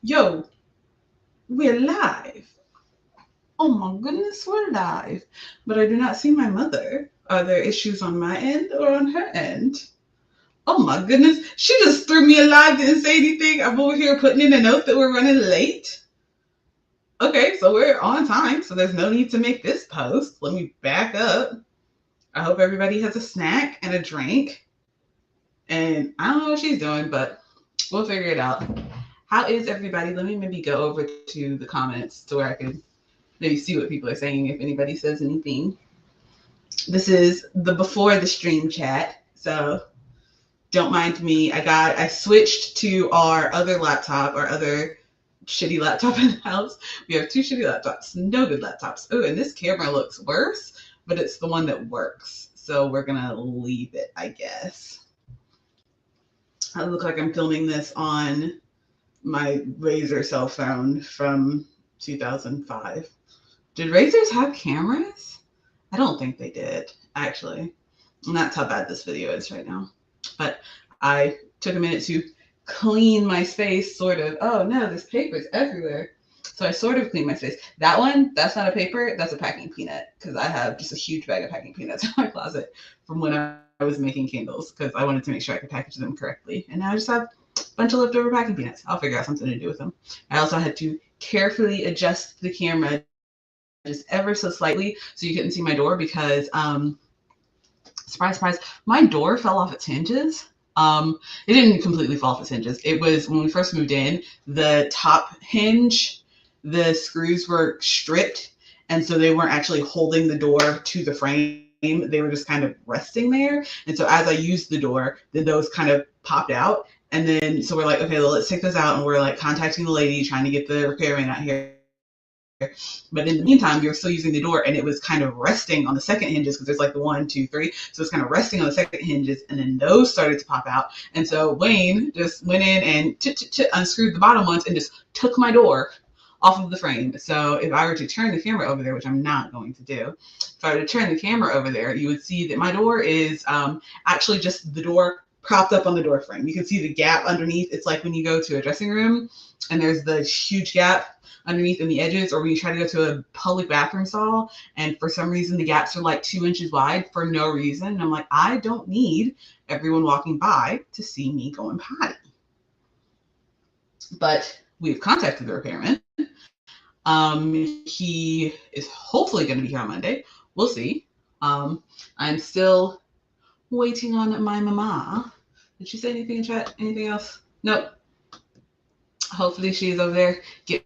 Yo, we're live. Oh my goodness, we're live. But I do not see my mother. Are there issues on my end or on her end? Oh my goodness, she just threw me a live, didn't say anything. I'm over here putting in a note that we're running late. Okay, so we're on time, so there's no need to make this post. Let me back up. I hope everybody has a snack and a drink. And I don't know what she's doing, but we'll figure it out. How is everybody? Let me maybe go over to the comments to where I can maybe see what people are saying if anybody says anything. This is the before the stream chat, so don't mind me. I switched to our other laptop, our other shitty laptop in the house. We have two shitty laptops, no good laptops. Oh, and this camera looks worse, but it's the one that works. So we're gonna leave it, I guess. I look like I'm filming this on my Razr cell phone from 2005. Did Razrs have cameras? I don't think they did, actually. And that's how bad this video is right now. But I took a minute to clean my space, sort of. Oh no, there's papers everywhere. So I sort of cleaned my space. That one, that's not a paper, that's a packing peanut. Because I have just a huge bag of packing peanuts in my closet from when I was making candles, because I wanted to make sure I could package them correctly. And now I just have a bunch of leftover packing peanuts. I'll figure out something to do with them. I also had to carefully adjust the camera just ever so slightly so you couldn't see my door because surprise, surprise, my door fell off its hinges. It didn't completely fall off its hinges. It was when we first moved in, the top hinge, the screws were stripped, and so they weren't actually holding the door to the frame. They were just kind of resting there. And so as I used the door, then those kind of popped out. And then so we're like, okay, well, let's take those out. And we're like contacting the lady, trying to get the repairman out here. But in the meantime, you're still using the door, and it was kind of resting on the second hinges because there's like the 1, 2, 3. So it's kind of resting on the second hinges, and then those started to pop out. And so Wayne just went in and unscrewed the bottom ones and just took my door off of the frame. So if I were to turn the camera over there, which I'm not going to do, if I were to turn the camera over there, you would see that my door is actually just the door propped up on the door frame. You can see the gap underneath. It's like when you go to a dressing room and there's the huge gap underneath in the edges, or when you try to go to a public bathroom stall and for some reason the gaps are like 2 inches wide for no reason. And I'm like, I don't need everyone walking by to see me going potty. But we've contacted the repairman. He is hopefully going to be here on Monday. We'll see. I'm still waiting on my mama. Did she say anything in chat? Anything else? Nope. Hopefully she's over there getting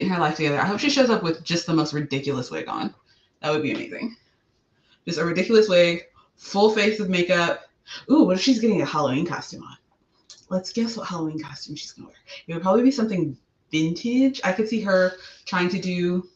her life together. I hope she shows up with just the most ridiculous wig on. That would be amazing. Just a ridiculous wig, full face of makeup. Ooh, what if she's getting a Halloween costume on? Let's guess what Halloween costume she's gonna wear. It would probably be something vintage. I could see her trying to do.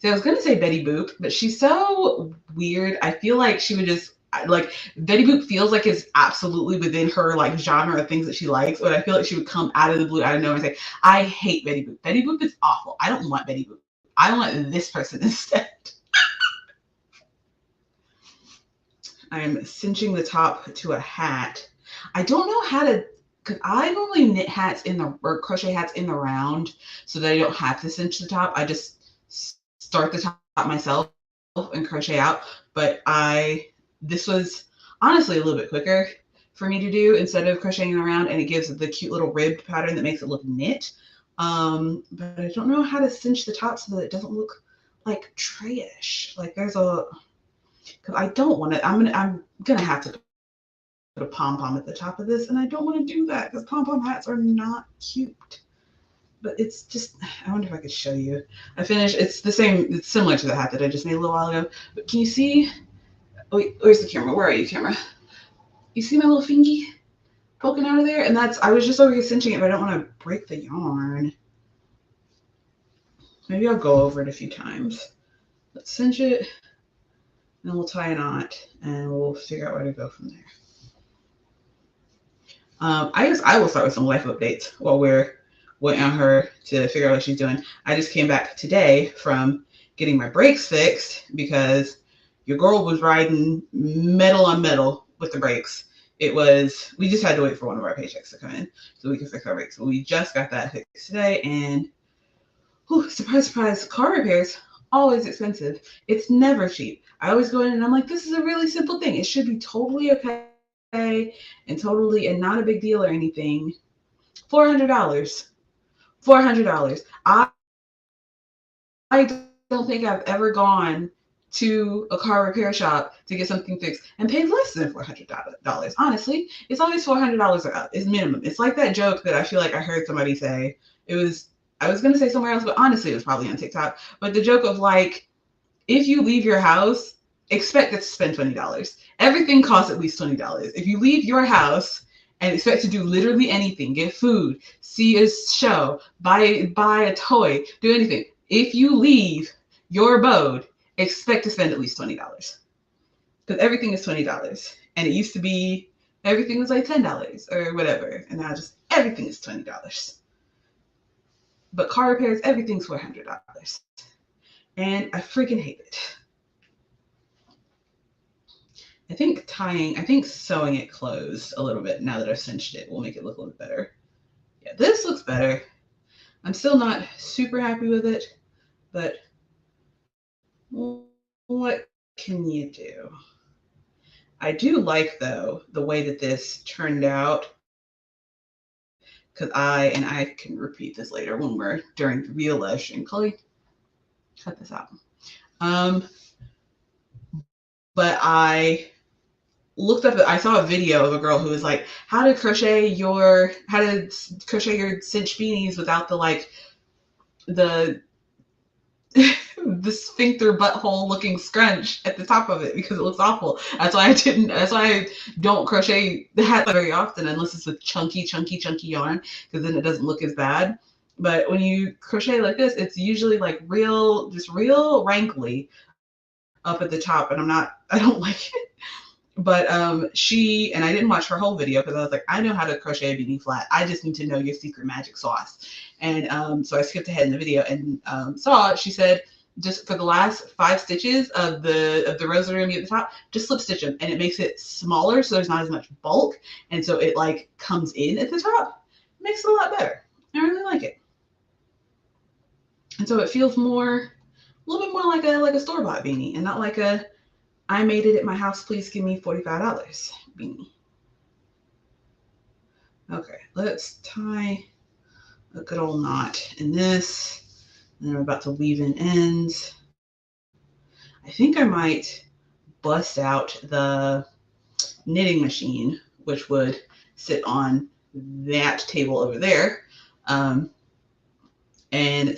See, I was gonna say Betty Boop, but she's so weird. I feel like she would just like Betty Boop feels like it's absolutely within her like genre of things that she likes, but I feel like she would come out of the blue, out of nowhere and say, I hate Betty Boop. Betty Boop is awful. I don't want Betty Boop. I want this person instead. I am cinching the top to a hat. I don't know how to, because I normally knit hats in the, or crochet hats in the round so that I don't have to cinch the top. I just start the top myself and crochet out. But this was honestly a little bit quicker for me to do instead of crocheting around, and it gives the cute little ribbed pattern that makes it look knit. But I don't know how to cinch the top so that it doesn't look like trash. Like there's a, because I don't want to. I'm gonna have to put a pom pom at the top of this, and I don't want to do that because pom pom hats are not cute. But it's just, I wonder if I could show you. I finished. It's the same. It's similar to the hat that I just made a little while ago. But can you see? Oh, wait, where's the camera? Where are you, camera? You see my little fingy poking out of there? And that's, I was just over here cinching it, but I don't want to break the yarn. Maybe I'll go over it a few times. Let's cinch it, and then we'll tie a knot, and we'll figure out where to go from there. I guess I will start with some life updates while we're waiting on her to figure out what she's doing. I just came back today from getting my brakes fixed because your girl was riding metal on metal with the brakes, we just had to wait for one of our paychecks to come in so we could fix our brakes. We just got that fixed today, and whew, surprise, surprise, car repairs, always expensive. It's never cheap. I always go in and I'm like, this is a really simple thing. It should be totally okay and not a big deal or anything. $400. $400. I don't think I've ever gone to a car repair shop to get something fixed and paid less than $400. Honestly, it's always $400 or up. It's minimum. It's like that joke that I feel like I heard somebody say. I was gonna say somewhere else, but honestly, it was probably on TikTok. But the joke of like, if you leave your house, expect to spend $20. Everything costs at least $20. If you leave your house and expect to do literally anything, get food, see a show, buy a toy, do anything. If you leave your abode, expect to spend at least $20. Because everything is $20. And it used to be everything was like $10 or whatever. And now just everything is $20. But car repairs, everything's $400. And I freaking hate it. I think sewing it closed a little bit now that I've cinched it will make it look a little better. Yeah, this looks better. I'm still not super happy with it, but what can you do? I do like, though, the way that this turned out, because I can repeat this later when we're during the real lash and Chloe, cut this out. But I saw a video of a girl who was like, how to crochet your cinch beanies without the the sphincter butthole looking scrunch at the top of it, because it looks awful. That's why I don't crochet the hat very often unless it's with chunky yarn, because then it doesn't look as bad. But when you crochet like this, it's usually like real rankly up at the top, and I don't like it. But and I didn't watch her whole video because I was like, I know how to crochet a beanie flat. I just need to know your secret magic sauce. And so I skipped ahead in the video and she said, just for the last 5 stitches of the rosary at the top, just slip stitch them, and it makes it smaller so there's not as much bulk, and so it like comes in at the top. It makes it a lot better. I really like it. And so it feels a little bit more like a store-bought beanie, and not like a I made it at my house, please give me $45 beanie. Okay, let's tie a good old knot in this. And I'm about to weave in ends. I think I might bust out the knitting machine, which would sit on that table over there, and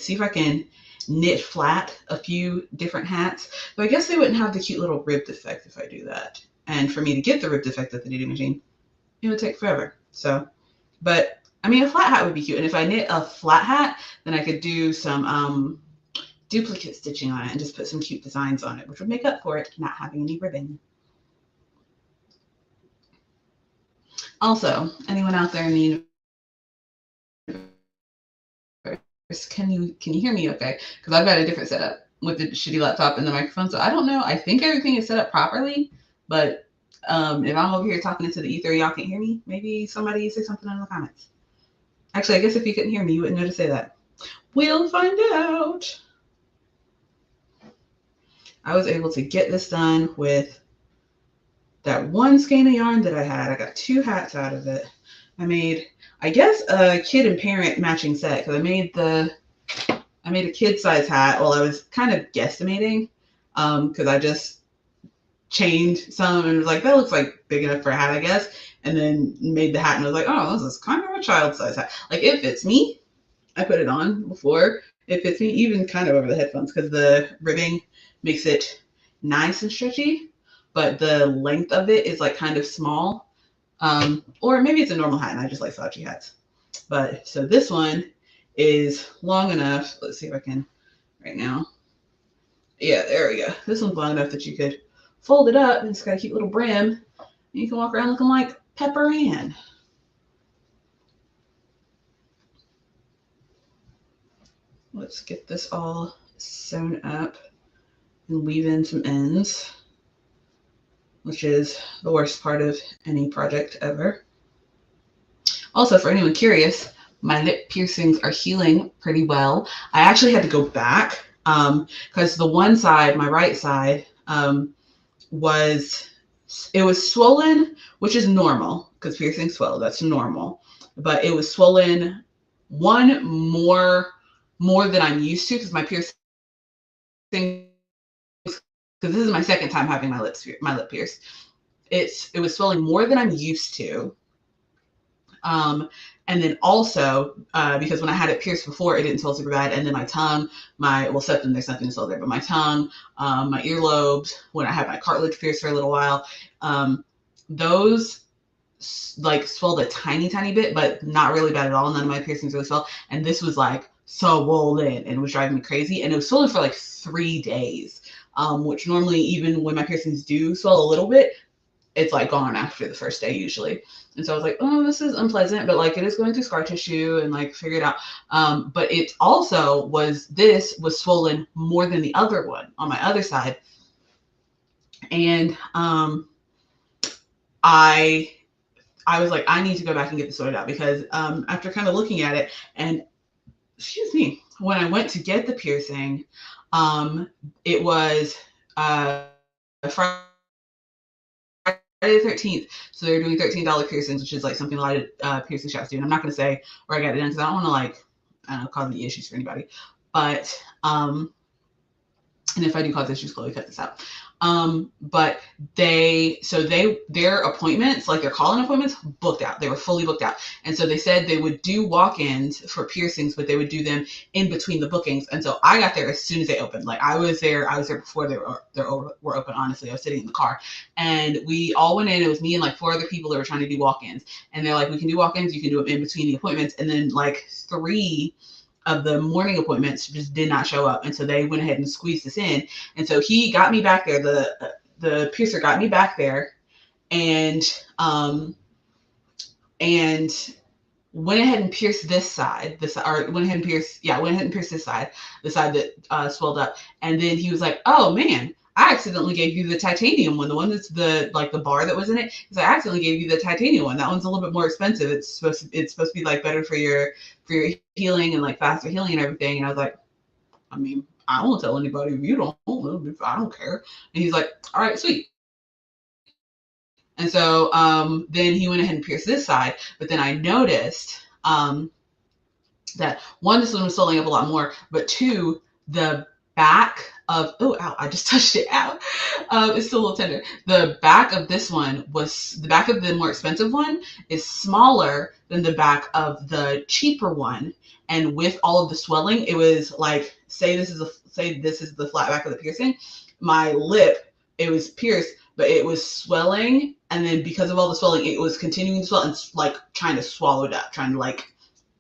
see if I can knit flat a few different hats. But I guess they wouldn't have the cute little ribbed effect if I do that. And for me to get the ribbed effect of the knitting machine, it would take forever. So, but I mean, a flat hat would be cute. And if I knit a flat hat, then I could do some duplicate stitching on it and just put some cute designs on it, which would make up for it not having any ribbing. Also, anyone out there in the universe, can you hear me okay? Because I've got a different setup with the shitty laptop and the microphone. So I don't know. I think everything is set up properly, but if I'm over here talking into the ether, y'all can't hear me. Maybe somebody say something in the comments. Actually, I guess if you couldn't hear me, you wouldn't know to say that. We'll find out. I was able to get this done with that one skein of yarn that I had. I got 2 hats out of it. I made, I guess, a kid and parent matching set, because I made a kid size hat. Well, I was kind of guesstimating, because I just chained some and was like, that looks like big enough for a hat, I guess. And then made the hat and was like, oh, this is kind of a child size hat. Like, it fits me. I put it on before. It fits me, even kind of over the headphones, because the ribbing makes it nice and stretchy, but the length of it is like kind of small. Or maybe it's a normal hat and I just like slouchy hats. But so this one is long enough. Let's see if I can right now. Yeah, there we go. This one's long enough that you could fold it up, and it's got a cute little brim. And you can walk around looking like Pepper Ann. Let's get this all sewn up and weave in some ends. which is the worst part of any project ever. Also, for anyone curious, my lip piercings are healing pretty well. I actually had to go back because the one side, my right side, was it was swollen, which is normal because piercings swell. That's normal, but it was swollen one more than I'm used to because my piercing, because this is my second time having my lip pierced. It was swelling more than I'm used to. And then also, because when I had it pierced before, it didn't swell super bad. And then my tongue, septum, there's nothing to swell there, but my tongue, my earlobes, when I had my cartilage pierced for a little while, those like swelled a tiny, tiny bit, but not really bad at all. None of my piercings really swelled. And this was like swollen and it was driving me crazy. And it was swollen for like 3 days, which normally, even when my piercings do swell a little bit, it's like gone after the first day usually. And so I was like, oh, this is unpleasant, but like it is going through scar tissue and like figure it out. But it also was swollen more than the other one on my other side. And I was like, I need to go back and get this sorted out because after kind of looking at it and excuse me, when I went to get the piercing, it was Friday the 13th. So they're doing $13 piercings, which is like something a lot of piercing shops do. And I'm not going to say where I got it done because I don't want to like, I don't know, cause any issues for anybody. But, and if I do cause issues, Chloe, cut this out. But their appointments, like their call-in appointments, booked out. They were fully booked out. And so they said they would do walk-ins for piercings, but they would do them in between the bookings. And so I got there as soon as they opened. Like I was there before they were open, honestly. I was sitting in the car and we all went in. It was me and like 4 other people that were trying to do walk-ins. And they're like, we can do walk-ins. You can do them in between the appointments. And then like 3 of the morning appointments just did not show up. And so they went ahead and squeezed us in. And so he got me back there. The piercer got me back there and went ahead and pierced this side, went ahead and pierced this side, the side that swelled up. And then he was like, oh man, I accidentally gave you the titanium one, the one that's the bar that was in it. Because I accidentally gave you the titanium one. That one's a little bit more expensive. It's supposed to be like better for your healing and like faster healing and everything. And I was like, I mean, I won't tell anybody if you don't. I don't care. And he's like, all right, sweet. And so then he went ahead and pierced this side. But then I noticed that 1, this one was swelling up a lot more, but 2, the back of, oh, ow, I just touched it out. It's still a little tender. The back of this one the back of the more expensive one is smaller than the back of the cheaper one. And with all of the swelling, it was like, say this is the flat back of the piercing. My lip, it was pierced, but it was swelling. And then because of all the swelling, it was continuing to swell and like trying to swallow it up, trying to like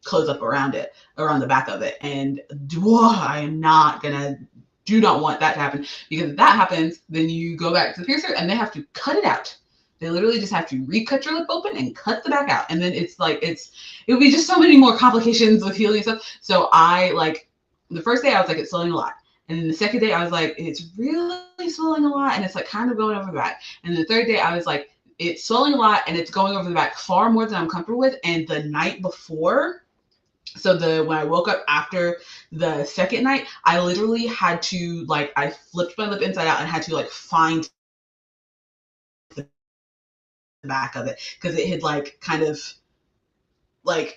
close up around the back of it. And I do not want that to happen, because if that happens, then you go back to the piercer and they have to cut it out. They literally just have to recut your lip open and cut the back out. And then it would be just so many more complications with healing and stuff. So the first day I was like, it's swelling a lot. And then the second day I was like, it's really swelling a lot and it's like kind of going over the back. And the third day I was like, it's swelling a lot and it's going over the back far more than I'm comfortable with. And the night before, when I woke up after the second night, I literally had to I flipped my lip inside out and had to find the back of it, because it had kind of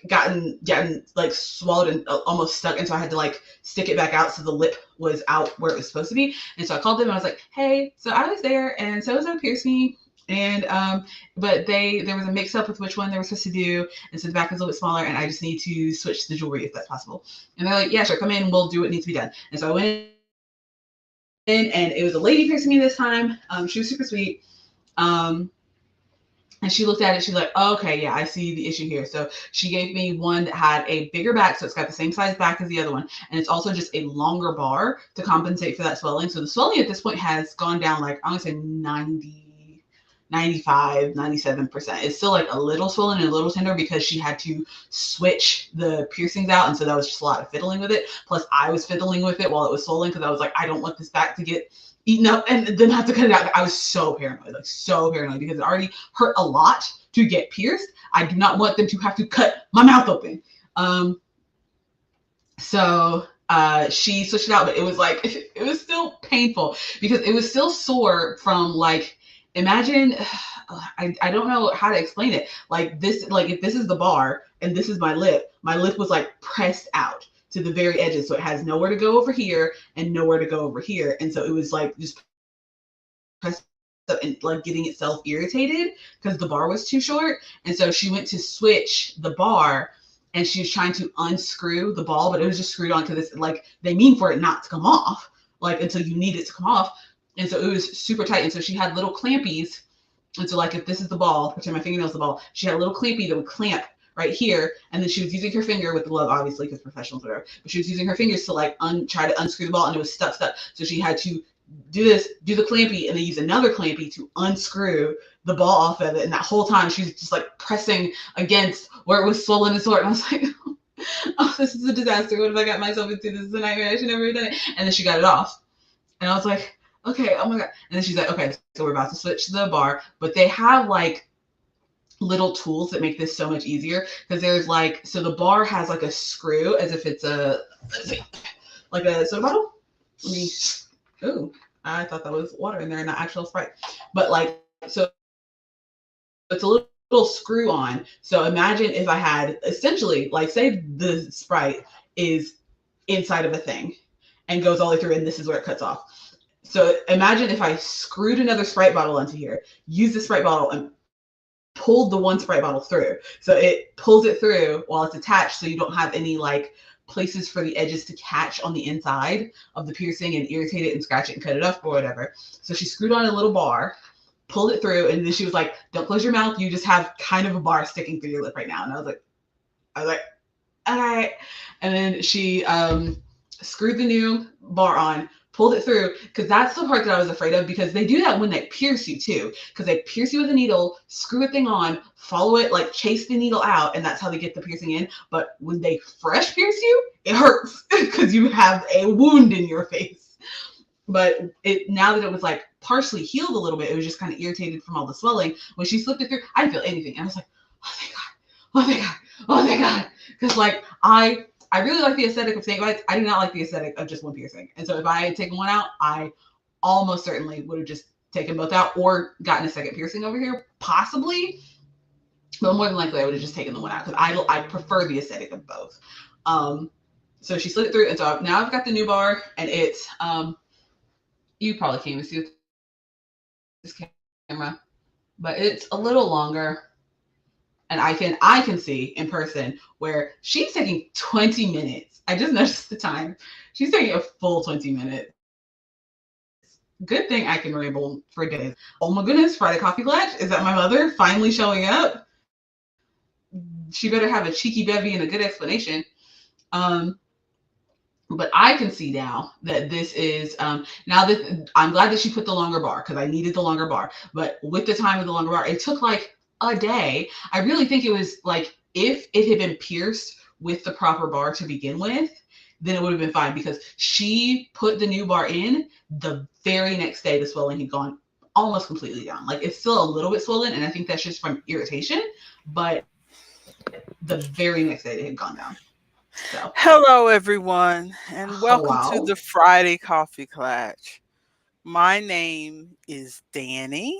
gotten swallowed and almost stuck. And so I had to stick it back out so the lip was out where it was supposed to be. And so I called them and I was like, hey, so I was there and so pierced me. And but there was a mix up with which one they were supposed to do, and so the back is a little bit smaller, and I just need to switch the jewelry if that's possible. And they're like, yeah, sure, come in, we'll do what needs to be done. And so I went in, and it was a lady piercing me this time. She was super sweet. And she looked at it, she's like, oh, okay, yeah, I see the issue here. So she gave me one that had a bigger back, so it's got the same size back as the other one, and it's also just a longer bar to compensate for that swelling. So the swelling at this point has gone down I'm gonna say 95, 97%. It's still a little swollen and a little tender because she had to switch the piercings out. And so that was just a lot of fiddling with it. Plus I was fiddling with it while it was swollen, because I was like, I don't want this back to get No, and then have to cut it out. I was so paranoid, like so paranoid, because it already hurt a lot to get pierced. I do not want them to have to cut my mouth open. So she switched it out, but it was like it was still painful because it was still sore from like imagine I don't know how to explain it. Like this, like if this is the bar and this is my lip was like pressed out to the very edges, so it has nowhere to go over here and nowhere to go over here, and so it was like just pressed up and like getting itself irritated because the bar was too short, and so she went to switch the bar and she was trying to unscrew the ball, but it was just screwed onto this. Like they mean for it not to come off, like until you need it to come off, and so it was super tight. And so she had little clampies, and so like if this is the ball, pretend my fingernail's the ball, she had a little clampy that would clamp right here, and then she was using her finger with the glove, obviously because professionals whatever, but she was using her fingers to like try to unscrew the ball, and it was stuck. So she had to do this, do the clampy, and then use another clampy to unscrew the ball off of it. And that whole time she's just like pressing against where it was swollen and sore. And I was like, oh, this is a disaster. What have I got myself into? This is a nightmare. I should never have done it. And then she got it off. And I was like, okay, oh my God. And then she's like, okay, so we're about to switch to the bar. But they have like little tools that make this so much easier, because there's like, so the bar has like a screw as if it's a, let's see, like a soda bottle. Let me, ooh, I thought that was water in there and not actual Sprite. But like, so it's a little screw on. So imagine if I had essentially, like, say the Sprite is inside of a thing and goes all the way through, and this is where it cuts off. So imagine if I screwed another Sprite bottle onto here, used the Sprite bottle, and pulled the one Sprite bottle through. So it pulls it through while it's attached, so you don't have any like places for the edges to catch on the inside of the piercing and irritate it and scratch it and cut it up or whatever. So she screwed on a little bar, pulled it through, and then she was like, don't close your mouth. You just have kind of a bar sticking through your lip right now. And I was like, all right. And then she screwed the new bar on, pulled it through, because that's the part that I was afraid of, because they do that when they pierce you too, because they pierce you with a needle, screw a thing on, follow it, like chase the needle out, and that's how they get the piercing in. But when they fresh pierce you, it hurts because you have a wound in your face. But it, now that it was like partially healed a little bit, it was just kind of irritated from all the swelling. When she slipped it through, I didn't feel anything. And I was like, oh thank God, oh thank God, oh thank God. Because like I really like the aesthetic of snake bites. I do not like the aesthetic of just one piercing. And so if I had taken one out, I almost certainly would have just taken both out or gotten a second piercing over here, possibly. But more than likely, I would have just taken the one out because I prefer the aesthetic of both. So she slid it through, and so now I've got the new bar, and it's you probably can't even see with this camera, but it's a little longer. And I can see in person where she's taking 20 minutes. I just noticed the time. She's taking a full 20 minutes. Good thing I can ramble for days. Oh my goodness, Friday Coffee Klatsch. Is that my mother finally showing up? She better have a cheeky bevy and a good explanation. But I can see now that this is now that I'm glad that she put the longer bar, because I needed the longer bar. But with the time of the longer bar, it took like a day. I really think it was like if it had been pierced with the proper bar to begin with, then it would have been fine, because she put the new bar in the very next day. The swelling had gone almost completely down. Like it's still a little bit swollen, and I think that's just from irritation, but the very next day it had gone down. So Hello, everyone, and welcome to wow. the Friday Coffee Klatsch. My name is Dani,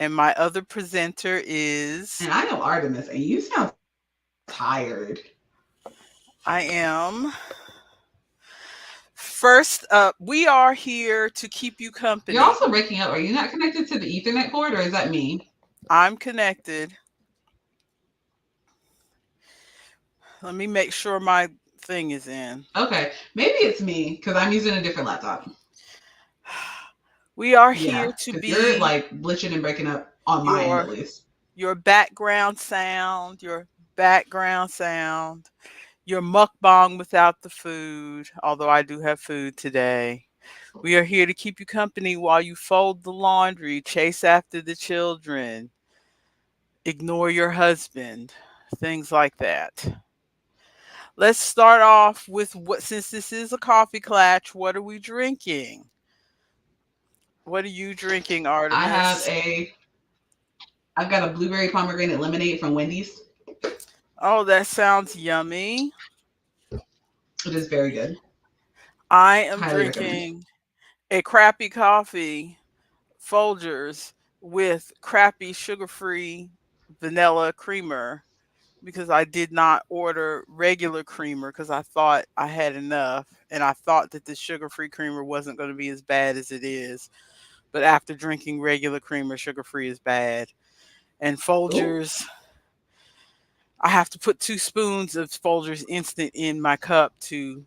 and my other presenter is. And I am Artemis, and you sound tired. I am. First up, we are here to keep you You're company. also breaking up. Are you not connected to the Ethernet cord, or is that me? I'm connected. Let me make sure my thing is in. Okay, maybe it's me because I'm using a different laptop. We are here Yeah, to because you're be like glitching and breaking up on my end at your least. your background sound, your mukbang without the food, although I do have food today. We are here to keep you company while you fold the laundry, chase after the children, ignore your husband, things like that. Let's start off with what, since this is a coffee clutch, what are we drinking? What are you drinking, I have Artemis? a I've got a blueberry pomegranate lemonade from Wendy's. Oh, that sounds yummy. It is very good. I am Highly recommend. drinking a crappy coffee, Folgers, with crappy sugar free vanilla creamer because I did not order regular creamer because I thought I had enough and I thought that the sugar free creamer wasn't going to be as bad as it is. But after drinking regular creamer, sugar free is bad. And Oh, Folgers, I have to put 2 spoons of Folgers instant in my cup to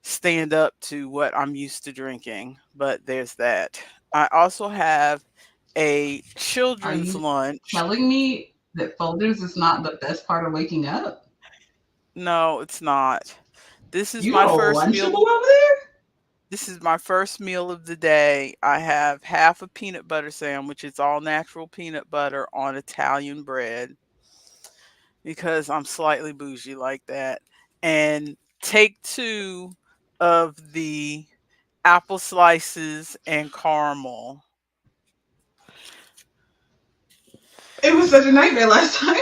stand up to what I'm used to drinking. But there's that. I also have a are children's you lunch. telling me that folders is not the best part of waking up? No, it's not. This is You my are first lunchable meal. over there? This is my first meal of the day. I have half a peanut butter sandwich. It's all natural peanut butter on Italian bread because I'm slightly bougie like that. And take two of the apple slices and caramel. It was such a nightmare last time.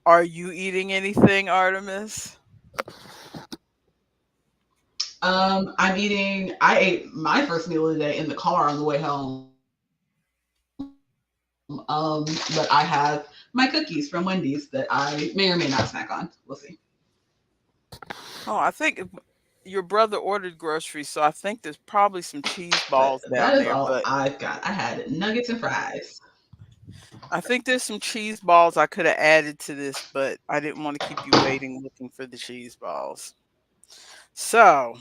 Are you eating anything, Artemis? I ate my first meal of the day in the car on the way home. But I have my cookies from Wendy's that I may or may not snack on. We'll see. Oh, I think your brother ordered groceries, so I think there's probably some cheese But balls that down is there. all But I've got. I had nuggets and fries. I think there's some cheese balls I could have added to this, but I didn't want to keep you waiting looking for the cheese balls. So,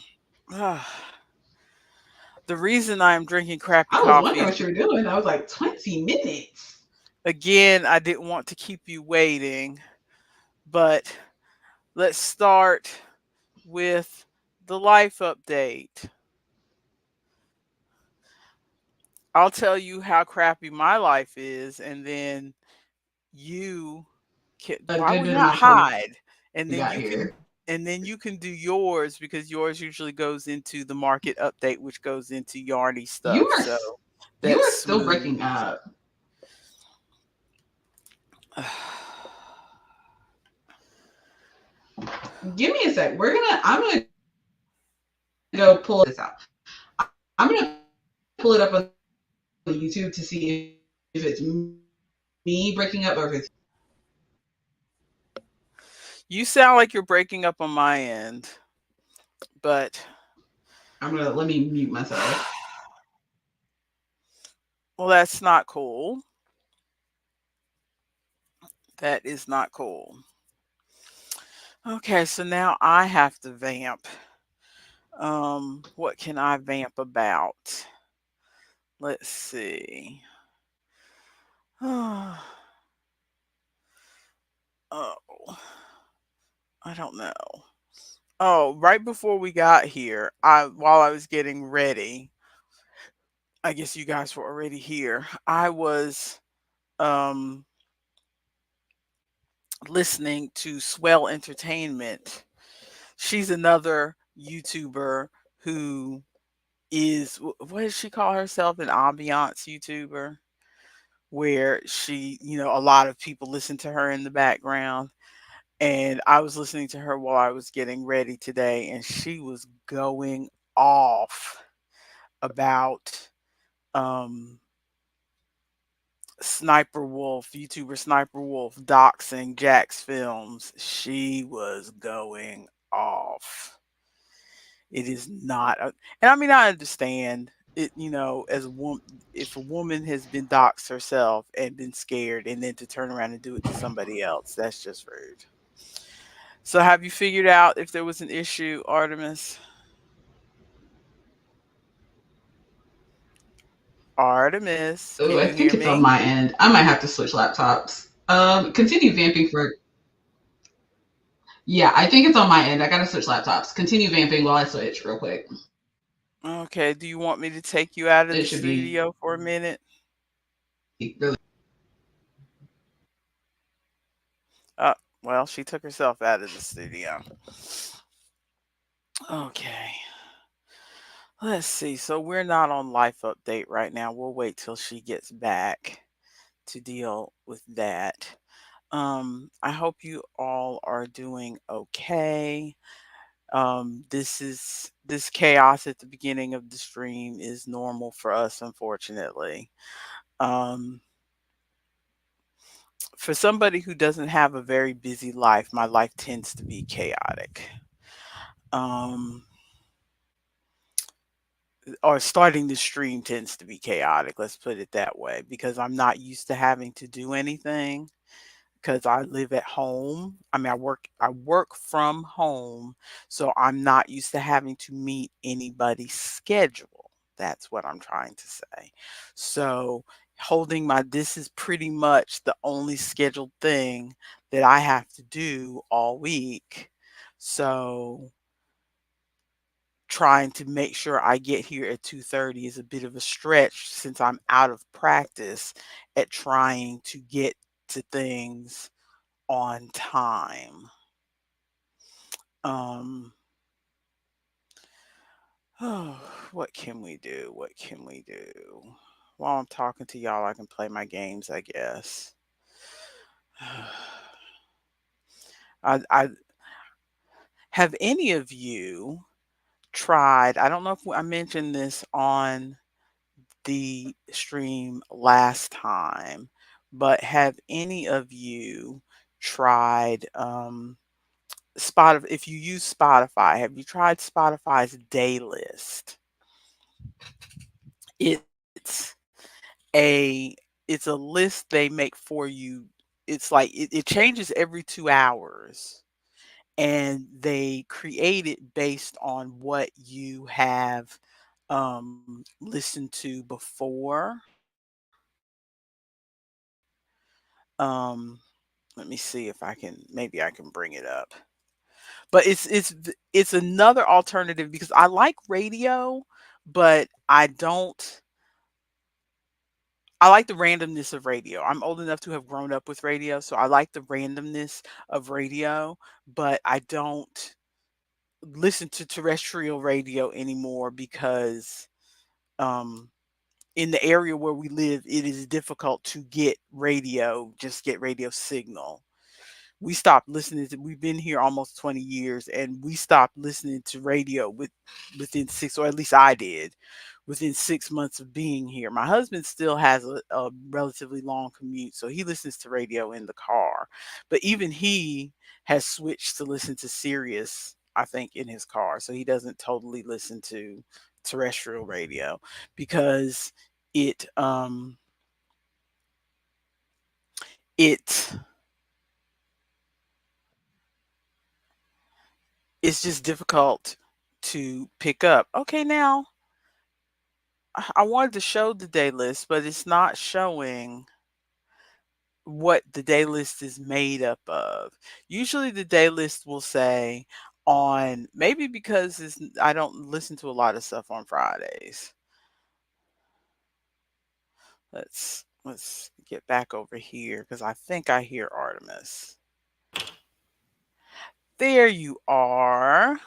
the reason I am drinking crappy I was coffee wondering is what you were doing. I was like, 20 minutes. again, I didn't want to keep you waiting, but let's start with the life update. I'll tell you how crappy my life is, and then you can, A why good we bit of not my story hide? And then got you can here. do yours because yours usually goes into the market update, which goes into yarny You stuff. are So you that's are still smooth. breaking up. Give me a sec. I'm gonna go pull this out. I'm gonna pull it up on YouTube to see if it's me breaking up or if it's You sound like you're breaking up on my end, but I'm gonna let me mute myself. well, that's not cool. That is not cool. Okay, so now I have to vamp. What can I vamp about? Let's see. Oh, I don't know. Oh, right before we got here, while I was getting ready, I guess you guys were already here. I was um listening to Swell Entertainment. She's another YouTuber who is what does she call herself? An ambiance YouTuber where a lot of people listen to her in the background. And I was listening to her while I was getting ready today, and she was going off about um YouTuber Sniper Wolf doxing Jack's films. She was going off. It is not, and I mean, I understand it, as a woman, if a woman has been doxed herself and been scared, and then to turn around and do it to somebody else, that's just rude. So, have you figured out if there was an issue, Artemis? Artemis, Oh, can I you hear think it's on me? my end. I might have to switch laptops. Continue vamping for. Yeah, I think it's on my end. I gotta switch laptops. Continue vamping while I switch real quick. Okay. Do you want me to take you out of It the should be studio for a minute? really. Uh, Well, she took herself out of the studio. Okay. Let's see. So we're not on life update right now. We'll wait till she gets back to deal with that. I hope you all are doing okay. This chaos at the beginning of the stream is normal for us, unfortunately. Um, for somebody who doesn't have a very busy life, my life tends to be chaotic. Um, or starting the stream tends to be chaotic, let's put it that way, because I'm not used to having to do anything because I live at home. I mean, I work from home, so I'm not used to having to meet anybody's schedule. That's what I'm trying to say. So, holding my this is pretty much the only scheduled thing that I have to do all week. So, trying to make sure I get here at 2:30 is a bit of a stretch since I'm out of practice at trying to get to things on time. Um, oh, what can we do? What can we do? While I'm talking to y'all, I can play my games, I guess. I have any of you tried? I don't know if I mentioned this on the stream last time, but have any of you tried if you use Spotify, have you tried Spotify's day list? It's a it's a list they make for you. It's like it changes every 2 hours, and they create it based on what you have listened to before. Um Let me see if maybe I can bring it up. But it's another alternative because I like radio, but I like the randomness of radio. I'm old enough to have grown up with radio, so I like the randomness of radio, but I don't listen to terrestrial radio anymore because um in the area where we live, it is difficult to get radio signal. We've been here almost 20 years, and we stopped listening to radio within 6, or at least I did, within 6 months of being here. My husband still has a relatively long commute, so he listens to radio in the car, but even he has switched to listen to Sirius, I think, in his car, so he doesn't totally listen to terrestrial radio because it it it's just difficult to pick up. Okay, now I wanted to show the day list, but it's not showing what the day list is made up of. Usually the day list will say on maybe because I don't listen to a lot of stuff on Fridays. Let's get back over here because I think I hear Artemis. There you are.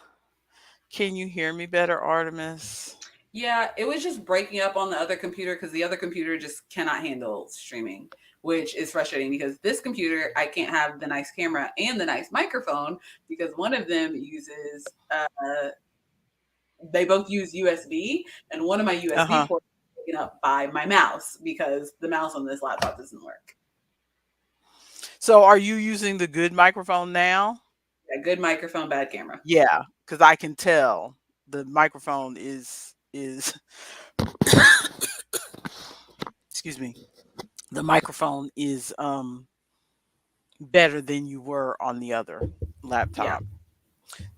Can you hear me better, Artemis? Yeah, it was just breaking up on the other computer because the other computer just cannot handle streaming, which is frustrating because this computer, I can't have the nice camera and the nice microphone because one of them uses, they both use USB, and one of my USB Uh-huh. ports is taken up by my mouse because the mouse on this laptop doesn't work. So are you using the good microphone now? Yeah, good microphone, bad camera. Yeah, because I can tell the microphone is excuse me. The microphone is better than you were on the other Yeah. laptop.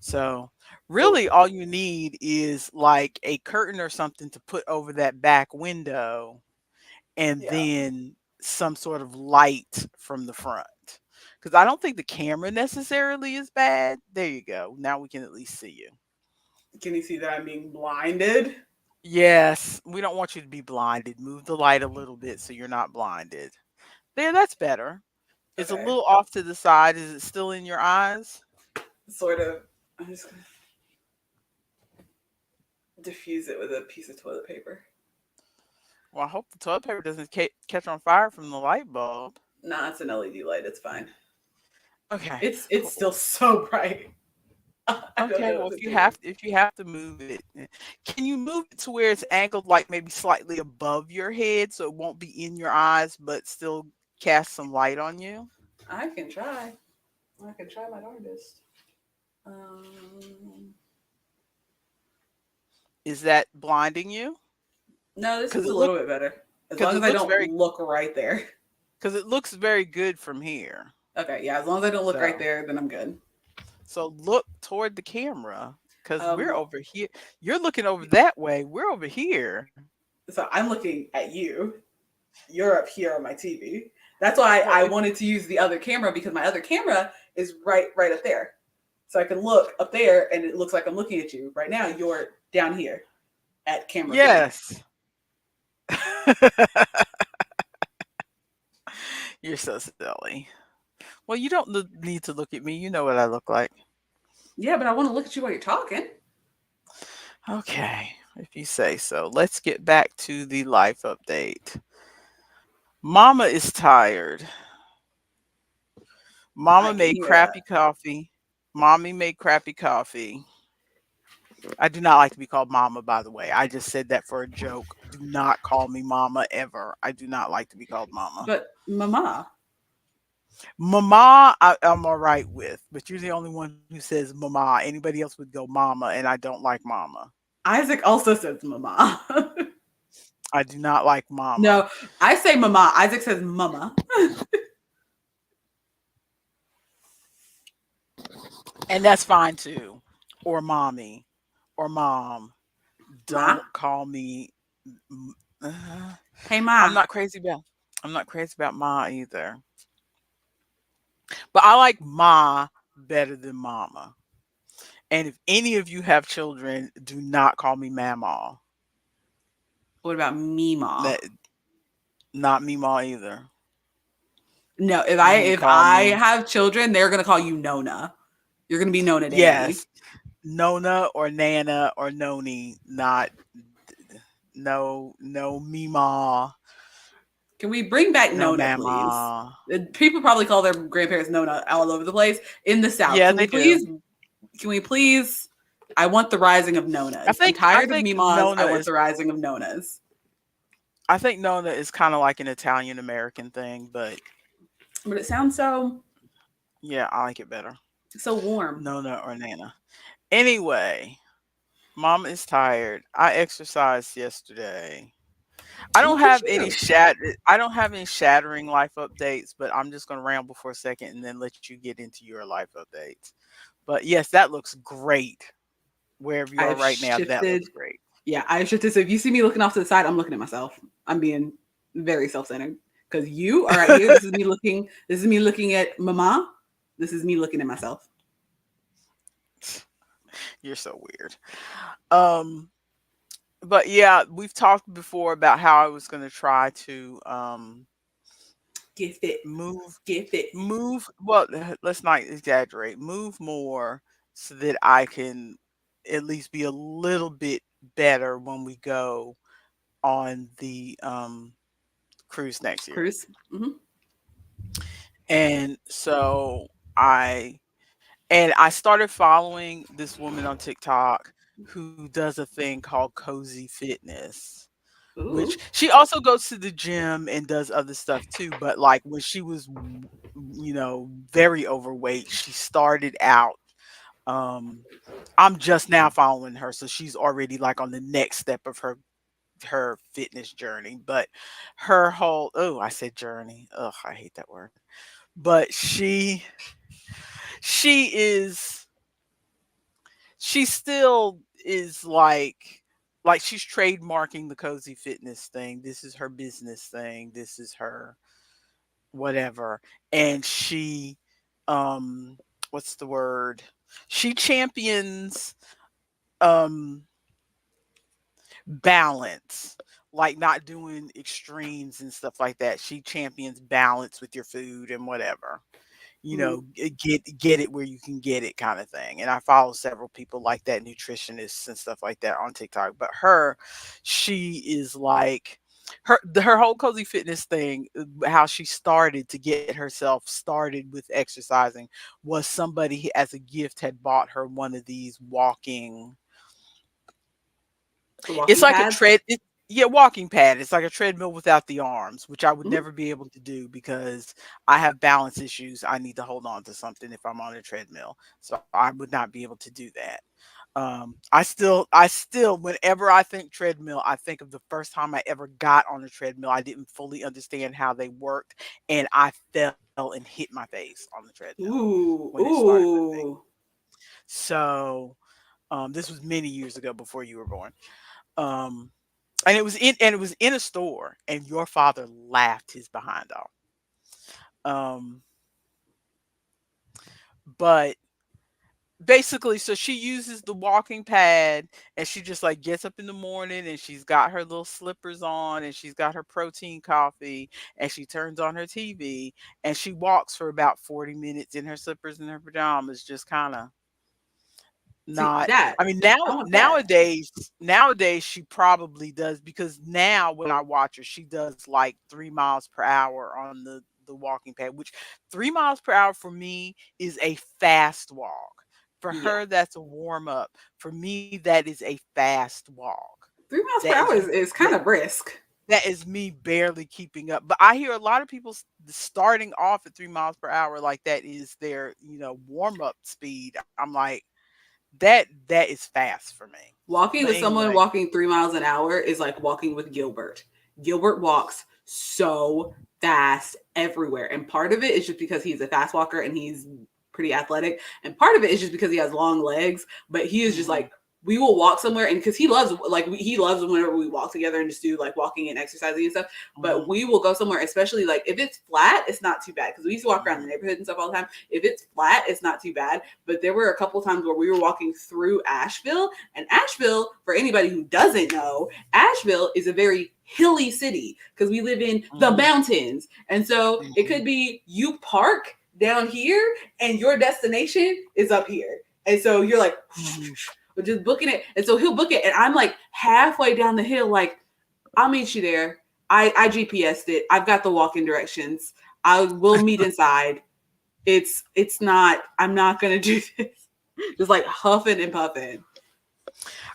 So So really all you need is like a curtain or something to put over that back window, and yeah. then some sort of light from the front. Because I don't think the camera necessarily is bad. There you go. Now we can at least see you. Can you see that I'm being blinded? Yes, we don't want you to be blinded. Move the light a little bit so you're not blinded. There, that's better. It's a Okay, little off to the side. Is it still in your eyes? sort of. I'm just gonna diffuse it with a piece of toilet paper. Well, I hope the toilet paper doesn't catch on fire from the light bulb. Nah, it's an LED light. It's fine. Okay, It's cool. still so bright. I don't Okay, know well, what to do. if you have to move it, can you move it to where it's angled like maybe slightly above your head so it won't be in your eyes but still cast some light on you? I can try. I can try my darndest. Um, Is that blinding you? no, this Because is a it look little bit better. As because long it as I looks don't very look right there. because it looks very good from here. Okay, yeah, as long as I don't look right So there, then I'm good. look toward the camera because we're Um, over here. You're looking over that way. We're over here. so I'm looking at you. You're up here on my TV. That's why Well, I if wanted to use the other camera because my other camera is right up there. So I can look up there and it looks like I'm looking at you. Right now you're down here at camera B. yes. You're so silly. Well, you don't need to look at me. You know what I look like. Yeah, but I want to look at you while you're talking. Okay, if you say so. Let's get back to the life update. Mama is tired. I Mama can made hear that. crappy coffee. Mommy made crappy coffee. I do not like to be called mama, by the way. I just said that for a joke. Do not call me mama ever. I do not like to be called mama. But mama, Mama, I'm all right with, but you're the only one who says mama. Anybody else would go mama, and I don't like mama. Isaac also says mama. I do not like mama. No, I say mama. Isaac says mama. And that's fine too. Or mommy or mom. Ma. Don't call me. m- uh, Hey I'm ma. not crazy about. I'm not crazy about ma either. But I like ma better than mama. And if any of you have children, do not call me mama. What about Mima? That not me ma either. No, if You I can if call I me have children, they're gonna call you Nona. You're gonna be Nona Dani. yes, Nona or Nana or Noni. Not no me ma, Can we bring back no Nona, please? mama. People probably call their grandparents Nona all over the place in the South. Yeah, they do. Can we please? I want the rising of Nonas. I'm I tired of think Mimas. I Nona want is the rising of Nonas. I think Nona is kind of like an Italian American thing, but But it sounds yeah, I like it better. so warm. Nona or Nana. Anyway, mom is tired. I exercised yesterday. Look at you. I don't have any shattering life updates, but I'm just gonna ramble for a second and then let you get into your life updates. But yes, that looks great. Wherever you are I've right now, that shifted. looks great. Yeah, I've shifted. So if you see me looking off to the side, I'm looking at myself. I'm being very self-centered because you are right here. This is me looking. This is me looking at Mama. This is me looking at myself. You're so weird. Um, but yeah, we've talked before about how I was going to try to Gift it. move Gift it. move well, let's not exaggerate. Move more so that I can at least be a little bit better when we go on the cruise next year. Cruise. Hmm. And so I I started following this woman on TikTok who does a thing called cozy fitness, which Ooh. she also goes to the gym and does other stuff too. But like when she was, very overweight, she started out. Um, I'm just now following her, so she's already like on the next step of her fitness journey. But her whole I said journey. Ugh, I hate that word. But she is she still is like she's trademarking the cozy fitness thing. This is her business thing. This is her whatever. And she what's the word? She champions um balance. like not doing extremes and stuff like that. She champions balance with your food and whatever. Mm. Get it where you can get it kind of thing. And I follow several people like that, nutritionists and stuff like that on TikTok. But she is like her whole cozy fitness thing, how she started to get herself started with exercising was somebody as a gift had bought her one of these walking. The It's walking like a pads. yeah, walking pad. It's like a treadmill without the arms, which I would Mhm. never be able to do because I have balance issues. I need to hold on to something if I'm on a treadmill. So I would not be able to do that. Whenever I think treadmill, I think of the first time I ever got on a treadmill. I didn't fully understand how they worked, and I fell and hit my face on the treadmill when Ooh, it started moving. ooh. So, this was many years ago before you were born. Um, and it was in a store, and your father laughed his behind off. Um, but basically, so she uses the walking pad, and she just like gets up in the morning, and she's got her little slippers on, and she's got her protein coffee, and she turns on her TV, and she walks for about 40 minutes in her slippers and her pajamas, just kind of See not. that? I mean, I want that. nowadays she probably does, because now when I watch her, she does like 3 miles per hour on the walking pad, which 3 miles per hour for me is a fast walk. For Yeah. her, that's a warm up. For me, that is a fast walk. 3 miles per That hour is is that, kind of brisk. that is me barely keeping up. But I hear a lot of people starting off at 3 miles per hour like that is their warm up speed. I'm like, that is fast for me. Walking But with someone anyway, walking 3 miles an hour is like walking with Gilbert. Gilbert walks so fast everywhere. And part of it is just because he's a fast walker and he's pretty athletic. And part of it is just because he has long legs. But he is just mhm, like, we will walk somewhere, and because he loves, like, he loves whenever we walk together and just do like walking and exercising and stuff. But mhm, we will go somewhere, especially like if it's flat, it's not too bad because we used to walk around the mhm, neighborhood and stuff all the time. If it's flat, it's not too bad. But there were a couple times where we were walking through Asheville, and Asheville, for anybody who doesn't know, Asheville is a very hilly city because we live in the mhm, mountains. And so it mhm, could be you park down here and your destination is up here. And so you're like, mhm. we're just booking it. And so he'll book it. And I'm like halfway down the hill, like, I'll meet you there. I GPSed it. I've got the walking directions. I will meet inside. It's not, I'm not gonna do this. Just like huffing and puffing.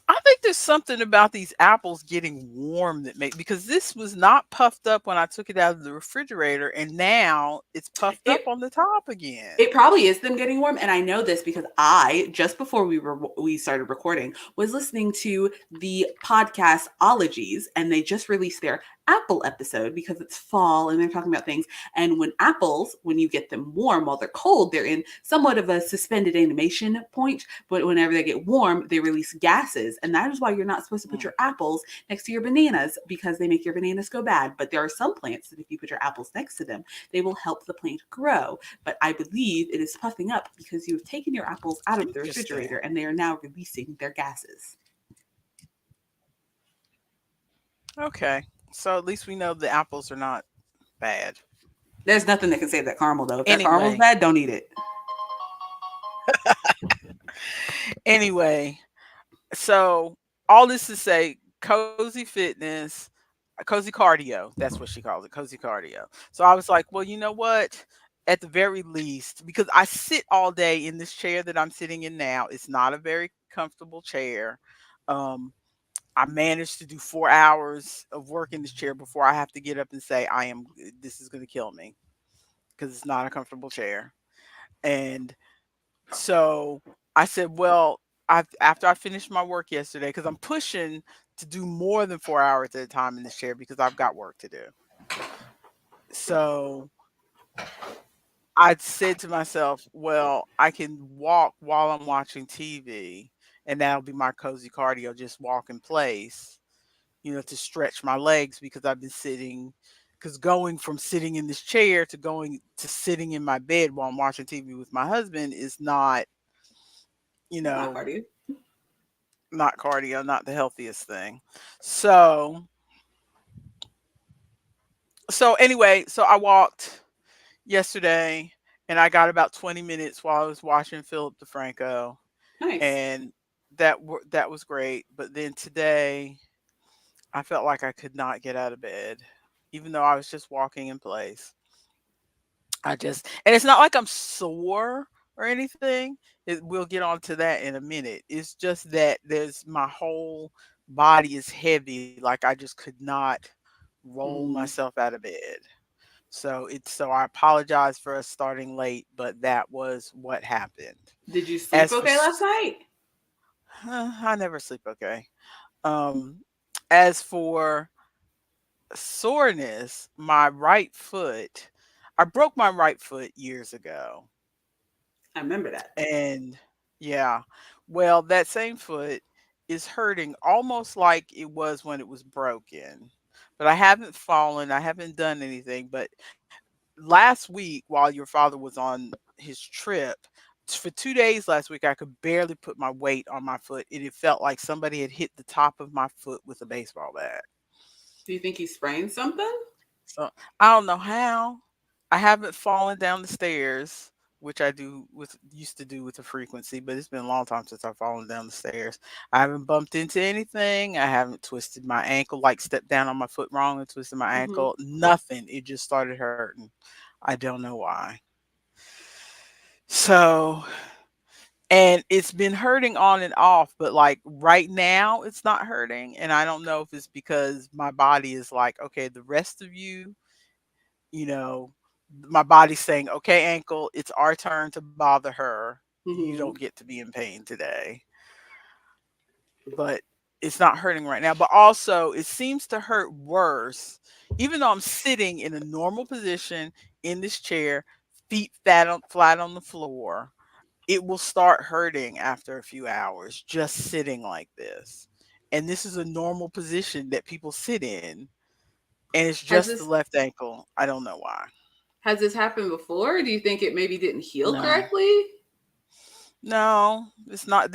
I think there's something about these apples getting warm that make, because this was not puffed up when I took it out of the refrigerator, and now it's puffed up It on the top again. It probably is them getting warm, and I know this because I just before we started recording was listening to the podcast Ologies, and they just released their apple episode because it's fall and they're talking about things. And when apples, when you get them warm while they're cold, they're in somewhat of a suspended animation point. But whenever they get warm, they release gases, and that is why you're not supposed to put Mm, your apples next to your bananas because they make your bananas go bad. But there are some plants that if you put your apples next to them, they will help the plant grow. But I believe it is puffing up because you have taken your apples out of the refrigerator interesting. and they are now releasing their gases. Okay, so at least we know the apples are not bad. There's nothing that can save that caramel though. If that caramel's Anyway, bad, don't eat it. anyway, so all this to say, cozy fitness, cozy cardio. That's what she calls it, cozy cardio. So I was like, well, you know what? At the very least, because I sit all day in this chair that I'm sitting in now, it's not a very comfortable chair. Um, I managed to do 4 hours of work in this chair before I have to get up and say, this is going to kill me because it's not a comfortable chair. And so I said, well, after I finished my work yesterday, because I'm pushing to do more than 4 hours at a time in this chair because I've got work to do. So I said to myself, well, I can walk while I'm watching TV, and that'll be my cozy cardio, just walk in place, to stretch my legs because I've been sitting. Because going from sitting in this chair to going to sitting in my bed while I'm watching TV with my husband is not, you It's not know, cardio. not cardio, not the healthiest thing. So So anyway, so I walked yesterday and I got about 20 minutes while I was watching Philip DeFranco, Nice. and that was great. But then today I felt like I could not get out of bed, even though I was just walking in place. And it's not like I'm sore or anything. We'll get on to that in a minute. It's just that there's my whole body is heavy, like I just could not roll Mm. myself out of bed. So I apologize for us starting late, but that was what happened. Did you sleep As for okay last night? I never sleep okay. Um as for soreness, my right foot, I broke my right foot years ago. I remember that. And yeah, well, that same foot is hurting almost like it was when it was broken. But I haven't fallen, I haven't done anything. But last week, while your father was on his trip, for 2 days last week, I could barely put my weight on my foot. It felt like somebody had hit the top of my foot with a baseball bat. Do you think he sprained something? So I don't know how. I haven't fallen down the stairs, which I do with used to do with a frequency, but it's been a long time since I've fallen down the stairs. I haven't bumped into anything. I haven't twisted my ankle, like stepped down on my foot wrong and twisted my Hmm. ankle. Nothing. It just started hurting. I don't know why. So, and it's been hurting on and off, but like right now it's not hurting. And I don't know if it's because my body is like, okay, the rest of you, you know, my body's saying, okay, ankle, it's our turn to bother her. You don't Hmm. get to be in pain today. But it's not hurting right now. But also, it seems to hurt worse, even though I'm sitting in a normal position in this chair, feet flat on the floor. It will start hurting after a few hours just sitting like this. And this is a normal position that people sit in. And it's Has just the this left ankle. I don't know why. has this happened before? Do you think it maybe didn't heal No. correctly? No, it's not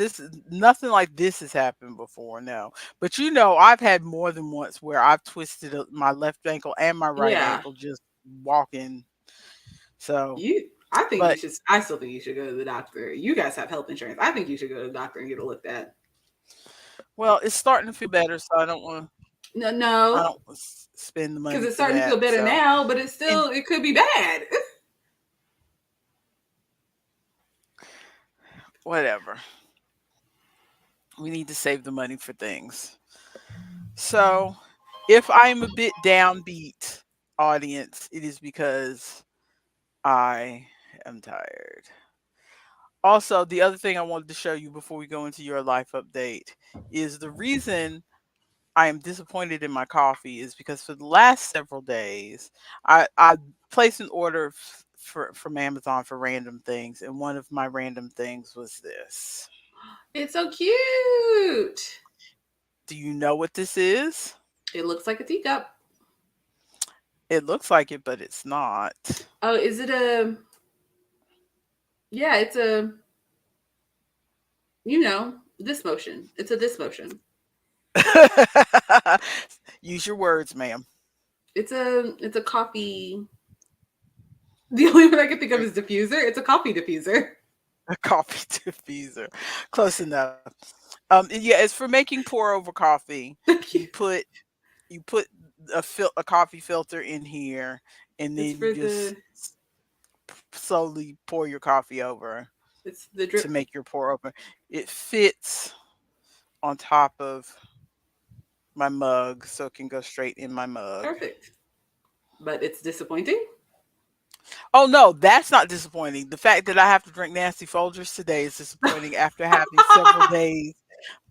nothing like this has happened before, no. But I've had more than once where I've twisted my left ankle and my right Yeah. ankle just walking. So, You I think you but should I still think you should go to the doctor. You guys have health insurance. I think you should go to the doctor and get it looked at. well, it's starting to feel better, so No, I no, don't wanna spend the because money it's for starting to feel that. better So, now, but and it could be bad. whatever. We need to save the money for things. So, if I'm a bit downbeat, audience, it is because I am tired. Also, the other thing I wanted to show you before we go into your life update is the reason I am disappointed in my coffee is because for the last several days, I placed an order from Amazon for random things, and one of my random things was this. It's so cute. Do you know what this is? It looks like a teacup. It looks like it, but it's not. Oh, is it a yeah, it's a this motion. It's a this motion. Use your words, ma'am. It's a coffee. The only one I can think of is diffuser. It's a coffee diffuser. A coffee diffuser. Close enough. Yeah, it's for making pour over coffee. You put you put a coffee filter in here, and It's then you for just the slowly pour your coffee over it's the to drip. make your pour over. It fits on top of my mug, so it can go straight in my mug. Perfect. But it's disappointing Oh no, that's not disappointing. The fact that I have to drink nasty Folgers today is disappointing after having several days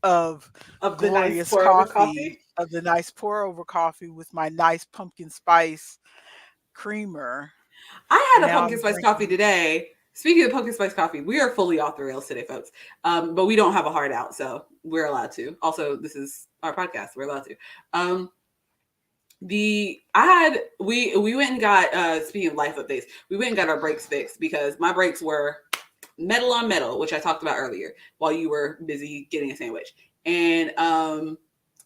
of of the nice glorious pour over coffee, coffee. of the nice pour over coffee with my nice pumpkin spice creamer. I And had a now pumpkin I'm spice coffee drinking. today. Speaking of pumpkin spice coffee, we are fully off the rails today, folks. But we don't have a heart out, so we're allowed to. Also, this is our podcast. We're allowed to. The I had we went and got speaking of life updates, we went and got our brakes fixed because my brakes were metal on metal, which I talked about earlier while you were busy getting a sandwich. And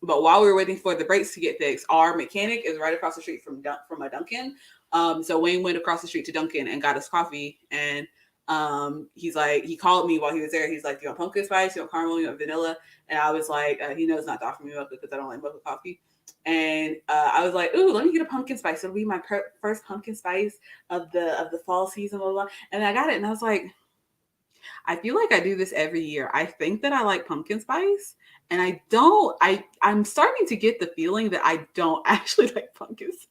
But while we were waiting for the brakes to get fixed, our mechanic is right across the street from a Dunkin'. So Wayne went across the street to Dunkin' and got us coffee. And he's like, he called me while he was there. He's like, "You want pumpkin spice? You want caramel? You want vanilla?" And I was like, he knows not to offer me mocha because I don't like mocha coffee. And I was like, "Ooh, let me get a pumpkin spice. It'll be my first pumpkin spice of the fall season." Blah, blah, blah. And I got it, and I was like, I feel like I do this every year. I think that I like pumpkin spice, and I don't. I'm starting to get the feeling that I don't actually like pumpkin spice.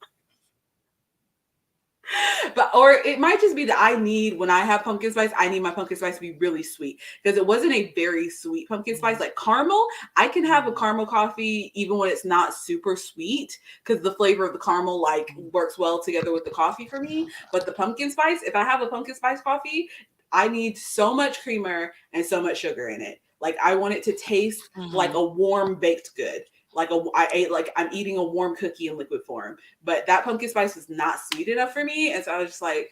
But or it might just be that I need when I have pumpkin spice, I need my pumpkin spice to be really sweet because it wasn't a very sweet pumpkin spice like caramel. I can have a caramel coffee even when it's not super sweet because the flavor of the caramel like works well together with the coffee for me. But the pumpkin spice, if I have a pumpkin spice coffee, I need so much creamer and so much sugar in it. Like I want it to taste like Mhm. a warm baked good. I ate like I'm eating a warm cookie in liquid form. But that pumpkin spice was not sweet enough for me, and so I was just like,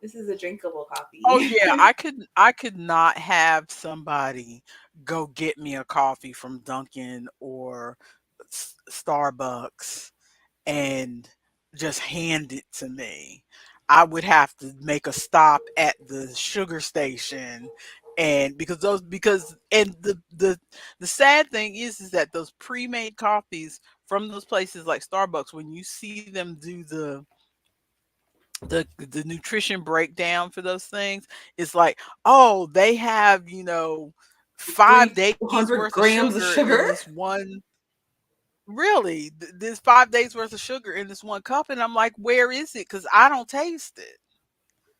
"This is a drinkable Oh coffee." yeah, I could not have somebody go get me a coffee from Dunkin' or Starbucks and just hand it to me. I would have to make a stop at the sugar station, and because and the sad thing is that those pre-made coffees from those places like Starbucks, when you see them do the nutrition breakdown for those things, it's like, oh, they have, 5 days 300 worth of grams of sugar sugar. in this one. Really, there's 5 days worth of sugar in this one cup, and I'm like, where is it? Because I don't taste it.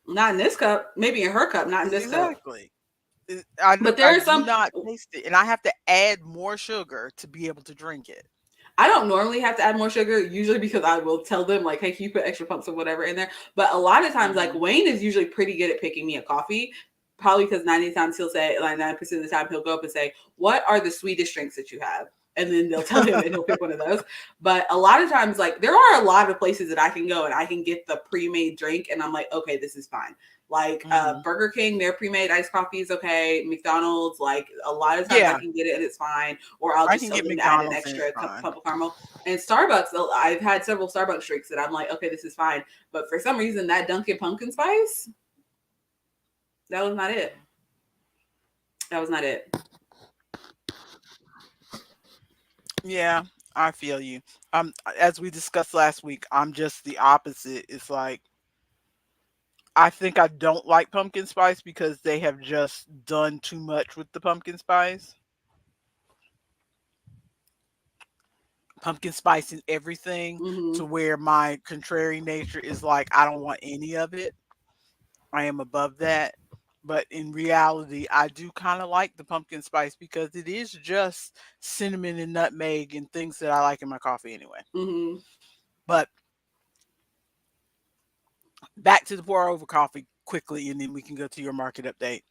Not in this cup. Maybe in her cup, not in this cup. Exactly. But I there are do some. not taste it, and I have to add more sugar to be able to drink it. I don't normally have to add more sugar, usually because I will tell them like, "Hey, can you put extra pumps of whatever in there?" But a lot of times, like Hmm. Wayne is usually pretty good at picking me a coffee. Probably because 90 times he'll say, like 9% of the time he'll go up and say, "What are the sweetest drinks that you have?" And then they'll tell him and he'll pick one of those. But a lot of times, like there are a lot of places that I can go and I can get the pre-made drink and I'm like, okay, this is fine. Like Hmm. Burger King, their pre-made iced coffee is okay. McDonald's, like a lot of times I Yeah, can get it and it's fine. Or I'll I just can tell get them to add an McDonald's and it's extra fine. pump of caramel. And Starbucks, I've had several Starbucks drinks that I'm like, okay, this is fine. But for some reason, that Dunkin' pumpkin spice, that was not it. That was not it. Yeah, I feel you. As we discussed last week, I'm just the opposite. It's like I think I don't like pumpkin spice because they have just done too much with the pumpkin spice. Pumpkin spice in everything Mm-hmm. to where my contrary nature is like, I don't want any of it. I am above that. But in reality, I do kind of like the pumpkin spice because it is just cinnamon and nutmeg and things that I like in my coffee anyway. Mm-hmm. But back to the pour over coffee quickly, and then we can go to your market update.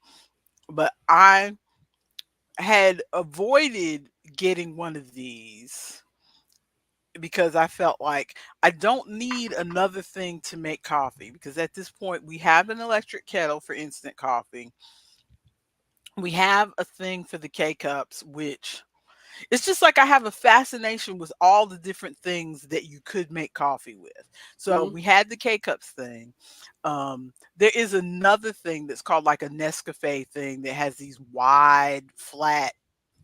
But I had avoided getting one of these because I felt like I don't need another thing to make coffee because at this point we have an electric kettle for instant coffee. We have a thing for the K cups, which it's just like I have a fascination with all the different things that you could make coffee with. So Mm-hmm. we had the K cups thing. There is another thing that's called like a Nescafe thing that has these wide, flat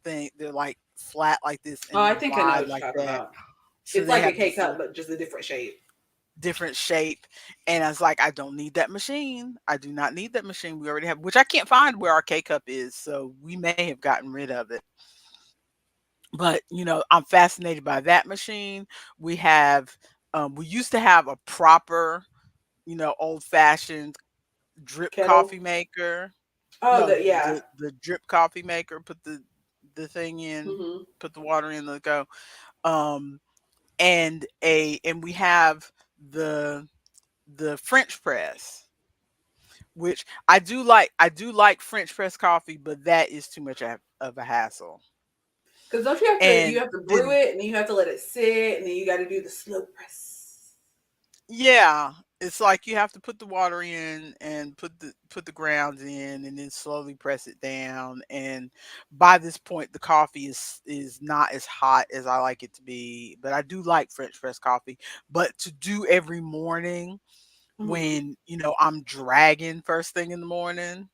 thing. They're like flat like this Oh, I and think I know wide what like you're talking that. about. So It's they like a have K this cup, but just a different shape. different shape. And I was like, I don't need that machine. I do not need that machine. We already have, which I can't find where our K cup is. So we may have gotten rid of it. But, I'm fascinated by that machine. We have, we used to have a proper, old fashioned drip Kettle. coffee maker. Oh, No, yeah. the drip coffee maker, put the thing in, Mm-hmm. put the water in, let go. Um, and we have the French press, which I do like French press coffee, but that is too much of a hassle. Because don't you And have to brew then it and then you have to let it sit and then you got to do the slow press. yeah, It's like you have to put the water in and put the grounds in and then slowly press it down. And by this point the coffee is not as hot as I like it to be. But I do like French press coffee. But to do every morning Mm-hmm. when, I'm dragging first thing in the morning,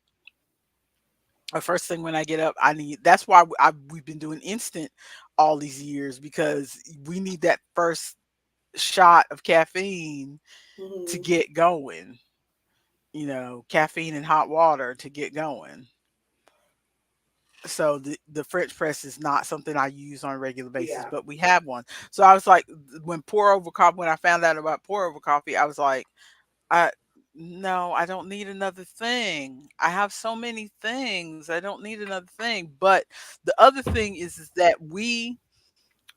or first thing when I get up, I need that's why we've been doing instant all these years, because we need that first shot of caffeine to Mm-hmm. get going. Caffeine and hot water to get going. So the French press is not something I use on a regular basis, Yeah. but we have one. So I was like, when I found out about pour over coffee, I was like, I no, I don't need another thing. I have so many things. I don't need another thing. But the other thing is that we,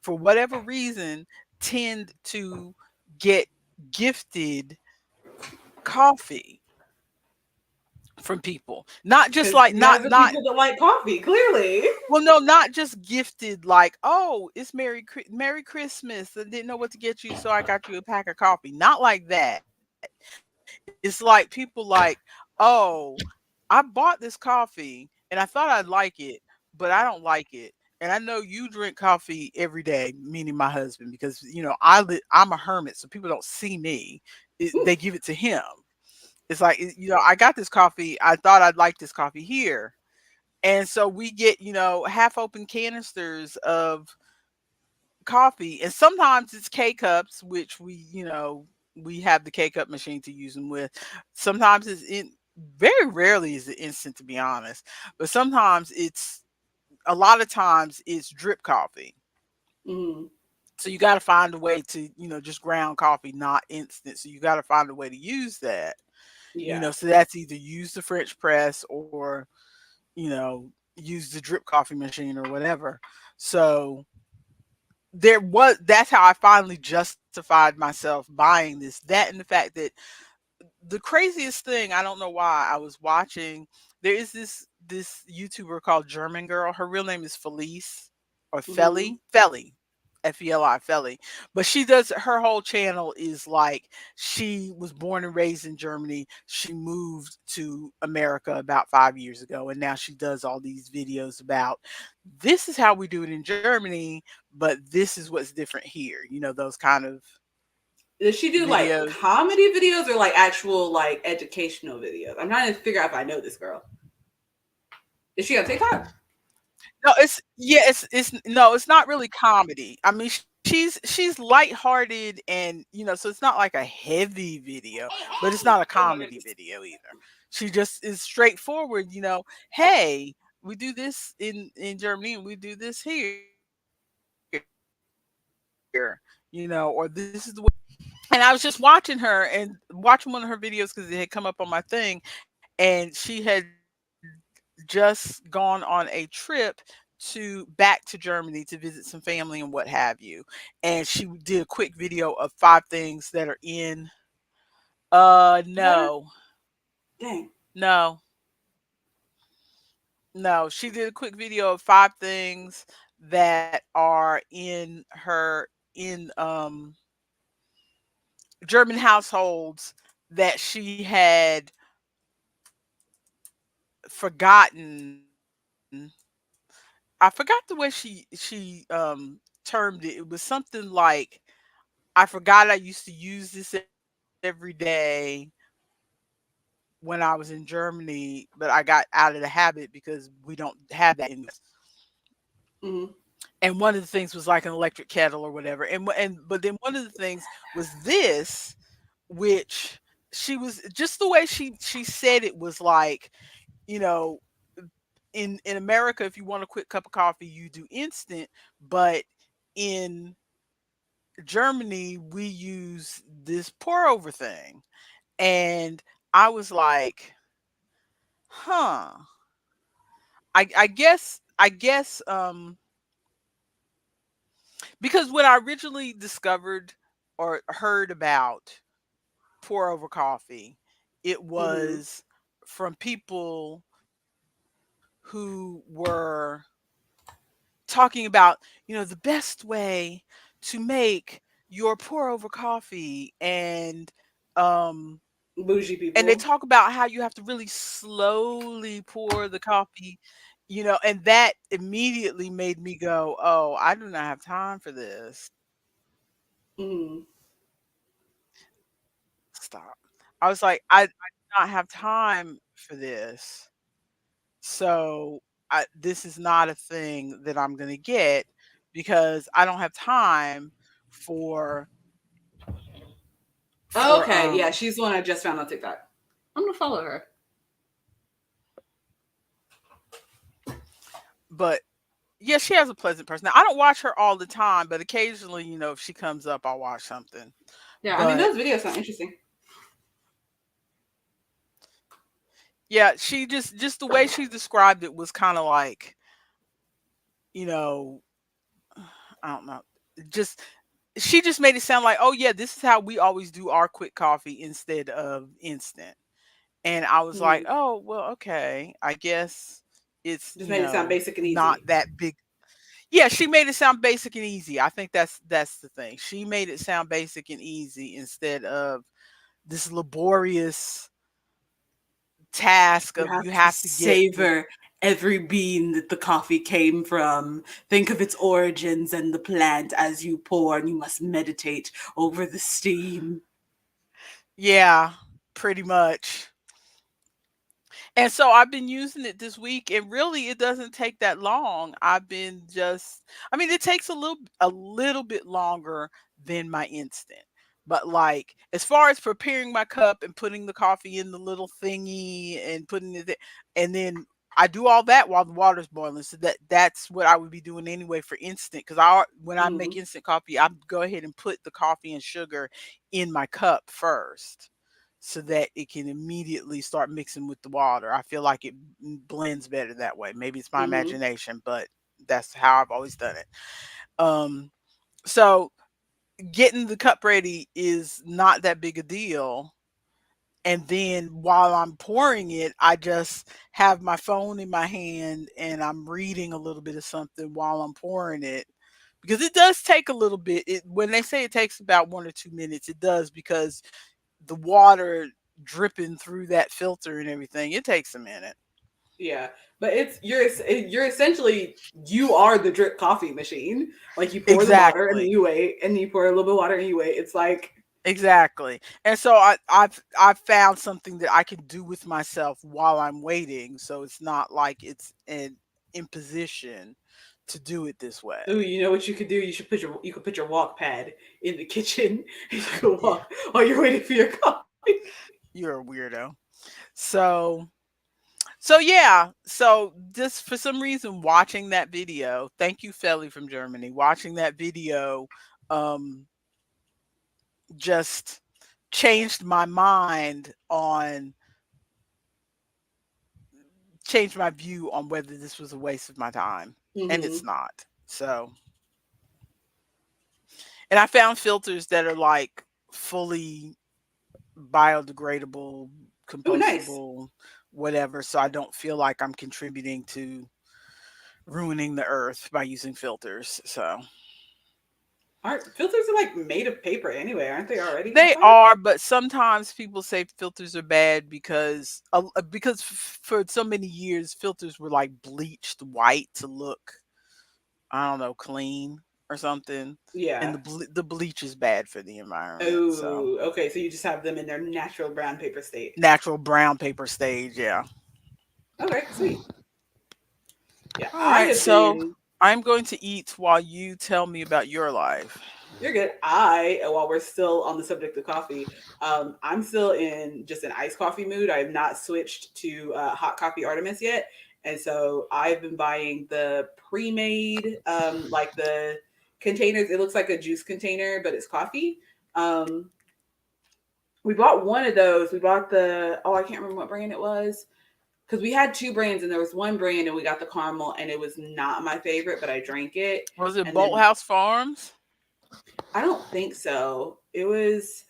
for whatever reason, tend to get gifted coffee from people. Not just Because like you guys are not people that like coffee, clearly. well, no, not just gifted like, "Oh, it's Merry Christmas. I didn't know what to get you, so I got you a pack of coffee." Not like that. It's like people like, "Oh, I bought this coffee and I thought I'd like it, but I don't like it. And I know you drink coffee every day," meaning my husband, because I'm a hermit, so people don't see me. They give it to him. It's like, I got this coffee. I thought I'd like this coffee here. And so we get, half open canisters of coffee. And sometimes it's K cups, which we have the K cup machine to use them with. Sometimes very rarely is it instant, to be honest. But sometimes a lot of times it's drip coffee. Mm-hmm. So you got to find a way to, just ground coffee, not instant. So you got to find a way to use that. Yeah. So that's either use the French press or, use the drip coffee machine or whatever. So that's how I finally justified myself buying this. That, and the fact that the craziest thing, I don't know why, I was watching, there is this YouTuber called German Girl. Her real name is Felice, or Mm-hmm. Feli, Feli. But she does, her whole channel is like, she was born and raised in Germany. She moved to America about 5 years ago, and now she does all these videos about, this is how we do it in Germany, but this is what's different here. Those kind of Does she do like videos. comedy videos or like actual like educational videos? I'm trying to figure out if I know this girl. Is she on TikTok? No, it's no, it's not really comedy. I mean, she's lighthearted, and so it's not like a heavy video, but it's not a Oh my comedy goodness. video either. She just is straightforward. Hey, we do this in Germany, and we do this here. Or this is the way. And I was just watching her and watching one of her videos because it had come up on my thing, and she had just gone on a trip back to Germany to visit some family and what have you. And she did a quick video of 5 things that are in no. Her? Dang. No. No, she did a quick video of 5 things that are in German households that she had forgotten. I forgot the way she termed it. It was something like, I forgot I used to use this every day when I was in Germany, but I got out of the habit because we don't have that in the US. Mm-hmm. And one of the things was like an electric kettle or whatever. But then one of the things was this, which she was just the way she said it was like, you know, in America, if you want a quick cup of coffee, you do instant, but in Germany, we use this pour over thing. And I was like, huh. I guess because when I originally discovered or heard about pour over coffee, it Mm-hmm. was from people who were talking about, the best way to make your pour over coffee, and Um, Bougie and they people. talk about how you have to really slowly pour the coffee, and that immediately made me go, "Oh, I do not have time for this." Mm. Stop. I was like, I do not have time for this. So this is not a thing that I'm going to get because I don't have time for for Okay, yeah, she's the one I just found on TikTok. I'm gonna follow her. but yeah, she has a pleasant person. I don't watch her all the time, but occasionally, if she comes up, I'll watch something. Yeah, I mean But those videos sound interesting. yeah, she just the way she described it was kind of like, you know, I don't know. Just she just made it sound like, "Oh yeah, this is how we always do our quick coffee instead of instant." And I was like, Mm. "Oh, well, okay. I guess it's, Just made it sound basic and not easy. that big." Yeah, she made it sound basic and easy. I think that's the thing. She made it sound basic and easy instead of this laborious task You of have you to have to get the. savor every bean that the coffee came from. Think of its origins and the plant as you pour, and you must meditate over the steam. Yeah, pretty much. And so I've been using it this week and really it doesn't take that long. I mean it takes a little bit longer than my instant. But like as far as preparing my cup and putting the coffee in the little thingy and putting it there, and then I do all that while the water's boiling. So that's what I would be doing anyway for instant cuz when I make Mm. instant coffee, I go ahead and put the coffee and sugar in my cup first so that it can immediately start mixing with the water. I feel like it blends better that way. Maybe it's my Mm-hmm. imagination, but that's how I've always done it. Um, so getting the cup ready is not that big a deal. And then while I'm pouring it, I just have my phone in my hand and I'm reading a little bit of something while I'm pouring it. Because it does take a little bit. When they say it takes about 1 or 2 minutes, it does because the water dripping through that filter and everything, it takes a minute. Yeah, but you're essentially you are the drip coffee machine. Like you pour the water and then Exactly. you wait, and then you pour a little bit of water and you wait. It's like, Exactly. And so I've found something that I can do with myself while I'm waiting. So it's not like it's an imposition to do it this ooh, way. you know what you could do? You could put your walk pad in the kitchen and you could Yeah. walk while you're waiting for your coffee. You're a weirdo. So so yeah. So just for some reason watching that video, thank you, Felly from Germany, watching that video um just changed my mind on changed my view on whether this was a waste of my time, and it's Mm-hmm. not. So, and I found filters that are like fully biodegradable, Ooh, nice. compostable, whatever, so I don't feel like I'm contributing to ruining the earth by using filters. So, Aren't filters are like made of paper anyway? Aren't they already they carbonic? are, but sometimes people say filters are bad because for so many years filters were like bleached white to look, I don't know, clean or something. And Yeah. the bleach is bad for the environment. So Oh, okay. So you just have them in their natural brown paper state. natural brown paper stage, yeah. Okay, sweet. Yeah, All I right, have so been. I'm going to eat while you tell me about your life. You're good. While we're still on the subject of coffee, I'm still in just an iced coffee mood. I have not switched to hot coffee Artemis yet, and so I've been buying the pre-made, like the containers. It looks like a juice container, but it's coffee. Um, we bought one of those. We bought I can't remember what brand it was because we had two brands, and there was one brand, and we got the caramel, and it was not my favorite, but I drank it, Was it and then Bolthouse Farms? I don't think so. It was.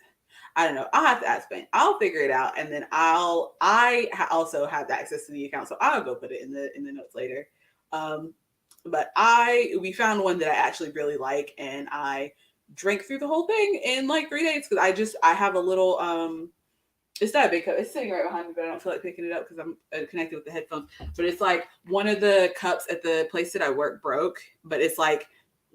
I don't know. I'll have to ask Ben. I'll figure it out, and then also have the access to the account, so I'll go put it in the notes later. Um, but we found one that I actually really like, and I drank through the whole thing in like 3 days because I have a little it's not a big cup. It's sitting right behind me, but I don't feel like picking it up because I'm connected with the headphones. But it's like one of the cups at the place that I work broke, but it's like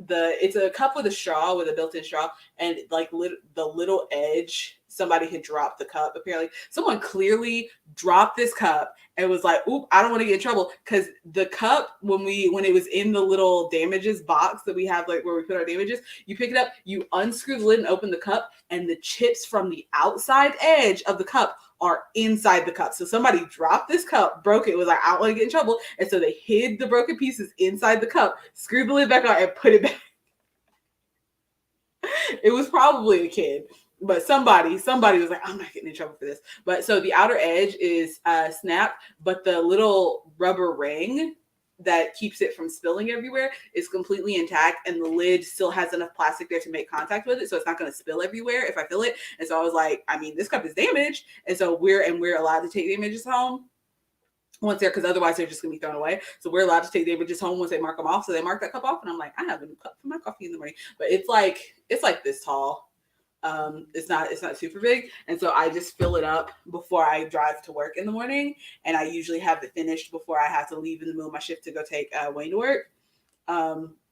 it's a cup with a straw with a built-in straw, and like the little edge. Somebody had dropped the cup. Apparently, someone clearly dropped this cup and was like, "Oop, I don't want to get in trouble." Because the cup, when it was in the little damages box that we have, like where we put our damages, you pick it up, you unscrew the lid and open the cup, and the chips from the outside edge of the cup are inside the cup. So somebody dropped this cup, broke it, was like, I don't want to get in trouble. And so they hid the broken pieces inside the cup, screwed the lid back on, and put it back. It was probably a kid, but somebody was like, I'm not getting in trouble for this. But so the outer edge is snapped, but the little rubber ring that keeps it from spilling everywhere is completely intact, and the lid still has enough plastic there to make contact with it, so it's not going to spill everywhere if I fill it. And so I was like, I mean, this cup is damaged, and so we're allowed to take damages home once they're, because otherwise they're just gonna be thrown away. So we're allowed to take damages home once they mark them off. So they mark that cup off, and I'm like, I have a new cup for my coffee in the morning. But it's like this tall. It's not super big, and so I just fill it up before I drive to work in the morning, and I usually have it finished before I have to leave in the middle of my shift to go take Wayne to work.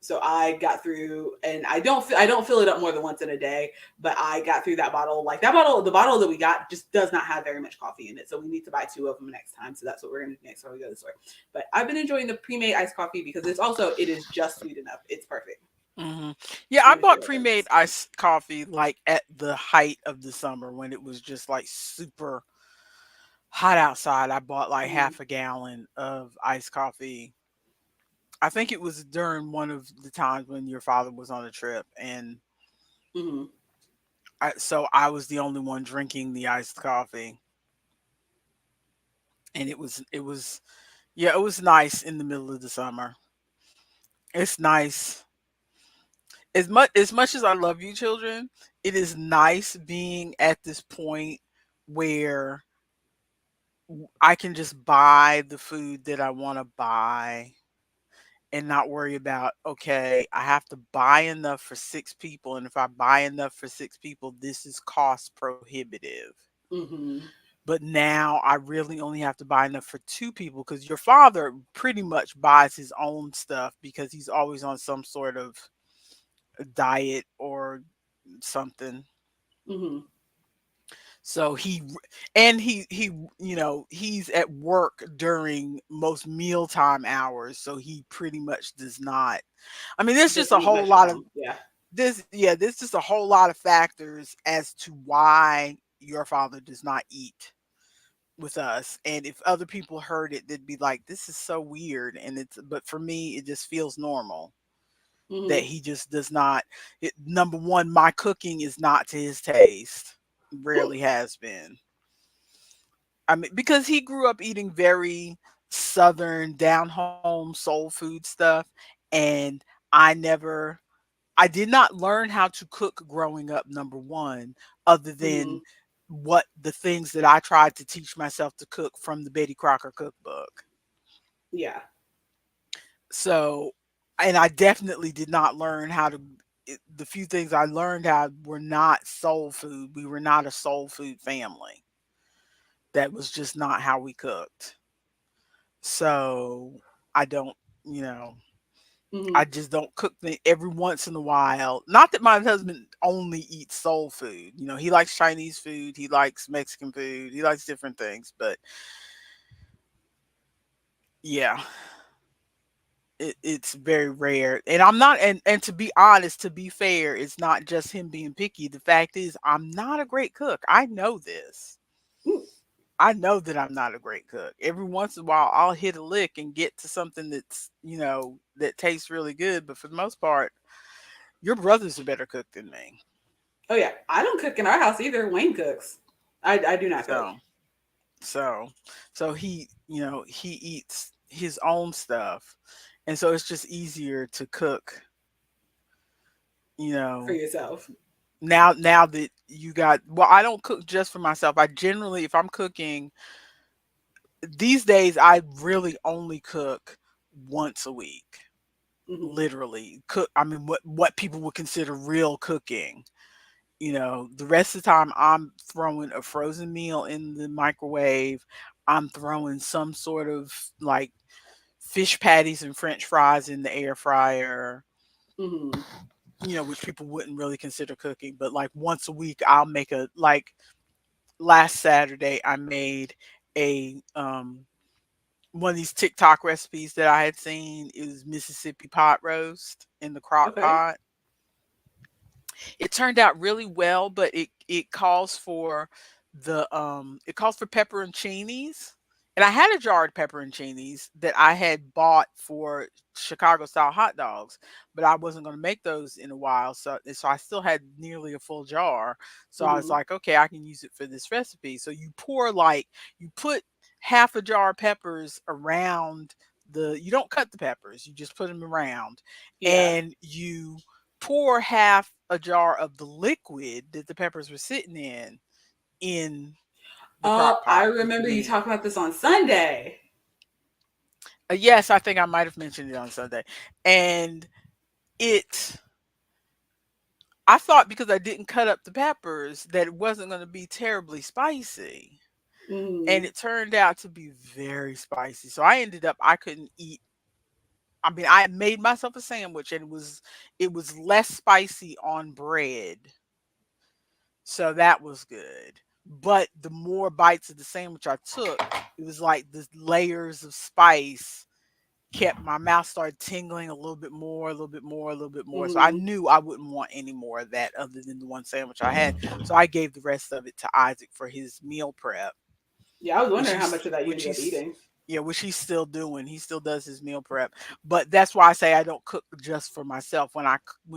So I got through, and I don't fill it up more than once in a day, but I got through that bottle. Like the bottle that we got just does not have very much coffee in it. So we need to buy 2 of them next time. So that's what we're going to do next time we go to the store. But I've been enjoying the pre-made iced coffee because it is just sweet enough. It's perfect. Hmm. Yeah, I bought pre-made iced coffee like at the height of the summer when it was just like super hot outside. I bought like half a gallon of iced coffee. I think it was during one of the times when your father was on a trip, and Mm-hmm. so I was the only one drinking the iced coffee, and it was yeah, it was nice in the middle of the summer. It's nice. As much as I love you children, it is nice being at this point where I can just buy the food that I want to buy and not worry about, okay, I have to buy enough for 6 people, and if I buy enough for 6 people, this is cost prohibitive. Mm-hmm. But now I really only have to buy enough for 2 people, because your father pretty much buys his own stuff because he's always on some sort of diet or something. Mm-hmm. So he's at work during most mealtime hours, so he pretty much does not. I mean, there's just Doesn't a eat whole much at lot of home. Yeah. there's just a whole lot of factors as to why your father does not eat with us. And if other people heard it, they'd be like, this is so weird. But for me, it just feels normal that Mm-hmm. he just does not. Number one, my cooking is not to his taste, rarely has been. I mean, because he grew up eating very southern, down home soul food stuff, and I never, I did not learn how to cook growing up. Number one, other Mm-hmm. than what the things that I tried to teach myself to cook from the Betty Crocker cookbook. Yeah. So, and I definitely did not learn how to. The few things I learned how were not soul food. We were not a soul food family. That was just not how we cooked. So I don't, you know, Mm-hmm. I just don't cook every once in a while. Not that my husband only eats soul food. He likes Chinese food, he likes Mexican food, he likes different things. But yeah, it's very rare. And I'm not, and to be honest, to be fair, it's not just him being picky. The fact is, I'm not a great cook. I know this. I know that I'm not a great cook. Every once in a while, I'll hit a lick and get to something that tastes really good. But for the most part, your brother's a better cook than me. Oh yeah. I don't cook in our house either. Wayne cooks. I do not cook. So, so, so he eats his own stuff, and so it's just easier to cook. You For know, yourself. now that you got, well, I don't cook just for myself. I generally, if I'm cooking these days, I really only cook once a week. Hmm. literally cook. I mean, what people would consider real cooking. The rest of the time I'm throwing a frozen meal in the microwave. I'm throwing some sort of like fish patties and French fries in the air fryer. Hmm. Which people wouldn't really consider cooking, but like once a week I'll make a like last Saturday I made a one of these TikTok recipes that I had seen. It was Mississippi pot roast in the crock Okay. pot. It turned out really well, but it calls for it calls for pepperoncinis. And I had a jar of pepperoncinis that I had bought for Chicago style hot dogs, but I wasn't going to make those in a while. So I still had nearly a full jar. So I was Hmm. like, okay, I can use it for this recipe. So you put half a jar of peppers around you don't cut the peppers, you just put them around, Yeah. and you pour half a jar of the liquid that the peppers were sitting in the Oh, crock I pot with the remember you meat. talking about this on Sunday. Yes, I think I might have mentioned it on Sunday. And it, I thought because I didn't cut up the peppers that it wasn't going to be terribly spicy. And Hmm. it turned out to be very spicy. So I couldn't eat. I mean, I made myself a sandwich and it was less spicy on bread. So that was good. But the more bites of the sandwich I took, it was like the layers of spice kept my mouth started tingling a little bit more, a little bit more, a little bit more. So I Hmm. knew I wouldn't want any more of that other than the one sandwich I had. So I gave the rest of it to Isaac for his meal prep, Yeah, I was which wondering how he's much of that you which ended up he's eating. yeah, which he's still doing. He still does his meal prep. But that's why I say I don't cook just for myself. When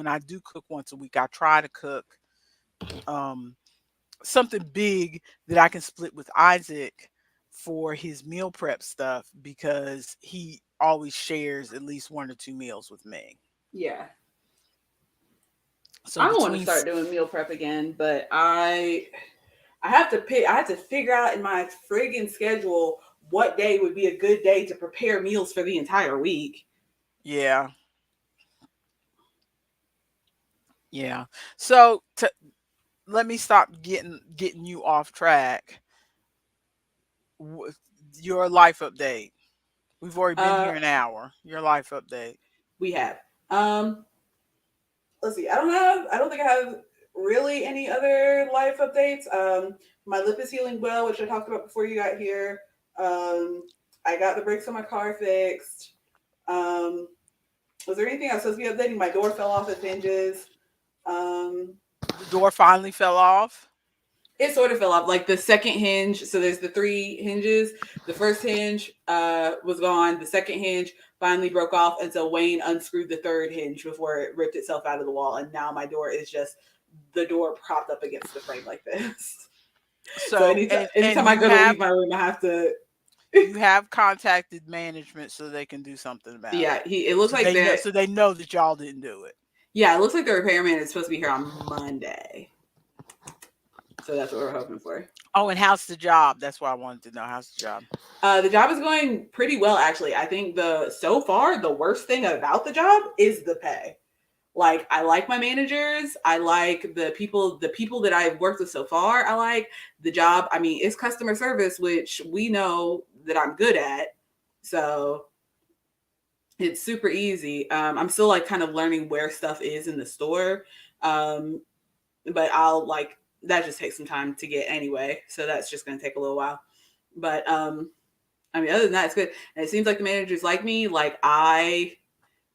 I do cook once a week, I try to cook um something big that I can split with Isaac for his meal prep stuff because he always shares at least one or two meals with me. Yeah. So I want to between start doing meal prep again, but I have to pick. I have to figure out in my friggin' schedule what day would be a good day to prepare meals for the entire week. yeah, yeah. So let me stop getting you off track. Wh- Your life update. We've already been Uh, here an hour. Your life update. we have. Um, let's see. I don't think I have really any other life updates. My lip is healing well, which I talked about before you got here. Um, I got the brakes on my car fixed. Um, was there anything I was supposed to be updating? My door fell off its hinges. Um, The door finally fell off. it sort of fell off. Like the second hinge, so there's the three hinges. The first hinge was gone. The second hinge finally broke off, and so Wayne unscrewed the third hinge before it ripped itself out of the wall. And now my door is just the door propped up against the frame like this. So So and anytime I go to leave my room, I have to. you have contacted management so they can do something about Yeah, it. it looks So like that. they know that y'all didn't do it. Yeah, it looks like the repairman is supposed to be here on Monday. So that's what we're hoping for. Oh, and how's the job? That's what I wanted to know. How's the job? The job is going pretty well, actually. I think so far the worst thing about the job is the pay. Like, I like my managers. I like the people that I've worked with so far. I like the job. I mean, it's customer service, which we know that I'm good at. So it's super easy. I'm still like kind of learning where stuff is in the store. Um, but I'll like that just takes some time to get anyway. So that's just gonna take a little while. But I mean, other than that, it's good. And it seems like the managers like me. Like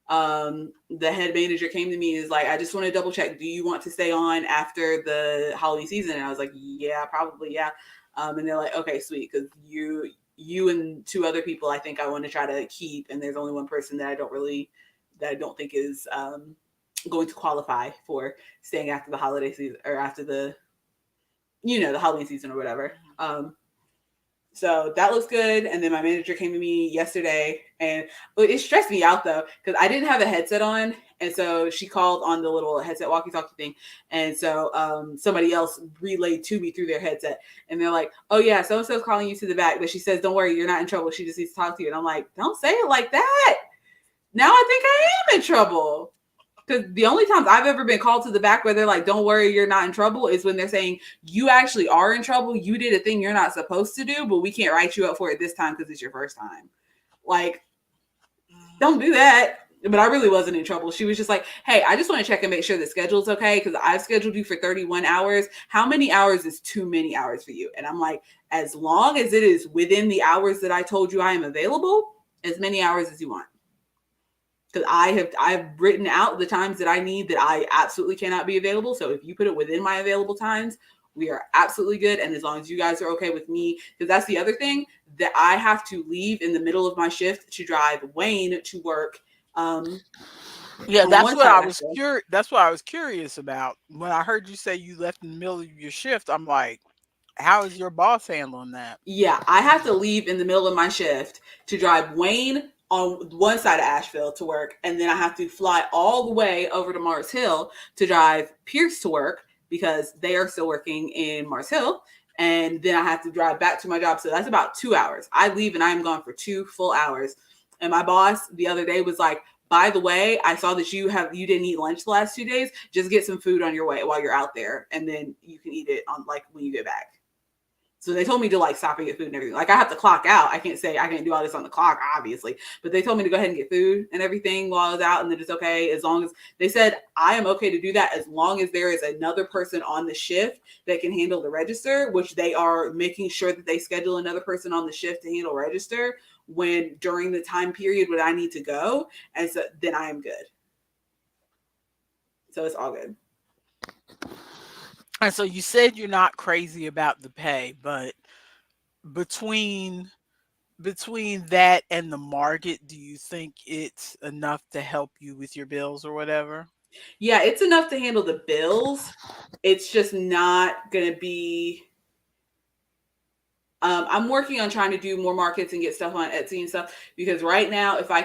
the head manager came to me and is like, I just want to double check. Do you want to stay on after the Halloween season? And I was like, yeah, probably, yeah. And they're like, okay, sweet, because you and two other people, I think I want to try to keep, and there's only one person that I don't think is going to qualify for staying after the holiday season or after the Halloween season or whatever. So that looks good. And then my manager came to me yesterday, and it stressed me out though because I didn't have a headset on, and so she called on the little headset walkie-talkie thing, and so somebody else relayed to me through their headset, and they're like, "Oh yeah, so and so's calling you to the back, but she says don't worry, you're not in trouble. She just needs to talk to you." And I'm like, "Don't say it like that." Now I think I am in trouble. Because the only times I've ever been called to the back where they're like, don't worry, you're not in trouble, is when they're saying, you actually are in trouble. You did a thing you're not supposed to do, but we can't write you up for it this time because it's your first time. Like, don't do that. But I really wasn't in trouble. She was just like, hey, I just want to check and make sure the schedule's okay because I've scheduled you for 31 hours. How many hours is too many hours for you? And I'm like, as long as it is within the hours that I told you I am available, as many hours as you want. Because I've written out the times that I need that I absolutely cannot be available. So if you put it within my available times, we are absolutely good. And as long as you guys are okay with me, because that's the other thing that I have to leave in the middle of my shift to drive Wayne to work. Yeah, On that's one what side I of was Asheville. that's what I was curious about. When I heard you say you left in the middle of your shift, I'm like, how is your boss handling that? Yeah, I have to leave in the middle of my shift to drive Wayne on one side of Asheville to work, and then I have to fly all the way over to Mars Hill to drive Pierce to work because they are still working in Mars Hill. And then I have to drive back to my job. So that's about 2 hours. I leave and I am gone for 2 full hours. And my boss the other day was like, by the way, I saw that you didn't eat lunch the last 2 days. Just get some food on your way while you're out there, and then you can eat it on like when you get back. So they told me to like stop and get food and everything. Like I have to clock out. I can't say I can't do all this on the clock, obviously. But they told me to go ahead and get food and everything while I was out, and that it's okay as long as they said I am okay to do that as long as there is another person on the shift that can handle the register, which they are making sure that they schedule another person on the shift to handle register when during the time period when I need to go. And so then I am good. So it's all good. And so you said you're not crazy about the pay, but between between that and the market, do you think it's enough to help you with your bills or whatever? Yeah, it's enough to handle the bills. It's just not gonna be I'm working on trying to do more markets and get stuff on Etsy and stuff because right now, if I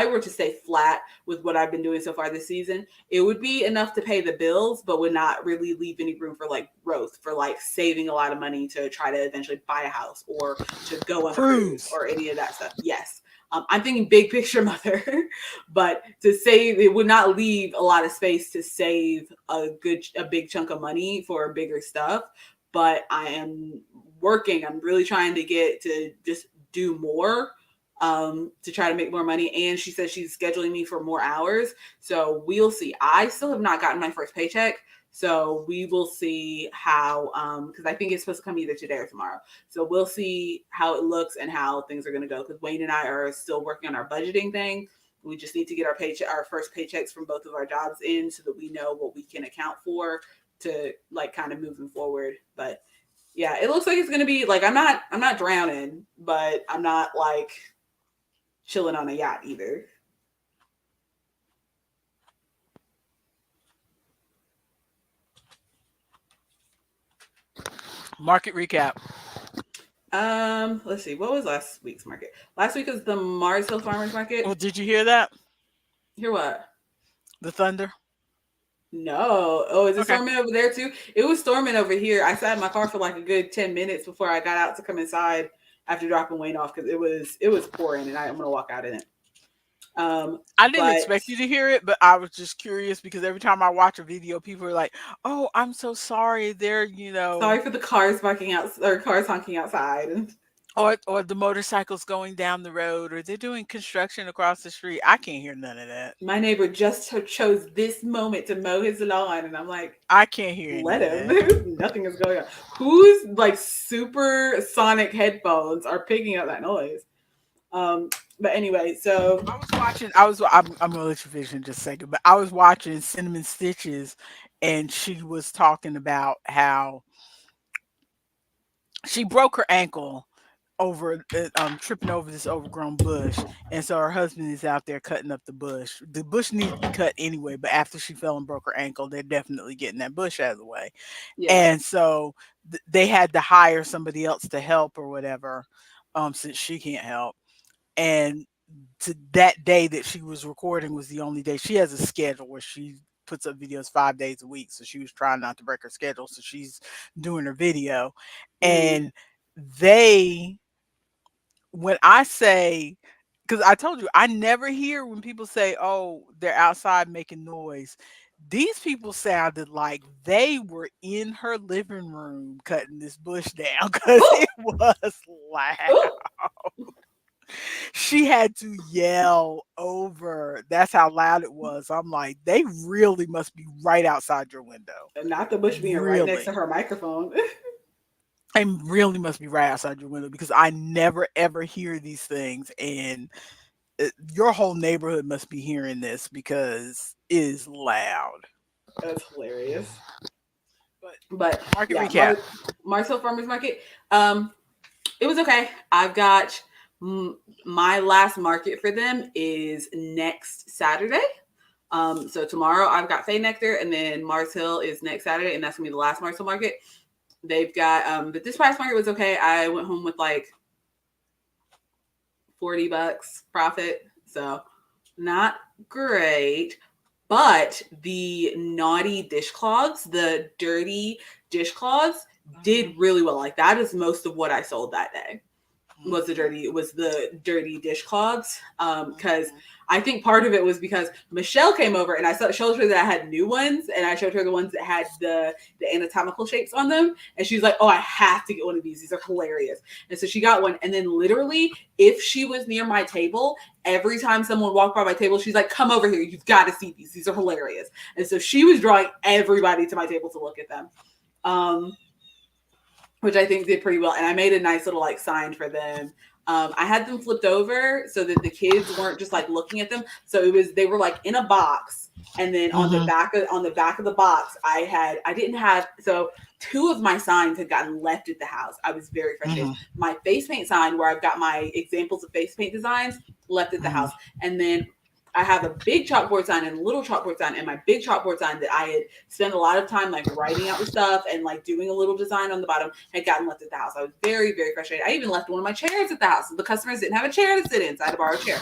were to stay flat with what I've been doing so far this season, it would be enough to pay the bills, but would not really leave any room for like growth, for like saving a lot of money to try to eventually buy a house or to go on a cruise Cruise. or any of that stuff. Yes. I'm thinking big picture mother, but to save, it would not leave a lot of space to save a big chunk of money for bigger stuff, but I am working. I'm really trying to get to just do more to try to make more money. And she says she's scheduling me for more hours. So we'll see. I still have not gotten my first paycheck. So we will see how, because I think it's supposed to come either today or tomorrow. So we'll see how it looks and how things are going to go. Because Wayne and I are still working on our budgeting thing. We just need to get our first paychecks from both of our jobs in so that we know what we can account for to like kind of moving forward. But yeah, it looks like it's gonna be like I'm not drowning, but I'm not like chilling on a yacht either. Market recap. Let's see, what was last week's market? Last week was the Mars Hill Farmers Well, Market. did you hear that? Hear what? The thunder? No. Oh, is it Okay. storming over there too? It was storming over here. I sat in my car for like a good 10 minutes before I got out to come inside after dropping Wayne off because it was pouring and I'm gonna walk out in it. I didn't But expect you to hear it, but I was just curious because every time I watch a video, people are like, "Oh, I'm so sorry." They're, sorry for the cars barking out or cars honking outside. or the motorcycles going down the road, or they're doing construction across the street. I can't hear none of that. My neighbor just chose this moment to mow his lawn, and I'm like, I can't hear any let of him. that. Nothing is going on. Whose like super sonic headphones are picking up that noise? Um, but anyway, so I was watching. I'm gonna let you finish in just a second, but I was watching Cinnamon Stitches, and she was talking about how she broke her ankle over tripping over this overgrown bush, and so her husband is out there cutting up the bush. The bush needed to be cut anyway, but after she fell and broke her ankle, they're definitely getting that bush out of the way. yeah, And so they had to hire somebody else to help or whatever, since she can't help. And to that day that she was recording was the only day she has a schedule where she puts up videos 5 days a week. So she was trying not to break her schedule. So she's doing her video. mm, And they when I say because I told you, I never hear when people say, "Oh, they're outside making noise." These people sounded like they were in her living room cutting this bush down because Ooh, it was loud. ooh. She had to yell over. That's how loud it was. I'm like, they really must be right outside your window. Not the bush being right next to Really. her microphone. They really must be right outside your window because I never ever hear these things. And your whole neighborhood must be hearing this because it is loud. That's hilarious. But But market yeah, recap. Marcel Farmers Market. It was okay. I've got my last market for them is next Saturday. So tomorrow I've got Faye Nectar, and then Mars Hill is next Saturday, and that's gonna be the last Mars Hill market. They've got but this past market was okay. I went home with like $40 profit, so not great. But the naughty dishcloths, the dirty dishcloths, did really well. Like that is most of what I sold that day. Was the dirty dishcloths. Because I think part of it was because Michelle came over and I showed her that I had new ones, and I showed her the ones that had the anatomical shapes on them, and she's like, "Oh, I have to get one of these. These are hilarious." And so she got one, and then literally, if she was near my table, every time someone walked by my table, she's like, "Come over here. You've got to see these. These are hilarious." And so she was drawing everybody to my table to look at them. Which I think did pretty well. And I made a nice little like sign for them. I had them flipped over so that the kids weren't just like looking at them. So they were like in a box, and then on the back of the box, so two of my signs had gotten left at the house. I was very frustrated. My face paint sign, where I've got my examples of face paint designs, left at the house, and then I have a big chalkboard sign and a little chalkboard sign, and my big chalkboard sign that I had spent a lot of time like writing out the stuff and like doing a little design on the bottom had gotten left at the house. I was very, very frustrated. I even left one of my chairs at the house. The customers didn't have a chair to sit in, so I had to borrow a chair.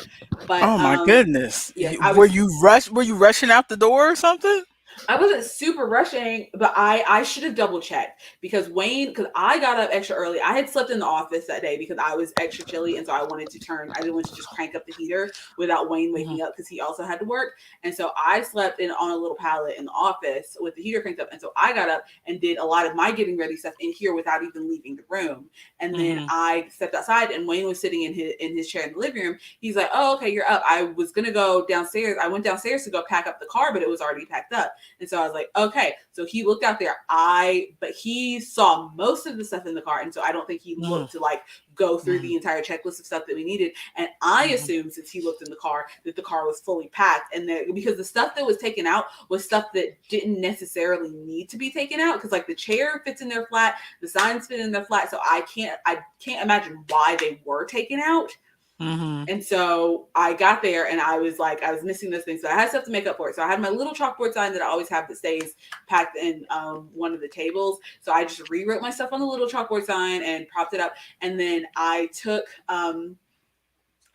But oh my goodness! Yes, were you rushing out the door or something? I wasn't super rushing, but I should have double checked because I got up extra early. I had slept in the office that day because I was extra chilly, and so I didn't want to just crank up the heater without Wayne waking up because he also had to work. And so I slept on a little pallet in the office with the heater cranked up. And so I got up and did a lot of my getting ready stuff in here without even leaving the room. And then I stepped outside, and Wayne was sitting in his chair in the living room. He's like, "Oh, okay, you're up." I was gonna go downstairs. I went downstairs to go pack up the car, but it was already packed up. And so I was like, okay. So he looked out there. But he saw most of the stuff in the car. And so I don't think he looked to like go through the entire checklist of stuff that we needed. And I assumed, since he looked in the car, that the car was fully packed. And because the stuff that was taken out was stuff that didn't necessarily need to be taken out. Because like the chair fits in there flat, the signs fit in there flat. So I can't imagine why they were taken out. And so I got there and I was missing those things. So I had stuff to make up for it. So I had my little chalkboard sign that I always have that stays packed in one of the tables. So I just rewrote my stuff on the little chalkboard sign and propped it up. And then I took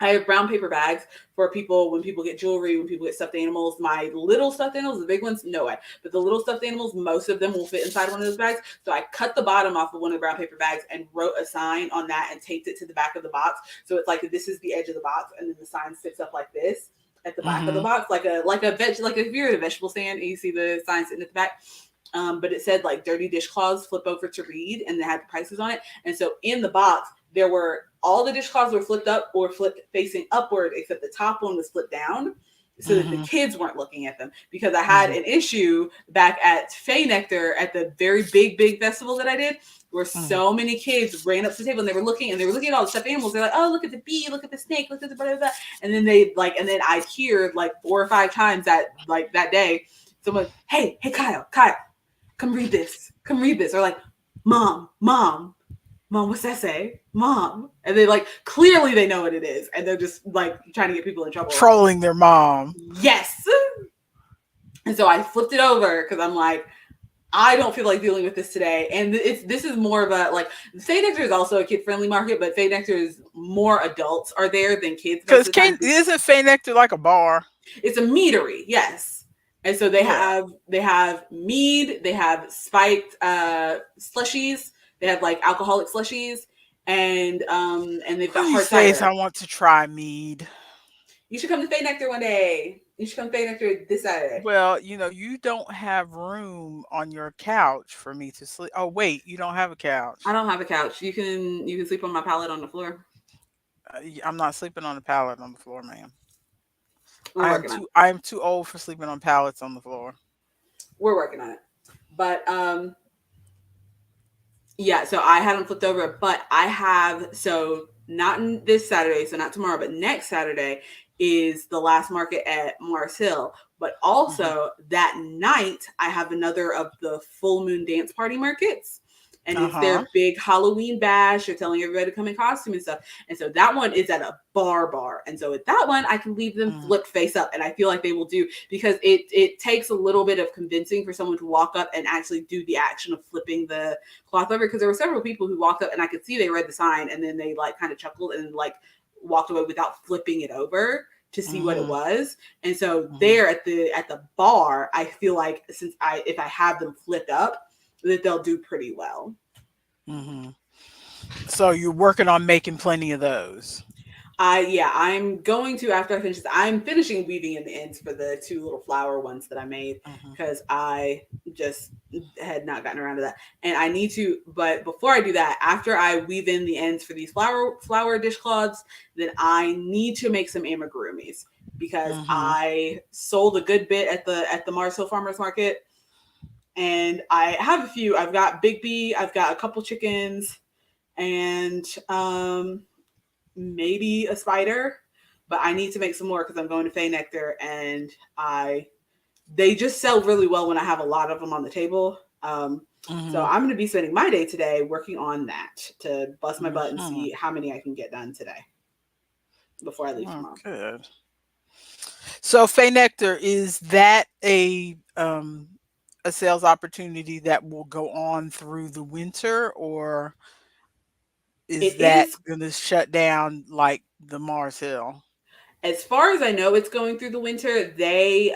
I have brown paper bags for people when people get jewelry, when people get stuffed animals. My little stuffed animals, the big ones, no way. But the little stuffed animals, most of them will fit inside one of those bags. So I cut the bottom off of one of the brown paper bags and wrote a sign on that and taped it to the back of the box. So it's like this is the edge of the box, and then the sign sits up like this at the back of the box, like if you're at a vegetable stand and you see the sign sitting at the back. But it said like dirty dishcloths, flip over to read, and they had the prices on it. And so in the box, there were all the dishcloths were flipped up or flipped facing upward, except the top one was flipped down so that the kids weren't looking at them. Because I had an issue back at Faye Nectar at the very big festival that I did, where so many kids ran up to the table and they were looking at all the stuffed animals. They're like, "Oh, look at the bee, look at the snake, look at the blah, blah, blah." And then then I'd hear like 4 or 5 times that day, someone, hey, Kyle, come read this. Or like, Mom, what's that say? Mom. And they like, clearly they know what it is. And they're just like trying to get people in trouble. Trolling their mom. Yes. And so I flipped it over because I'm like, I don't feel like dealing with this today. And this is more of a, like, Faye Nectar is also a kid-friendly market, but Faye Nectar is more adults are there than kids. Because isn't Faye Nectar like a bar? It's a meadery, yes. And so they have mead, they have spiked slushies, they have like alcoholic slushies, and they've One got of hard these days, I cider. want to try mead. You should come to Fay Nectar one day. You should come to Fay Nectar this Saturday. Well, you don't have room on your couch for me to sleep. Oh, wait, you don't have a I couch. don't have a couch. You can sleep on my pallet on the floor. I'm not sleeping on the pallet on the floor, ma'am. We're working on it. I am too old for sleeping on pallets on the floor. We're working on it. But yeah, so I haven't flipped over, but I have, so not this Saturday, so not tomorrow, but next Saturday is the last market at Mars Hill. But Mhm. also that night, I have another of the full moon dance party markets. And it's Uh-huh. their big Halloween bash. They're telling everybody to come in costume and stuff. And so that one is at a bar. And so with that one, I can leave them Mm. flipped face up. And I feel like they will do, because it takes a little bit of convincing for someone to walk up and actually do the action of flipping the cloth over, because there were several people who walked up and I could see they read the sign and then they like kind of chuckled and like walked away without flipping it over to see what it Mhm. was. And so Mhm. there at the bar, I feel like since I if I have them flipped up, that they'll do pretty well. Mhm. So you're working on making plenty of those. I'm going to, after I finish this, I'm finishing weaving in the ends for the two little flower ones that I made, Mhm. because I just had not gotten around to that. And I need to, but before I do that, after I weave in the ends for these flower dishcloths, then I need to make some amigurumis, because Mhm. I sold a good bit at the Mars Hill Farmers Market, and I have a few. I've got Big B, I've got a couple chickens, and maybe a spider, but I need to make some more because I'm going to Fay Nectar, and I they just sell really well when I have a lot of them on the table. So Mhm. I'm going to be spending my day today working on that to bust my butt and Mhm. see how many I can get done today before I leave Oh, tomorrow. good. So Fay Nectar, is that a sales opportunity that will go on through the winter, or is It that is, gonna shut down like the Mars Hill? as far as I know, it's going through the winter. They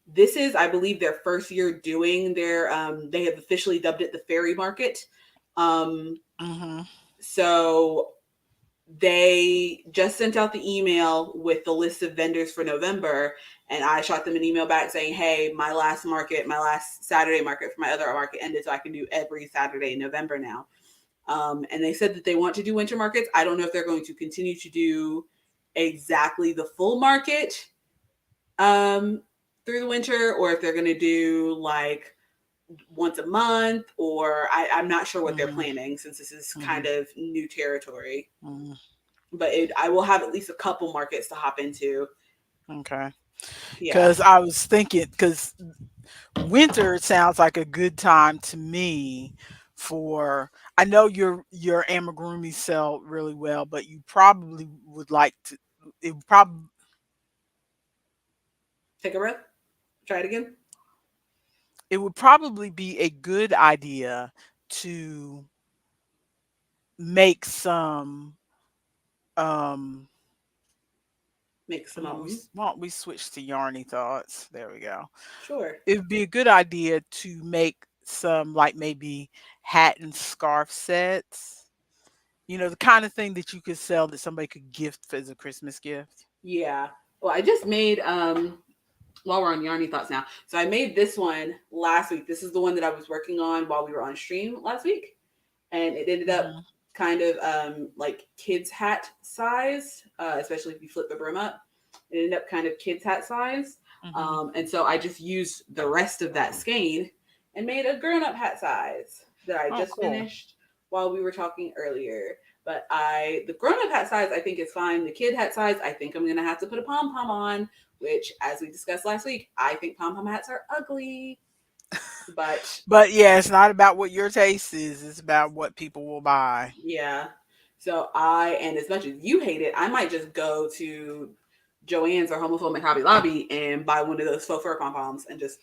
this is, I believe, their first year doing their they have officially dubbed it the fairy market. Um Mhm. so they just sent out the email with the list of vendors for November, and I shot them an email back saying, "Hey, my last Saturday market for my other market ended, so I can do every Saturday in November now." And they said that they want to do winter markets. I don't know if they're going to continue to do exactly the full market um, through the winter, or if they're going to do like once a month, or I'm not sure what they're Mhm. planning, since this is kind Mhm. of new territory. Mhm. But I will have at least a couple markets to hop into. Okay. Yeah, Because I was thinking, because winter sounds like a good time to me for. I know your amigurumi sell really well, but you probably would like to. It probably take a breath. Try it again. it would probably be a good idea to make some. Um, Make some why don't we switch to yarny thoughts? There we go. sure. It would be a good idea to make some, like, maybe hat and scarf sets. The kind of thing that you could sell that somebody could gift as a Christmas gift. Yeah. Well, I just made while we're on yarny thoughts now. So I made this one last week. This is the one that I was working on while we were on stream last week, and it ended up Mhm, kind of like kids hat size, especially if you flip the brim up. It ended up kind of kids hat size, mhm. and so I just used the rest of that skein and made a grown up hat size that I Oh, just cool. finished while we were talking earlier. But the grown up hat size I think is fine. The kid hat size I think I'm gonna have to put a pom pom on, which, as we discussed last week, I think pom pom hats are ugly. But But yeah, it's not about what your taste is, it's about what people will buy. yeah. So and as much as you hate it, I might just go to Joann's or Homophobic Hobby Lobby and buy one of those faux fur pom poms and just,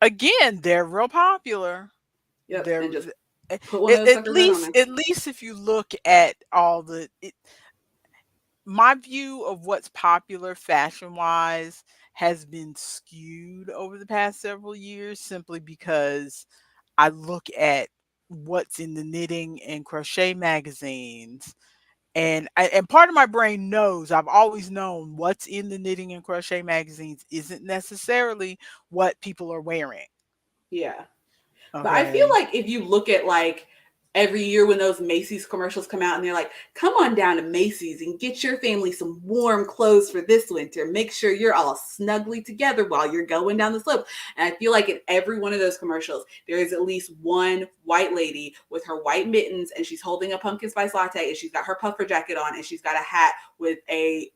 Again, they're real popular. yep, They're and just at, put one of those at suckers right on least there. at least if you look at all my view of what's popular fashion wise has been skewed over the past several years, simply because I look at what's in the knitting and crochet magazines. And part of my brain knows, I've always known what's in the knitting and crochet magazines isn't necessarily what people are wearing. Yeah. But I feel Okay. like if you look at like every year when those Macy's commercials come out and they're like, come on down to Macy's and get your family some warm clothes for this winter. Make sure you're all snugly together while you're going down the slope. And I feel like in every one of those commercials, there is at least one white lady with her white mittens and she's holding a pumpkin spice latte and she's got her puffer jacket on and she's got a hat with a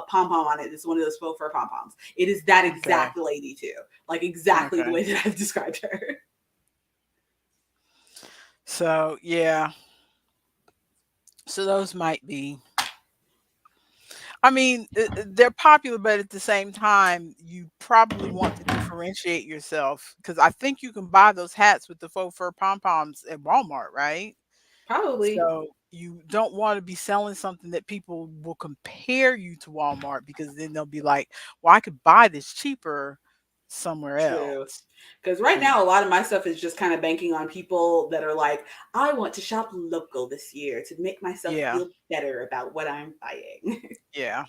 pom pom on it. It's one of those faux fur pom poms. It is that Okay. exact lady too, like exactly the Okay. way that I've described her. So yeah. So those might be. I mean, they're popular, but at the same time, you probably want to differentiate yourself because I think you can buy those hats with the faux fur pom poms at Walmart, right? Probably. So you don't want to be selling something that people will compare you to Walmart because then they'll be like, "Well, I could buy this cheaper somewhere True. else." Because right And now, a lot of my stuff is just kind of banking on people that are like, I want to shop local this year to make myself yeah, feel better about what I'm buying. yeah,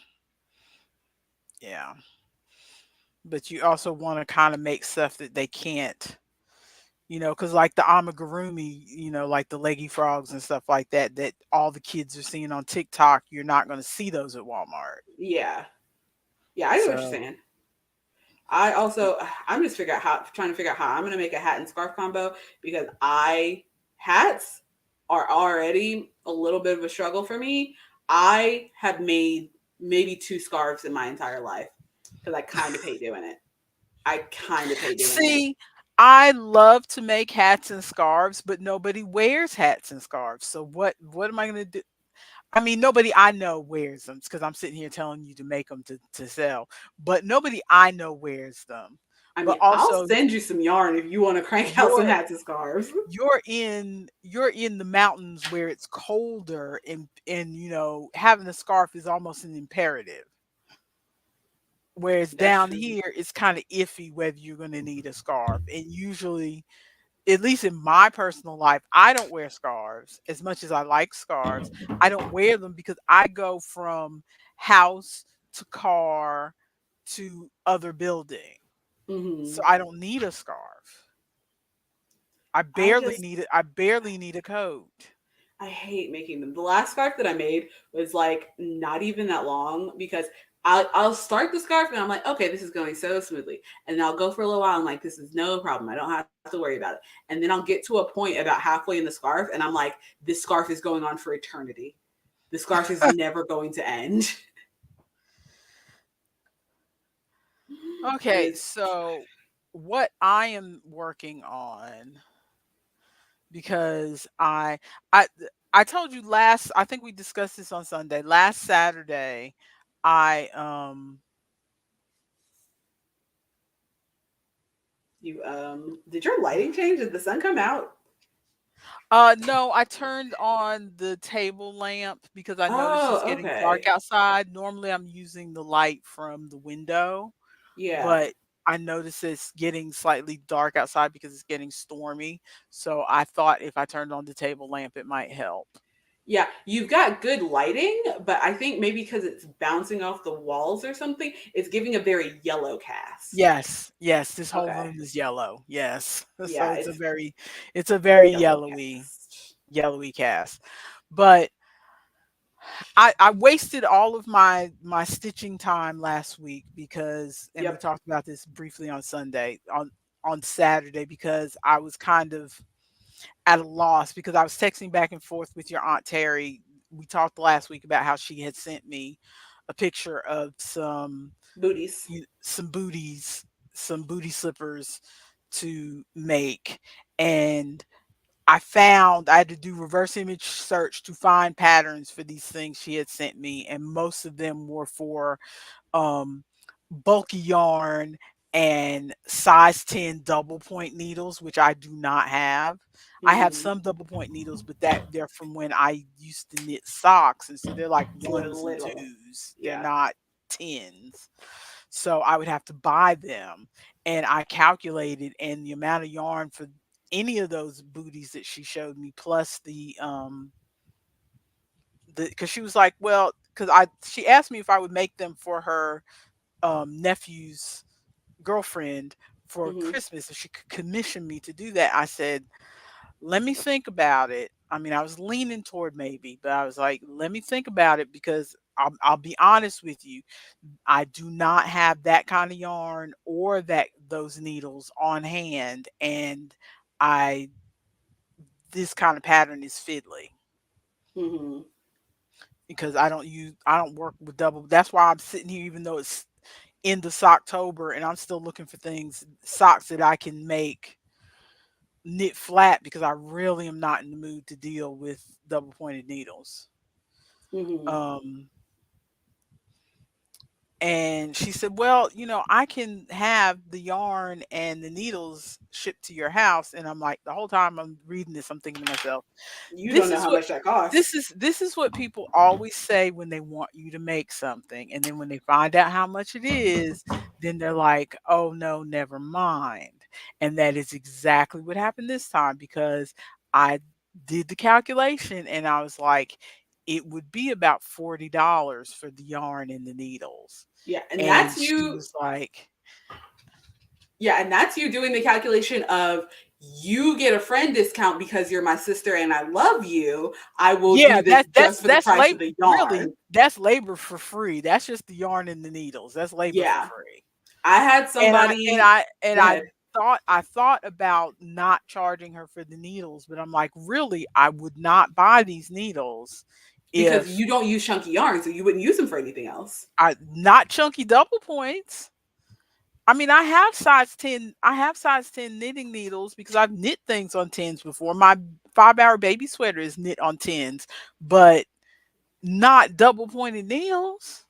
yeah. But you also want to kind of make stuff that they can't, because like the amigurumi, like the leggy frogs and stuff like that, that all the kids are seeing on TikTok, you're not going to see those at Walmart. Yeah. Yeah, I know what you're So, saying. I also I'm just trying to figure out how I'm gonna make a hat and scarf combo because I hats are already a little bit of a struggle for me. I have made maybe two scarves in my entire life because I kind of hate doing it. I kind of hate doing it. see, I love to make hats and scarves, but nobody wears hats and scarves. So what am I going to do? I mean, nobody I know wears them because I'm sitting here telling you to make them to sell, but nobody I know wears them. I But mean, I'll also send you some yarn if you want to crank out some you're hats and scarves. you're in the mountains where it's colder, and having a scarf is almost an imperative. Whereas That's down true. here it's kind of iffy whether you're going to need a scarf. And usually, at least in my personal life, I don't wear scarves as much as I like scarves. I don't wear them because I go from house to car to other building. So Hmm. I don't need a scarf. I I barely just need it. I barely need a coat. I hate making them. The last scarf that I made was like not even that long because I'll start the scarf and I'm like, okay, this is going so smoothly. And then I'll go for a little while and like, this is no problem. I don't have to worry about it. And then I'll get to a point about halfway in the scarf and I'm like, this scarf is going on for eternity. The scarf is never going to end. And Okay, it's so what I am working on, because I told you last, I think we discussed this on Sunday. Last Saturday, I you did your lighting change? Did the sun come out? no, I turned on the table lamp because I noticed it's Oh, getting dark okay. outside. Normally I'm using the light from the window, Yeah. but I noticed it's getting slightly dark outside because it's getting stormy. So I thought if I turned on the table lamp, it might help. Yeah, you've got good lighting, but I think maybe because it's bouncing off the walls or something, it's giving a very yellow cast. Yes, yes, this whole Okay. room is yellow. Yes. So Yeah, it's a it's very yellow yellowy cast. yellowy cast. But I wasted all of my stitching time last week because, and we Yep. talked about this briefly on Sunday, on Saturday, because I was kind of at a loss because I was texting back and forth with your Aunt Terry. We talked last week about how she had sent me a picture of Booties. some booties, some booty slippers to make. And I had to do reverse image search to find patterns for these things she had sent me, and most of them were for um, bulky yarn and size 10 double point needles, which I do not have. I have Hmm. some double point needles, but that they're from when I used to knit socks, and so they're like So they're ones and little. twos. They're Yeah. not tens. So I would have to buy them, and I calculated, and the amount of yarn for any of those booties that she showed me, plus the because she was like, well, because I she asked me if I would make them for her nephew's girlfriend for Mm-hmm. Christmas, if she could commission me to do that. I said, let me think about it. I mean, I was leaning toward maybe, but I was like, let me think about it because I'll be honest with you. I do not have that kind of yarn or that those needles on hand, and I this kind of pattern is fiddly Mm-hmm. because I don't work with double. That's why I'm sitting here, even though it's end of October, and I'm still looking for socks that I can make knit flat because I really am not in the mood to deal with double pointed needles. Mm-hmm. Um, and she said, well, I can have the yarn and the needles shipped to your house. And I'm like, the whole time I'm reading this, I'm thinking to myself, You don't this know is how what much that costs. this is what people always say when they want you to make something. And then when they find out how much it is, then they're like, oh no, never mind. And that is exactly what happened this time because I did the calculation and I was like, it would be about $40 for the yarn and the needles. Yeah, and And that's she you. was like, Yeah, and that's you doing the calculation of you get a friend discount because you're my sister and I love you. I will yeah, do this just for the that's price of labor. the Really, yarn. that's labor for free. That's just the yarn and the needles. That's labor for Yeah. free. I had And I and somebody I and go I ahead. thought about not charging her for the needles, but I'm like, really, I would not buy these needles Because if you don't use chunky yarn, so you wouldn't use them for anything else. I not chunky double points. I mean, I have size 10 knitting needles because I've knit things on tens before. My 5-hour baby sweater is knit on tens, but not double pointed needles.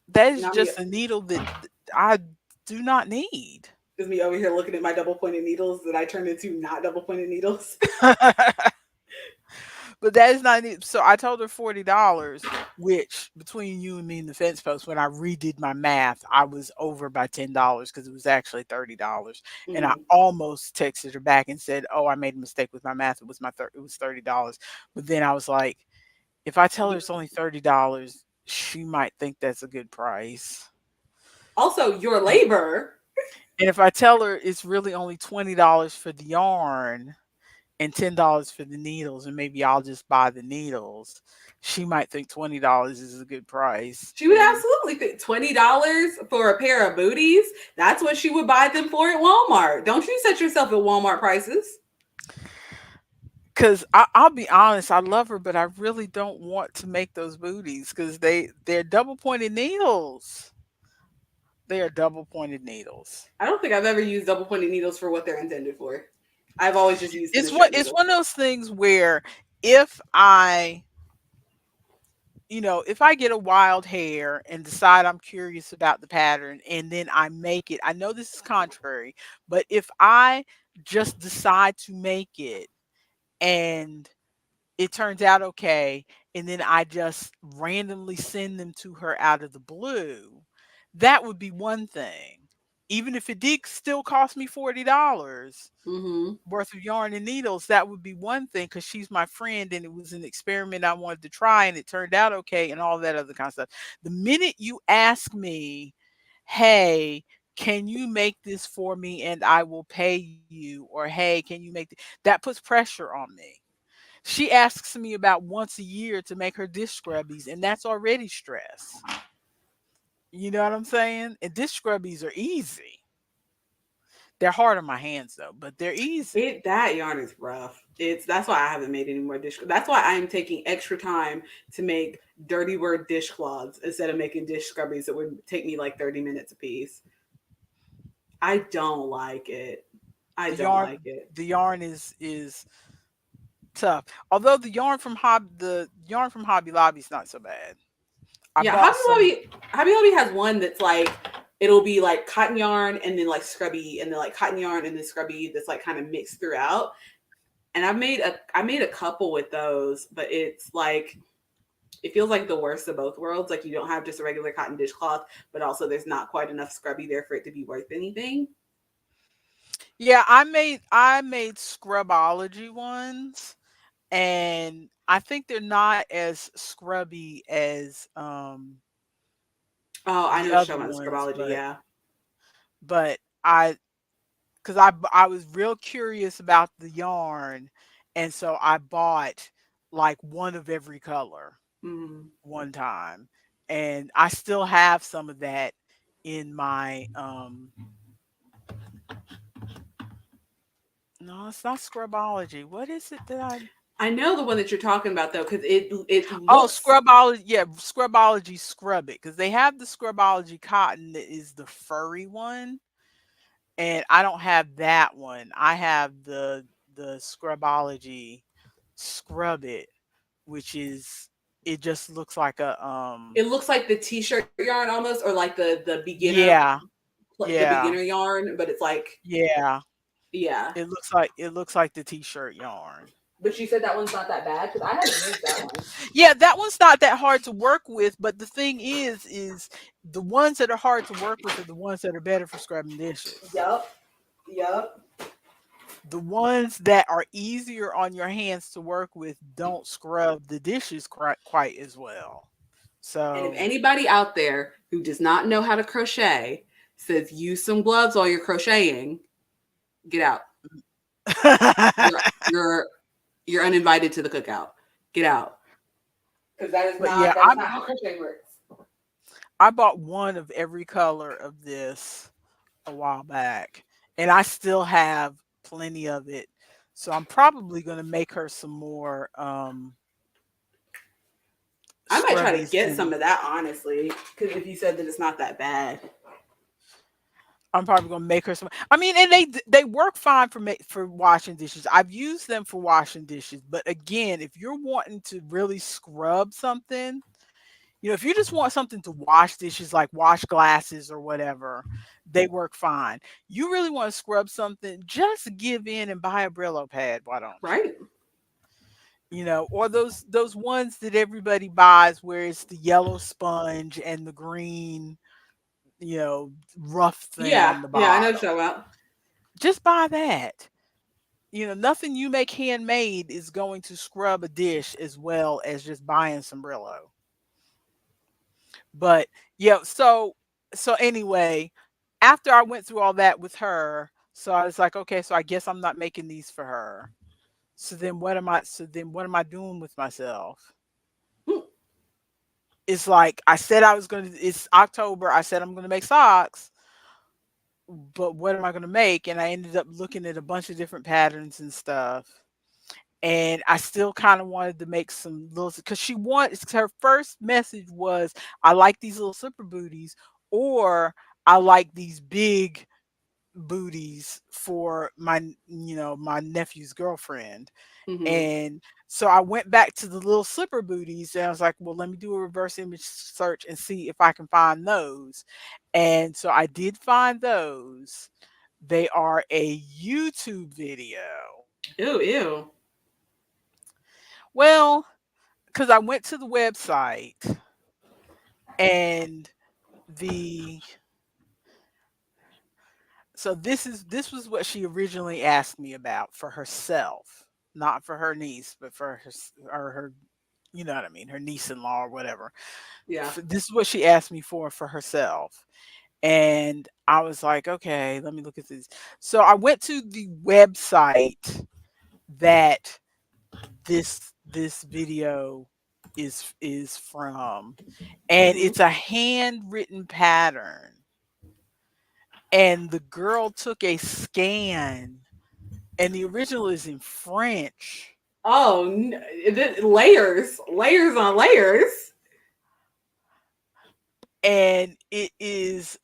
That is Not me. just a needle that I do not need. Is me over here looking at my double pointed needles that I turned into not double pointed needles. But that is not it. So I told her $40, which between you and me and the fence post, when I redid my math, I was over by $10 because it was actually $30. And I Mm-hmm. almost texted her back and said, "Oh, I made a mistake with my math. It was $30." But then I was like, if I tell her it's only $30, she might think that's a good price. Also, your labor. And if I tell her it's really only $20 for the yarn and $10 for the needles, and maybe I'll just buy the needles, she might think $20 is a good price. She would And absolutely think $20 for a pair of booties. That's what she would buy them for at Walmart. Don't you set yourself at Walmart prices. because I'll be honest, I love her, but I really don't want to make those booties because they're double pointed needles. They are double pointed needles. I don't think I've ever used double pointed needles for what they're intended for. I've always just used finish straight It's needles. one of those things where if I if I get a wild hair and decide I'm curious about the pattern and then I make it, I know this is contrary, but if I just decide to make it and it turns out okay, and then I just randomly send them to her out of the blue, that would be one thing. Even if it did still cost me $40 Mm-hmm. worth of yarn and needles, that would be one thing because she's my friend and it was an experiment I wanted to try and it turned out okay and all that other kind of stuff. The minute you ask me, hey, can you make this for me and I will pay you, or hey, can you that puts pressure on me. She asks me about once a year to make her dish scrubbies, and that's already stress. You know what I'm saying? And dish scrubbies are easy. They're hard on my hands though, but they're easy. That yarn is rough. That's why I haven't made any more dish. That's why I am taking extra time to make dirty word dishcloths instead of making dish scrubbies that would take me like 30 minutes a piece. I don't like it. I The don't yarn like it. the yarn is tough. Although the yarn from Hobby Lobby is not so bad. I Yeah, bought some. Hobby Lobby has one that's like it'll be like cotton yarn and then like scrubby and then like cotton yarn and then scrubby that's like kind of mixed throughout. And I made a couple with those, but it's like it feels like the worst of both worlds. Like you don't have just a regular cotton dishcloth, but also there's not quite enough scrubby there for it to be worth anything. Yeah, I made scrubology ones, and I think they're not as scrubby as Oh, I the know what other you're talking about. ones, Scribology, yeah. but I because I was real curious about the yarn, and so I bought like one of every color Mm. one time, and I still have some of that in my no, it's not scrubology. What is it that I I know the one that you're talking about though, because it Oh, looks scrubology, yeah, scrubology scrub it because they have the scrubology cotton that is the furry one, and I don't have that one. I have the scrubology scrub it, which is it just looks like a it looks like the t-shirt yarn almost, or like yeah, the yeah, beginner yarn, but it's like yeah. yeah. It looks like the t-shirt yarn. But you said that one's not that bad because I haven't used that one. Yeah, that one's not that hard to work with, but the thing is the ones that are hard to work with are the ones that are better for scrubbing dishes. Yup, yup. The ones that are easier on your hands to work with don't scrub the dishes quite as well. And if So, anybody out there who does not know how to crochet says use some gloves while you're crocheting, get out. You're you're you're uninvited to the cookout. Get out. Because but yeah, that is not how crocheting works. I bought one of every color of this a while back, and I still have plenty of it. So I'm probably going to make her some more I might try to scrubbies get some and of that honestly, because if you said that it's not that bad, I'm probably gonna make her some. I mean, and they work fine for washing dishes. I've used them for washing dishes, but again, if you're wanting to really scrub something, if you just want something to wash dishes, like wash glasses or whatever, they work fine. You really want to scrub something, just give in and buy a Brillo pad. Why don't you? right? Or those ones that everybody buys where it's the yellow sponge and the green, rough thing Yeah, on the yeah, I know bottom. what you're talking about. Just buy that. Nothing you make handmade is going to scrub a dish as well as just buying some Brillo. But yeah, so anyway, after I went through all that with her, so I was like, okay, so I guess I'm not making these for her. So then what am I doing with myself? Hmm. It's like I said it's October, I said I'm gonna make socks, but what am I gonna make? And I ended up looking at a bunch of different patterns and stuff. And I still kind of wanted to make some little because her first message was, I like these little slipper booties, or I like these big booties for my nephew's girlfriend. Mm-hmm. And so I went back to the little slipper booties and I was like, well, let me do a reverse image search and see if I can find those. And so I did find those. They are a YouTube video. Ew, ew. Well, because I went to the website, and the so this was what she originally asked me about for herself, not for her niece, but for her, you know what I mean, her niece-in-law or whatever. Yeah. This is what she asked me for herself. And I was like, okay, let me look at this. So I went to the website that this video is from, and Mm-hmm. it's a handwritten pattern, and the girl took a scan, and the original is in French, Oh, layers, layers on layers. and it is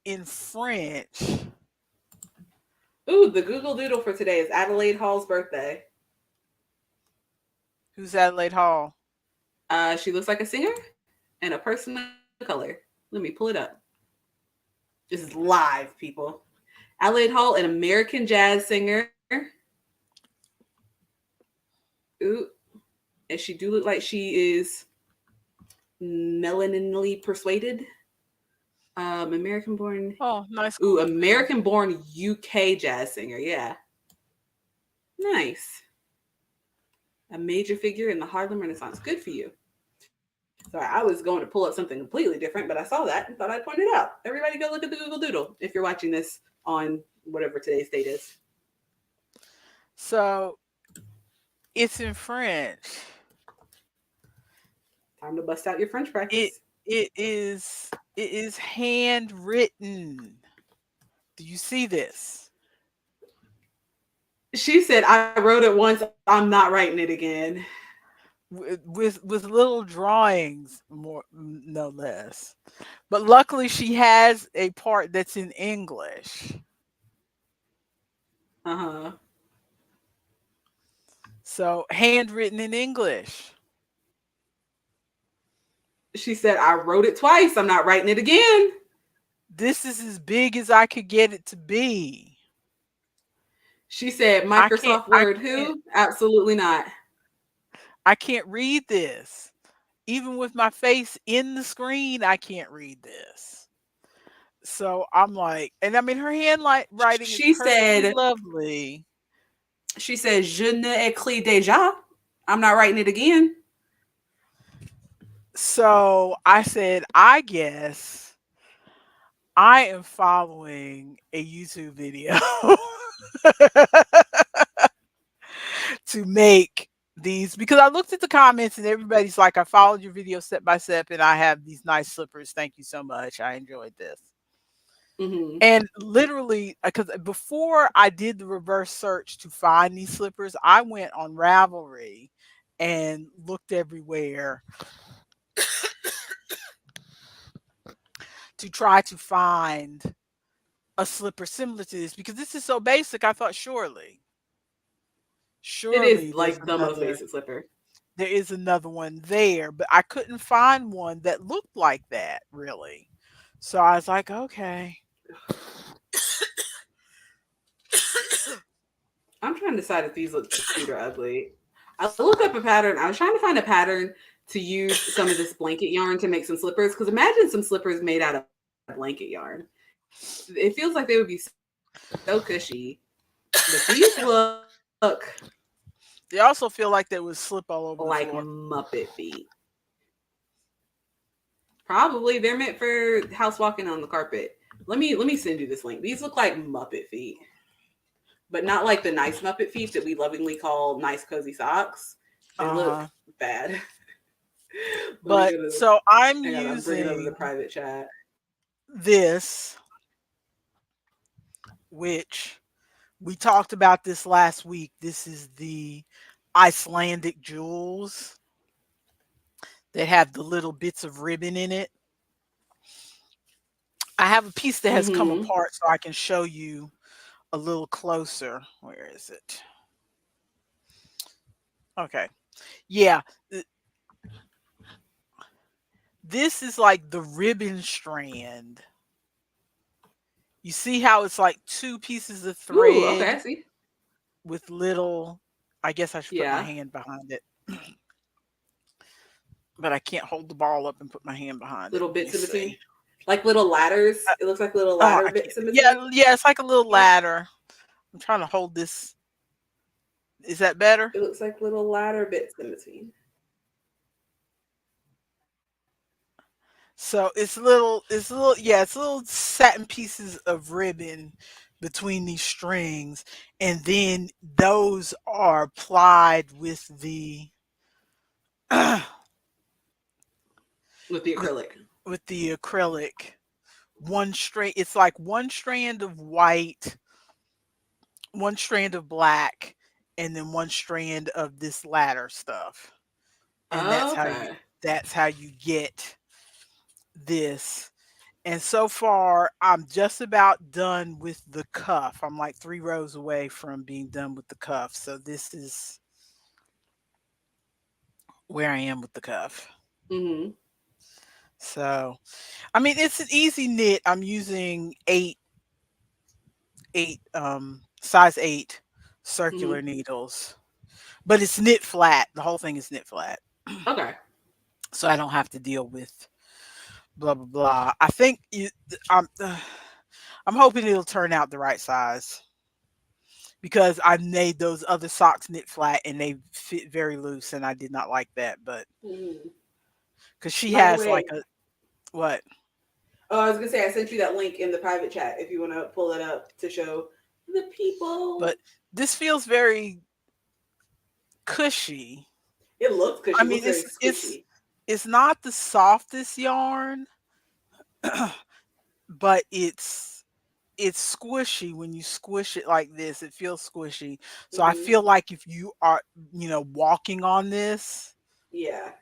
in French. Ooh, the Google Doodle for today is Adelaide Hall's birthday. Who's Adelaide Hall? She looks like a singer and a person of color. Let me pull it up. This is live, people. Adelaide Hall, an American jazz singer. Ooh, and she do look like she is melaninly persuaded. American born. Oh, nice Ooh, cool video. American born UK jazz singer. Yeah. Nice. A major figure in the Harlem Renaissance. Good for you. Sorry, I was going to pull up something completely different, but I saw that and thought I'd point it out. Everybody go look at the Google Doodle if you're watching this on whatever today's date is. So it's in French. Time to bust out your French It practice. it is handwritten. Do you see this? She said, I wrote it once. I'm not writing it again. With little drawings, more no less. But luckily, she has a part that's in English. Uh huh. So handwritten in English. She said, I wrote it twice. I'm not writing it again. This is as big as I could get it to be. She said, I can't. Microsoft I Word, can't. who? Absolutely not. I can't read this. Even with my face in the screen, I can't read this. So I'm like, and I mean, her writing is She perfectly said, lovely. Je ne écris déjà. I'm not writing it again. So I said, I guess I am following a YouTube video to make these because I looked at the comments and everybody's like, I followed your video step by step and I have these nice slippers. Thank you so much. I enjoyed this. Mm-hmm. And literally, because before I did the reverse search to find these slippers, I went on Ravelry and looked everywhere to try to find a slipper similar to this because this is so basic. I thought It is surely like the most basic slipper. there is another one there, but I couldn't find one that looked like that really. So I was like, okay. I'm trying to decide if these look cute or ugly. I looked up a pattern. I was trying to find a pattern to use some of this blanket yarn to make some slippers. Because imagine some slippers made out of blanket yarn. It feels like they would be so cushy. But these look They also feel like they would slip all over the like floor. Muppet feet. Probably they're meant for house walking on the carpet. Let me send you this link. These look like Muppet feet, but not like the nice Muppet feet that we lovingly call nice cozy socks. They look Uh-huh. bad. Let me But go to the. so I'm I gotta bring it over to the using private chat. this, which we talked about this last week. This is the Icelandic jewels that have the little bits of ribbon in it. I have a piece that has come Mm-hmm. apart so I can show you a little closer. Where is it? Okay. Yeah. This is like the ribbon strand. You see how it's like two pieces of Ooh, okay, I thread see. with little, I guess I should put my Yeah, hand behind it, but I can't hold the ball up and put my hand behind it. little Let me bits in between, see. like little ladders. It looks like little Oh, ladder I can't. bits in between. Yeah, it's like a little ladder. I'm trying to hold this. Is that better? It looks like little ladder bits in between. So yeah, it's little satin pieces of ribbon between these strings, and then those are plied with the With the with acrylic. with the acrylic. One strand, it's like one strand of white, one strand of black, and then one strand of this ladder stuff. And Okay. that's how you get this. And so far, I'm just about done with the cuff. I'm like 3 rows away from being done with the cuff. So this is where I am with the cuff. Mm-hmm. So, I mean, it's an easy knit. I'm using 8 size 8 Mm-hmm. circular needles, but it's knit flat. The whole thing is knit flat. Okay. So I don't have to deal with blah blah blah. I think I'm hoping it'll turn out the right size because I made those other socks knit flat and they fit very loose, and I did not like that. But Mhm. because she By the has like way, a what? oh, I was gonna say I sent you that link in the private chat if you want to pull it up to show the people. But this feels very cushy. It looks I cushy. It mean, looks very it's squishy. it's not the softest yarn, but it's squishy when you squish it like this. It feels squishy. So I Hmm. feel like if you are, walking on this, Yeah.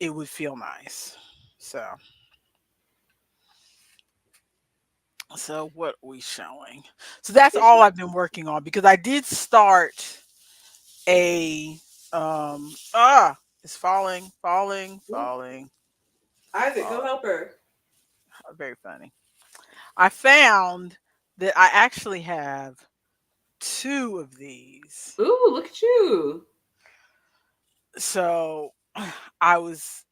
it would feel nice. So so what are we showing? So that's It's all I've been working on because I did start a it's falling, falling, Ooh, falling, Isaac, go falling. help her. Very funny. I found that I actually have two of these. Ooh, look at you. So I was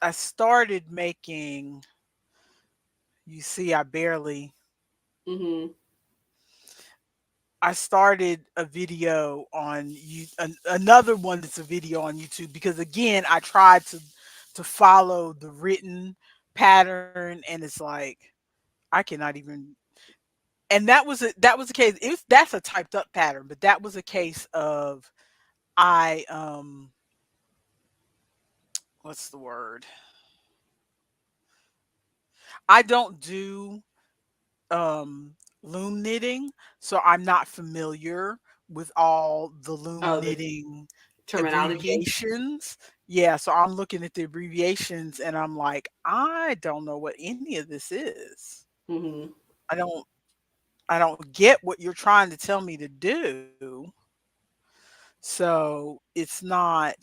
I started making, you see, Hmm. I started a video on another one that's a video on YouTube because again I tried to follow the written pattern and it's like I cannot even, and that was a case, if that's a typed up pattern, but that was a case of I what's the word? I don't do loom knitting, so I'm not familiar with all the loom Oh, the knitting terminology. abbreviations. Yeah, so I'm looking at the abbreviations and I'm like, I don't know what any of this is. Hmm. I don't I don't get what you're trying to tell me to do. So it's not,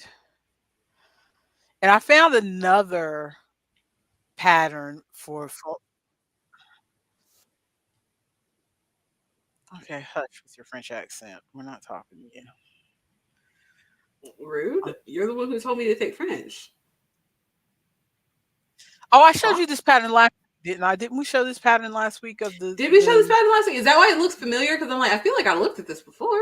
and I found another pattern for okay, hush with your French accent. We're not talking to you. Rude. You're the one who told me to take French. Oh, I showed Fuck. you this pattern last week, didn't I? Didn't we show this pattern last week of Did we show this the pattern last week? Is that why it looks familiar? Because I'm like, I feel like I looked at this before.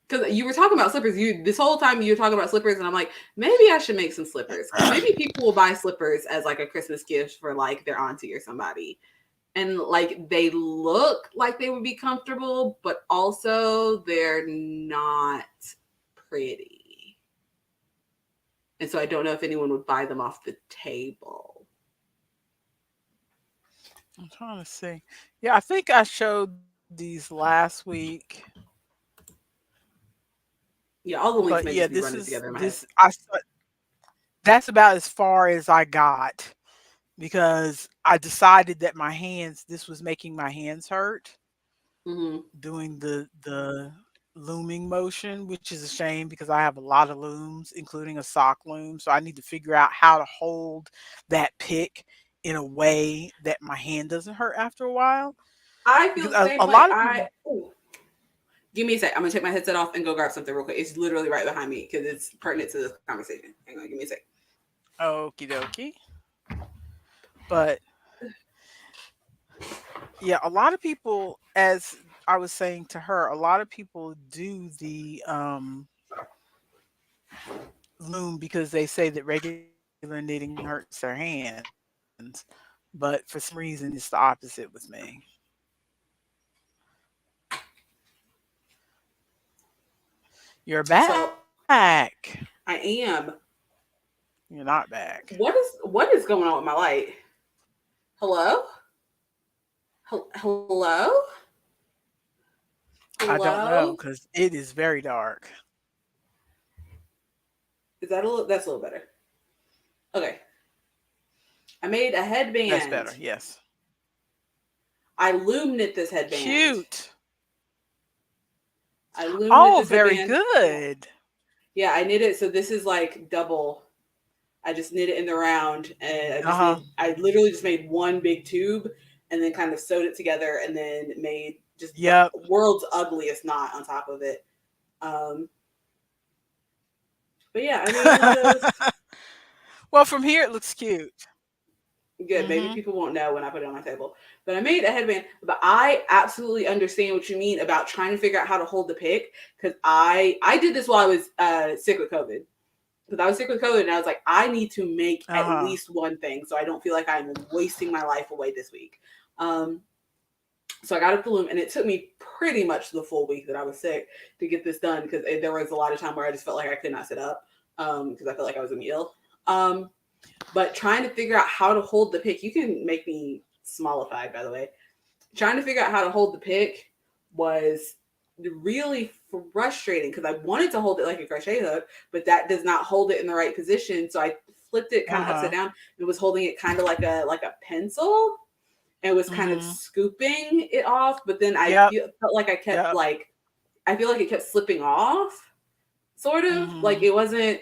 Because you were talking about slippers. You this whole time you were talking about slippers, and I'm like, maybe I should make some slippers because maybe people will buy slippers as like a Christmas gift for like their auntie or somebody, and like they look like they would be comfortable, but also they're not pretty, and so I don't know if anyone would buy them off the table. I'm trying to see. Yeah, I think I showed these last week. Yeah, all the But links may yeah, just be this running is together in my head. this that's about as far as I got because I decided that my hands, this was making my hands hurt Mm-hmm. doing the looming motion, which is a shame because I have a lot of looms, including a sock loom. So I need to figure out how to hold that pick in a way that my hand doesn't hurt after a while. I feel Because the same a way. lot of people, Ooh, give me a sec. I'm gonna take my headset off and go grab something real quick. It's literally right behind me because it's pertinent to this conversation. Hang on, give me a sec. okie dokie. But yeah, a lot of people, as I was saying to her, a lot of people do the loom because they say that regular knitting hurts their hands. But for some reason, it's the opposite with me. You're So back. I am. You're not back. What is going on with my light? Hello? Hello? I don't know Hello? because it is very dark. Is that a little? That's a little better. Okay. I made a That's better. headband. Yes. I loom knit this headband. Cute. I loom knit Oh, this very headband. good. Yeah, I knit it. So this is like double. I just knit it in the round, and Uh huh. I literally just made one big tube, and then kind of sewed it together, and then made just the Yep. world's ugliest knot on top of it. Um, but yeah, I made one of those. Well, from here it looks cute. Good. Maybe Mhm. people won't know when I put it on my table. But I made a headband. But I absolutely understand what you mean about trying to figure out how to hold the pick. Because I did this while I was sick with COVID. Because I was sick with COVID and I was like, I need to make at Uh-huh. least one thing so I don't feel like I'm wasting my life away this week. Um, so I got up the loom and it took me pretty much the full week that I was sick to get this done because there was a lot of time where I just felt like I could not sit up because I felt like I was gonna be ill. Um, but trying to figure out how to hold the pick, you can make me smallified, by the way. Trying to figure out how to hold the pick was really frustrating because I wanted to hold it like a crochet hook, but that does not hold it in the right position. So I flipped it kind of upside Uh-huh. down and was holding it kind of like a pencil and was kind of Mhm. scooping it off. But then Yep. felt like I kept Yep. like I feel like it kept slipping off, sort of like Mhm. it wasn't.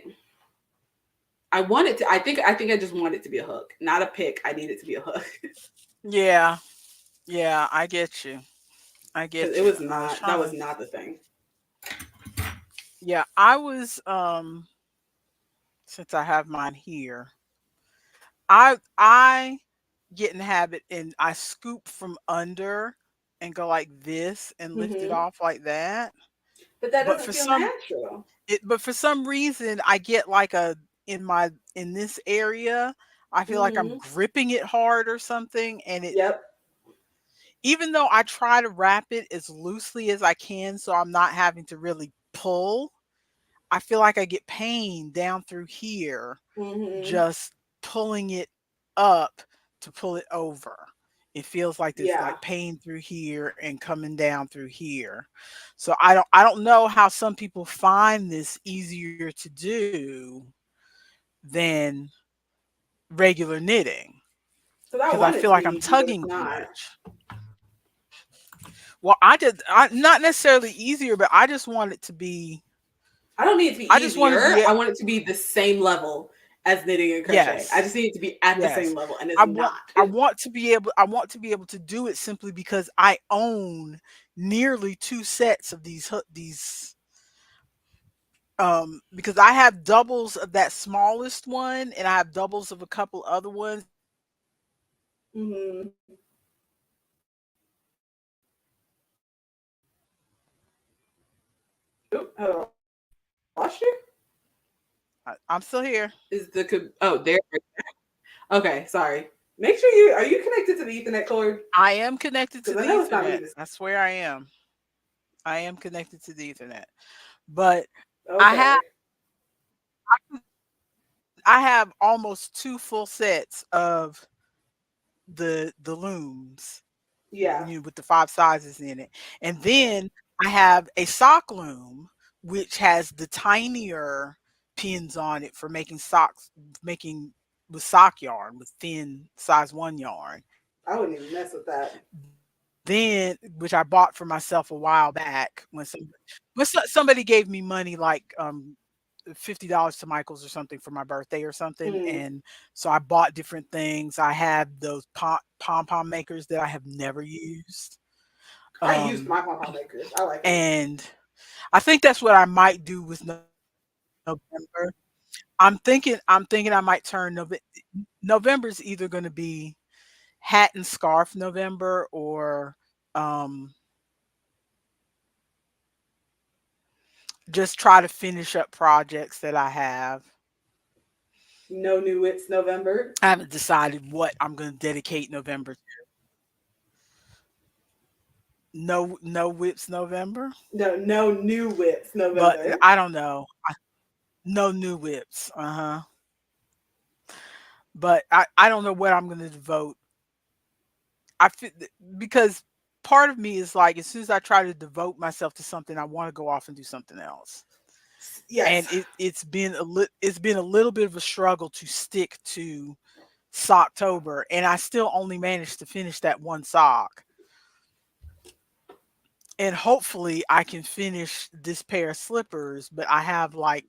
I wanted to. I think I just wanted it to be a hook, not a pick. I need it to be a hook Yeah. Yeah, I get you. I because get it you. was I was not. That trying was to. not the thing. Yeah, I was since I have mine here. I get in the habit and I scoop from under and go like this and lift it Hmm. off like that. But that But doesn't for feel some natural. but for some reason I get like a in this area, I feel like I'm Hmm. gripping it hard or something and it Yep. even though I try to wrap it as loosely as I can so I'm not having to really pull, I feel like I get pain down through here Hmm. just pulling it up to pull it over. It feels like there's Yeah. like pain through here and coming down through here. So I don't know how some people find this easier to do than regular knitting Because I because I want it feel to be like I'm easy, but tugging it's too not. much. Well, not necessarily easier, but I don't need it to be I just want to easier. be I want it to be the same level as knitting and crochet. I yes. just need it to be at the same Yes. level, and it's not. I want to be able to do it simply because I own nearly 2 sets of these because I have doubles of that smallest one and I have doubles of a couple other ones and I own like 2 sets of these Hmm. hook these Oh, have I lost you? I'm still here. Is oh there? Okay, sorry. Make sure you are you connected to the Ethernet cord I am connected to because I the know it's not me. Ethernet. I swear I am. I am connected to the Ethernet. But I have Okay. I have almost 2 full sets of the looms, Yeah, with the 5 sizes in it. And then I have a sock loom, which has the tinier pins on it for making socks, making with sock yarn, with thin size 1 yarn. I wouldn't even mess with that. Then, which I bought for myself a while back when somebody gave me money like $50 to Michael's or something for my birthday or something. Mm. And so I bought different things. I have those pom pom makers that I have never used. I used Um, my pom pom makers. I like them. and I think that's what I might do with November. I'm thinking I might turn November's either going to be hat and scarf November or um just try to finish up projects that I have. No new whips November. I haven't decided what I'm going to dedicate November to. No whips November, No, no new whips but November. I don't know. No new whips. Uh-huh. But I don't know what I'm going to devote. I feel because part of me is like as soon as I try to devote myself to something, I want to go off and do something else. And Yes. it's been a little bit of a struggle to stick to Socktober, and I still only managed to finish that one sock. And hopefully I can finish this pair of slippers, but I have like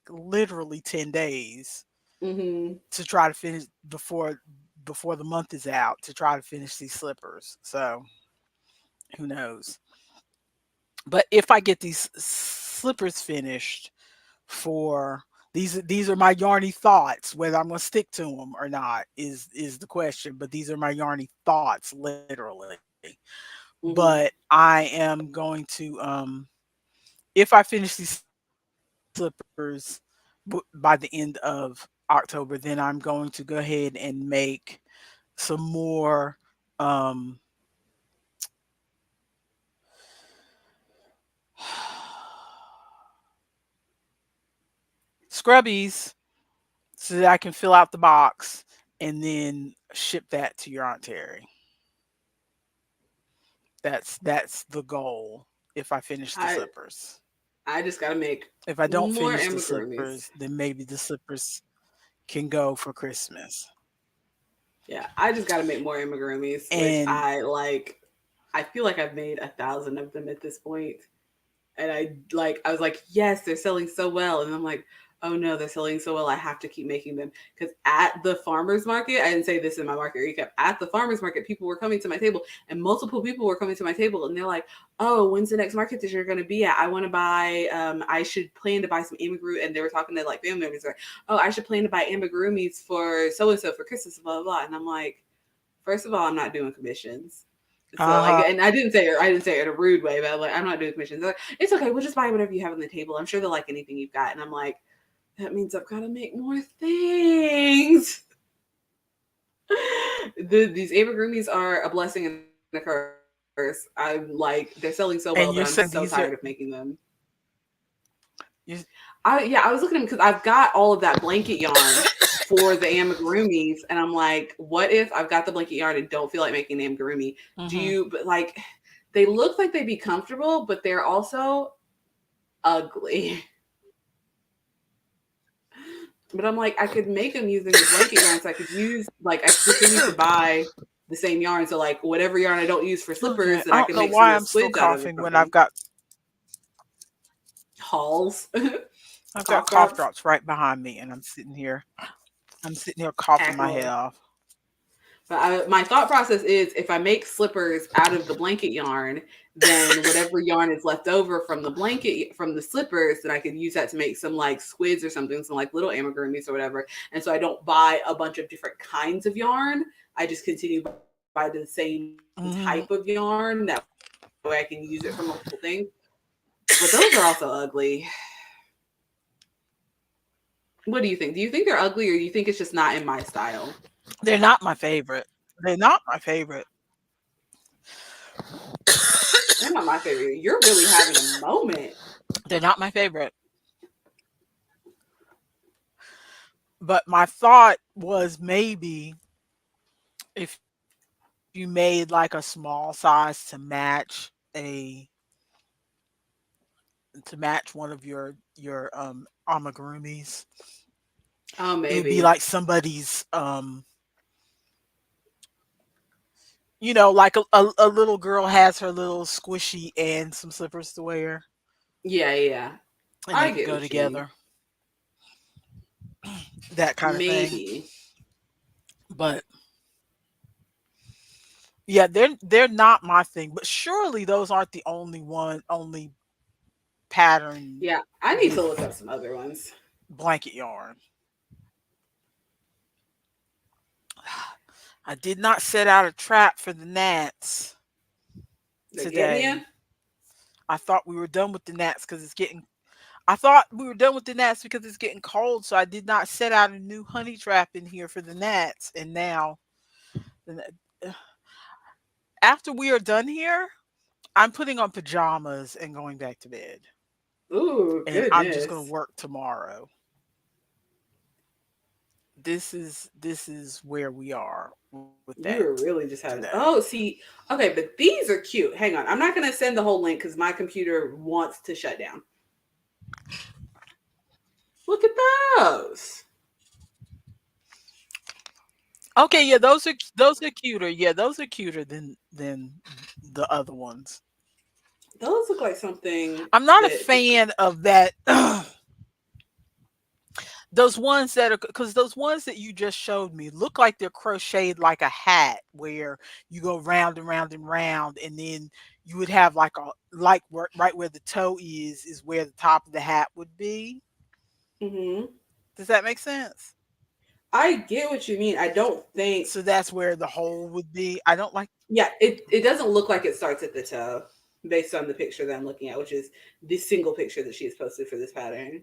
literally 10 days Hmm. to try to finish before the month is out to try to finish these slippers. So who knows? But if I get these slippers finished for These are my yarny thoughts. Whether I'm going to stick to them or not is the question. But these are my yarny thoughts, literally. But Mm-hmm. I am going to if I finish these slippers by the end of October, then I'm going to go ahead and make some more um scrubbies so that I can fill out the box and then ship that to your Aunt Terry. That's the goal if I finish the I slippers. I just gotta make If I don't more finish the amigurumis. slippers, then maybe the slippers can go for Christmas. Yeah, I just gotta make more amigurumis, which And I like. I feel like I've made 1,000 of them at this point. And I was like, yes, they're selling so well. And I'm like, oh no, they're selling so well. I have to keep making them. Because at the farmer's market, I didn't say this in my market recap. At the farmer's market, people were coming to my table, and multiple people were coming to my table, and they're like, oh, when's the next market that you're going to be at? I want to buy. I should plan to buy some amigurumi. And they were talking to like family members, like, oh, I should plan to buy amigurumis for so and so for Christmas, blah blah blah. And I'm like, first of all, I'm not doing commissions. So like, uh-huh. and I didn't say it in a rude way, but like, I'm not doing commissions. They're like, it's okay. We'll just buy whatever you have on the table. I'm sure they'll like anything you've got. And I'm like, that means I've got to make more things. These amigurumis are a blessing and a curse. I'm like, they're selling so well, but I'm so And tired you're of saying making these them. are you I was looking at them because I've got all of that blanket yarn for the amigurumis, and I'm like, what if I've got the blanket yarn and don't feel like making an amigurumi? Do mhm. you? But like, they look like they'd be comfortable, but they're also ugly. But I'm like, I could make them using the blanket yarn, so I could continue to buy the same yarn. So like, whatever yarn I don't use for Okay. slippers, then I I don't can know make some why little I'm still squids out of or coughing when something. Hauls, I've got cough cough drops, drops right behind me and I'm sitting here coughing my head cackling. off. But my thought process is if I make slippers out of the blanket yarn, then whatever yarn is left over from the blanket from the slippers, then I could use that to make some like squids or something, some like little amigurumis or whatever. And so I don't buy a bunch of different kinds of yarn. I just continue by the same type of yarn. Mhm. That way I can use it for multiple things. But those are also ugly. What do you think? Do you think they're ugly, or do you think it's just not in my style? They're not my favorite. They're not my favorite. They're not my favorite. You're really having a moment. They're not my favorite. But my thought was maybe if you made like a small size to match one of your amigurumis, Oh, it would be maybe. like somebody's like a little girl has her little squishy and some slippers to wear, Yeah, yeah. and they I could get go what you mean. together, that kind of thing. Maybe. But yeah, they're not my thing. But surely those aren't the only pattern Yeah, I need to with look up some other ones. blanket yarn. I did not set out a trap for the gnats They're getting you? today. I thought we were done with the gnats because it's getting. I thought we were done with the gnats because it's getting cold, so I did not set out a new honey trap in here for the gnats. And now, the after we are done here, I'm putting on pajamas and going back to bed. Ooh, And I'm just going to goodness. work tomorrow. This is where we are with that You were really just today. having. Oh, see. Okay, but these are cute. Hang on. I'm not going to send the whole link because my computer wants to shut down. Look at those. Okay, yeah, those are cuter. Yeah, those are cuter than the other ones. Those look like something I'm not a that just. fan of that. Those ones that are because those ones that you just showed me look like they're crocheted like a hat, where you go round and round and round, and then you would have like right where the toe is where the top of the hat would be. Mm-hmm. Does that make sense? I get what you mean. I don't think. So that's where the hole would be. I don't like. Yeah, it doesn't look like it starts at the toe based on the picture that I'm looking at, which is the single picture that she has posted for this pattern.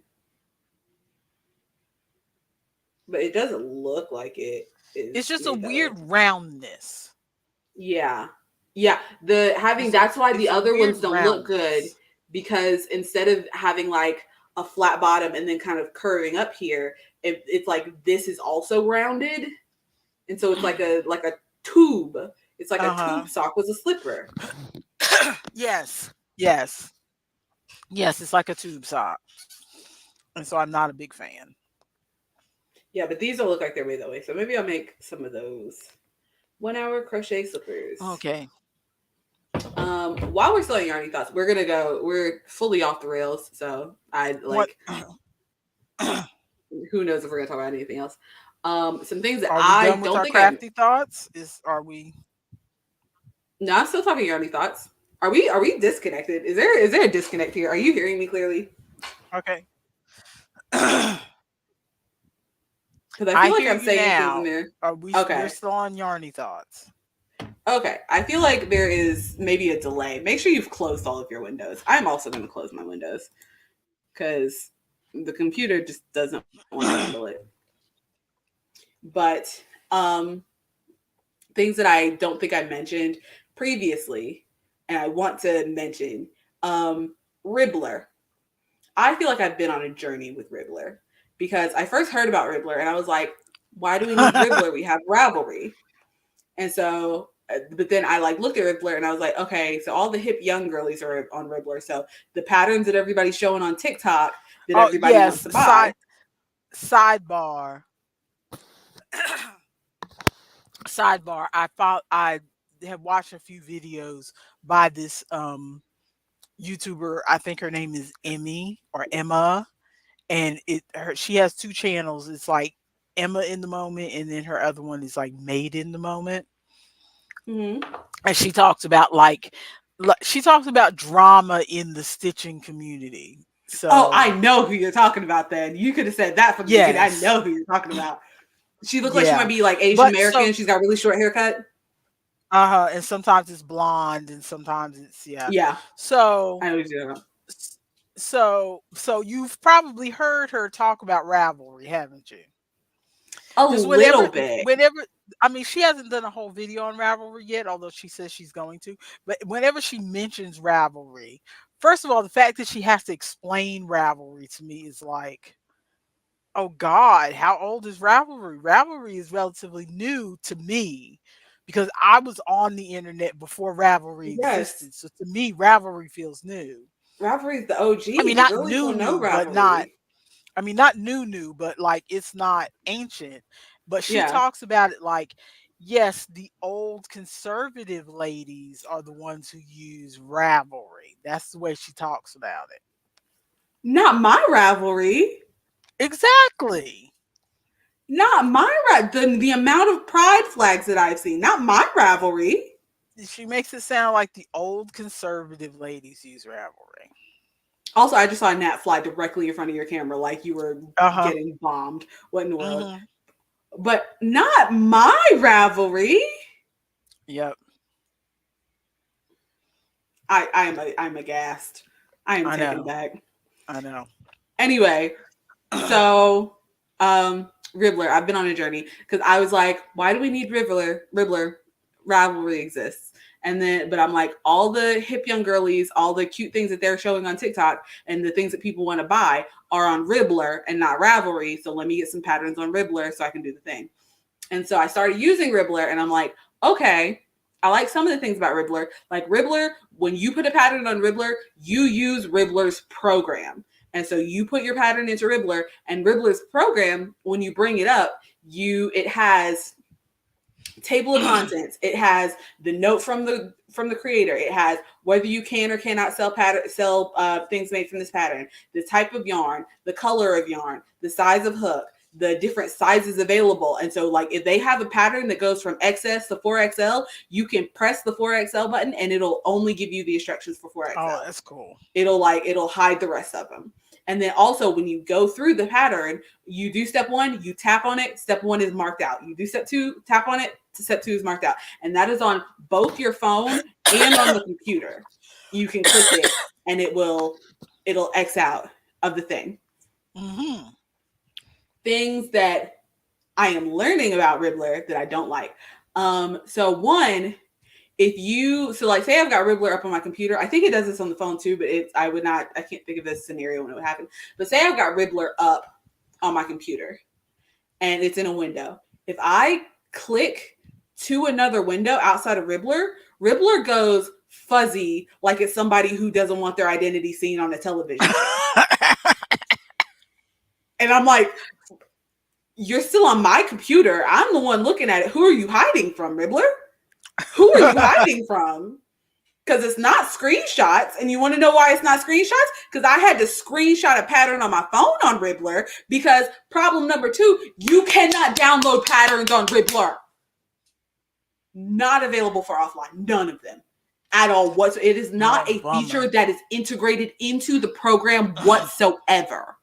But it doesn't look like it It's is just a made that way. weird roundness. Yeah. Yeah. The having It's a that's why the it's a other weird ones don't look good, roundness. because instead of having like a flat bottom and then kind of curving up here, it's like this is also rounded. And so it's like a tube. It's like a Uh tube sock with a slipper. huh. Yes. Yes. Yes. It's like a tube sock, and so I'm not a big fan. Yeah, but these don't look like they're made that way. So maybe I'll make some of those 1 hour crochet slippers. Okay. While we're still on yarny thoughts, we're fully off the rails. So I What like, who knows if we're gonna talk about anything else. Some things that are we I done with don't our think I'm. crafty thoughts? Is are we No, I'm still talking yarny thoughts. Are we disconnected? Is there a disconnect here? Are you hearing me clearly? okay? Because I I feel like hear I'm you saying things in now. there. Are we? We're Okay. still on yarny thoughts. Okay. I feel like there is maybe a delay. Make sure you've closed all of your windows. I'm also going to close my windows because the computer just doesn't want to handle it. But things that I don't think I mentioned previously, and I want to mention, Ribbler. I feel like I've been on a journey with Ribbler because I first heard about Ribbler and I was like, why do we need Ribbler? We have Ravelry. And so, but then I like looked at Ribbler and I was like, okay, so all the hip young girlies are on Ribbler. So the patterns that everybody's showing on TikTok that Oh everybody wants yes. to buy. Sidebar. Sidebar. I have watched a few videos by this YouTuber. I think her name is Emmy or Emma, and she has two channels. It's like Emma in the moment, and then her other one is like Made in the Moment. Mm-hmm. And she talks about she talks about drama in the stitching community. Oh, I So know who you're talking about then. You could have said that from the beginning. I yes, know who you're talking about. She looks like she might yeah, be like Asian but American. She's got a really short haircut. and sometimes it's blonde, and sometimes it's yeah. Yeah, So I know what you're talking about. so you've probably heard her talk about Ravelry, haven't you? A Because little bit. whenever I mean, she hasn't done a whole video on Ravelry yet, although she says she's going to. But whenever she mentions Ravelry, first of all, the fact that she has to explain Ravelry to me is like, oh God, how old is Ravelry? Ravelry is relatively new to me because I was on the internet before Ravelry Yes, existed. So to me, Ravelry feels new. Ravelry's the I OG. mean, The not girlies new, don't know new, but not Ravelry. I mean, not new, but like it's not ancient. But she Yeah. talks about it like, yes, the old conservative ladies are the ones who use Ravelry. That's the way she talks about it. Not my Ravelry. Exactly. Not my the amount of pride flags that I've seen. Not my Ravelry. She makes it sound like the old conservative ladies use Ravelry. Also, I just saw a gnat fly directly in front of your camera, like you were Uh huh. getting bombed. What in the world? Hmm. But not my Ravelry. Yep. I'm aghast. I am I taken know. back. I know. Anyway, so Ribbler, I've been on a journey because I was like, why do we need Ribbler? Ravelry exists. And then but I'm like, all the hip young girlies, all the cute things that they're showing on TikTok and the things that people want to buy are on Ribbler and not Ravelry. So let me get some patterns on Ribbler so I can do the thing. And so I started using Ribbler and I'm like, okay, I like some of the things about Ribbler. Like Ribbler, when you put a pattern on Ribbler, you use Ribbler's program. And so you put your pattern into Ribbler and Ribbler's program, when you bring it up, it has table of contents. It has the note from the creator. It has whether you can or cannot sell things made from this pattern, the type of yarn, the color of yarn, the size of hook, the different sizes available. And so like if they have a pattern that goes from XS to 4XL, you can press the 4XL button and it'll only give you the instructions for Oh, 4XL. that's cool. It'll hide the rest of them. And then also when you go through the pattern, you do step 1, you tap on it, step 1 is marked out. You do step 2, tap on it, step 2 is marked out. And that is on both your phone and on the computer. You can click it and it'll X out of the thing. Mm-hmm. Things that I am learning about Ribbler that I don't like. So one, if you like say I've got Ribbler up on my computer, I think it does this on the phone too, but I can't think of this scenario when it would happen. But say I've got Ribbler up on my computer and it's in a window. If I click to another window outside of Ribbler goes fuzzy like it's somebody who doesn't want their identity seen on a television show. And I'm like, you're still on my computer. I'm the one looking at it. Who are you hiding from, Ribbler? Who are you hiding from? Because it's not screenshots. And you want to know why it's not screenshots? Because I had to screenshot a pattern on my phone on Ribbler. Because problem number 2, you cannot download patterns on Ribbler. Not available for offline. None of them at all. It is not a feature that is integrated into the program whatsoever.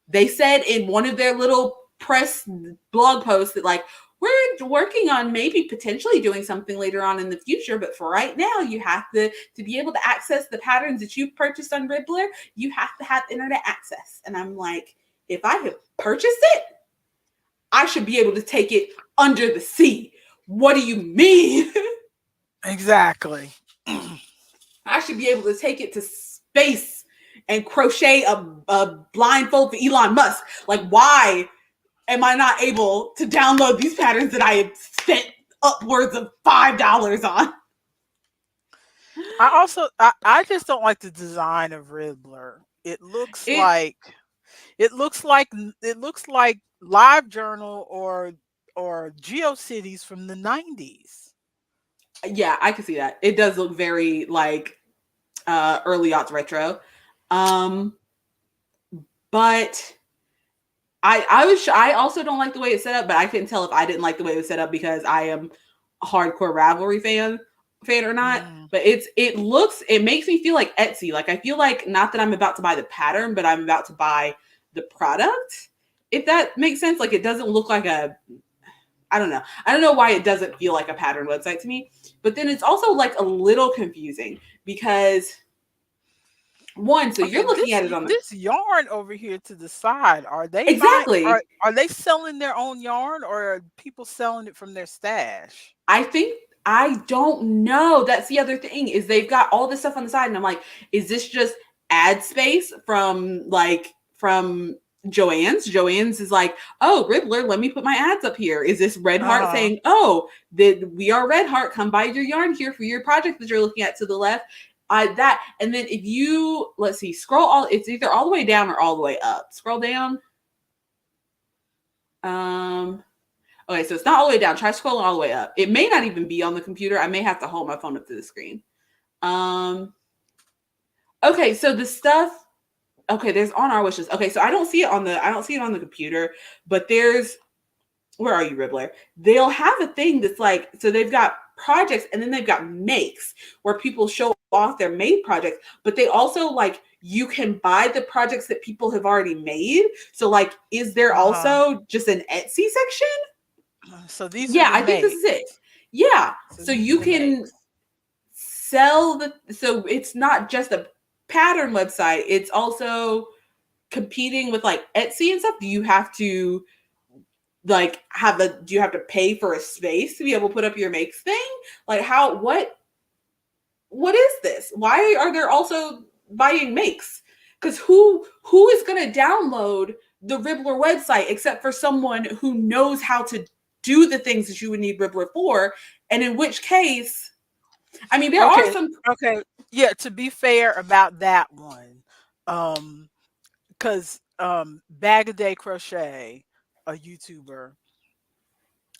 They said in one of their little press blog posts that like, we're working on maybe potentially doing something later on in the future, but for right now, you have to be able to access the patterns that you've purchased on Ribbler, you have to have internet access. And I'm like, if I have purchased it, I should be able to take it under the sea. What do you mean? Exactly. I should be able to take it to space and crochet a blindfold for Elon Musk. Like, why am I not able to download these patterns that I have spent upwards of $5 on? I just don't like the design of Ribbler. It looks like LiveJournal or GeoCities from the 90s. Yeah, I can see that. It does look very like early aughts retro. But I also don't like the way it's set up, but I couldn't tell if I didn't like the way it was set up because I am a hardcore Ravelry fan or not. But it makes me feel like Etsy. Like I feel like not that I'm about to buy the pattern, but I'm about to buy the product. If that makes sense. Like it doesn't look like I don't know. I don't know why it doesn't feel like a pattern website to me. But then it's also like a little confusing because one, so you're looking at it on this yarn over here to the side. Are they exactly? Are they selling their own yarn or are people selling it from their stash? I don't know. That's the other thing is they've got all this stuff on the side, and I'm like, is this just ad space from Joann's? Joann's is like, oh, Ribbler, let me put my ads up here. Is this Red Heart saying, oh, we are Red Heart, come buy your yarn here for your project that you're looking at to the left? That, and then if you, let's see, scroll it's either all the way down or all the way up. Scroll down. Okay, so it's not all the way down. Try scrolling all the way up. It may not even be on the computer. I may have to hold my phone up to the screen. Okay, so the stuff, okay, there's on our wishes. Okay, so I don't see it on the computer, but where are you, Ribbler? They'll have a thing that's like, so they've got projects and then they've got makes where people show off their made projects, but they also like, you can buy the projects that people have already made. So like, is there also just an Etsy section? So these I think this is it. Yeah. So you can sell so it's not just a pattern website. It's also competing with like Etsy and stuff. Do you have to do you have to pay for a space to be able to put up your makes thing? Like what is this? Why are there also buying makes? Because who is going to download the Ribbler website except for someone who knows how to do the things that you would need Ribbler for? And in which case, I mean, there are some. Okay. Yeah. To be fair about that one, because Bag a Day Crochet, a YouTuber,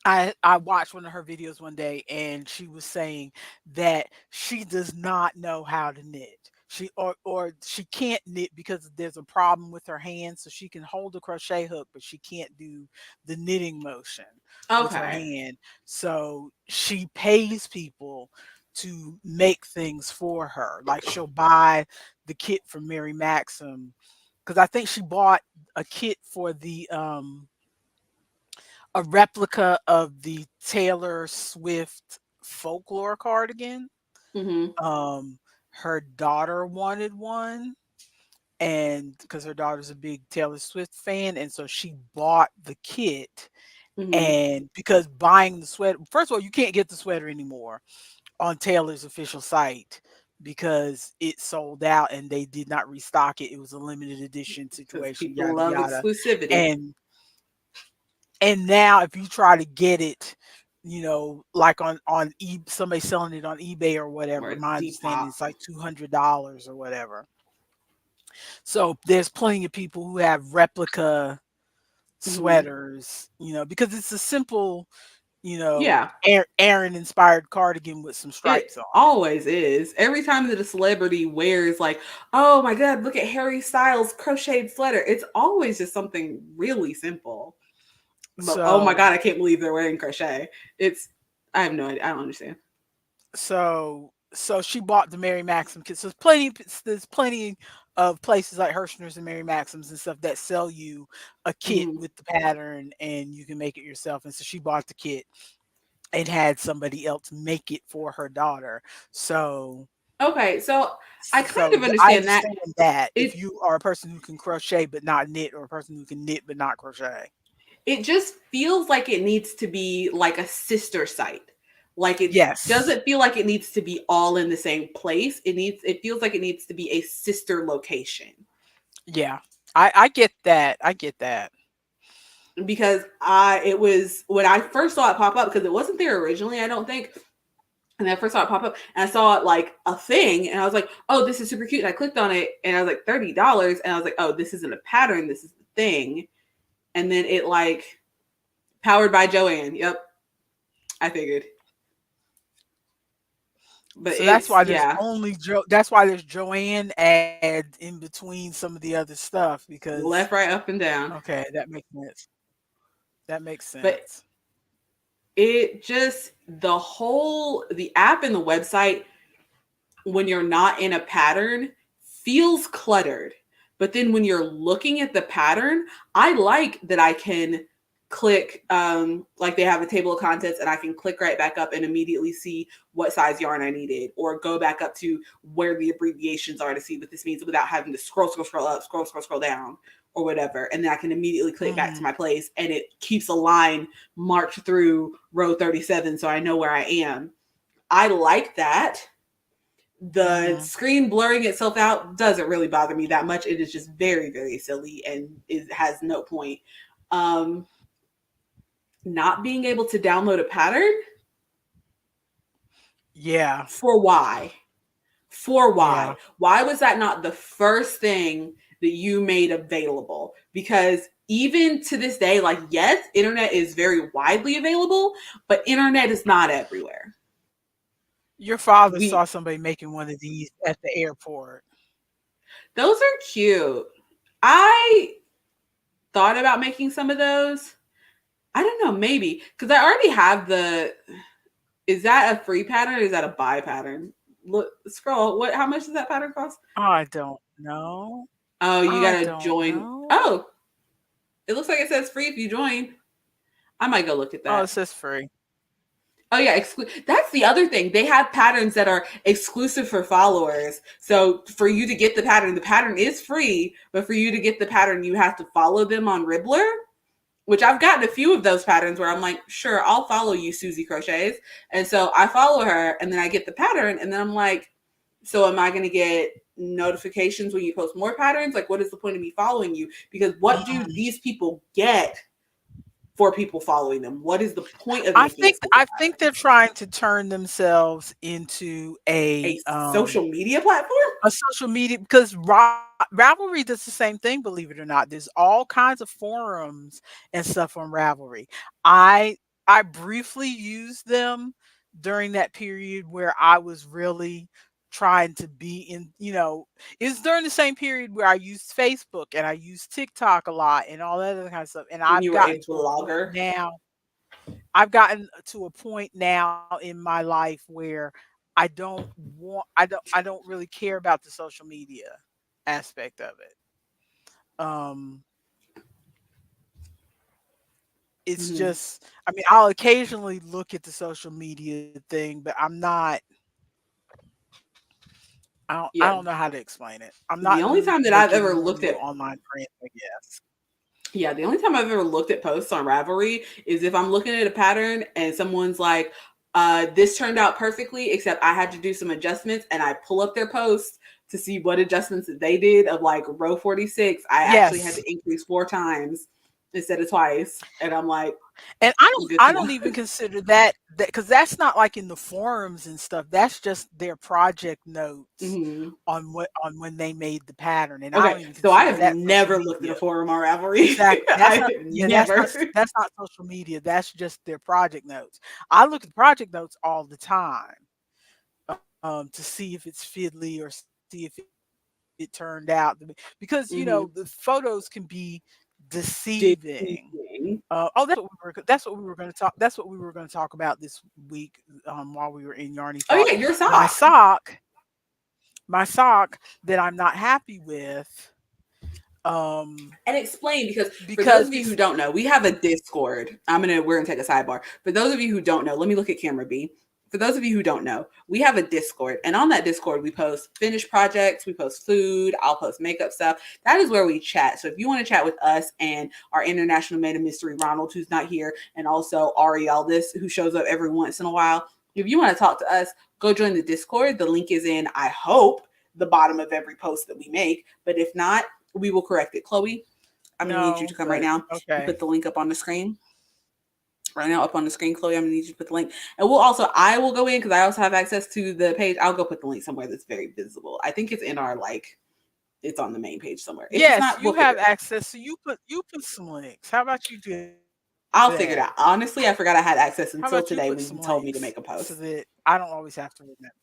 I watched one of her videos one day and she was saying that she does not know how to knit. She or she can't knit because there's a problem with her hands. So she can hold the crochet hook, but she can't do the knitting motion with her hand. So she pays people to make things for her. Like she'll buy the kit from Mary Maxim because I think she bought a kit for the a replica of the Taylor Swift folklore cardigan. Mm-hmm. Um, her daughter wanted one, and because her daughter's a big Taylor Swift fan, and so she bought the kit. Mm-hmm. And because buying the sweater, first of all, you can't get the sweater anymore on Taylor's official site because it sold out and they did not restock it. It was a limited edition Because situation, people yada love yada. exclusivity. And now if you try to get it, like on somebody selling it on eBay or Or whatever, it's my understanding Depop. is like $200 or whatever. So there's plenty of people who have replica Mm-hmm. sweaters, because it's a simple, Yeah. Aaron inspired cardigan with some It stripes on it. always is. Every time that a celebrity wears, like, oh my God, look at Harry Styles' crocheted sweater, it's always just something really simple. But oh my So God, I can't believe they're wearing crochet. It's, I have no idea. I don't understand. so she bought the Mary Maxim kit. So there's plenty of places like Hirschner's and Mary Maxims and stuff that sell you a kit Hmm. with the pattern and you can make it yourself. And so she bought the kit and had somebody else make it for her daughter. So Okay, so I kind of I understand that. understand that if It you are a person who can crochet but not knit, or a person who can knit but not crochet. it just feels like it needs to be like a sister site. Like it Yes. doesn't feel like it needs to be all in the same place. It feels like it needs to be a sister location. Yeah. I get that. I get that. Because I it was when I first saw it pop up, because it wasn't there originally, I don't think. And I first saw it pop up and I saw it like a thing and I was like, oh, this is super cute. And I clicked on it and I was like $30. And I was like, oh, this isn't a pattern, this is the thing. And then it like powered by Joanne. Yep. I figured. But So that's it's why there's yeah. only that's why there's Joanne ads in between some of the other stuff because Left, right, up and down. okay, that makes sense. That makes But sense. it just the app and the website, when you're not in a pattern, feels cluttered. But then when you're looking at the pattern, I like that I can click, like they have a table of contents and I can click right back up and immediately see what size yarn I needed, or go back up to where the abbreviations are to see what this means without having to scroll up, scroll down, or whatever. And then I can immediately click back to Mhm. my place and it keeps a line marked through row 37 so I know where I am. I like that. The Mhm. screen blurring itself out doesn't really bother me that much. It is just very, very silly and it has no point. Um, Not being able to download a pattern, Yeah. for why? For Yeah. why? Why was that not the first thing that you made available? Because even to this day, like, yes, internet is very widely available, but internet is not everywhere. Your father We saw somebody making one of these at the airport. Those are cute. I thought about making some of those. I don't know, maybe because I already have the. Is that a free pattern? Or is that a buy pattern? Look, scroll. What? How much does that pattern cost? I don't know. Oh, you I gotta don't join. know. Oh, it looks like it says free if you join. I might go look at Oh, it that. says free. Oh yeah, that's the other thing. They have patterns that are exclusive for followers. So for you to get the pattern is free, but for you to get the pattern, you have to follow them on Ribbler, which I've gotten a few of those patterns where I'm like, sure, I'll follow you, Susie Crochets. And so I follow her and then I get the pattern and then I'm like, so am I going to get notifications when you post more patterns? Like, what is the point of me following you? Because what do Mhm. these people get for people following them? What is the point of I making a think stupid I think they're trying to turn themselves into a social media platform? a social media because Ravelry does the same thing, believe it or not. There's all kinds of forums and stuff on Ravelry. I I briefly used them during that period where I was really trying to be in, it's during the same period where I used Facebook and I used TikTok a lot and all that other kind of stuff. And When you were a blogger? I've gotten to a point now in my life where I don't really care about the social media aspect of it. Um, it's Mhm. just, I mean, I'll occasionally look at the social media thing, but I Yeah. don't know how to explain it. I'm The not only gonna time that I've make any ever more looked new at online friends, I guess. Yeah, the only time I've ever looked at posts on Ravelry is if I'm looking at a pattern and someone's like, this turned out perfectly, except I had to do some adjustments, and I pull up their post to see what adjustments that they did of like row 46. I actually had Yes. to increase 4 times instead of twice. And I'm like, And good I to know. don't even consider that because that's not like in the forums and stuff. That's just their project notes Mhm. on when they made the pattern, and I Okay, don't even so I consider have that social never looked at a media. forum on Ravelry. Exactly. I never. That's not social media. That's just their project notes. I look at the project notes all the time to see if it's fiddly or see if it turned out to be, because the Hmm. photos can be deceiving. Deceiving. That's what we were going to talk. That's what we were going to talk about this week while we were in Yarny Oh Talk. yeah, your My sock. sock, my sock that I'm not happy with, um, And explain, because for those because of you who it's don't know, we have a Discord. We're gonna take a sidebar. For those of you who don't know, let me look at camera B. For those of you who don't know, we have a Discord, and on that Discord, we post finished projects, we post food, I'll post makeup stuff. That is where we chat. So if you want to chat with us and our international man of mystery, Ronald, who's not here, and also Ari Aldis, who shows up every once in a while, if you want to talk to us, go join the Discord. The link is in, I hope, the bottom of every post that we make. But if not, we will correct it. Chloe, I'm going to need you to no, come right but now and okay. put the link up on the screen. Right now, up on the screen, Chloe, I'm going to need you to put the link. And I will go in because I also have access to the page. I'll go put the link somewhere that's very visible. I think it's in our, it's on the main page somewhere. If it's Yes, not, you we'll figure have it out. access. So you put some links. How about you do that? I'll figure it out. How Honestly, I about you forgot I put had some access until links today when you told me to so make a that post. I don't always have to remember?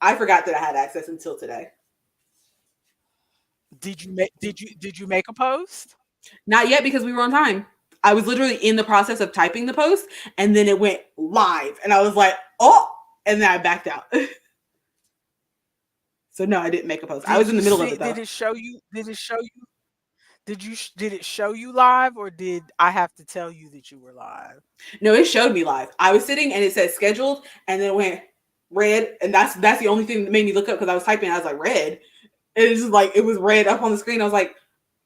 I forgot that I had access until today. Did you make a post? Not yet because we were on time. I was literally in the process of typing the post, and then it went live. And I was like, oh, and then I backed out. So no, I didn't make a post. I was in the middle of it though. Did it show you? Did it show you live, or did I have to tell you that you were live? No, it showed me live. I was sitting and it said scheduled, and then it went red, and that's the only thing that made me look up because I was typing. I was like red. And it's just like it was red up on the screen. I was like,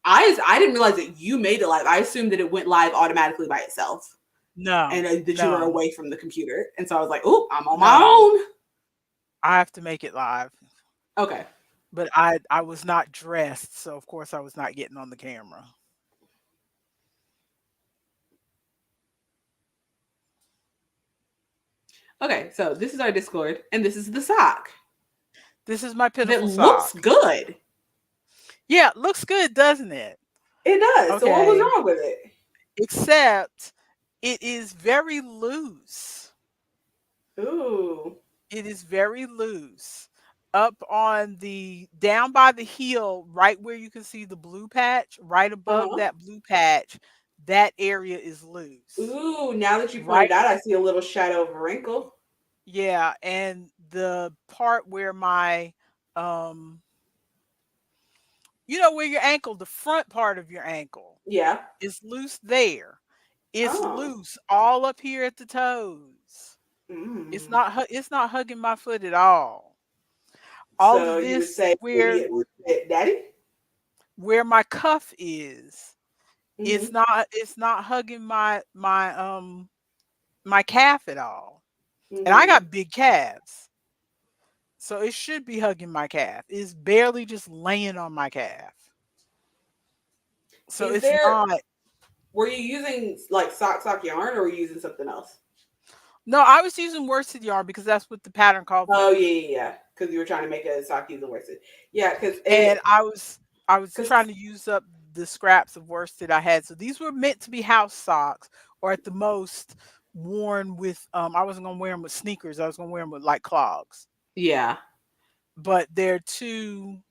I didn't realize that you made it live. I assumed that it went live automatically by itself, No, and that you were no, away from the computer. And so I was like, oh, I'm on my no. own. I have to make it live. Okay. But I was not dressed, so of course I was not getting on the camera. Okay. So this is our Discord, and this is the sock This is my that pitiful looks sock. good. Yeah, looks good, doesn't it? It does. So what was Okay. wrong with it? Except it is very loose. Ooh. It is very loose. Up on the down by the heel, right where you can see the blue patch, right Uh above huh. that blue patch, that area is loose. Ooh. Now that you pointed Right? out, I see a little shadow of a wrinkle. Yeah, and the part where my um where your ankle, the front part of your ankle Yeah. is loose there. It's Oh. loose all up here at the toes. Mm. It's not hugging my foot at all. All So of you would this say maybe it was daddy? where my cuff is, Mm-hmm. it's not hugging my calf at all. And I Mm-hmm. got big calves. So it should be hugging my calf. It's barely just laying on my calf. So Is it's there, not. were you using like sock yarn, or were you using something else? No, I was using worsted yarn because that's what the pattern called Oh, for. yeah, yeah, yeah. Because you were trying to make a sock using worsted. Yeah, because And it, I was trying because, to use up the scraps of worsted I had. So these were meant to be house socks, or at the most worn with I wasn't gonna wear them with sneakers. I was gonna wear them with like clogs. yeah, But they're too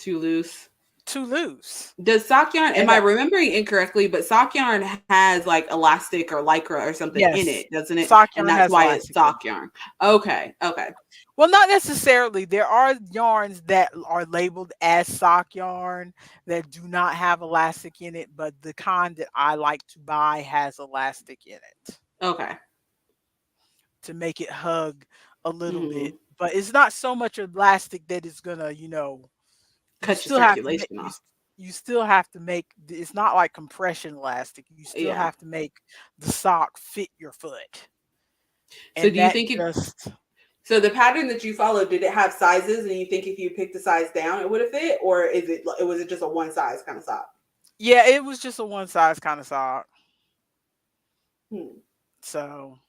loose. too loose. Does sock yarn, am And I remembering incorrectly, but sock yarn has like elastic or lycra or something in it, yes, doesn't it? sock And yarn that's has why it's elastic in sock it. yarn. Okay. Okay. Well, not necessarily. There are yarns that are labeled as sock yarn that do not have elastic in it, but the kind that I like to buy has elastic in it Okay. to make it hug a little Hmm. bit. But it's not so much elastic that it's gonna, you Cut your still have to make circulation off. you still have to make it's not like compression elastic. You still Yeah. have to make the sock fit your foot. So And do you that think if just so the pattern that you followed, did it have sizes and you think if you picked the size down it would have fit, or is it was it just a one size kind of sock? yeah, it was just a one size kind of sock. Hmm. So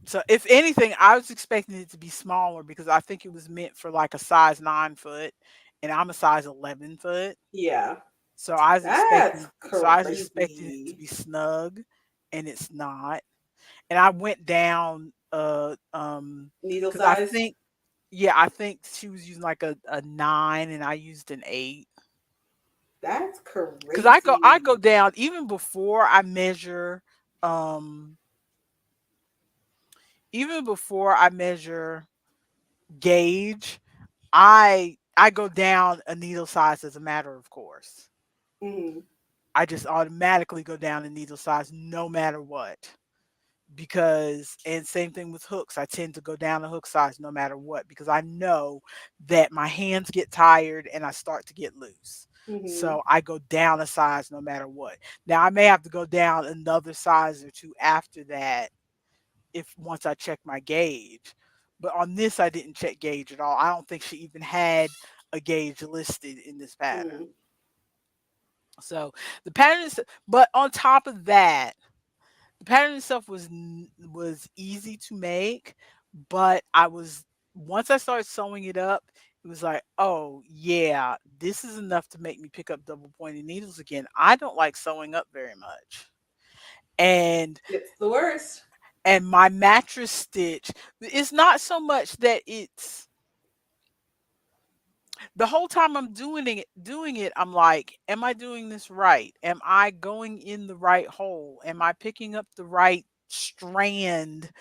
So if anything, I was expecting it to be smaller because I think it was meant for like a size 9 foot, and I'm a size 11 foot. Yeah. So I was That's expecting, it to crazy. be snug, and it's not. And I went down, Needle because I size? think, yeah, I think she was using like a 9, and I used an 8. That's Because I go crazy. down even before I measure, um, even before I measure gauge. I go down a needle size as a matter of course. Hmm. I just automatically go down a needle size no matter what. Because and same thing with hooks. I tend to go down a hook size no matter what because I know that my hands get tired and I start to get loose. Hmm. So I go down a size no matter what. Now I may have to go down another size or two after that if once I check my gauge. But on this, I didn't check gauge at all. I don't think she even had a gauge listed in this pattern. Hmm. So the pattern is, but on top of that, the pattern itself was easy to make, but I was once I started sewing it up, it was like, oh yeah, this is enough to make me pick up double pointed needles again. I don't like sewing up very much, and It's the worst. my mattress stitch, it's not so much that it's the whole time I'm doing it, I'm like, am I doing this right? Am I going in the right hole? Am I picking up the right strand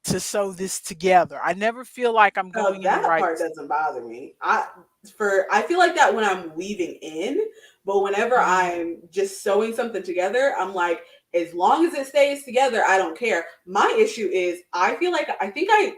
to sew this together? I never feel like I'm Oh, going in the that right. part doesn't bother me. I feel like that when I'm weaving in, but whenever Mhm. I'm just sewing something together, I'm like, as long as it stays together, I don't care. My issue is I feel like I think I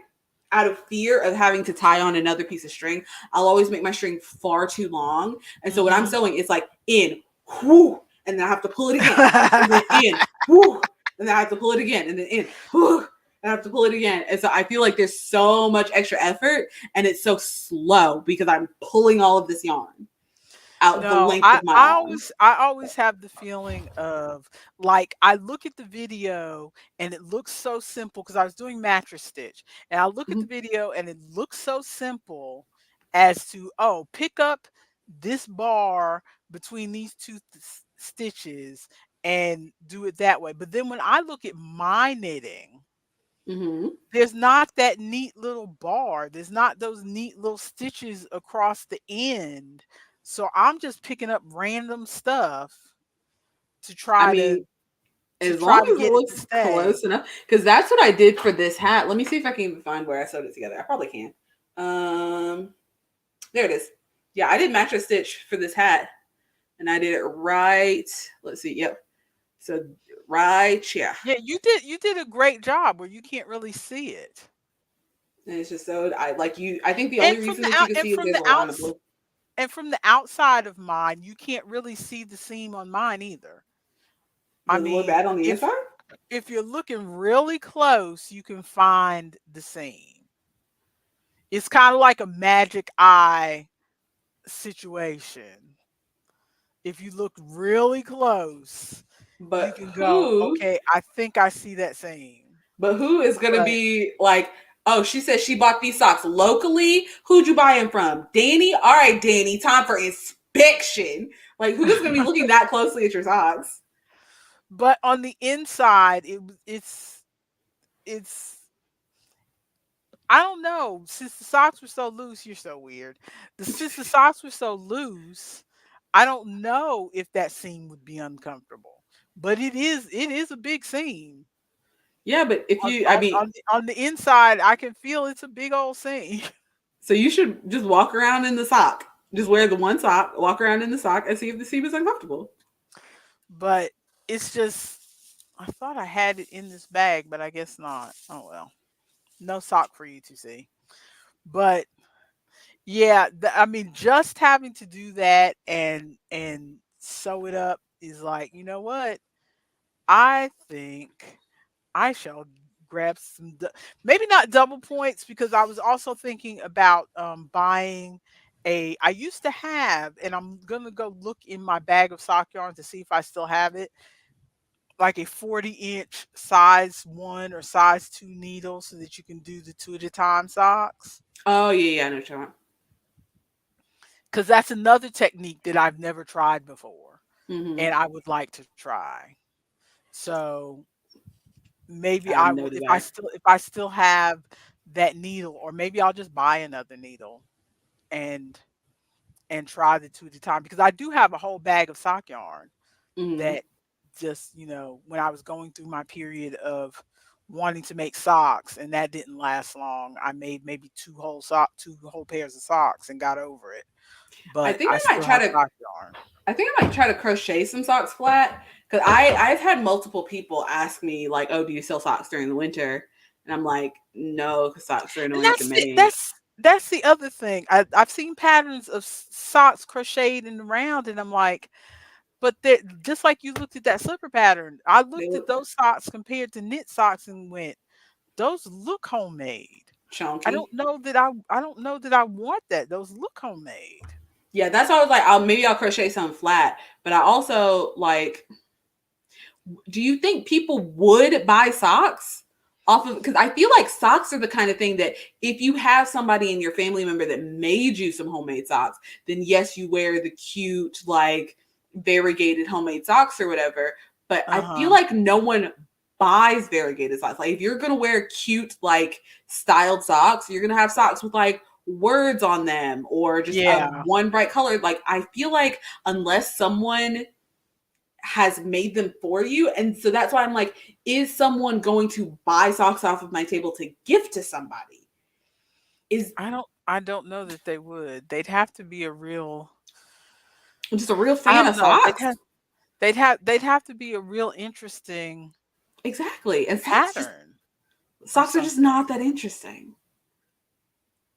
out of fear of having to tie on another piece of string, I'll always make my string far too long. And so when I'm Mhm. sewing, it's like in, whoo, and then I have to pull it again, and then in, whoo, and then I have to pull it again, and then in, whoo, and I have to pull it again. And so I feel like there's so much extra effort and it's so slow because I'm pulling all of this yarn out the No, length I of my I arm. always I always have the feeling of like I look at the video and it looks so simple because I was doing mattress stitch and I look at the Mhm. video and it looks so simple as to pick up this bar between these two stitches and do it that way. But then when I look at my knitting, Mhm. there's not that neat little bar. There's not those neat little stitches across the end. So I'm just picking up random stuff to I try to mean, as long as it get it to looks stay. close enough, because that's what I did for this hat. Let me see if I can even find where I sewed it together. I probably can. Um, there it is. Yeah, I did mattress stitch for this hat, and I did it right. Let's see. Yep. So right, yeah. Yeah, you did a great job where you can't really see it. And it's just so I like you. I think the only And from reason the that you out can see is there's a line of blue. and from the outside of mine, you can't really see the seam on mine either. I Does it look mean, bad on the inside? if you're looking really close, you can find the seam. It's kind of like a magic eye situation. If you look really close, you But can go, who? okay, I think I see that seam. But who is gonna But be like? Oh, she said she bought these socks locally. Who'd you buy them from? Danny? All right, Danny, time for inspection. Like, who's gonna be looking that closely at your socks? but on the inside, it's I don't know. Since the socks were so loose, you're so weird. Since the socks were so loose, I don't know if that seam would be uncomfortable, but it is a big seam. Yeah, but if On you, I on mean, on the on the inside, I can feel it's a big old seam. so you should just walk around in the sock. Just wear the one sock, walk around in the sock, and see if the seam is uncomfortable. But it's just I thought I had it in this bag, but I guess not. Oh well. No sock for you to see. But yeah, I mean just having to do that and sew it up is like, you know what? I think I shall grab some maybe not double points because I was also thinking about buying a I used to have and I'm going to go look in my bag of sock yarn to see if I still have it like a 40-inch size 1 or size 2 needle so that you can do the two at a time socks Oh yeah, yeah, I know what you're talking cuz that's another technique that I've never tried before about. and I would like to try. So maybe Add I a will note to that. if I still have that needle, or maybe I'll just buy another needle and try the two at a time because I do have a whole bag of sock yarn Hmm. that just, when I was going through my period of wanting to make socks and that didn't last long, I made maybe two whole pairs of socks and got over it. I But think I I might still try have to. sock yarn. I think I might try to crochet some socks flat because I've had multiple people ask me like, "Oh, do you sell socks during the winter?" And I'm like, "No, because socks are And annoying to make." that's the other thing. I've seen patterns of socks crocheted and around, and I'm like, but they just like you looked at that slipper pattern, I They looked at look those socks compared to knit socks and went, those look homemade. chunky. I don't know that I want that. Those look homemade. Yeah, that's why I was like, maybe I'll crochet something flat. But I also like, do you think people would buy socks off of? Because I feel like socks are the kind of thing that if you have somebody in your family member that made you some homemade socks, then yes, you wear the cute like variegated homemade socks or whatever. But I feel Uh-huh. like no one buys variegated socks. Like if you're gonna wear cute like styled socks, you're gonna have socks with like words on them or just a Yeah. one bright color. Like I feel like unless someone has made them for you. And so that's why I'm like, is someone going to buy socks off of my table to gift to somebody? Is I don't know that they would. They'd have to be a real I'm just a real I fan don't of know. socks. They'd have to be a real interesting Exactly. And pattern or socks are just something. not that interesting.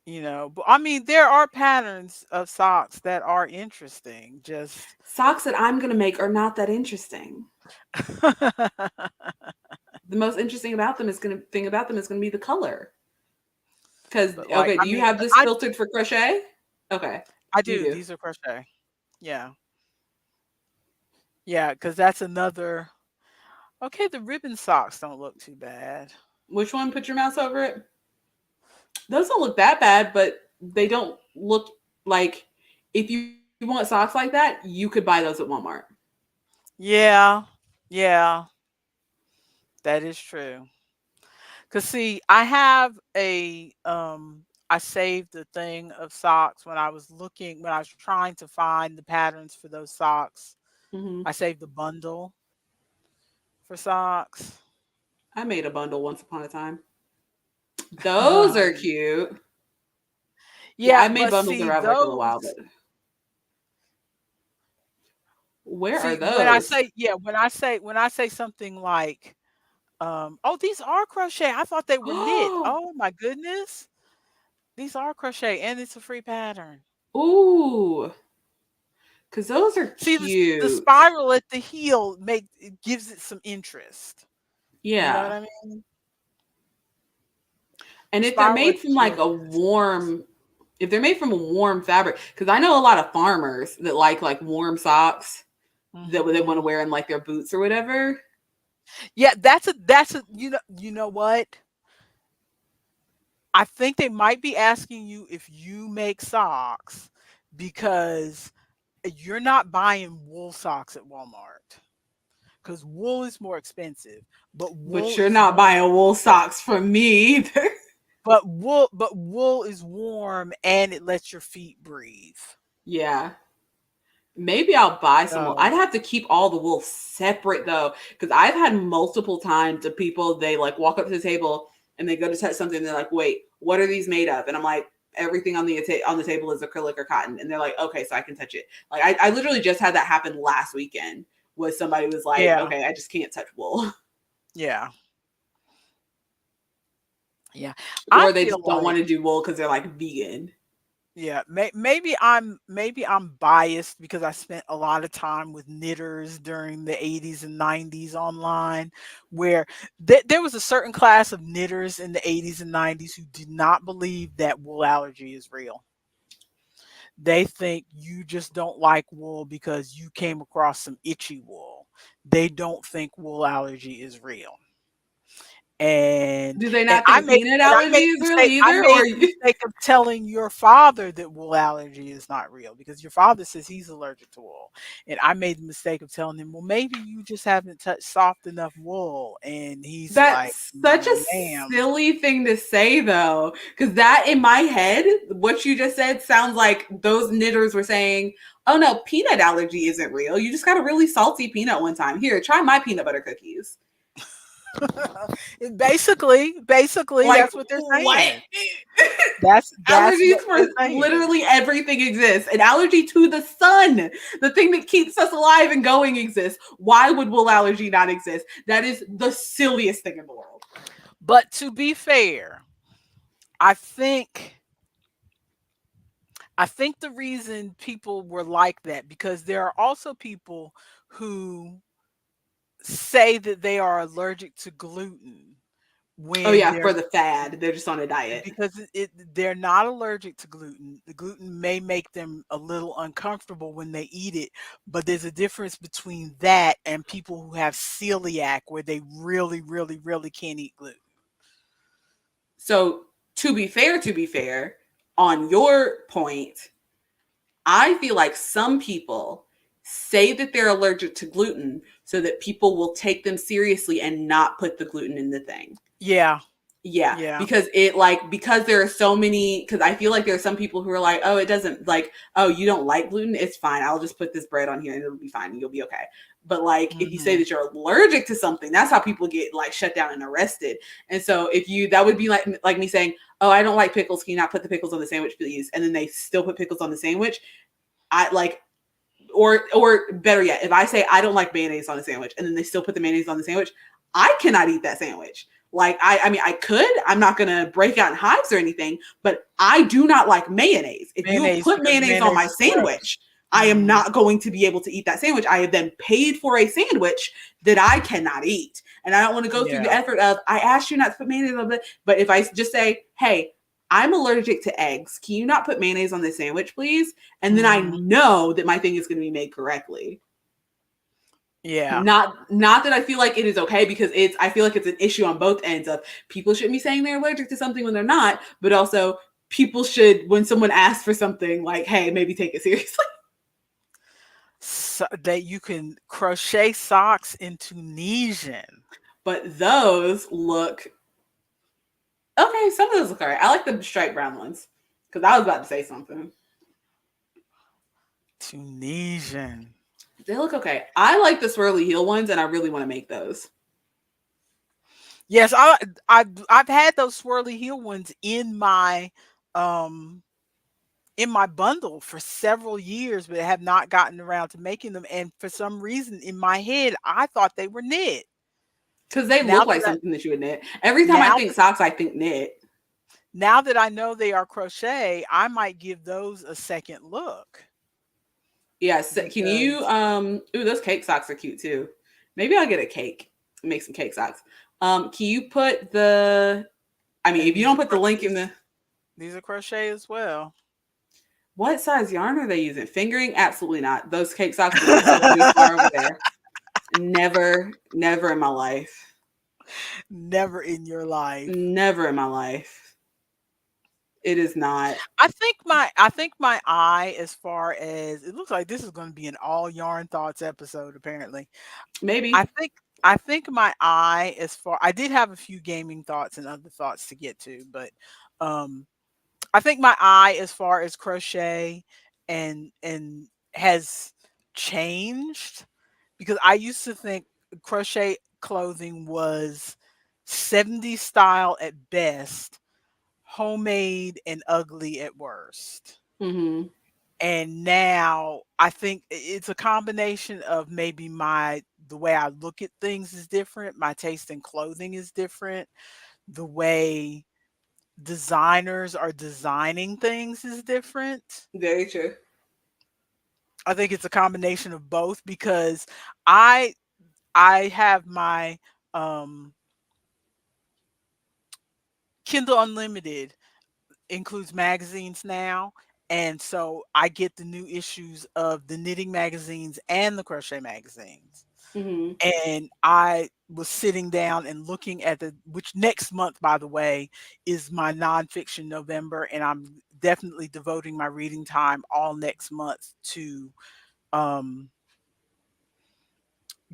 But I mean, there are patterns of socks that are interesting. Just Socks that I'm gonna make are not that interesting. The most interesting about them is gonna thing about them is gonna be the color. Because but like, okay, I do you mean, have this filtered for crochet? Okay, I you do. do. These are crochet. Yeah, yeah, because that's another. Okay, the ribbon socks don't look too bad. Which one? Put your mouse over it. Those don't look that bad, but they don't look like if you want socks like that, you could buy those at Walmart. Yeah, yeah, that is true. Cause see, I saved the thing of socks when I was trying to find the patterns for those socks. Hmm. I saved the bundle for socks. I made a bundle once upon a time. Those are cute. Yeah, Yeah, I made but bundles see around like a little those while, but where are see when I those? say yeah, when I say something like oh, these are crochet. I thought they were knit. Oh my goodness. These are crochet and it's a free pattern. Ooh, because those are See the cute. spiral at the heel it gives it some interest. You know what Yeah. I mean? And The if they're spiral made at the from like heel a gives it some interest. warm, if they're made from a warm fabric, because I know a lot of farmers that like warm socks that they want to Mhm. wear in like their boots or whatever. Yeah, that's a you know what? I think they might be asking you if you make socks because you're not buying wool socks at Walmart because wool is more expensive, but But wool you're is not warm. buying wool socks from me either. But wool is warm and it lets your feet breathe. Yeah. Maybe I'll buy some wool. So I'd have to keep all the wool separate though, because I've had multiple times of people, they like walk up to the table and they go to touch something. And they're like, "Wait, what are these made of?" And I'm like, "Everything on the table is acrylic or cotton." And they're like, "Okay, so I can touch it." Like I literally just had that happen last weekend. Was somebody was like, yeah, "Okay, I just can't touch wool," yeah, yeah. I or they feel just don't like want to do wool because they're like vegan. yeah, maybe I'm biased because I spent a lot of time with knitters during the 80s and 90s online, where there was a certain class of knitters in the 80s and 90s who did not believe that wool allergy is real. They think you just don't like wool because you came across some itchy wool. They don't think wool allergy is real. And Do they and not I think made peanut and I allergy made the is real mistake I either? Or made the mistake of telling your father that wool allergy is not real because your father says he's allergic to wool. And I made the mistake of telling him, "Well, maybe you just haven't touched soft enough wool." And he's like, That's such a "Ma'am." silly thing to say, though, because that in my head, what you just said sounds like those knitters were saying, "Oh no, peanut allergy isn't real. You just got a really salty peanut one time. Here, try my peanut butter cookies." Basically, Like that's what they're what? saying. That's Allergies what they're for saying. literally everything exists. An allergy to the sun, the thing that keeps us alive and going, exists. Why would wool allergy not exist? That is the silliest thing in the world. But to be fair, I think I think the reason people were like that because there are also people who say that they are allergic to gluten Oh when yeah, they're for the fad, they're just on a diet. because they're not allergic to gluten. The gluten may make them a little uncomfortable when they eat it, but there's a difference between that and people who have celiac where they really, really, really can't eat gluten. So to be fair, on your point, I feel like some people say that they're allergic to gluten so that people will take them seriously and not put the gluten in the thing. Yeah, Yeah, yeah. because because there are so many, because I feel like there are some people who are like, oh, it doesn't, like, oh, you don't like gluten, it's fine, I'll just put this bread on here and it'll be fine and you'll be okay. But like if you say Hmm. that you're allergic to something, that's how people get like shut down and arrested. And so if you, that would be like me saying, oh, I don't like pickles, can you not put the pickles on the sandwich please? And then they still put pickles on the sandwich. I like, or better yet, if I say I don't like mayonnaise on a sandwich and then they still put the mayonnaise on the sandwich, I cannot eat that sandwich. Like I mean I could, I'm not gonna break out in hives or anything, but I do not like mayonnaise. If you Mayonnaise put because mayonnaise on mayonnaise my is gross. sandwich, I am Hmm. not going to be able to eat that sandwich. I have then paid for a sandwich that I cannot eat. And I don't want to go through the Yeah. effort of I asked you not to put mayonnaise on it. But if I just say, hey, I'm allergic to eggs. Can you not put mayonnaise on this sandwich, please? And then I Hmm. know that my thing is going to be made correctly. Yeah. Not that I feel like it is okay, because it's, I feel like it's an issue on both ends of people shouldn't be saying they're allergic to something when they're not, but also people should, when someone asks for something, like, hey, maybe take it seriously. So that you can crochet socks in Tunisian. But those look okay. Some of those look alright. I like the striped brown ones because I was about to say something. Tunisian. They look okay. I like the swirly heel ones, and I really want to make those. Yes, I've had those swirly heel ones um in my bundle for several years, but have not gotten around to making them. And for some reason in my head, I thought they were knit. Because they Now look that like I something that you would knit. Every time I now think that socks, I think knit. now that I know they are crochet, I might give those a second look Yes. Can you because ooh, those cake socks are cute too. Maybe I'll get a cake. Make some cake socks. Can you put the, I mean, and if you don't put the link in the, these are crochet as well. what size yarn are they using? Fingering? Absolutely not. Those cake socks will not go very far over there. Never, never in my life. Never in your life. Never in my life. It is not. I think my eye, as far as it looks like this is going to be an all yarn thoughts episode apparently. I Maybe. think I think my eye, as far, I did have a few gaming thoughts and other thoughts to get to, but um I think my eye, as far as crochet and has changed because I used to think crochet clothing was 70s style at best, homemade and ugly at worst. Mm-hmm. And now I think it's a combination of maybe my the way I look at things is different, my taste in clothing is different, the way designers are designing things is different. Very true. I think it's a combination of both because I I have my um Kindle Unlimited includes magazines now. And so I get the new issues of the knitting magazines and the crochet magazines. Mm-hmm. And I was sitting down and looking at which next month, by the way, is my nonfiction November. And I'm definitely devoting my reading time all next month to um,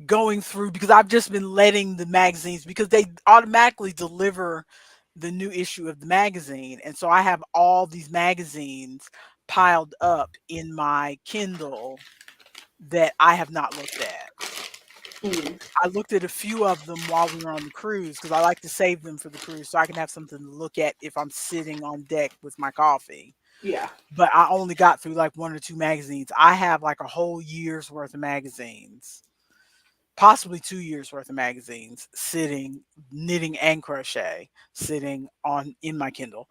going through because I've just been letting the magazines because they automatically deliver the new issue of the magazine. And so I have all these magazines piled up in my Kindle that I have not looked at. Mm-hmm. I looked at a few of them while we were on the cruise because I like to save them for the cruise so I can have something to look at if I'm sitting on deck with my coffee. Yeah. But I only got through like one or two magazines. I have like a whole year's worth of magazines, possibly 2 years worth of magazines sitting, knitting and crochet, sitting on in my Kindle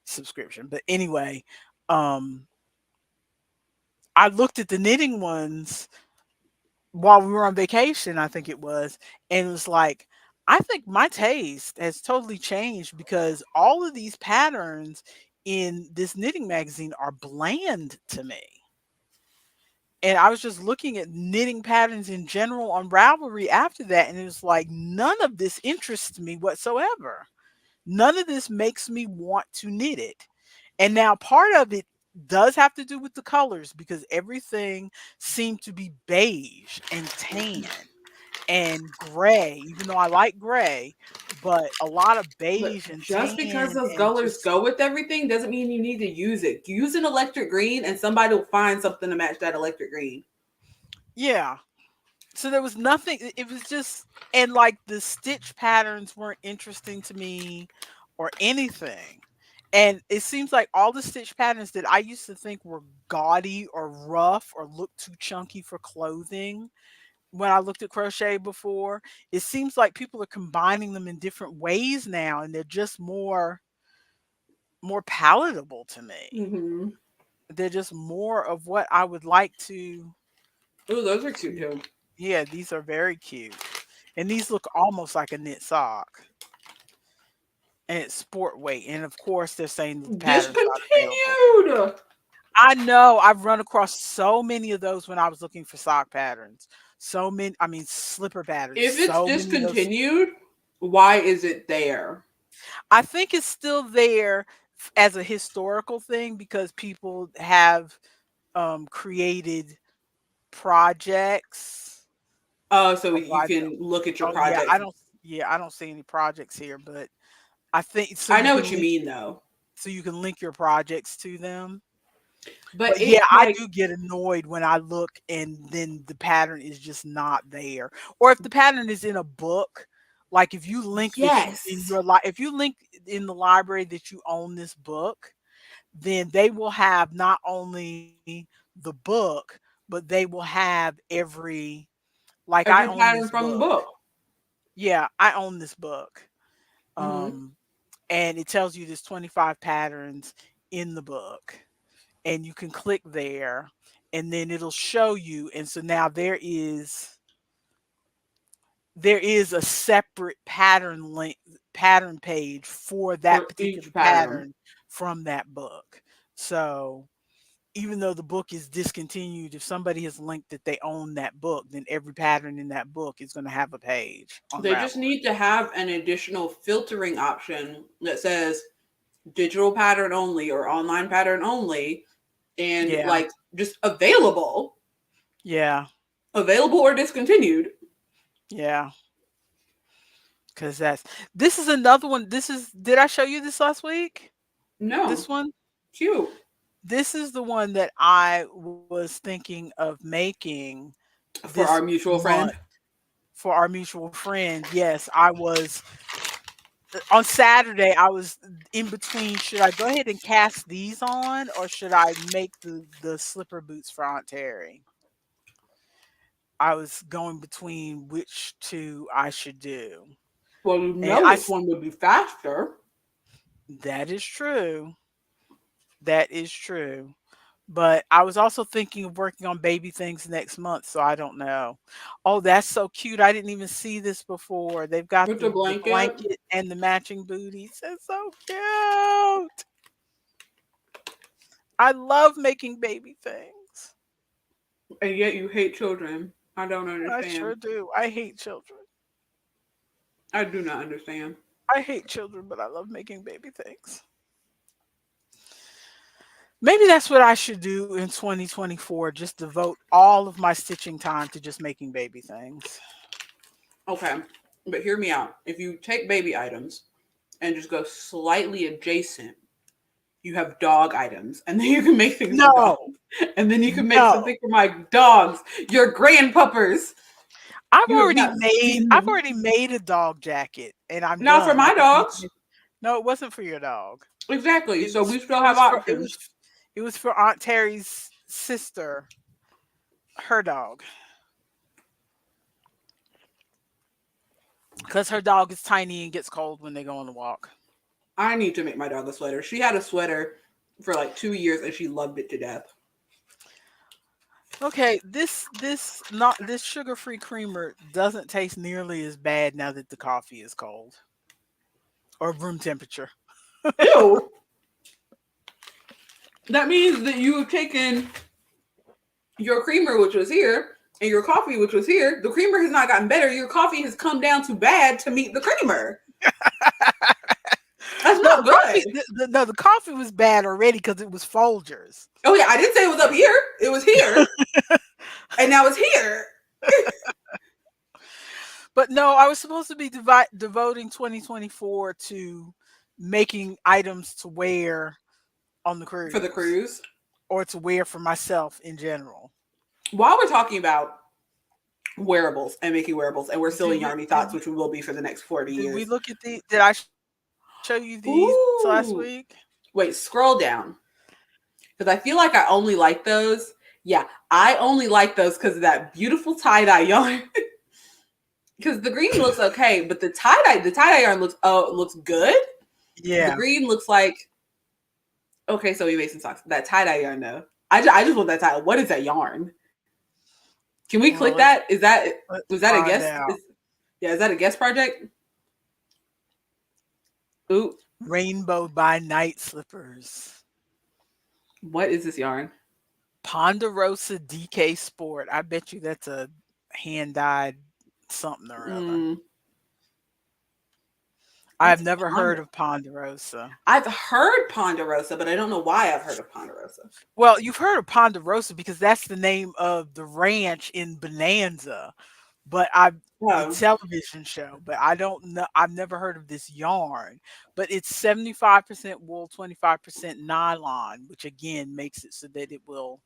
subscription. But anyway, um, I looked at the knitting ones while we were on vacation, I think it was, and it was like, I think my taste has totally changed because all of these patterns in this knitting magazine are bland to me. And I was just looking at knitting patterns in general on Ravelry after that, and it was like, none of this interests me whatsoever. None of this makes me want to knit it. And now part of it does have to do with the colors because everything seemed to be beige and tan and gray, even though I like gray, but a lot of But beige and just because tan those and colors just go with everything doesn't mean you need to use it. Use an electric green and somebody will find something to match that electric green. yeah. So there was nothing, it was just, and like the stitch patterns weren't interesting to me or anything. And it seems like all the stitch patterns that I used to think were gaudy or rough or looked too chunky for clothing when I looked at crochet before, it seems like people are combining them in different ways now and they're just more palatable to me. Mm-hmm. They're just more of what I would like Oh, those are cute to too. yeah, these are very cute. And these look almost like a knit sock. And it's sport weight. And of course they're saying that the pattern's not available. Discontinued. I know I've run across so many of those when I was looking for sock patterns. So many, I mean slipper patterns. If it's So many of those. discontinued, why is it there? I think it's still there as a historical thing because people have created projects. Oh, so Although you I can look at your oh yeah, projects. I don't see any projects here, but I think so I you know can what you link mean though. so you can link your projects to them. But But yeah, it I like do get annoyed when I look and then the pattern is just not there. Or if the pattern is in a book, like if you link that you in yes. your if you link in the library that you own this book, then they will have not only the book, but they will have every like I Every own pattern this from the book. book. Yeah, I own this book. Mm-hmm. Um and it tells you there's 25 patterns in the book and you can click there and then it'll show you and so now there is a separate pattern page for that For particular each pattern. pattern from that book. So even though the book is discontinued, if somebody has linked that they own that book, then every pattern in that book is going to have a page on They just Ravelry. need to have an additional filtering option that says digital pattern only or online pattern only and Yeah, like just available, yeah, available or discontinued. yeah. Because this is another one. Did I show you this last week? No, This one? cute. this is the one that I was thinking of making For this our mutual month friend. for our mutual friend. Yes, I was on Saturday. I was in between. Should I go ahead and cast these on, or should I make the slipper boots for Aunt Terry? I was going between which two I should do, Well, you and know which one would be faster. that is true. That is true. But I was also thinking of working on baby things next month, so I don't know. Oh, that's so cute. I didn't even see this before. They've got With the the blanket. blanket and the matching booties. It's so cute. I love making baby things. And yet you hate children. I don't I sure understand. do. I hate children. I do not understand. I hate children, but I love making baby things. Maybe that's what I should do in 2024. Just devote all of my stitching time to just making baby things. Okay, but hear me out. If you take baby items and just go slightly adjacent, you have dog items, and then you can make things for dogs, No, and then you can make no. something for my dogs, your grandpuppers. You have not I've seen. already made a dog jacket and I'm Not for done. I my just need dogs. to. No, it wasn't for your dog. Exactly. It So was we still it have was for it options. was it was for Aunt Terry's sister, her dog, because her dog is tiny and gets cold when they go on the walk. I need to make my dog a sweater. She had a sweater for like 2 years and she loved it to death. Okay, this not this sugar-free creamer doesn't taste nearly as bad now that the coffee is cold or room temperature. Ew. That means that you have taken your creamer, which was here, and your coffee, which was here. The creamer has not gotten better. Your coffee has come down to bad to meet the creamer. That's No, the not coffee good. no, the coffee was bad already because it was Folgers. Oh yeah, I didn't say it was up here. It was here, and now it's here. But no, I was supposed to be devoting 2024 to making items to wear on the For the cruise cruise. or to wear for myself in general. While we're talking about wearables and making wearables, and we're still Did in we Yarny did Thoughts, we which we will be for the next 40 did we years. look at did I show you these last Ooh. week? Wait, scroll down. Because I feel like I only like those. Yeah, I only like those because of that beautiful tie-dye yarn. Because the green looks okay, but the tie-dye yarn looks good. The Yeah. green looks like okay, so we made some socks. That tie-dye yarn though. I just want that tie. What is that yarn? Can we Well, click that? let's Was that a find guest? out. Yeah, is that a guest project? Ooh, Rainbow by Night slippers. what is this yarn? Ponderosa DK Sport. I bet you that's a hand dyed something or other. Mm, I've what's never heard Ponder? of Ponderosa. I've heard Ponderosa, but I don't know why I've heard of Ponderosa. Well, you've heard of Ponderosa because that's the name of the ranch in Bonanza, but I the Oh, television show, but I don't know. I've never heard of this yarn, but it's 75% wool, 25% nylon, which again makes it so that it will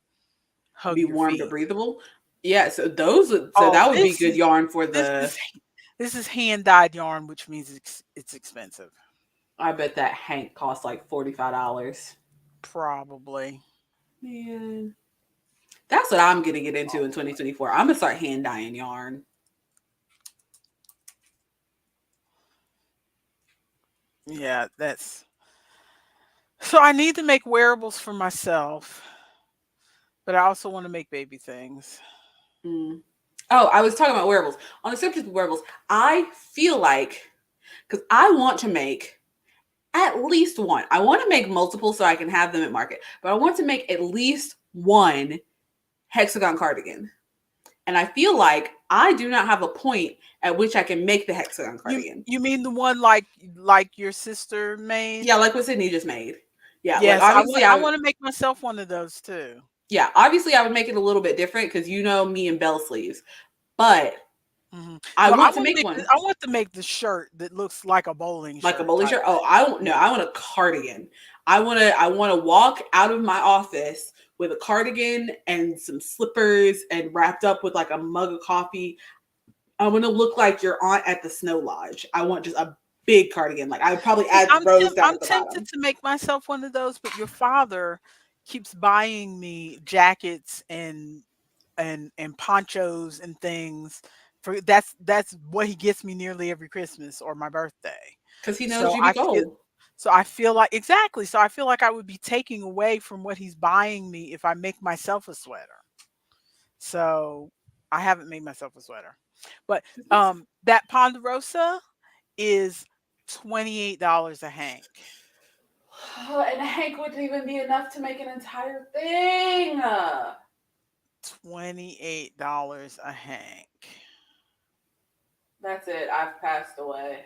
hug be your warm to feet. breathable. Yeah, so Oh, that would be good yarn for this the. is this is hand dyed yarn, which means it's expensive. I bet that Hank costs like $45. Probably. Man, that's what I'm gonna get into in 2024. I'm gonna start hand dyeing yarn. Yeah, that's so I need to make wearables for myself, but I also want to make baby things. Mm. Oh, I was talking about wearables. On the subject of wearables, I feel like because I want to make at least one. I want to make multiple so I can have them at market, but I want to make at least one hexagon cardigan. And I feel like I do not have a point at which I can make the hexagon You cardigan. you mean the one like your sister made? Yeah, like what Sydney just made. Yeah, like Yes, obviously I want to make myself one of those too. obviously I would make it a little bit different because you know me and bell sleeves, but Hmm. I No, want to make one I want to make the shirt that looks like a bowling like a shirt bowling type shirt. Oh, thing. I don't know. Yeah. I want a cardigan. I want to walk out of my office with a cardigan and some slippers and wrapped up with like a mug of coffee. I want to look like your aunt at the snow lodge. I want just a big cardigan. Like I would probably See, add rose down I'm at the tempted bottom. to make myself one of those, but your father keeps buying me jackets and ponchos and things for that's what he gets me nearly every Christmas or my birthday. Because he knows So you be I feel cold. so I feel like exactly. So I feel like I would be taking away from what he's buying me if I make myself a sweater. So I haven't made myself a sweater. But that Ponderosa is $28 a hank. And Hank wouldn't even be enough to make an entire thing. $28 a hank. That's it. I've passed away.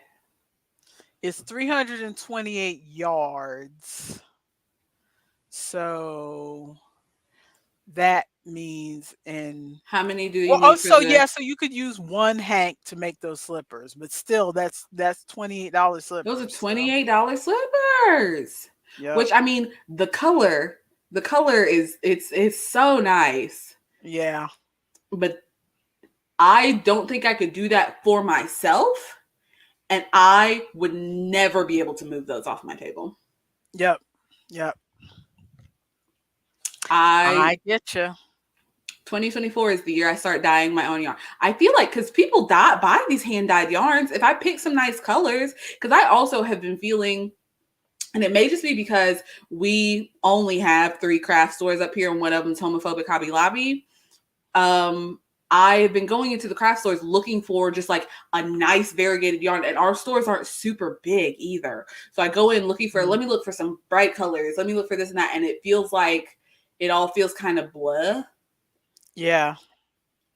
It's 328 yards. So that means in How many do you well, oh, need for so the? yeah, so you could use one hank to make those slippers, but still that's $28 Those are slippers. So $28 slippers. yep. Which I mean, the color is it's so nice. Yeah. But I don't think I could do that for myself, and I would never be able to move those off my table. Yep. Yep. I I get you. 2024 is the year I start dyeing my own yarn. I feel like because people buy these hand dyed yarns, if I pick some nice colors, because I also have been feeling, and it may just be because we only have 3 craft stores up here, and one of them's homophobic Hobby Lobby. I have been going into the craft stores looking for just like a nice variegated yarn, and our stores aren't super big either. So I go in looking for, let me look for some bright colors, let me look for this and that, and it feels like it all feels kind of blah. Yeah.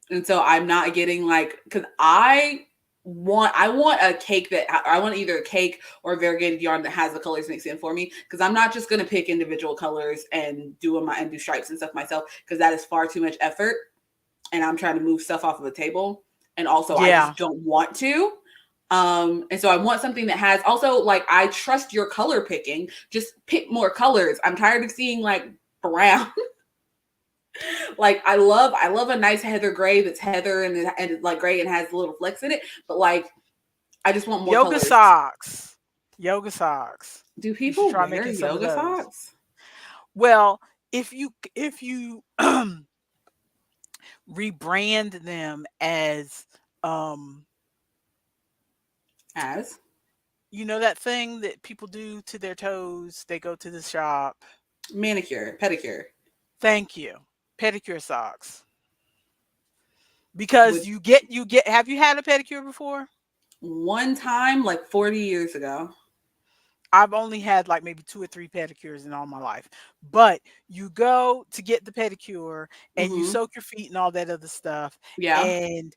And so I'm not getting like, because I want a cake that I want either a cake or a variegated yarn that has the colors mixed in for me, because I'm not just going to pick individual colors and do stripes and stuff myself, because that is far too much effort, and I'm trying to move stuff off of the table, and also I Yeah. just don't want to. And so I want something that has also, like, I trust your color picking. Just pick more colors. I'm tired of seeing like brown. Like I love a nice heather gray that's heather and like gray and has a little flecks in it, but like I just want more Yoga colors. socks. Yoga socks. Do You should people try wear making some of yoga those. socks? Well, if you rebrand them as um As you know that thing that people do to their toes, they go to the shop. manicure, pedicure. Thank you. Pedicure socks. Because With you get have you had a pedicure before? one time, like 40 years ago. I've only had like maybe 2 or 3 pedicures in all my life. But you go to get the pedicure and you Mm-hmm. soak your feet and all that other stuff, Yeah. and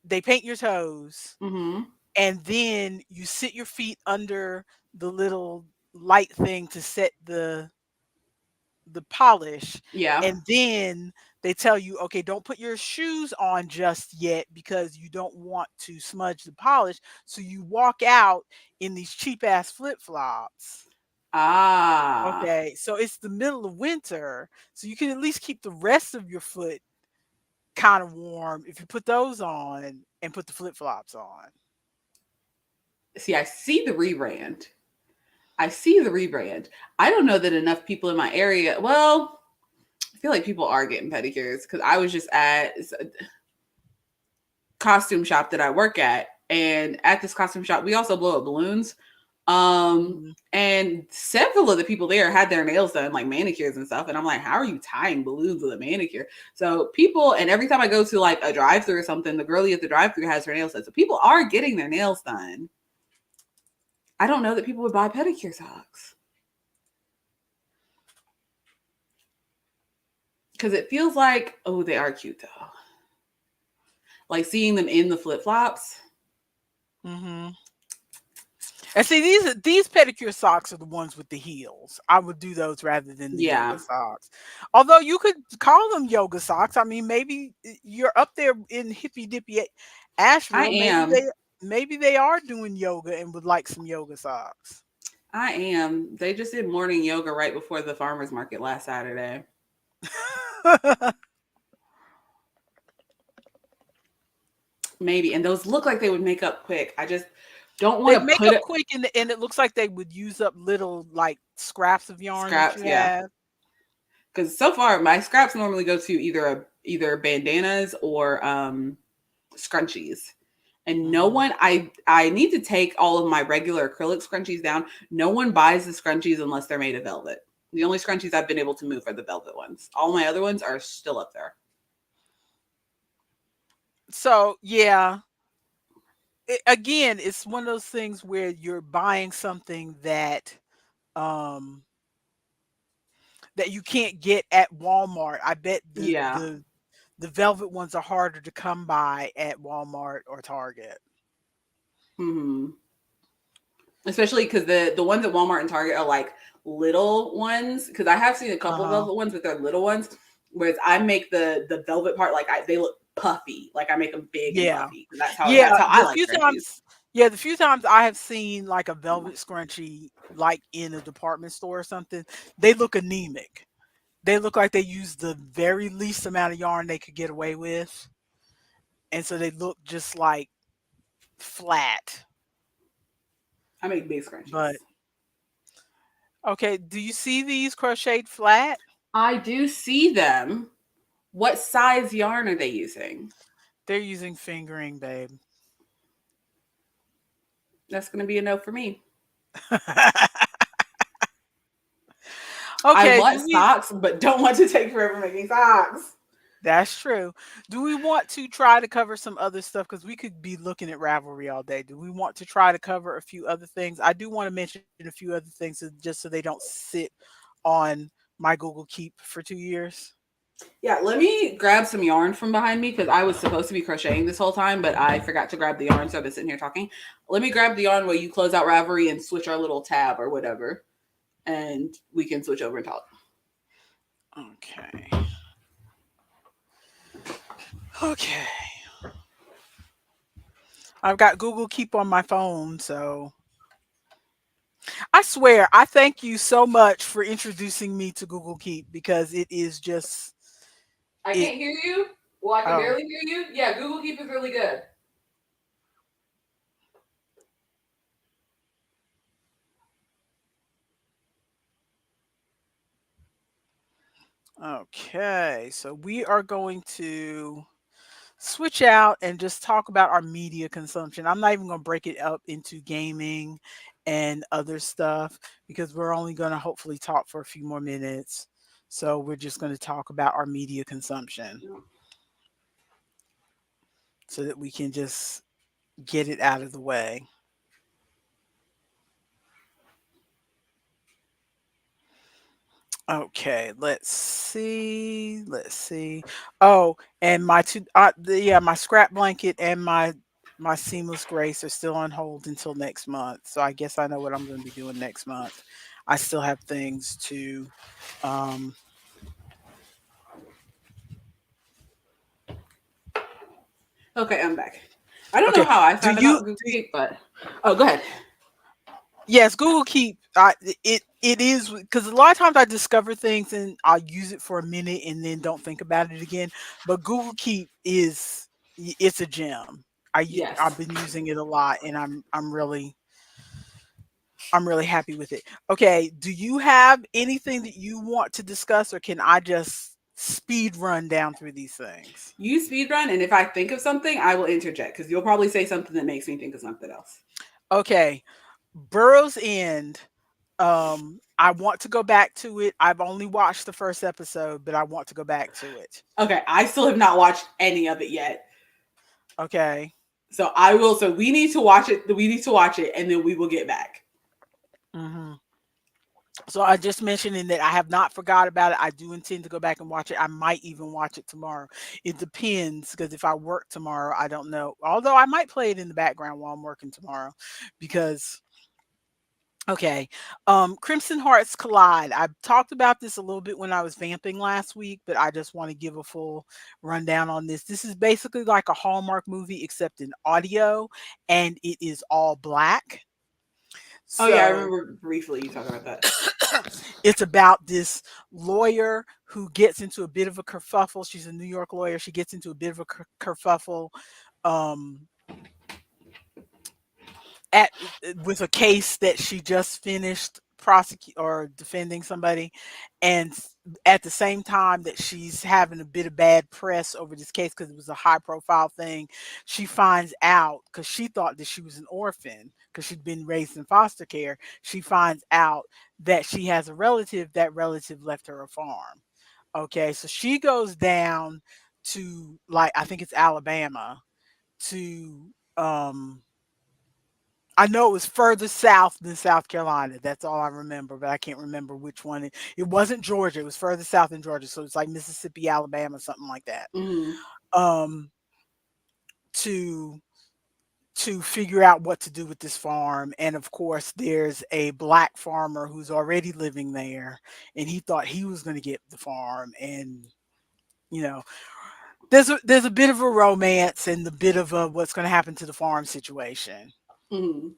they paint your toes, Mm-hmm. and then you sit your feet under the little light thing to set the polish, Yeah. and then they tell you, okay, don't put your shoes on just yet because you don't want to smudge the polish. So you walk out in these cheap ass flip flops. Ah. Okay, so it's the middle of winter, so you can at least keep the rest of your foot kind of warm if you put those on and put the flip flops on. See, I see the rebrand. I see the rebrand. I don't know that enough people in my area. Well, I feel like people are getting pedicures, because I was just at a costume shop that I work at, and at this costume shop, we also blow up balloons. Mhm. And several of the people there had their nails done, like manicures and stuff. And I'm like, how are you tying balloons with a manicure? So people, and every time I go to like a drive-through or something, the girlie at the drive-through has her nails done. So people are getting their nails done. I don't know that people would buy pedicure socks, because it feels like, oh, they are cute though. Like seeing them in the flip-flops. Mhm. And see, these pedicure socks are the ones with the heels. I would do those rather than the yoga Yeah, socks. Although you could call them yoga socks. I mean, maybe you're up there in hippy dippy I Asheville. am. Maybe they are doing yoga and would like some yoga socks. I am. They just did morning yoga right before the farmers market last Saturday. Maybe. And those look like they would make up quick. I just don't They want to make put up it quick, and it looks like they would use up little like scraps of yarn that scraps. you Yeah. have. Because so far my scraps normally go to either bandanas or scrunchies. And no Mhm. one I need to take all of my regular acrylic scrunchies down. No one buys the scrunchies unless they're made of velvet. The only scrunchies I've been able to move are the velvet ones. All my other ones are still up there. So yeah, again, it's one of those things where you're buying something um that you can't get at Walmart. I bet Yeah. the velvet ones are harder to come by at Walmart or Target. Hmm. Especially because the ones at Walmart and Target are like little ones. Because I have seen a couple Uh-huh. velvet ones, but they're little ones. Whereas I make the velvet part like they look puffy. Like I make them big and Yeah. puffy. That's Yeah, how I like scrunchies. the few times I have seen like a velvet scrunchie like in a department store or something, they look anemic. They look like they use the very least amount of yarn they could get away with, and so they look just like flat. I make big But scrunchies. okay, do you see these crocheted flat? I do see them. What size yarn are they using? They're using fingering, babe. That's going to be a no for me. I Okay, want socks, but don't want to take forever making socks. that's true. Do we want to try to cover some other stuff? Because we could be looking at Ravelry all day. Do we want to try to cover a few other things? I do want to mention a few other things just so they don't sit on my Google Keep for 2 years. Yeah, let me grab some yarn from behind me because I was supposed to be crocheting this whole time, but I forgot to grab the yarn, so I've been sitting here talking. Let me grab the yarn while you close out Ravelry and switch our little tab or whatever, and we can switch over and talk. Okay. Okay. I've got Google Keep on my phone, so I swear I thank you so much for introducing me to Google Keep because it is just I it. can't hear you. Well, I can Oh, barely hear you. Yeah, Google Keep is really good. okay. So we are going to switch out and just talk about our media consumption. I'm not even going to break it up into gaming and other stuff because we're only going to hopefully talk for a few more minutes. So we're just going to talk about our media consumption so that we can just get it out of the way. Okay, let's see. Let's see. Oh, and yeah, my scrap blanket and my seamless grace are still on hold until next month. So I guess I know what I'm going to be doing next month. I still have things to um Okay, I'm back. I don't know okay, how I do found you about Google Keep, but oh, go ahead. yes, Google Keep. It is because a lot of times I discover things and I'll use it for a minute and then don't think about it again. But Google Keep it's a gem. I've Yes. been using it a lot and I'm really happy with it. Okay, do you have anything that you want to discuss or can I just speed run down through these things? You speed run, and if I think of something, I will interject because you'll probably say something that makes me think of something else. Okay, Burroughs End. I want to go back to it. I've only watched the first episode, but I want to go back to it. Okay, I still have not watched any of it yet. Okay. So I will. So we need to watch it. We need to watch it, and then we will get back. Hmm. So I just mentioning that I have not forgot about it. I do intend to go back and watch it. I might even watch it tomorrow. It depends because if I work tomorrow, I don't know. Although I might play it in the background while I'm working tomorrow because okay. Crimson Hearts Collide. I talked about this a little bit when I was vamping last week, but I just want to give a full rundown on this. This is basically like a Hallmark movie except in audio and it is all black. Oh yeah, I So remember briefly you talking about that. it's about this lawyer who gets into a bit of a kerfuffle. She's a New York lawyer. She gets into a bit of a kerfuffle um, at with a case that she just finished prosecute or defending somebody, and at the same time that she's having a bit of bad press over this case because it was a high profile thing, she finds out, because she thought that she was an orphan because she'd been raised in foster care. She finds out that she has a relative. That relative left her a farm. Okay, so she goes down to, like, I think it's Alabama, to I know it was further south than South Carolina. That's all I remember, but I can't remember which one. It wasn't Georgia. It was further south than Georgia, so it's like Mississippi, Alabama, something like that. Mm-hmm. Um, to figure out what to do with this farm, and of course, there's a black farmer who's already living there, and he thought he was going to get the farm, and you know, there's a bit of a romance and a bit of a what's going to happen to the farm situation. Mm-hmm.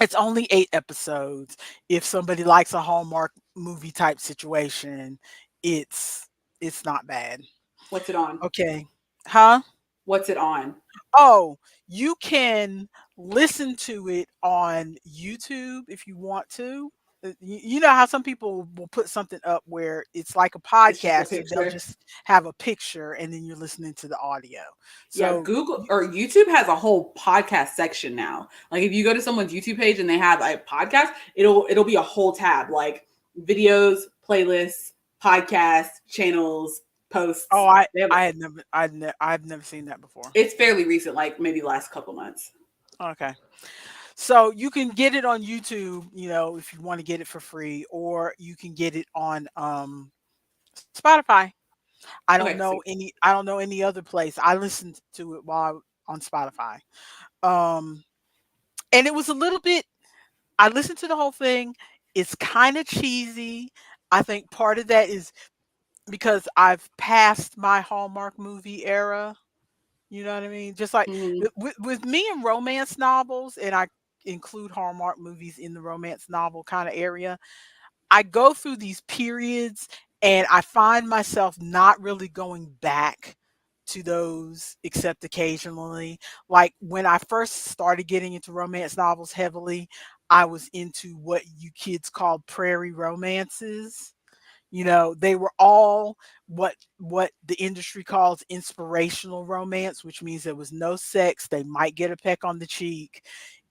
It's only 8 episodes. If somebody likes a Hallmark movie type situation, it's it's not bad. What's it on? Okay. Huh? What's it on? Oh, you can listen to it on YouTube if you want to. You know how some people will put something up where it's like a It's just a podcast, so they'll picture. just have a picture and then you're listening to the audio. Yeah, So, Google or YouTube has a whole podcast section now. Like if you go to someone's YouTube page and they have a podcast, it'll be a whole tab like videos, playlists, podcasts, channels, oh, posts. They have I've never seen that before. it's fairly recent, like maybe last couple months. Okay. So you can get it on YouTube, if you want to get it for free, or you can get it on Spotify. Okay, sweet. I don't know any other place. I listened to it while on Spotify. Um and it was a little bit, I listened to the whole thing. It's kind of cheesy. I think part of that is because I've passed my Hallmark movie era. You know what I mean? Just like Mm-hmm. with me and romance novels, and I include Hallmark movies in the romance novel kind of area, I go through these periods and I find myself not really going back to those except occasionally. Like when I first started getting into romance novels heavily, I was into what you kids called prairie romances. They were all what the industry calls inspirational romance, which means there was no sex. They might get a peck on the cheek.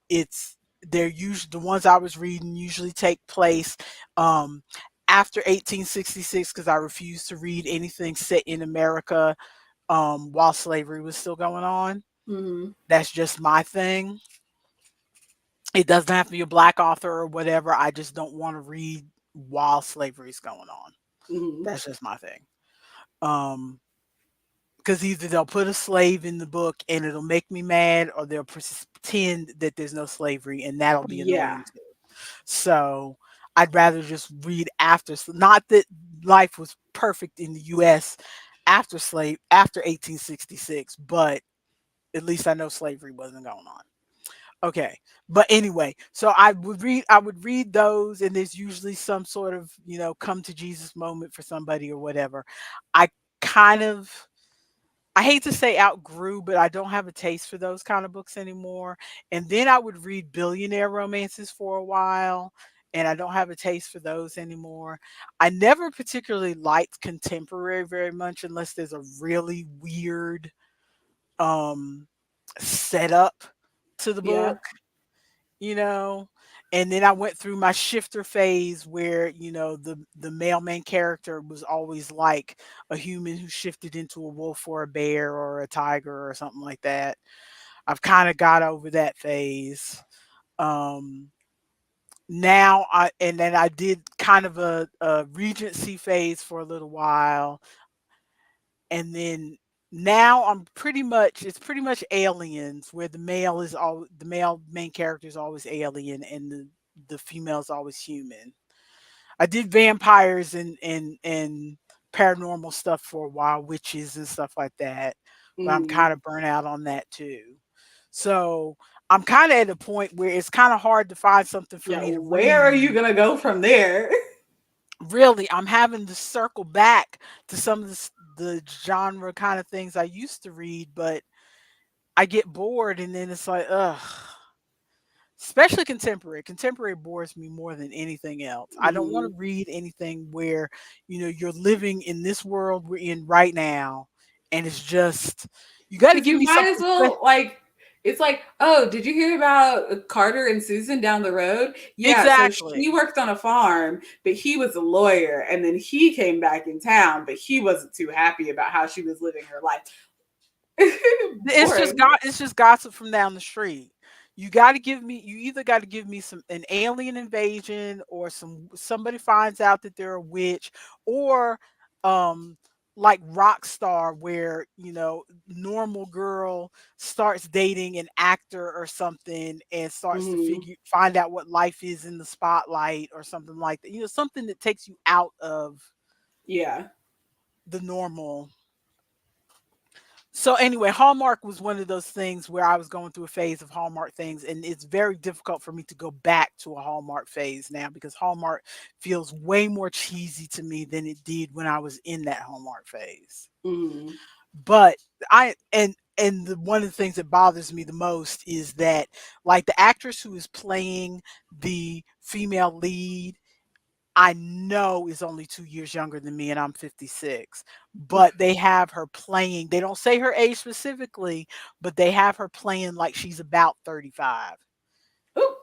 It's they're usually the ones I was reading usually take place um, after 1866 because I refuse to read anything set in America while slavery was still going on. Mm-hmm. That's just my thing. It doesn't have to be a black author or whatever. I just don't want to read while slavery is going on. Mm-hmm. That's just my thing. Um, because either they'll put a slave in the book and it'll make me mad, or they'll pretend that there's no slavery and that'll be Yeah. annoying too. So I'd rather just read after. Not that life was perfect in the U.S. after 1866, but at least I know slavery wasn't going on. Okay. But anyway, so I would read those, and there's usually some sort of, come to Jesus moment for somebody or whatever. I kind of I hate to say outgrew, but I don't have a taste for those kind of books anymore. And then I would read billionaire romances for a while, and I don't have a taste for those anymore. I never particularly liked contemporary very much unless there's a really weird um setup to the Yeah. book, you know. And then I went through my shifter phase where, the male main character was always like a human who shifted into a wolf or a bear or a tiger or something like that. I've kind of got over that phase. Um Now and then I did kind of a regency phase for a little while, and then now it's pretty much aliens where the male main character is always alien and the female is always human. I did vampires and paranormal stuff for a while, witches and stuff like that, but I'm Mm-hmm. kind of burnt out on that too. So I'm kind of at a point where it's kind of hard to find something for Yeah, me to where are you read. gonna go from there? Really, I'm having to circle back to some of the genre kind of things I used to read, but I get bored and then it's like, ugh. Especially contemporary. Contemporary bores me more than anything else. I don't want Mhm. to read anything where, you're living in this world we're in right now, and it's just you got to Because give you me might as something. well like. It's like, oh, did you hear about Carter and Susan down the road? Yeah, so she Exactly. worked on a farm, but he was a lawyer, and then he came back in town, but he wasn't too happy about how she was living her life. Boring. It's just gossip from down the street. You either got to give me some an alien invasion, or somebody finds out that they're a witch, or um like Rockstar, where normal girl starts dating an actor or something and starts to Hmm. find out what life is in the spotlight or something like that. Something that takes you out of Yeah. the normal. So anyway, Hallmark was one of those things where I was going through a phase of Hallmark things, and it's very difficult for me to go back to a Hallmark phase now because Hallmark feels way more cheesy to me than it did when I was in that Hallmark phase. Hmm. But one of the things that bothers me the most is that, like, the actress who is playing the female lead, I know is only 2 years younger than me, and I'm 56, but they don't say her age specifically, but they have her playing like she's about 35, Oh,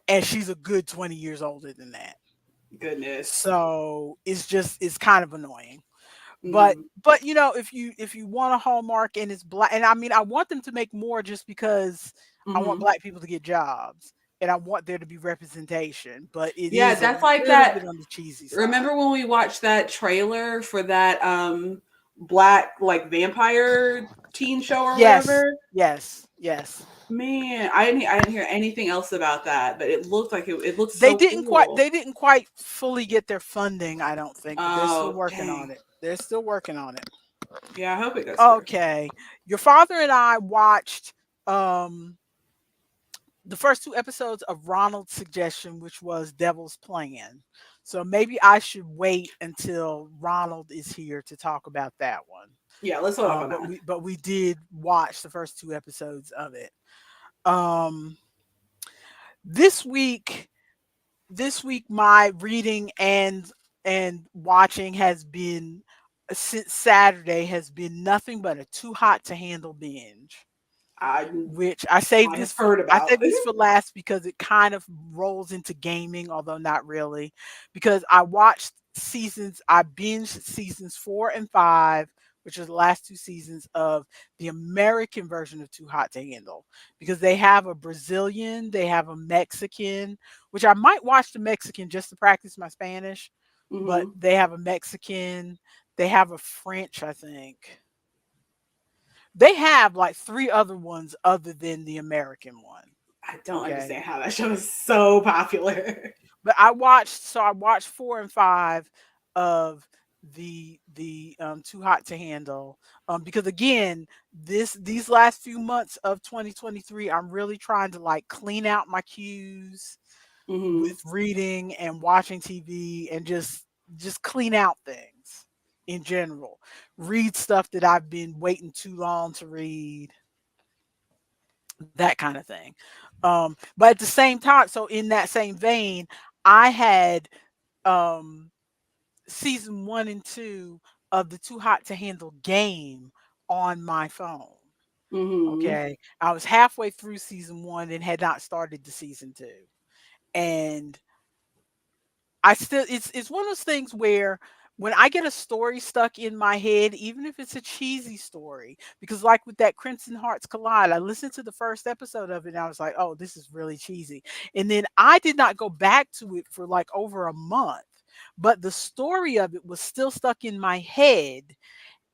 and she's a good 20 years older than that. goodness. So, it's kind of annoying. But Hmm. if you want a Hallmark and it's black, and I mean, I want them to make more just because I want Hmm. black people to get jobs, and I want there to be representation, but it Yeah, is a that's like little that. bit on the cheesy side. Remember when we watched that trailer for that black like vampire teen show or Yes, whatever? yes, yes. Man, I didn't hear anything else about that, but it looked like it looked They so didn't quite cool. they didn't quite fully get their funding, I don't think, but they're still Oh, working on dang. it. They're still working on it. Yeah, I hope it goes through. Okay. Your father and I watched um the first two episodes of Ronald's suggestion, which was Devil's Plan. So maybe I should wait until Ronald is here to talk about that one. Yeah, let's hold up on that one. But we did watch the first two episodes of it. Um this week this week my reading and watching has been, since Saturday, has been nothing but a too hot to handle binge. I Which might have heard I about. saved this for last because it kind of rolls into gaming, although not really. Because I binged seasons 4 and 5, which are the last two seasons of the American version of Too Hot to Handle. Because they have a Brazilian, they have a Mexican, which I might watch the Mexican just to practice my Spanish, but Hmm. they have a Mexican, they have a French, I think. They have like three other ones other than the American one. I don't Okay. understand how that show is so popular. But I watched 4 and 5 of the Too Hot to Handle. Because again, these last few months of 2023, I'm really trying to like clean out my cues Hmm. with reading and watching TV, and just clean out things in general. Read stuff that I've been waiting too long to read, that kind of thing. But at the same time, so in that same vein, I had um season 1 and 2 of the Too Hot to Handle game on my phone. Hmm. Okay. I was halfway through season 1 and had not started the season 2. And it's one of those things where when I get a story stuck in my head, even if it's a cheesy story, because like with that Crimson Hearts Collide, I listened to the first episode of it and I was like, oh, this is really cheesy. And then I did not go back to it for like over a month. But the story of it was still stuck in my head.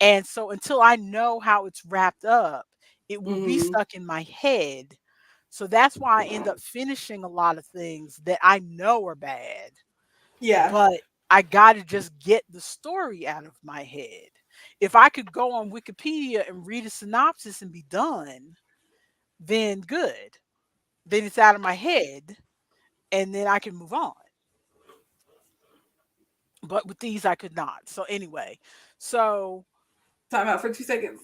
And so until I know how it's wrapped up, it will be Hmm. stuck in my head. So that's why I end up finishing a lot of things that I know are bad, Yeah. but I gotta just get the story out of my head. If I could go on Wikipedia and read a synopsis and be done, then good. Then it's out of my head and then I can move on. But with these, I could not. So anyway, so Time out for 2 seconds.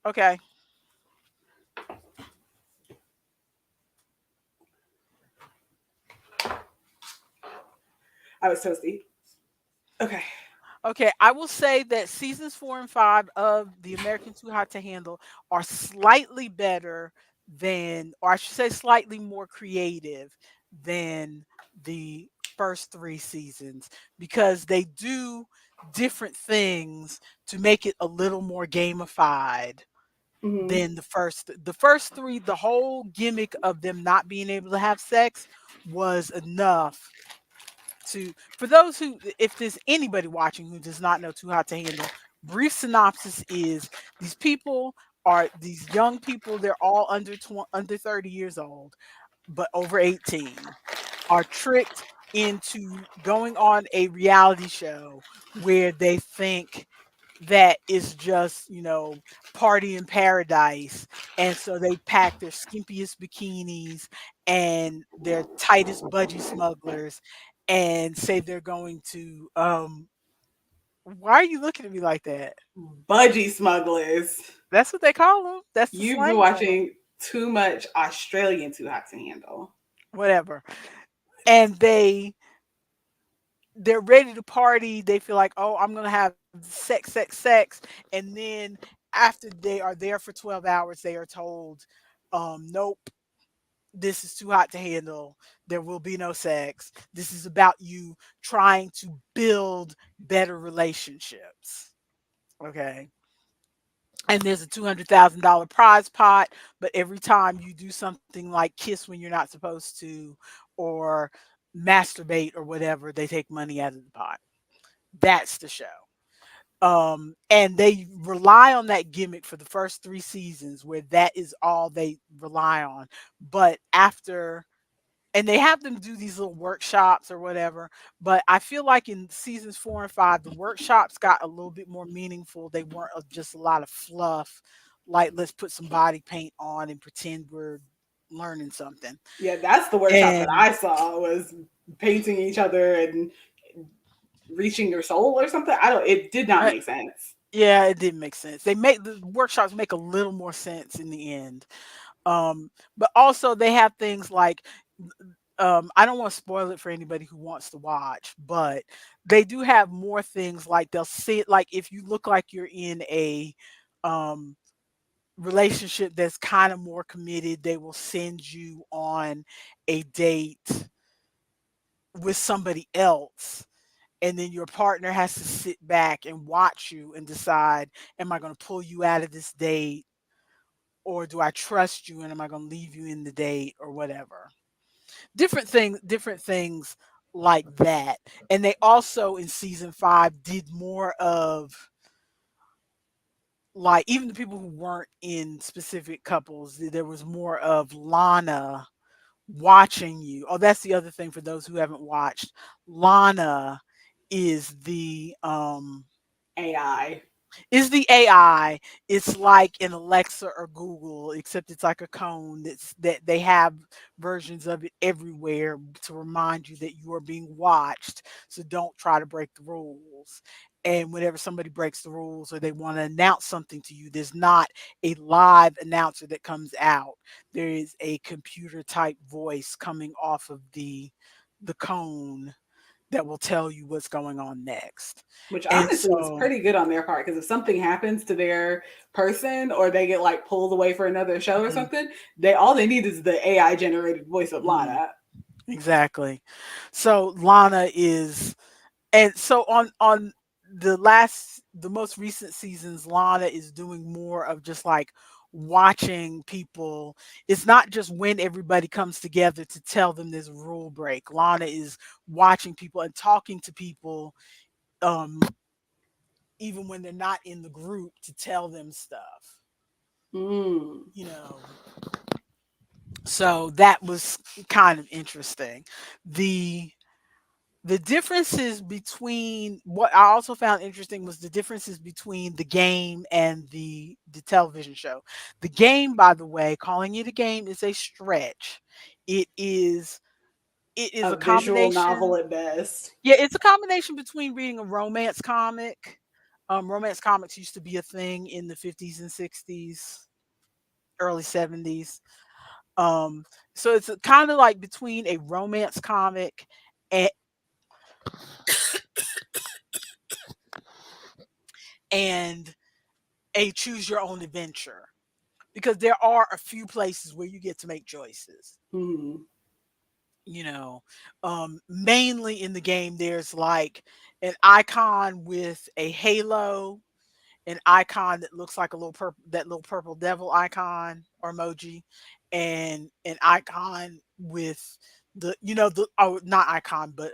okay, I was toasty. Okay. okay. I will say that seasons 4 and 5 of The American Too Hot to Handle are slightly better than, or I should say, slightly more creative than the first 3 seasons because they do different things to make it a little more gamified Hmm. than the first 3. The whole gimmick of them not being able to have sex was enough to, for those who, if there's anybody watching who does not know Too Hot to Handle, brief synopsis is these young people, they're all under 30 years old but over 18, are tricked into going on a reality show where they think that is just, party in paradise. And so they pack their skimpiest bikinis and their tightest budgie smugglers and say they're going to why are you looking at me like that? Budgie smugglers. That's what they call them. That's the You've been slang for them. watching too much Australian Too Hot to Handle. Whatever. And they're ready to party. They feel like, oh, I'm gonna have sex, sex, sex, and then after they are there for 12 hours, they are told, nope, this is too hot to handle. There will be no sex. This is about you trying to build better relationships. Okay. And there's a $200,000 prize pot, but every time you do something like kiss when you're not supposed to or masturbate or whatever, they take money out of the pot. That's the show. And they rely on that gimmick for the first 3 seasons where that is all they rely on. But after, and they have them do these little workshops or whatever, but I feel like in seasons 4 and 5 the workshops got a little bit more meaningful. They weren't just a lot of fluff, like let's put some body paint on and pretend we're learning something. Yeah, that's the workshop that And I saw was painting each other and reaching your soul or something. I don't. It did not uh, make sense. yeah, it didn't make sense. They make the workshops make a little more sense in the end. But also they have things like, I don't want to spoil it for anybody who wants to watch, but they do have more things like they'll see it, like if you look like you're in a um relationship that's kind of more committed, they will send you on a date with somebody else. And then your partner has to sit back and watch you and decide, am I going to pull you out of this date or do I trust you and am I going to leave you in the date or whatever? Different things like that. And they also in season 5 did more of, like, even the people who weren't in specific couples, there was more of Lana watching you. Oh, that's the other thing for those who haven't watched. Lana is AI. the AI. It's like an Alexa or Google, except it's like a cone that they have versions of it everywhere to remind you that you are being watched. So don't try to break the rules. And whenever somebody breaks the rules or they want to announce something to you, there's not a live announcer that comes out. There is a computer type voice coming off of the cone that will tell you what's going on next. Which And honestly was so pretty good on their part because if something happens to their person or they get like pulled away for another show or mhm, something, they all they need is the AI generated voice of mhm. Lana. Exactly. So Lana is, and so on the most recent seasons, Lana is doing more of just like watching people. It's not just when everybody comes together to tell them there's a rule break. Lana is watching people and talking to people, um, even when they're not in the group, to tell them stuff. Mm. You know, so that was kind of interesting. The The differences between what I also found interesting was the differences between the game and the television show. The game, by the way, calling it a game is a stretch. It is it is A a visual novel combination. at best. Yeah, it's a combination between reading a romance comic. Romance comics used to be a thing in the 50s and 60s, early 70s. Um, so it's kind of like between a romance comic and, and a choose your own adventure, because there are a few places where you get to make choices. Hmm. You know, mainly in the game, there's like an icon with a halo, an icon that looks like a little purple, that little purple devil icon or emoji, and an icon with the, the, oh, not icon, but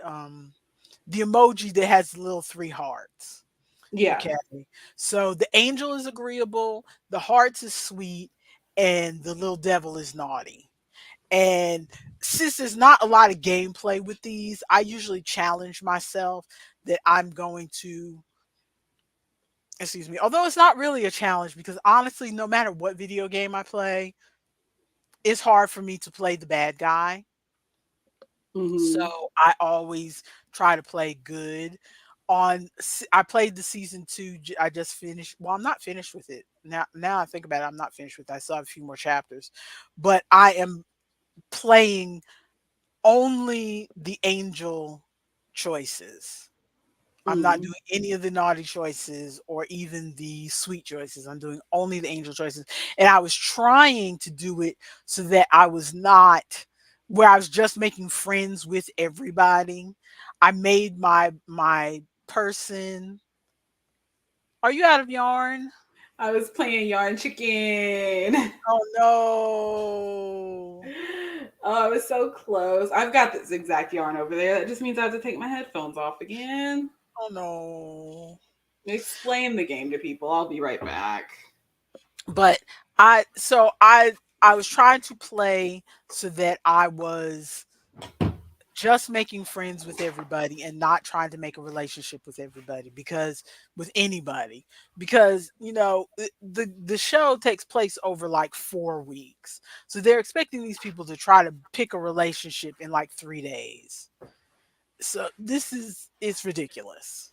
the emoji that has the little three hearts. Yeah. Okay. So the angel is agreeable, the hearts is sweet, and the little devil is naughty. And since there's not a lot of gameplay with these, I usually challenge myself that I'm going to, excuse me, although it's not really a challenge because honestly, no matter what video game I play, it's hard for me to play the bad guy. Hmm. So I always try to play good. I played the season 2. I just finished. Well, I'm not finished with it now. Now I think about it, I'm not finished with it. I still have a few more chapters, but I am playing only the angel choices. I'm not Mm. doing any of the naughty choices or even the sweet choices. I'm doing only the angel choices. And I was trying to do it so that I was not where I was just making friends with everybody. I made my person. Are you out of yarn? I was playing Yarn Chicken. Oh no. Oh, I was so close. I've got this exact yarn over there. That just means I have to take my headphones off again. Oh no. Explain the game to people. I'll be right back. But I was trying to play so that I was just making friends with everybody and not trying to make a relationship with everybody, because with anybody, because the show takes place over like 4 weeks, so they're expecting these people to try to pick a relationship in like 3 days. So it's ridiculous.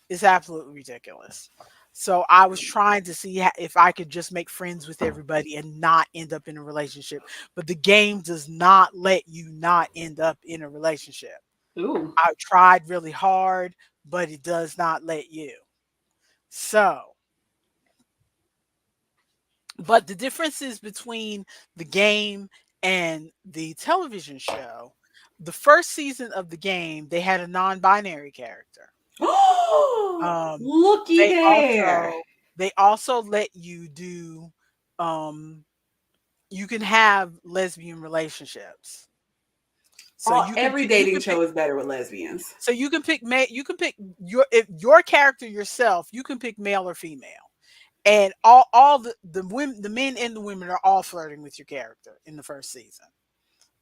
It's absolutely ridiculous. So I was trying to see if I could just make friends with everybody and not end up in a relationship. But the game does not let you not end up in a relationship. Ooh. I tried really hard, but it does not let you. So, but the differences between the game and the television show, the first season of the game, they had a non binary character. Oh, Um, looky they there. also they also let you do um you can have lesbian relationships. So Every dating show is better with lesbians. you can pick you can pick your character yourself, you can pick male or female. And all the women, the men and the women are all flirting with your character in the first season.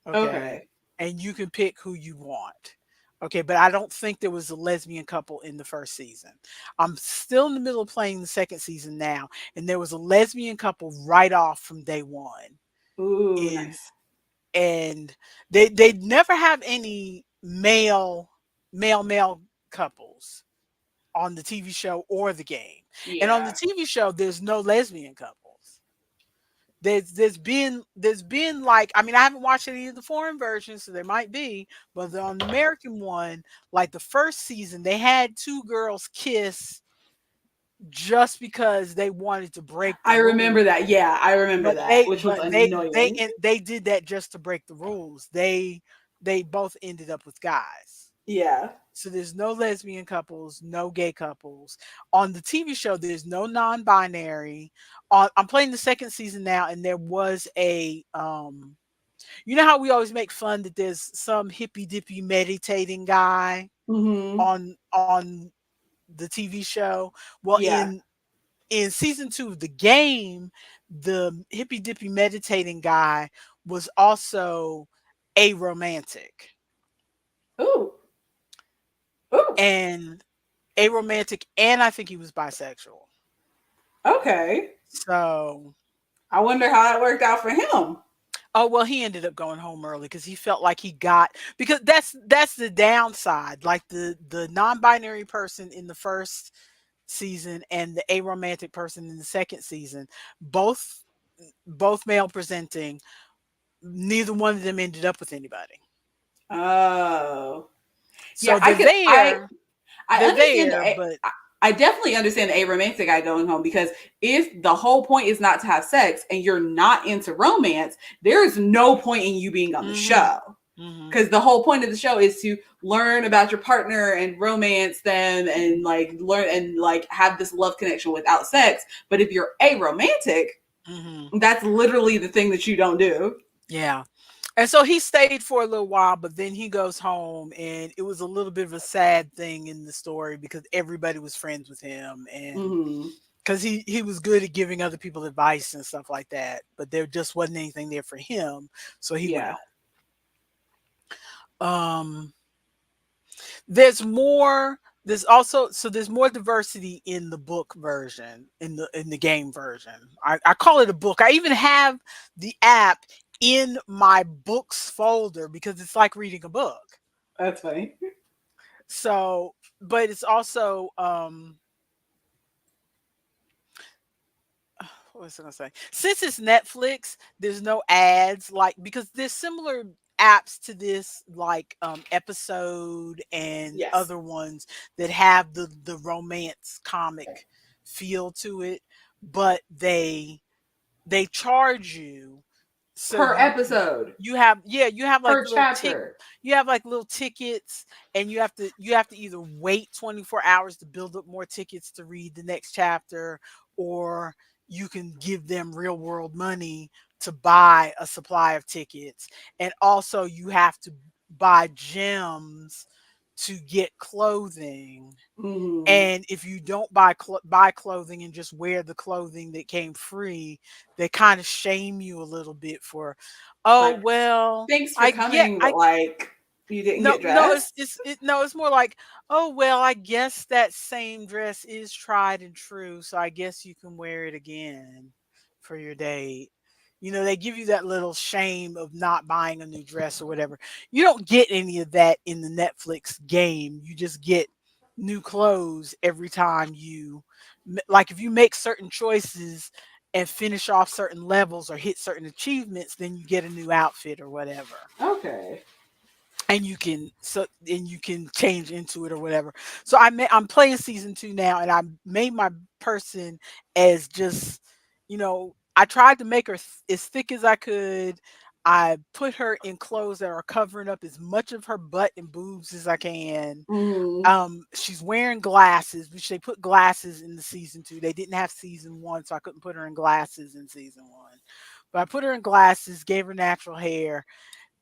Okay. Okay. And you can pick who you want. Okay, but I don't think there was a lesbian couple in the first season. I'm still in the middle of playing the second season now, and there was a lesbian couple right off from day one. Ooh, In nice. and they never have any male couples on the TV show or the game. And on the Yeah. TV show, there's no lesbian couples. There's been like, I mean, I haven't watched any of the foreign versions, so there might be, but on the American one, like the first season, they had two girls kiss just because they wanted to break the I remember rules. that. Yeah, I remember But that, they which was but they annoying. and they did that just to break the rules. They both ended up with guys. Yeah. So there's no lesbian couples, no gay couples. On the TV show, there's no non-binary. I'm playing the second season now, and there was you know how we always make fun that there's some hippy dippy meditating guy Hmm. on the TV show. Well, Yeah. in season 2 of the game, the hippy dippy meditating guy was also aromantic. Ooh. and aromantic, and I think he was bisexual. Okay. So, I wonder how that worked out for him. oh well, he ended up going home early because he felt like he got, because that's the downside. Like the non-binary person in the first season and the aromantic person in the second season, both both male presenting, neither one of them ended up with anybody. Oh. Yeah, So they're there, I they're understand there, the but I definitely understand the aromantic guy going home, because if the whole point is not to have sex and you're not into romance, there is no point in you being on the mhm, show. mhm, Because the whole point of the show is to learn about your partner and romance them and like learn and like have this love connection without sex. But if you're aromantic, mhm. that's literally the thing that you don't do. Yeah. And so he stayed for a little while, but then he goes home, and it was a little bit of a sad thing in the story because everybody was friends with him, and Mm-hmm. because he was good at giving other people advice and stuff like that, but there just wasn't anything there for him, so he went Yeah. home. There's more. There's also, so there's more diversity in the book version, in the game version. I call it a book. I even have the app in my books folder because it's like reading a book. That's funny. So, but it's also what was I gonna say? Since it's Netflix, there's no ads, like, because there's similar apps to this, like Episode and Yes. other ones that have the romance comic feel to it, but they charge you, so Per episode, you have, yeah, you have like per little tick chapter. you have like little tickets, and you have to either wait 24 hours to build up more tickets to read the next chapter, or you can give them real world money to buy a supply of tickets. And also you have to buy gems to get clothing, Mm-hmm. and if you don't buy clothing and just wear the clothing that came free, they kind of shame you a little bit for, oh Like, well, thanks for I get coming, but I like, you didn't no, get no, dressed. no, it's more like, oh well, I guess that same dress is tried and true, so I guess you can wear it again for your date. They give you that little shame of not buying a new dress or whatever. You don't get any of that in the Netflix game. You just get new clothes every time like, if you make certain choices and finish off certain levels or hit certain achievements, then you get a new outfit or whatever, Okay. and you can change into it or whatever. So I'm playing season 2 now, and I made my person as just, I tried to make her as thick as I could. I put her in clothes that are covering up as much of her butt and boobs as I can. Mm-hmm. She's wearing glasses, which they put glasses in the season 2. They didn't have season 1, so I couldn't put her in glasses in season 1. But I put her in glasses, gave her natural hair.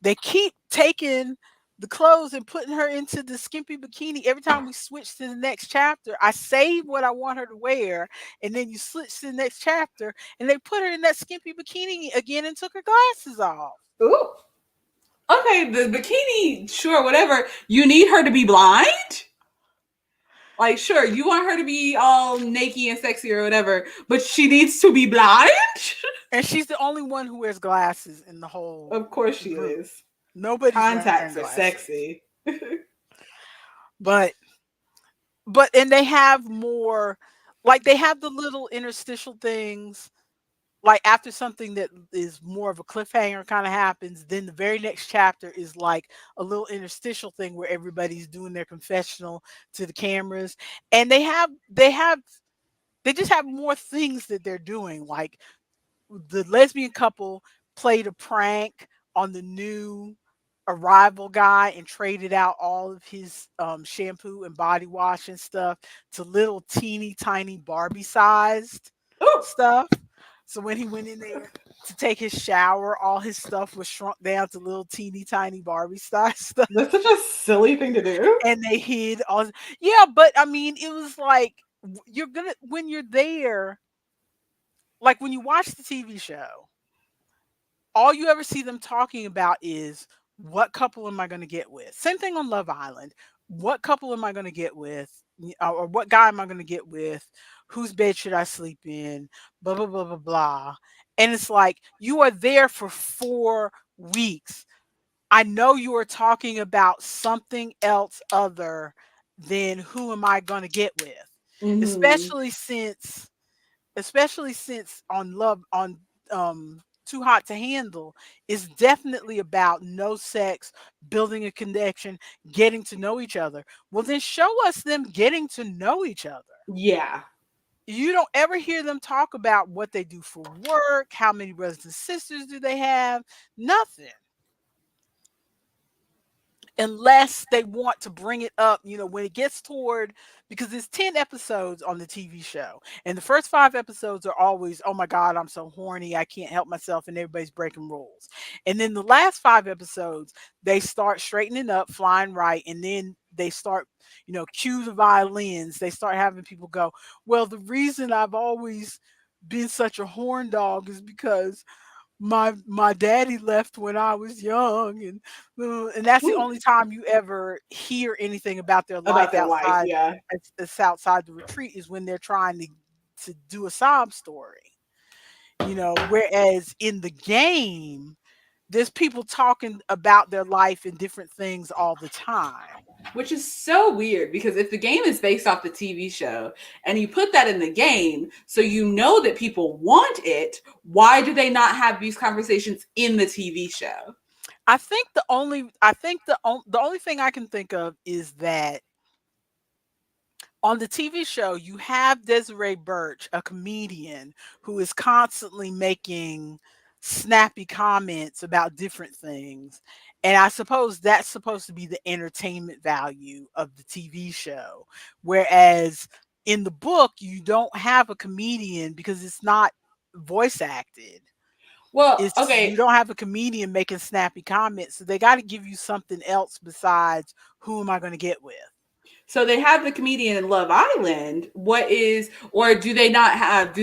They keep taking the clothes and putting her into the skimpy bikini every time we switch to the next chapter. I save what I want her to wear, and then you switch to the next chapter, and they put her in that skimpy bikini again and took her glasses off. Ooh. Okay, the bikini, sure, whatever. You need her to be blind? Like, sure, you want her to be all naked and sexy or whatever, but she needs to be blind? And she's the only one who wears glasses in the whole Of course she group. is. Nobody's wearing Contacts are glasses. sexy. But and they have more, like, they have the little interstitial things, like after something that is more of a cliffhanger kind of happens, then the very next chapter is like a little interstitial thing where everybody's doing their confessional to the cameras, and they just have more things that they're doing. Like, the lesbian couple played a prank on the new arrival guy and traded out all of his shampoo and body wash and stuff to little teeny tiny Barbie sized Ooh, stuff. So when he went in there to take his shower, all his stuff was shrunk down to little teeny tiny Barbie size stuff, that's such a silly thing to do. and they hid all. Yeah, but I mean, it was like, you're gonna, when you're there, like when you watch the TV show, all you ever see them talking about is, what couple am I going to get with? Same thing on Love Island. what couple am I going to get with? Or what guy am I going to get with? Whose bed should I sleep in? Blah, blah, blah, blah, blah. And it's like, you are there for 4 weeks. I know you are talking about something else other than who am I going to get with, Hmm. especially since on love on Too Hot to Handle is definitely about no sex, building a connection, getting to know each other. Well, then show us them getting to know each other. Yeah. You don't ever hear them talk about what they do for work, how many brothers and sisters do they have, nothing. Unless they want to bring it up, when it gets toward, because there's 10 episodes on the TV show, and the first 5 episodes are always, oh my God, I'm so horny, I can't help myself, and everybody's breaking rules. And then the last 5 episodes, they start straightening up, flying right, and then they start, cue the violins. They start having people go, well, the reason I've always been such a horn dog is because my daddy left when I was young, and that's the Ooh, only time you ever hear anything about their about life their life. outside Yeah. it's outside the retreat is when they're trying to do a sob story. Whereas in the game, there's people talking about their life and different things all the time. Which is so weird because if the game is based off the TV show and you put that in the game, so you know that people want it, why do they not have these conversations in the TV show? I think the only thing I can think of is that on the TV show, you have Desiree Birch, a comedian who is constantly making snappy comments about different things. And I suppose that's supposed to be the entertainment value of the TV show. Whereas in the book, you don't have a comedian because it's not voice acted. Well, It's You okay, don't have a comedian making snappy comments. So they got to give you something else besides who am I going to get with? so they have the comedian in Love Island. What is, or do they not have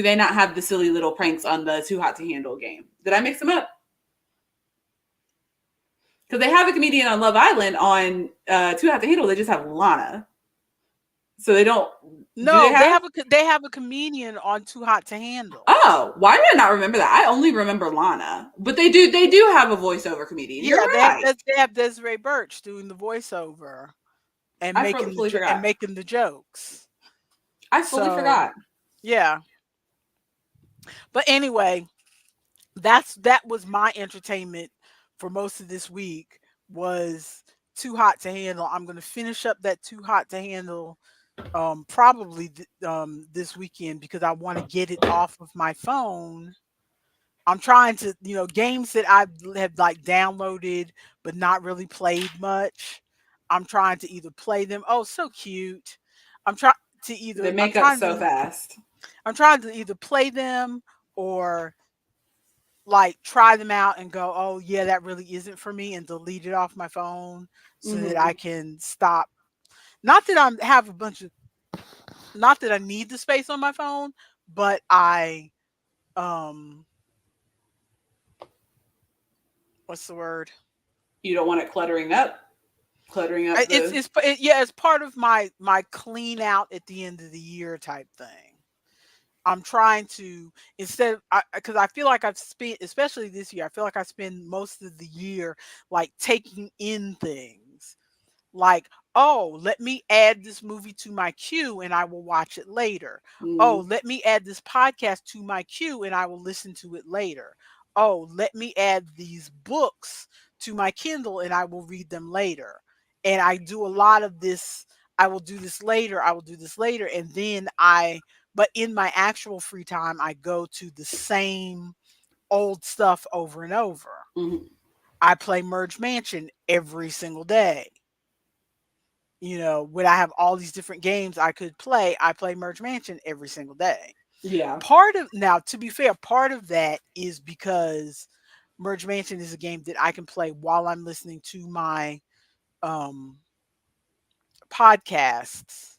the silly little pranks on the Too Hot to Handle game? Did I mix them up? Because they have a comedian on Love Island on Too Hot to Handle. They just have Lana. So they don't. Do they No, have? they have a comedian on Too Hot to Handle. Oh, why did I not remember that? I only remember Lana, but they do have a voiceover comedian. You're Yeah, right. they have Desiree Birch doing the voiceover and Fully forgot. making the jokes. I fully So forgot. yeah, but anyway, that was my entertainment for most of this week was Too Hot to Handle. I'm going to finish up that Too Hot to Handle probably this weekend because I want to get it off of my phone. I'm trying to, games that I have like downloaded but not really played much. I'm trying to either play them. Oh, so cute. I'm trying to They either make up so fast. I'm trying to either play them or like try them out and go, "Oh, yeah, that really isn't for me," and delete it off my phone so that I Hmm. can stop. Not that I have a bunch of not that I need the space on my phone, but um what's the word? You don't want it cluttering up the. Yeah, it's part of my clean out at the end of the year type thing. I'm trying to instead because I feel like I've spent, especially this year, I feel like I spend most of the year like taking in things. Like, oh, let me add this movie to my queue and I will watch it later. Oh, Mm, let me add this podcast to my queue and I will listen to it later. Oh, let me add these books to my Kindle and I will read them later. And I do a lot of this. I will do this later. I will do this later. And then but in my actual free time, I go to the same old stuff over and over. mhm. I play Merge Mansion every single day. When I have all these different games I could play, I play Merge Mansion every single day. Yeah. To be fair, part of that is because Merge Mansion is a game that I can play while I'm listening to my um, podcasts.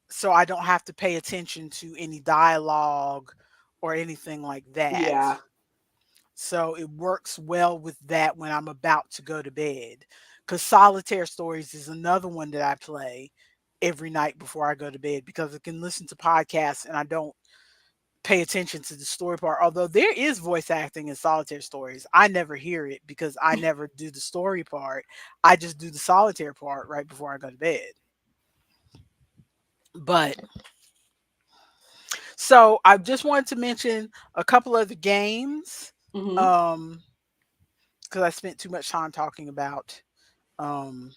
So I don't have to pay attention to any dialogue or anything like that. Yeah. So it works well with that when I'm about to go to bed. Because Solitaire Stories is another one that I play every night before I go to bed because I can listen to podcasts and I don't pay attention to the story part. Although there is voice acting in Solitaire Stories, I never hear it because I never do the story part. I just do the solitaire part right before I go to bed. But so I just wanted to mention a couple of the games. Mm-hmm. Um, because I spent too much time talking about um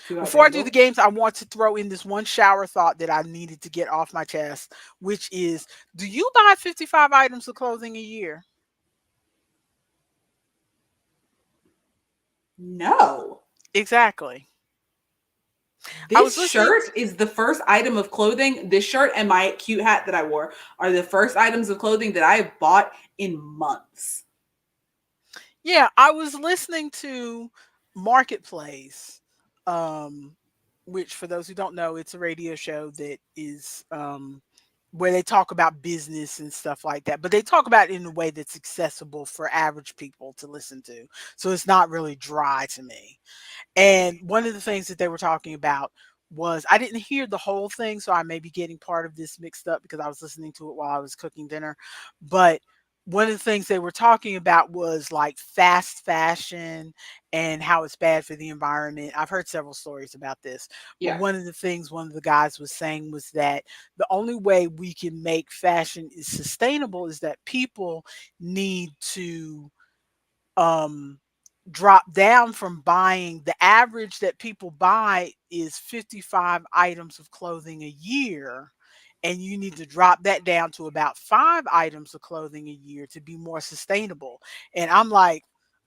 Too hot to before I do the handle. games, I want to throw in this one shower thought that I needed to get off my chest, which is, do you buy 55 items of clothing a year? No. Exactly. I This was listening. shirt is the first item of clothing. This shirt and my cute hat that I wore are the first items of clothing that I have bought in months. Yeah, I was listening to Marketplace, um, which for those who don't know, it's a radio show that is where they talk about business and stuff like that, but they talk about it in a way that's accessible for average people to listen to. So it's not really dry to me. And one of the things that they were talking about was, I didn't hear the whole thing, so I may be getting part of this mixed up because I was listening to it while I was cooking dinner. But one of the things they were talking about was like fast fashion and how it's bad for the environment. I've heard several stories about this, but Yeah. one of the things one of the guys was saying was that the only way we can make fashion is sustainable is that people need to um drop down from buying. The average that people buy is 55 items of clothing a year, and you need to drop that down to about 5 items of clothing a year to be more sustainable. And I'm like,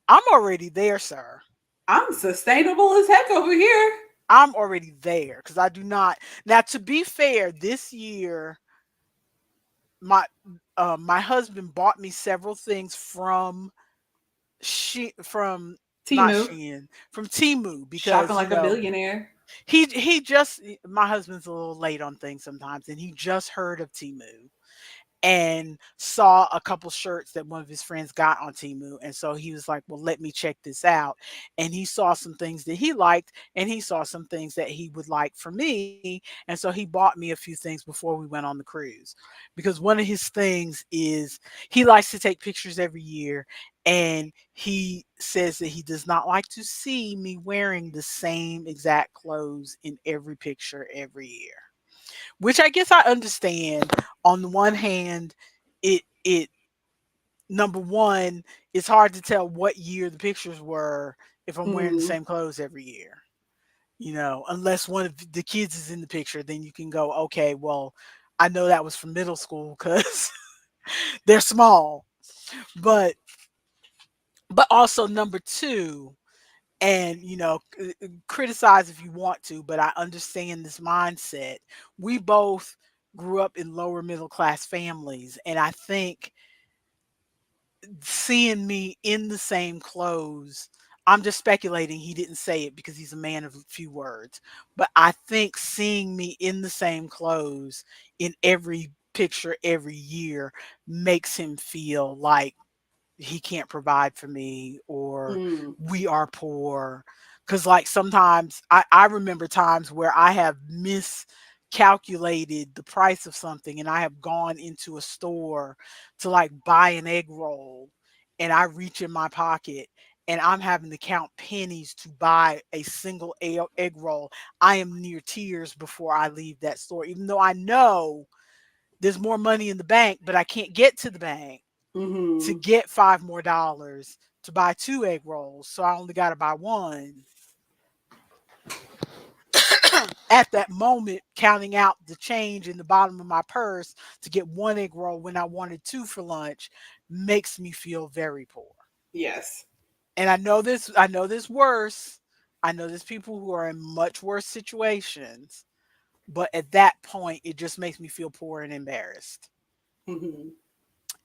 I'm already there, sir. I'm sustainable as heck over here. I'm already there because I do not. Now, to be fair, this year my my husband bought me several things from from not Timu. Shein, from Timu, Shopping because like a billionaire. he just, my husband's a little late on things sometimes, and he just heard of Timu and saw a couple shirts that one of his friends got on Timu. And so he was like, well, let me check this out. And he saw some things that he liked, and he saw some things that he would like for me. And so he bought me a few things before we went on the cruise. Because one of his things is he likes to take pictures every year. And he says that he does not like to see me wearing the same exact clothes in every picture every year, which I guess I understand. On the one hand, it number one, it's hard to tell what year the pictures were if I'm wearing the Mm, same clothes every year. Unless one of the kids is in the picture, then you can go, okay, well, I know that was from middle school because they're small. But also number two, and criticize if you want to, but I understand this mindset. We both grew up in lower middle class families, and I think seeing me in the same clothes, I'm just speculating, he didn't say it because he's a man of few words, but I think seeing me in the same clothes in every picture every year makes him feel like he can't provide for me, or mm, we are poor. Because like sometimes I remember times where I have miscalculated the price of something, and I have gone into a store to like buy an egg roll, and I reach in my pocket and I'm having to count pennies to buy a single egg roll. I am near tears before I leave that store, even though I know there's more money in the bank, but I can't get to the bank to mm-hmm. get $5 more to buy 2 egg rolls. So I only got to buy one. At that moment, counting out the change in the bottom of my purse to get 1 egg roll when I wanted two for lunch makes me feel very poor. Yes. And I know this worse. I know there's people who are in much worse situations, but at that point it just makes me feel poor and embarrassed. Mm-hmm.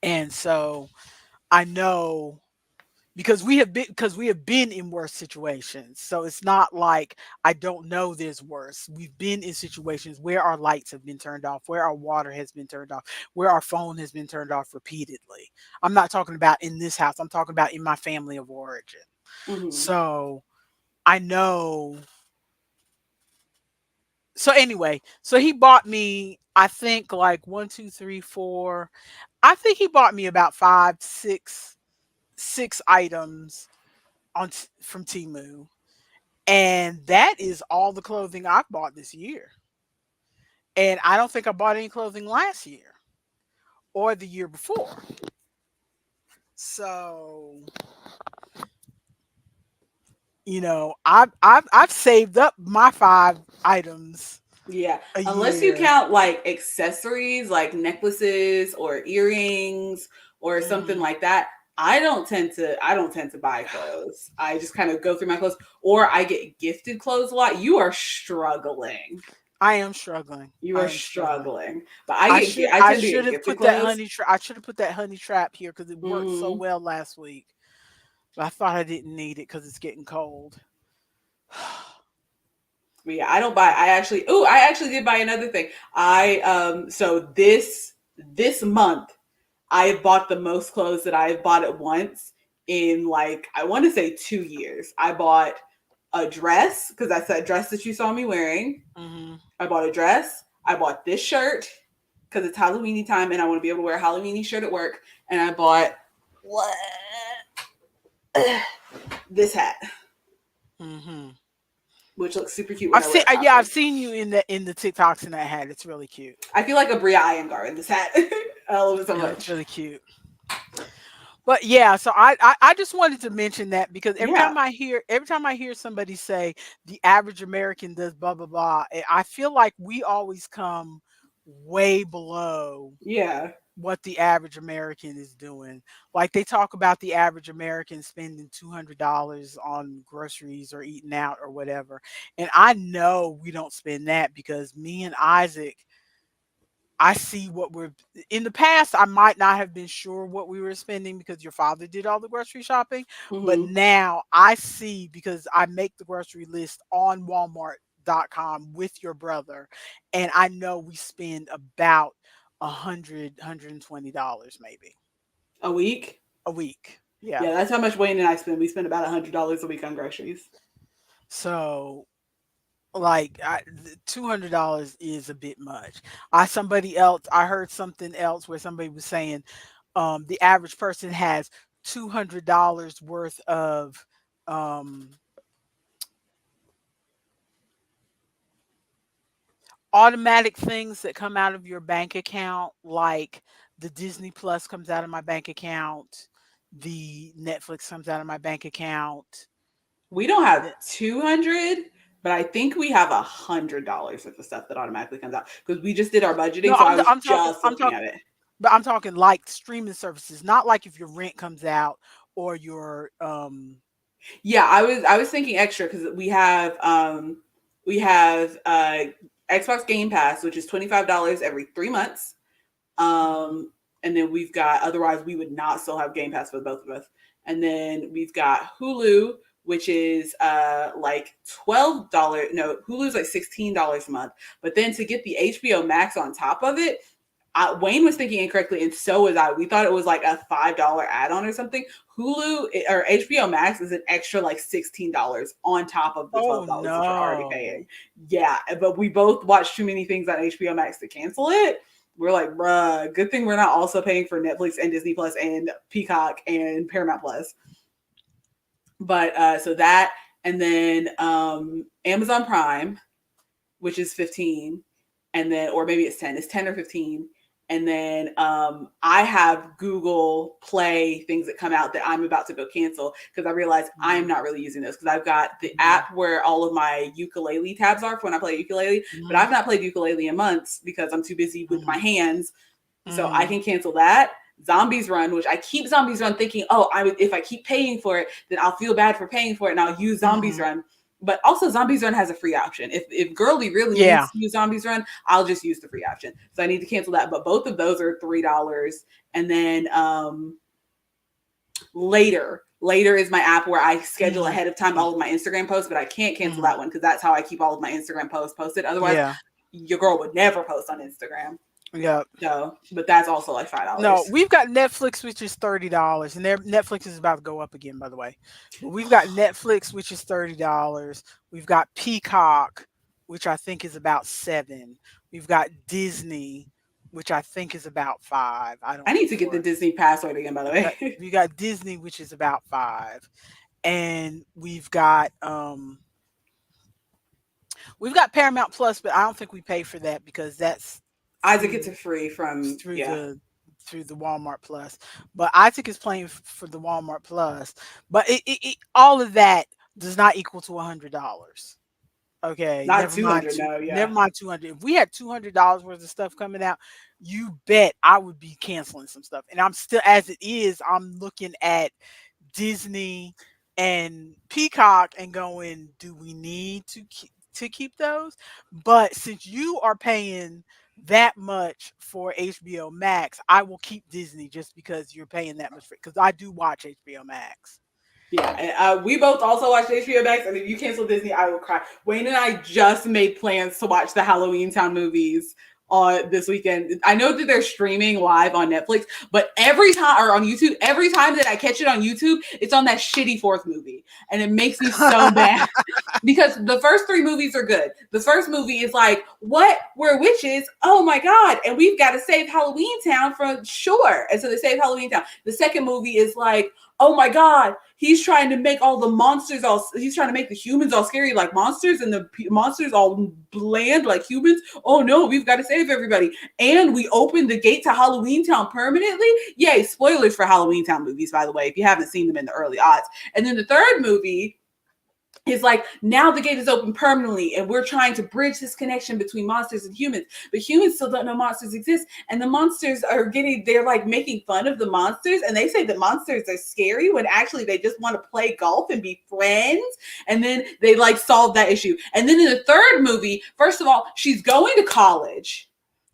And so I know, because we have been in worse situations. So it's not like I don't know there's worse. We've been in situations where our lights have been turned off, where our water has been turned off, where our phone has been turned off repeatedly. I'm not talking about in this house. I'm talking about in my family of origin. Mm-hmm. So I know. So anyway, so he bought me, I think like one, two, three, four. I think he bought me about five, six items from Timu, and that is all the clothing I've bought this year. And I don't think I bought any clothing last year or the year before. So I've saved up my 5 items Yeah, a unless you year. count like accessories, like necklaces or earrings or something Hmm. like that. I don't tend to buy clothes. I just kind of go through my clothes, or I get gifted clothes a lot. You are struggling. I am struggling. You I are am struggling. struggling. But I I tend to should get have gifted put that clothes. I should have put that honey trap here because it worked so Hmm. well last week. But I thought I didn't need it because it's getting cold. But yeah, I don't buy. I actually did buy another thing. So this month I bought the most clothes that I've bought at once in, like, I want to say 2 years. I bought a dress because that's that dress that you saw me wearing. Hmm. I bought a dress. I bought this shirt because it's Halloweeny time and I want to be able to wear a Halloweeny shirt at work. And I bought what this hat, Hmm. which looks super cute when I wear it Yeah, I've properly. seen you in the TikToks in that hat. It's really cute. I feel like a Bria Iyengar in this hat. I love it so Yeah, it's much. really cute. But yeah, so I just wanted to mention that because Yeah, every time I hear somebody say the average American does blah blah blah, I feel like we always come way below yeah. what the average American is doing. Like they talk about the average American spending $200 on groceries or eating out or whatever. And I know we don't spend that because me and Isaac, I see what we're in the past. I might not have been sure what we were spending because your father did all the grocery shopping, but Hmm. now I see because I make the grocery list on Walmart.com with your brother, and I know we spend about $120 maybe A week. a week. Yeah. Yeah, that's how much Wayne and I spend. We spend about $100 a week on groceries. So like $200 is a bit much. I heard something else where somebody was saying the average person has $200 worth of um automatic things that come out of your bank account, like the Disney Plus comes out of my bank account, the Netflix comes out of my bank account. We don't have the- 200, but I think we have $100 worth of stuff that automatically comes out because we just did our no, budgeting. So I was I'm talking just looking at it. but I'm talking like streaming services, not like if your rent comes out or your Yeah, I was thinking extra because we have Xbox Game Pass, which is $25 every 3 months. mhm, And then we've got, otherwise we would not still have Game Pass for both of us. And then we've got Hulu, which is like $12. No, Hulu's like $16 a month. But then to get the HBO Max on top of it, Wayne was thinking incorrectly, and so was I. We thought it was like a $5 add-on or something. Hulu or HBO Max is an extra like $16 on top of the oh $12 that you're already no. paying. Yeah, but we both watched too many things on HBO Max to cancel it. We're like, bruh, good thing we're not also paying for Netflix and Disney Plus and Peacock and Paramount Plus. But so that, and then Amazon Prime, which is 15, and then, or maybe it's 10. It's 10 or 15. And then I have Google Play things that come out that I'm about to go cancel because I realize I'm Mhm, not really using those because I've got the mhm, app where all of my ukulele tabs are for when I play ukulele, but mhm, I've not played ukulele in months because I'm too busy with my mhm, hands. So I mhm, can cancel that. Zombies Run, which I keep Zombies Run thinking, oh, if I keep paying for it, then I'll feel bad for paying for it and I'll use Zombies mhm. Run. But also Zombies Run has a free option. If Girly really Yeah. needs to use Zombies Run, I'll just use the free option. So I need to cancel that. But both of those are $3. And then Later is my app where I schedule Mhm, ahead of time mhm, all of my Instagram posts, but I can't cancel mhm. that one because that's how I keep all of my Instagram posts posted. Otherwise, Yeah. your girl would never post on Instagram. Yeah. So, but that's also like No, $5. we've got Netflix, which is $30, and their Netflix is about to go up again, by the way. But we've got Netflix, which is $30. We've got Peacock, which I think is about 7. We've got Disney, which I think is about 5. I I don't need know to get the for Disney password again, by the way. we got Disney, which is about 5, and we've got Paramount Plus, but I don't think we pay for that because that's Isaac gets it through free from, through yeah. the through the Walmart Plus. But Isaac is playing for the Walmart Plus. But all of that does not equal to $100. Okay, Not 200, no, never yeah. mind 200. If we had $200 worth of stuff coming out, you bet I would be canceling some stuff. And I'm still, as it is, I'm looking at Disney and Peacock and going, do we need to keep those? But since you are paying that much for HBO Max, I will keep Disney just because you're paying that much for it. Because I do watch HBO Max. Yeah, and we both also watched HBO Max, and if you cancel Disney, I will cry. Wayne and I just made plans to watch the Halloween Town movies on this weekend. I know that they're streaming live on Netflix, but every time, or on YouTube, every time that I catch it on YouTube, it's on that shitty fourth movie, and it makes me so mad. Because the first 3 movies are good. The first movie is like, what? We're witches. Oh my God. And we've got to save Halloween Town from sure. And so they save Halloween Town. The second movie is like, oh my God, he's trying to make all the monsters he's trying to make the humans all scary like monsters and the monsters all bland like humans. Oh no, we've got to save everybody. And we open the gate to Halloween Town permanently. Yay, spoilers for Halloween Town movies, by the way, if you haven't seen them in the early odds. And then the third movie is like, now the gate is open permanently and we're trying to bridge this connection between monsters and humans, but humans still don't know monsters exist, and the monsters they're like making fun of the monsters, and they say that monsters are scary when actually they just want to play golf and be friends. And then they like solve that issue. And then in the third movie, first of all, she's going to college.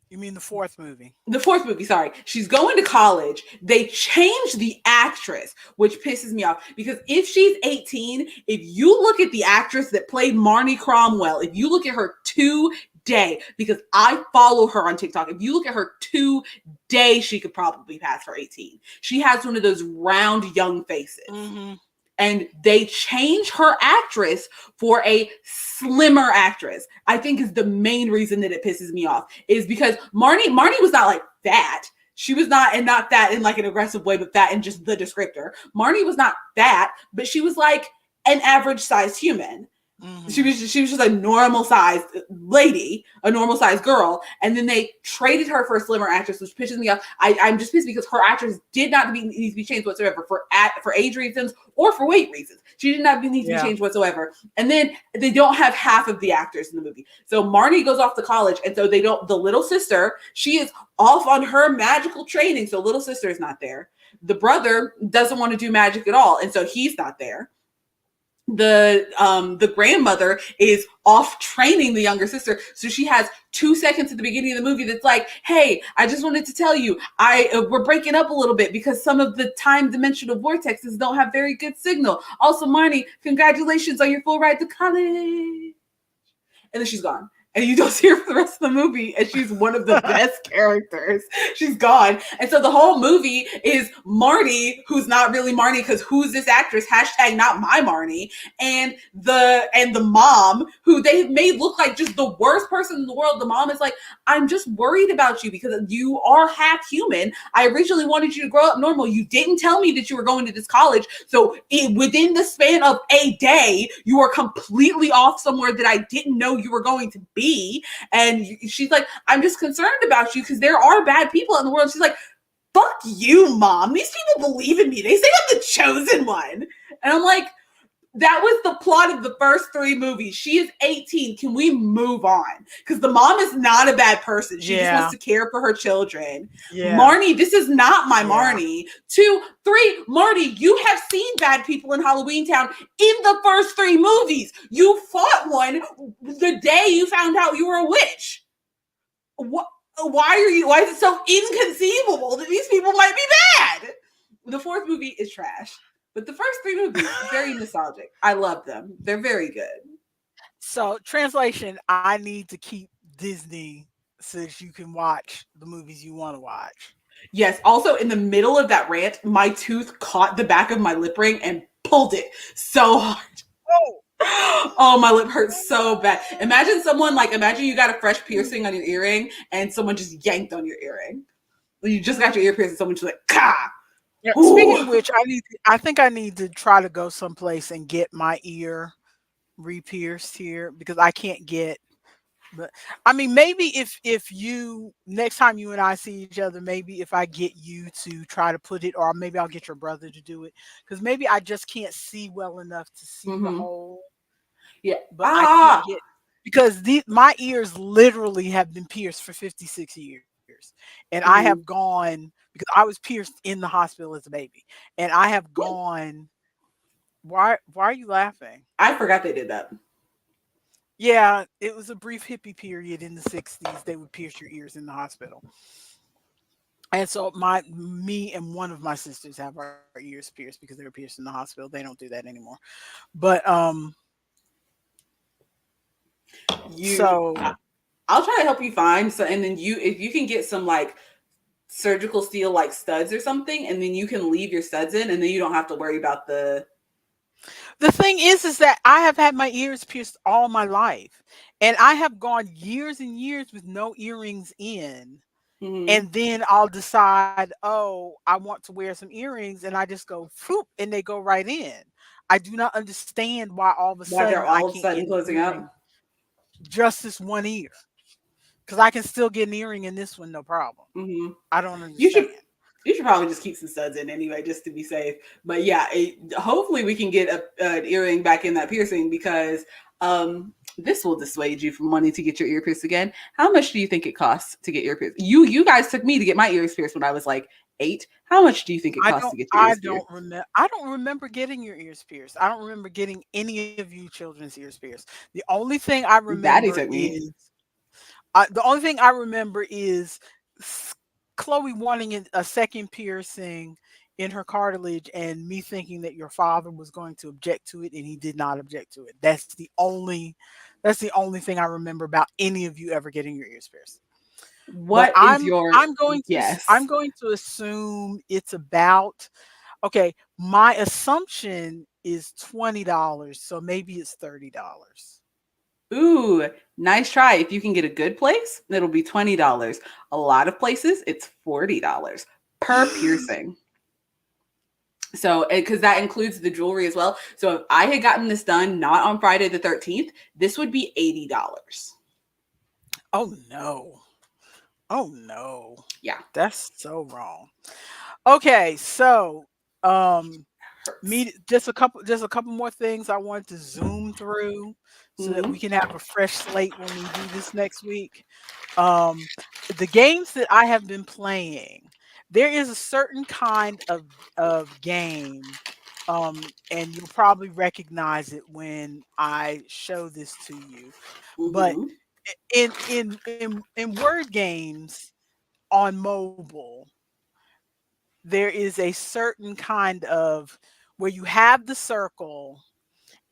You mean the fourth movie? The fourth movie, sorry. She's going to college. They changed the actress, which pisses me off, because if she's 18, if you look at the actress that played Marnie Cromwell, if you look at her today, because I follow her on TikTok, if you look at her today, she could probably pass for 18. She has one of those round young faces. Mm-hmm. And they change her actress for a slimmer actress. I think is the main reason that it pisses me off, is because Marnie was not like fat. She was not, and not fat in like an aggressive way, but fat in just the descriptor. Marnie was not fat, but she was like an average sized human. Mm-hmm. She was just a normal sized lady, a normal sized girl, and then they traded her for a slimmer actress, which pisses me off. I'm just pissed because her actress did not need to be changed whatsoever for age reasons or for weight reasons. She did not need to be changed whatsoever. And then they don't have half of the actors in the movie. So Marnie goes off to college, and so they don't. The little sister, she is off on her magical training, so little sister is not there. The brother doesn't want to do magic at all, and so he's not there. The grandmother is off training the younger sister, so she has 2 seconds at the beginning of the movie that's like, hey, I just wanted to tell you we're breaking up a little bit because some of the time dimensional vortexes don't have very good signal. Also, Marnie, congratulations on your full ride to college. And then she's gone. And you don't see her for the rest of the movie, and she's one of the best characters. She's gone. And so the whole movie is Marnie, who's not really Marnie, because who's this actress? # not my Marnie. And the mom, who they have made look like just the worst person in the world. The mom is like, I'm just worried about you because you are half human. I originally wanted you to grow up normal. You didn't tell me that you were going to this college. So within the span of a day, you are completely off somewhere that I didn't know you were going to be. And she's like, I'm just concerned about you because there are bad people in the world. She's like, fuck you, mom. These people believe in me. They say I'm the chosen one. And I'm like, that was the plot of the first 3 movies. She is 18. Can we move on? Because the mom is not a bad person. She just wants to care for her children. Yeah. Marnie, this is not my Marnie. 2, 3, Marnie, you have seen bad people in Halloween Town in the first 3 movies. You fought one the day you found out you were a witch. Why is it so inconceivable that these people might be bad? The fourth movie is trash. But the first 3 movies, very nostalgic. I love them. They're very good. So, translation, I need to keep Disney so that you can watch the movies you want to watch. Yes. Also, in the middle of that rant, my tooth caught the back of my lip ring and pulled it so hard. Oh, Oh, my lip hurts so bad. Imagine you got a fresh piercing on your earring and someone just yanked on your earring. You just got your ear pierced and someone just like, "Ka!" yeah. Speaking Ooh. of which, I think I need to try to go someplace and get my ear re-pierced here because I can't get. But I mean, maybe if you next time you and I see each other, maybe if I get you to try to put it, or maybe I'll get your brother to do it, because maybe I just can't see well enough to see the Mm-hmm. hole, Yeah. but I can't Ah. get because my ears literally have been pierced for 56 years, and I have Mm-hmm. gone because I was pierced in the hospital as a baby, and I have gone. Why are you laughing? I forgot they did that. Yeah, it was a brief hippie period in the 60s. They would pierce your ears in the hospital. And so me and one of my sisters have our ears pierced because they were pierced in the hospital. They don't do that anymore. But You, so I'll try to help you find so, and then if you can get some like surgical steel like studs or something, and then you can leave your studs in, and then you don't have to worry about the. the thing is that I have had my ears pierced all my life. And I have gone years and years with no earrings in. Mm-hmm. And then I'll decide, oh, I want to wear some earrings, and I just go whoop, and they go right in. I do not understand why all of a Why sudden they're I all of a can't get sudden an closing earring up. just this one ear, because I can still get an earring in this one, no problem. Mm-hmm. I don't You understand. should you should probably just keep some studs in anyway, just to be safe. But yeah, hopefully we can get an earring back in that piercing because this will dissuade you from wanting to get your ear pierced again. How much do you think it costs to get ear pierced? You guys took me to get my ears pierced when I was like 8. How much do you think it costs to get your ears pierced? I don't remember getting your ears pierced. I don't remember getting any of you children's ears pierced. The only thing I Daddy remember took me. is the only thing I remember is s- Chloe wanting a second piercing in her cartilage, and me thinking that your father was going to object to it, and he did not object to it. That's the only thing I remember about any of you ever getting your ears pierced. But What is your I'm yes? going to assume it's about okay. My assumption is $20, so maybe it's $30. Ooh, nice try. If you can get a good place, it'll be $20. A lot of places, it's $40 per piercing. So, because that includes the jewelry as well. So, if I had gotten this done not on Friday the 13th, this would be $80. Oh no. Oh no. Yeah, That's so wrong. Okay, so um hurts. me just a couple more things I want to zoom through so that Hmm. we can have a fresh slate when we do this next week. Um the games that I have been playing, there is a certain kind of game, and you'll probably recognize it when I show this to you. But Hmm. in word games on mobile, there is a certain kind of where you have the circle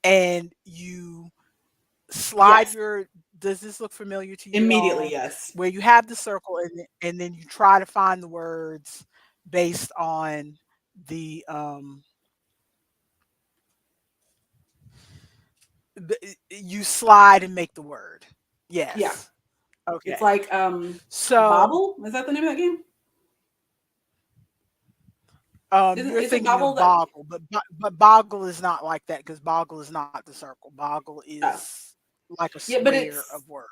and you slide Yes, your does this look familiar to you at immediately. all? Yes. Where you have the circle and then you try to find the words based on the you slide and make the word. Yeah. Yes. It's Okay. like So Bobble. Is that the name of that game? Isn't you're is it thinking Bobble of that? Boggle, but Boggle is not like that because Boggle is not the circle. Boggle Oh, is like a yeah, but square it's of words.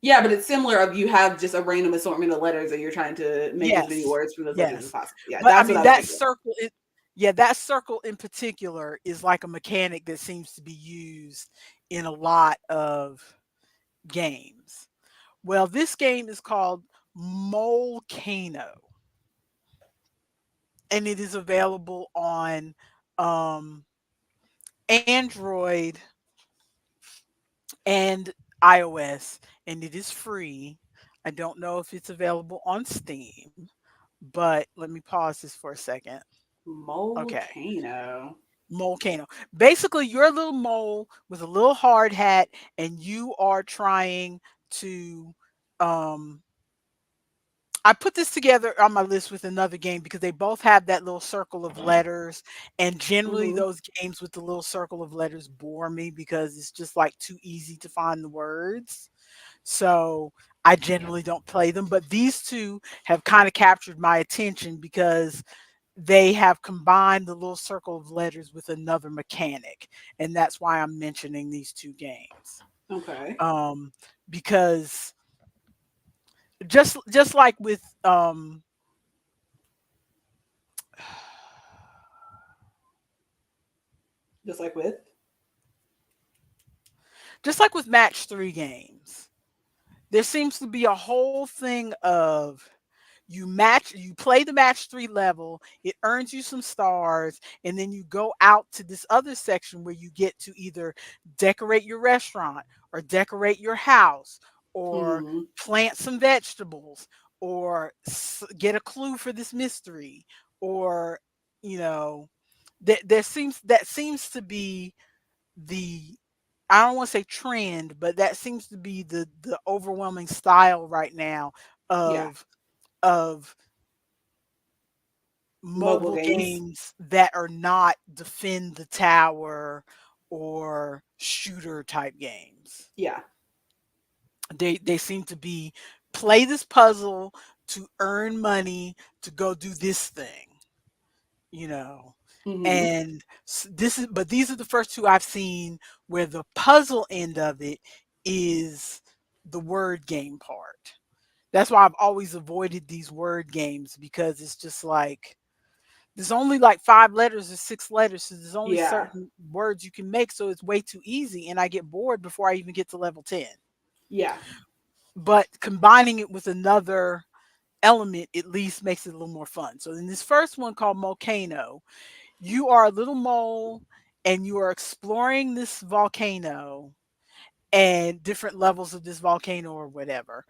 yeah, but it's similar. Of you have just a random assortment of letters, and you're trying to make as many Yes, words from those letters as yes. possible. Yeah, But I that's what mean I was that thinking. circle it yeah, that circle in particular is like a mechanic that seems to be used in a lot of games. Well, this game is called Molcano, and it is available on um, Android and iOS, and it is free. I don't know if it's available on Steam, but let me pause this for a second. Okay. Volcano. Molcano. Basically, you're a little mole with a little hard hat, and you are trying to Um, I put this together on my list with another game because they both have that little circle of letters, and generally Mhm. those games with the little circle of letters bore me because it's just like too easy to find the words. So I generally don't play them, but these two have kind of captured my attention because they have combined the little circle of letters with another mechanic, and that's why I'm mentioning these two games. Okay. Um, because just like with Just like with. just like with match 3 games, there seems to be a whole thing of you play the match 3 level, it earns you some stars, and then you go out to this other section where you get to either decorate your restaurant or decorate your house or Mhm. plant some vegetables or get a clue for this mystery or you know that seems to be the I don't want to say trend, but that seems to be the overwhelming style right now Yeah. of Mobile mobile games. games that are not defend the tower or shooter type games. Yeah. They seem to be play this puzzle to earn money to go do this thing, you know. Mhm. And this is but these are the first two I've seen where the puzzle end of it is the word game part. That's why I've always avoided these word games because it's just like there's only like 5 letters or 6 letters, so there's only Yeah. certain words you can make, so it's way too easy, and I get bored before I even get to level 10. Yeah. But combining it with another element at least makes it a little more fun. So in this first one called Volcano, you are a little mole and you are exploring this volcano and different levels of this volcano or whatever.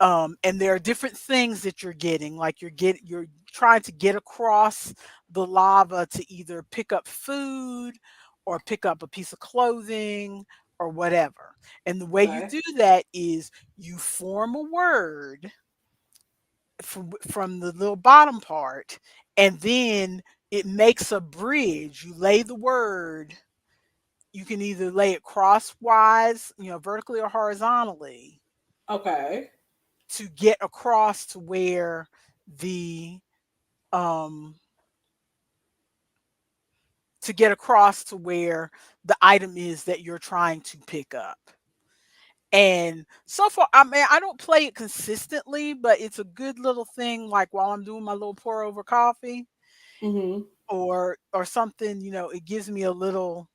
And there are different things that you're getting, like you're trying to get across the lava to either pick up food or pick up a piece of clothing or whatever. And the way you Okay. do that is you form a word from the little bottom part, and then it makes a bridge. You lay the word, you can either lay it crosswise, vertically or horizontally Okay. to get across to where the um to get across to where the item is that you're trying to pick up. And so far, I mean, I don't play it consistently, but it's a good little thing. Like while I'm doing my little pour over coffee Mhm. or something, it gives me a little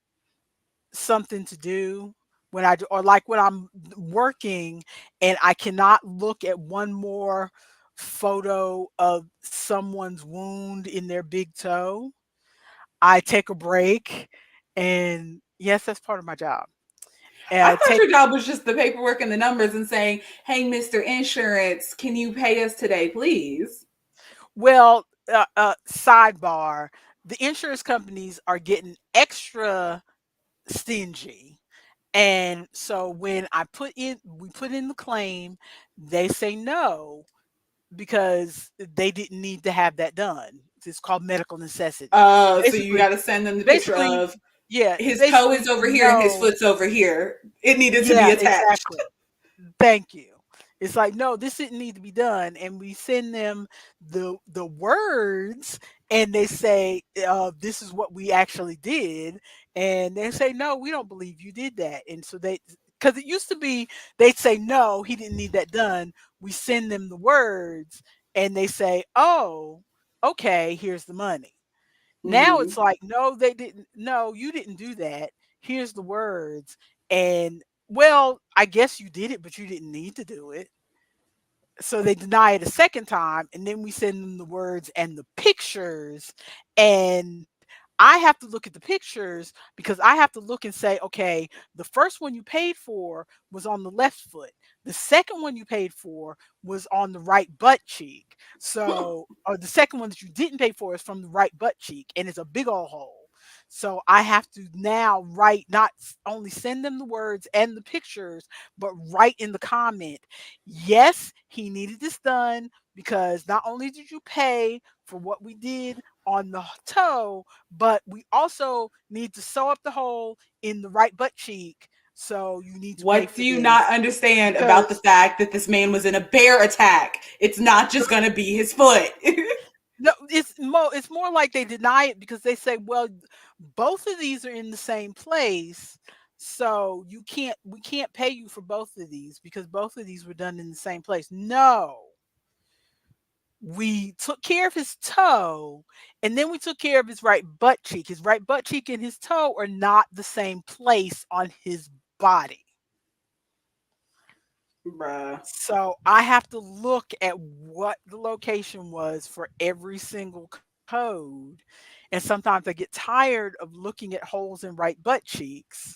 something to do when I do, or like when I'm working and I cannot look at one more photo of someone's wound in their big toe. I take a break, and yes, that's part of my job. And I I thought take your job was just the paperwork and the numbers and saying, "Hey, Mr. Insurance, can you pay us today, please?" well, sidebar, the insurance companies are getting extra stingy. And so when we put in the claim, they say no because they didn't need to have that done. It's called medical necessity. So you Basically, got to send them the picture basically, of yeah, his toe is basically, over here and his no. foot's over here. It needed to be Yeah, attached. exactly. Thank you. It's like, no, this didn't need to be done. And we send them the words and they say, this is what we actually did. And they say, no, we don't believe you did that. And so because it used to be, they'd say, no, he didn't need that done. We send them the words and they say, oh, okay, here's the money. Now it's Mhm. like, no, they didn't. No, you didn't do that. Here's the words. And well, I guess you did it, but you didn't need to do it. So they deny it a second time, and then we send them the words and the pictures. And I have to look at the pictures because I have to look and say, okay, the first one you paid for was on the left foot. The second one you paid for was on the right butt cheek. So, or the second one that you didn't pay for is from the right butt cheek, and it's a big old hole. So I have to now write, not only send them the words and the pictures, but write in the comment, yes, he needed this done because not only did you pay for what we did on the toe, but we also need to sew up the hole in the right butt cheek. So you need to pay What for do you not this understand about the because fact that this man was in a bear attack? It's not just gonna be his foot. no, it's more like they deny it because they say, well, both of these are in the same place, so we can't pay you for both of these because both of these were done in the same place. No, we took care of his toe, and then we took care of his right butt cheek. His right butt cheek and his toe are not the same place on his body. Bruh. So I have to look at what the location was for every single code. And sometimes I get tired of looking at holes in right butt cheeks.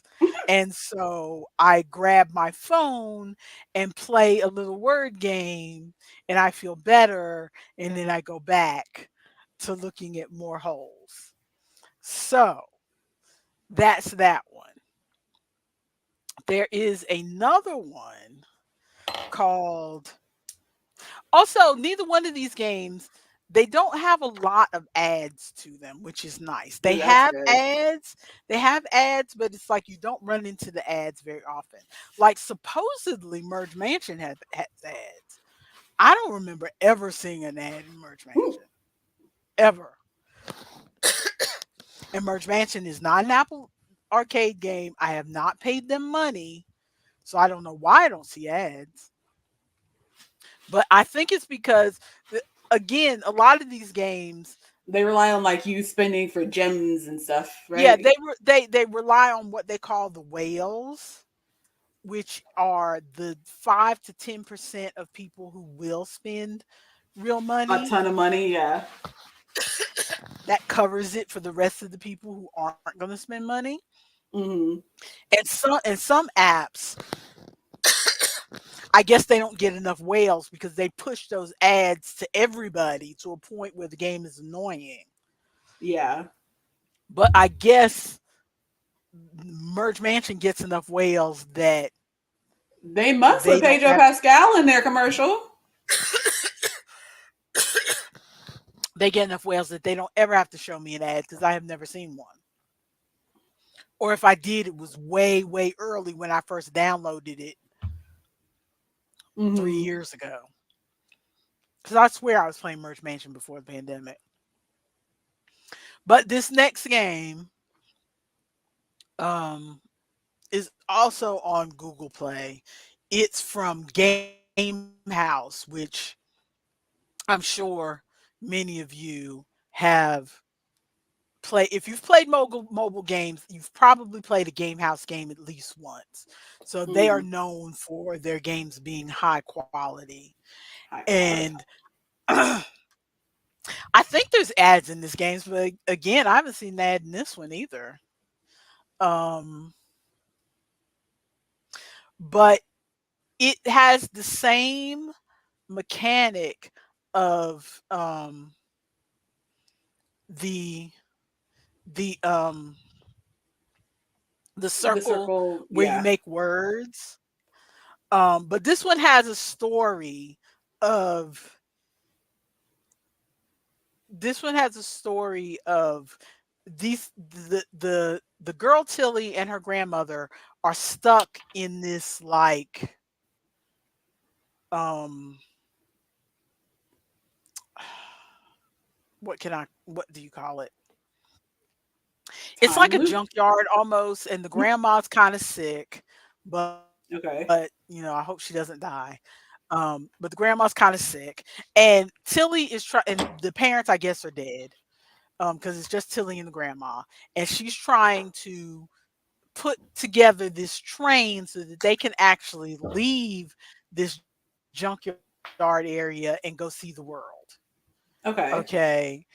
And so I grab my phone and play a little word game, and I feel better. And then I go back to looking at more holes. So that's that one. There is another one called, also, neither one of these games, they don't have a lot of ads to them, which is nice. Ooh, that's good. They have ads, but it's like you don't run into the ads very often. Like supposedly Merge Mansion has ads. I don't remember ever seeing an ad in Merge Ooh, Mansion. Ever. And Merge Mansion is not an Apple arcade game. I have not paid them money, so I don't know why I don't see ads. But I think it's because, again, a lot of these games, they rely on like you spending for gems and stuff, yeah, right? they rely on what they call the whales, which are the 5 to 10% of people who will spend real A money. ton of money, yeah. That covers it for the rest of the people who aren't going to spend money. Hmm. And some apps, I guess they don't get enough whales because they push those ads to everybody to a point where the game is annoying. Yeah. But I guess Merge Mansion gets enough whales that They must they put don't Pedro have Pascal in their commercial. they get enough whales that they don't ever have to show me an ad because I have never seen one. Or if I did, it was way, way early when I first downloaded it three Hmm. years ago. Because I swear I was playing Merge Mansion before the pandemic. But this next game um, is also on Google Play. It's from Game House, which I'm sure many of you have play. If you've played mobile games, you've probably played a Game House game at least once. So they are Hmm. known for their games being high quality. High quality. And I think there's ads in this game, but again, I haven't seen an ad in this one either. Um, but it has the same mechanic of the the um the The circle circle, where you yeah. make words. But this one has a story of this one has a story of these the girl Tilly and her grandmother are stuck in this like um what do you call it? It's Time like a loop. junkyard almost, and the grandma's kind of sick, but Okay. I hope she doesn't die. But the grandma's kind of sick, and Tilly is trying, and the parents, I guess, are dead. Because it's just Tilly and the grandma, and she's trying to put together this train so that they can actually leave this junkyard area and go see the world. Okay. Okay.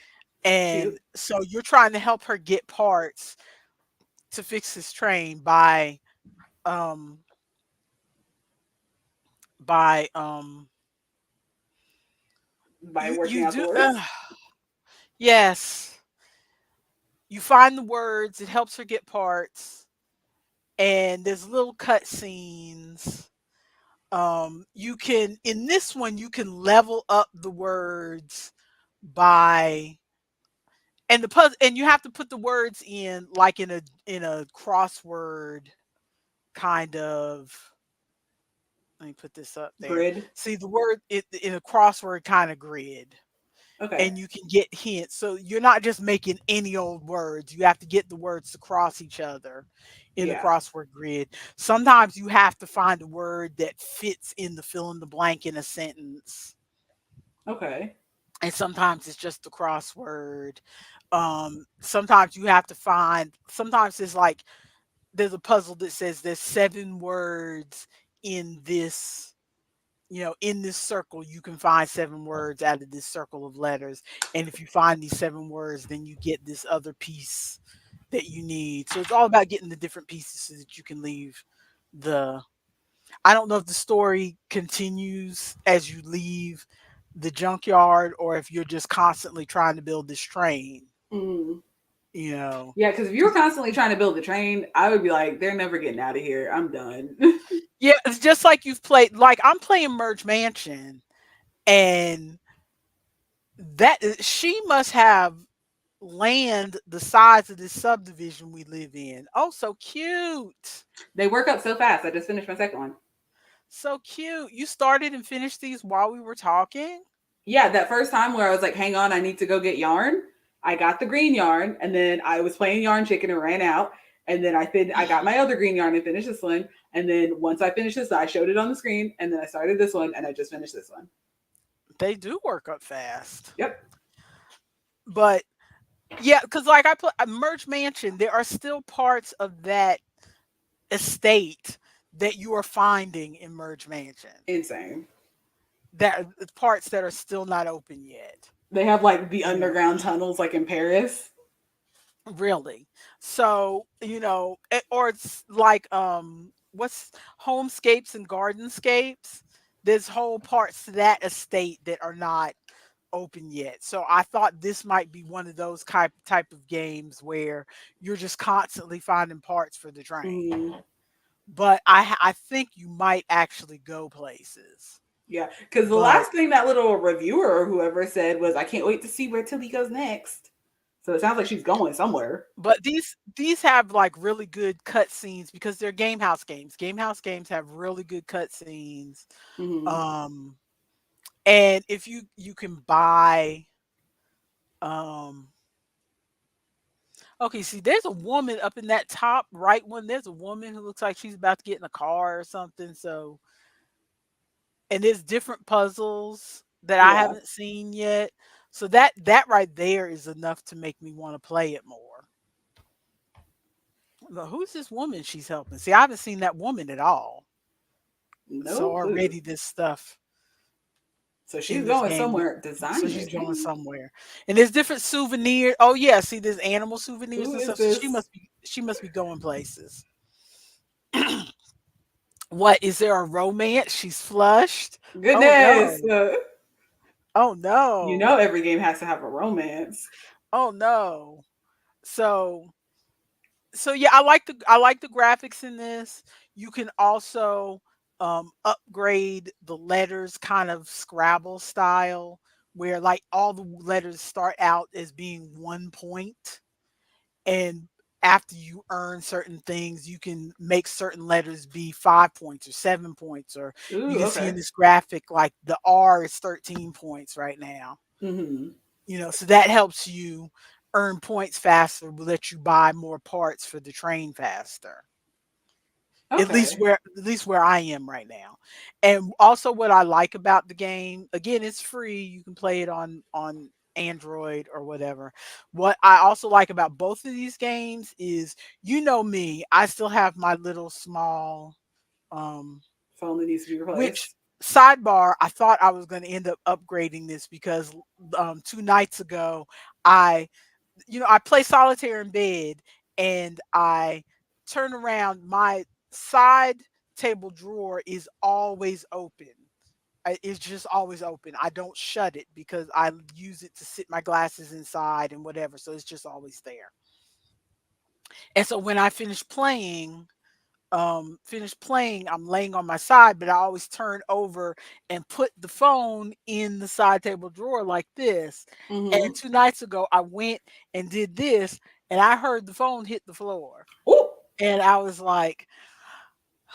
And Cute. so you're trying to help her get parts to fix this train um by By you working do outdoors. yes. You find the words, it helps her get parts, and there's little cut scenes. You can in this one you can level up the words by and the puzzle and you have to put the words in like in a crossword kind of let me put this up there. Grid. See the word in a crossword kind of grid Okay. and you can get hints. So you're not just making any old words. You have to get the words to cross each other in the Yeah. crossword grid. Sometimes you have to find a word that fits in the fill in the blank in a sentence. Okay. And sometimes it's just the crossword. Sometimes you have to find sometimes it's like there's a puzzle that says there's 7 words in this in this circle, you can find 7 words out of this circle of letters. And if you find these 7 words, then you get this other piece that you need. So it's all about getting the different pieces so that you can leave the. I don't know if the story continues as you leave the junkyard or if you're just constantly trying to build this train, Mm. you know. Yeah, because if you were constantly trying to build the train, I would be like, they're never getting out of here. I'm done. Yeah, it's just like you've played, like I'm playing Merge Mansion, and that she must have land the size of this subdivision we live in. Oh, so cute. They work up so fast. I just finished my second one. So cute. You started and finished these while we were talking? Yeah, that first time where I was like, hang on, I need to go get yarn. I got the green yarn, and then I was playing yarn chicken and ran out. And then I got my other green yarn and finished this one. And then once I finished this, I showed it on the screen, and then I started this one, and I just finished this one. They do work up fast. Yep. But yeah, because like I put Merge Mansion, there are still parts of that estate that you are finding in Merge Mansion. Insane. That parts that are still not open yet. They have like the You know. underground tunnels like in Paris. Really. So, or it's like what's homescapes and gardenscapes? There's whole parts to that estate that are not open yet. So I thought this might be one of those type of games where you're just constantly finding parts for the train. Mm, But I think you might actually go places. yeah, because the But last thing that little reviewer or whoever said was, "I can't wait to see where Tilly goes next." So it sounds like she's going somewhere. but these have like really good cut scenes because they're game house games. Game house games have really good cut scenes. Hmm. Um and if you can buy um okay, see there's a woman up in that top right one. There's a woman who looks like she's about to get in a car or something. So and there's different puzzles that I Yeah. haven't seen yet. So that right there is enough to make me want to play it more. But who's this woman she's helping? See, I haven't seen that woman at all. So No clue. already this stuff So she's in this going game. somewhere. So Designer. she's going Dang. somewhere. And there's different souvenirs. Oh yeah, see there's animal souvenirs Who and is stuff. So this? she must be going places. What is there a romance? She's flushed. Oh Goodness. no. Oh You no. know every game has to have a romance. Oh no. So yeah, I like the graphics in this. You can also upgrade the letters kind of Scrabble style where like all the letters start out as being 1 point and after you earn certain things you can make certain letters be 5 points or 7 points or you Ooh, can see in okay. this graphic like the R is 13 points right now. Hmm. So that helps you earn points faster, will let you buy more parts for the train faster. Okay. At least where I am right now. And also what I like about the game, again, it's free. You can play it on Android or whatever. What I also like about both of these games is me, I still have my little small um Phone that needs to be which replaced. sidebar, I thought I was going to end up upgrading this because 2 nights ago I I play solitaire in bed and I turn around. My side table drawer is always open. It's just always open. I don't shut it because I use it to sit my glasses inside and whatever. So it's just always there. And so when I finish playing, I'm laying on my side, but I always turn over and put the phone in the side table drawer like this. And Mm-hmm. 2 nights ago, I went and did this, and I heard the phone hit the floor. Ooh. And I was like,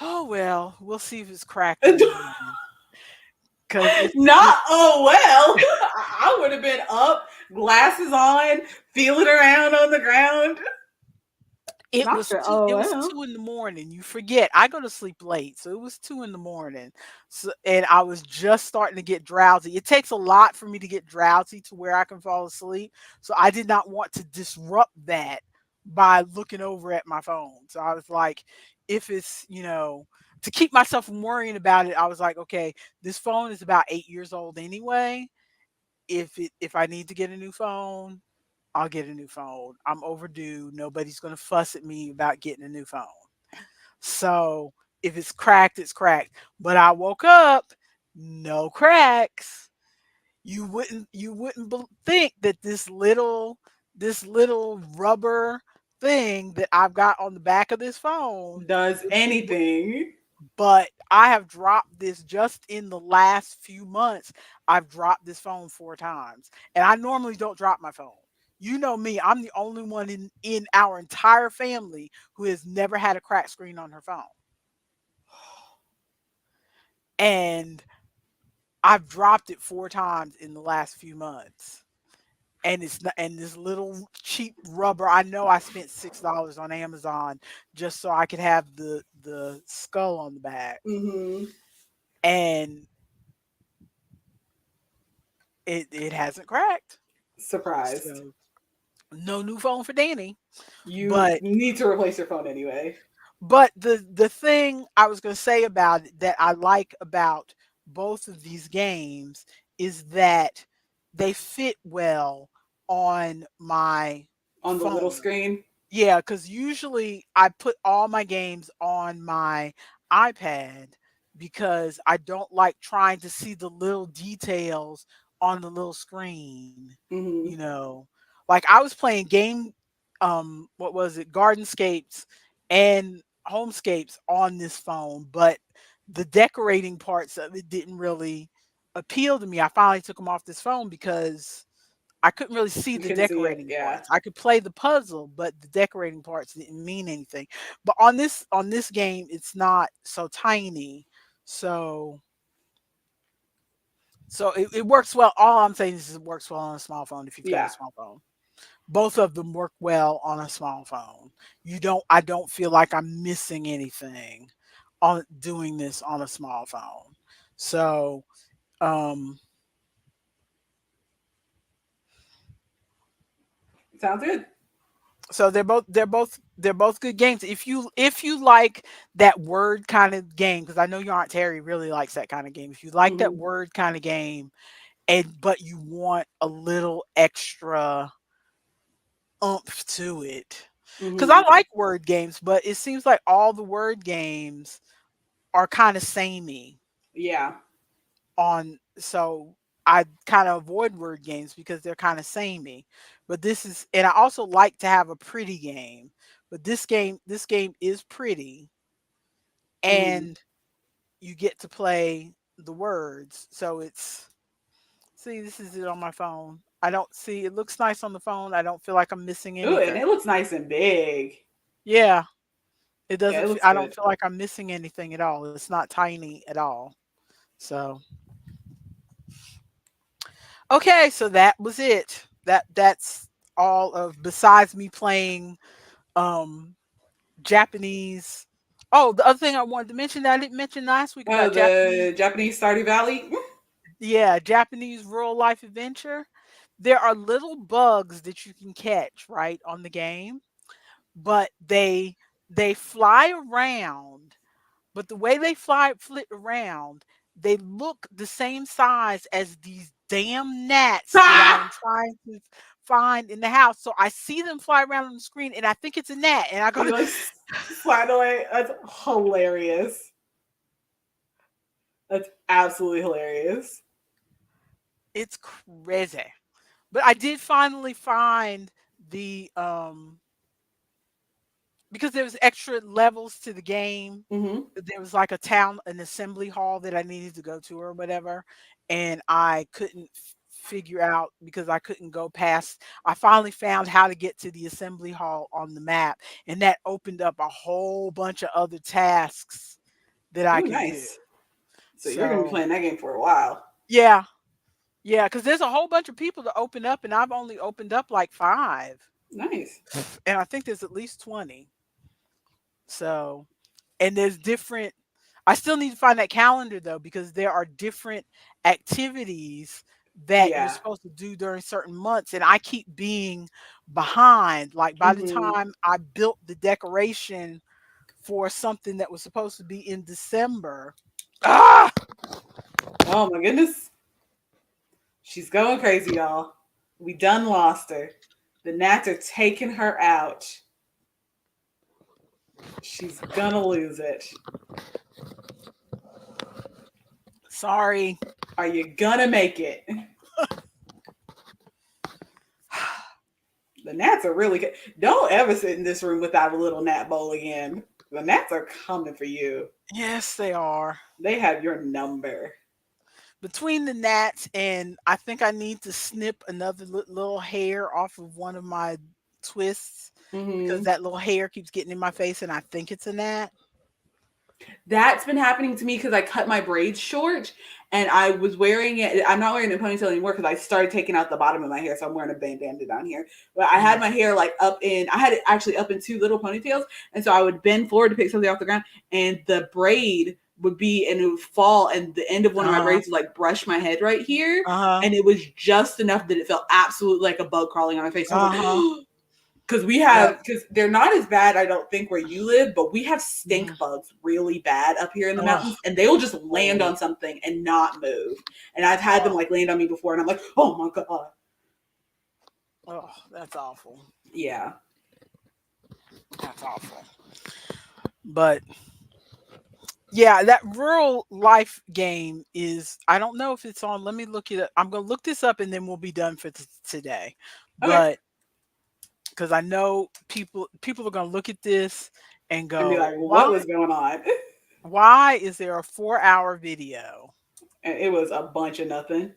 oh, well, we'll see if it's cracked in the morning. Because if Not oh well. I would have been up, glasses on, feeling around on the ground. Not for It oh was well. 2 in the morning, you forget, I go to sleep late, so it was 2 in the morning, so and I was just starting to get drowsy. It takes a lot for me to get drowsy to where I can fall asleep, so I did not want to disrupt that by looking over at my phone, so I was like, if it's, to keep myself from worrying about it, I was like, "Okay, this phone is about 8 years old anyway. If I need to get a new phone, I'll get a new phone. I'm overdue. Nobody's going to fuss at me about getting a new phone. So if it's cracked, it's cracked." But I woke up, no cracks. You wouldn't think that this little rubber thing that I've got on the back of this phone, Does anything. but I have dropped this just in the last few months. I've dropped this phone 4 times. And I normally don't drop my phone. You know me, I'm the only one in our entire family who has never had a cracked screen on her phone. And I've dropped it 4 times in the last few months. And it's not, and this little cheap rubber, I know I spent $6 on Amazon just so I could have the skull on the back. Mm-hmm. And it hasn't cracked. Surprised. So no new phone for Danny. You But need to replace your phone anyway. the thing I was gonna say about it that I like about both of these games is that they fit well on my On the little phone. screen. Yeah, because usually I put all my games on my iPad because I don't like trying to see the little details on the little screen. You Mm-hmm. know, like I was playing what was it, Gardenscapes and Homescapes on this phone, but the decorating parts of it didn't really appeal to me. I finally took them off this phone because I couldn't really see You the couldn't see it. decorating Yeah. parts. I could play the puzzle, but the decorating parts didn't mean anything. But on this game, it's not so tiny. So it works well. All I'm saying is it works well on a small phone if you've got a Yeah. small phone. Both of them work well on a small phone. I don't feel like I'm missing anything on doing this on a small phone. So um Sounds good. So they're both good games. If you like that word kind of game, because I know your aunt Terry really likes that kind of game. If you like that Mm-hmm. word kind of game, and but you want a little extra oomph to it, because I Mm-hmm. like word games, but it seems like all the word games are kind of samey Yeah. on. So I kind of avoid word games because they're kind of samey. And I also like to have a pretty game. But this game is pretty, Mm-hmm. and you get to play the words. So see, this is it on my phone. I don't see it looks nice on the phone. I don't feel like I'm missing Ooh, and anything. it looks nice and big. Yeah, it Yeah, doesn't. it looks I don't good. feel like I'm missing anything at all. It's not tiny at all. So okay, so that was it. That's all of besides me playing um Japanese. Oh, the other thing I wanted to mention that I didn't mention last week Oh, about Japanese, the Japanese Stardew Valley. yeah, Japanese real life adventure. There are little bugs that you can catch right on the game, but they fly around. But the way they flit around, they look the same size as these damn gnats that I Ah! am trying to find in the house. So I see them fly around on the screen, and I think it's a gnat, and I go You to like slide away. That's hilarious. That's absolutely hilarious. it's crazy. But I did finally find the because there was extra levels to the game. Mm-hmm. There was like an assembly hall that I needed to go to or whatever, and I couldn't figure out because I couldn't go past. I finally found how to get to the assembly hall on the map, and that opened up a whole bunch of other tasks that I Ooh, could do. nice. So you're gonna be So playing that game for a while. yeah, yeah, because there's a whole bunch of people to open up, and I've only opened up like 5, Nice. and I think there's at least 20. So, and there's different. I still need to find that calendar though, because there are different activities that you're Yeah. supposed to do during certain months, and I keep being behind. Like by the Mm-hmm. time I built the decoration for something that was supposed to be in December, ah, Oh my goodness. She's going crazy, y'all. We done lost her. The gnats are taking her out. She's gonna lose it. sorry. Are you gonna make it? The gnats are really good. Don't ever sit in this room without a little gnat bowl again. The gnats are coming for you. Yes, they are. They have your number. Between the gnats and I think I need to snip another little hair off of one of my twists because Mm-hmm. that little hair keeps getting in my face and I think it's a gnat. That's been happening to me because I cut my braids short and I was wearing it. I'm not wearing a ponytail anymore because I started taking out the bottom of my hair. So I'm wearing a bandana down here. But I had Mm. my hair like I had it actually up in two little ponytails. And so I would bend forward to pick something off the ground and the braid would be and it would fall and the end of one of my Uh-huh. braids would like brush my head right here. Uh-huh. And it was just enough that it felt absolutely like a bug crawling on my face. I was Uh-huh. like, because Yep. because they're not as bad, I don't think, where you live, but we have stink Mhm. bugs really bad up here in the Ugh. mountains, and they will just land Oh. on something and not move. And I've had them Oh. like land on me before, and I'm like, oh my god, Oh, that's awful. yeah. That's awful. But yeah, that rural life game is I don't know if it's on. Let me look it up. I'm gonna look this up and then we'll be done for today. Okay, But because I know people are gonna look at this and and be go, like, why what was going on? why is there a 4 hour video? And it was a bunch of nothing.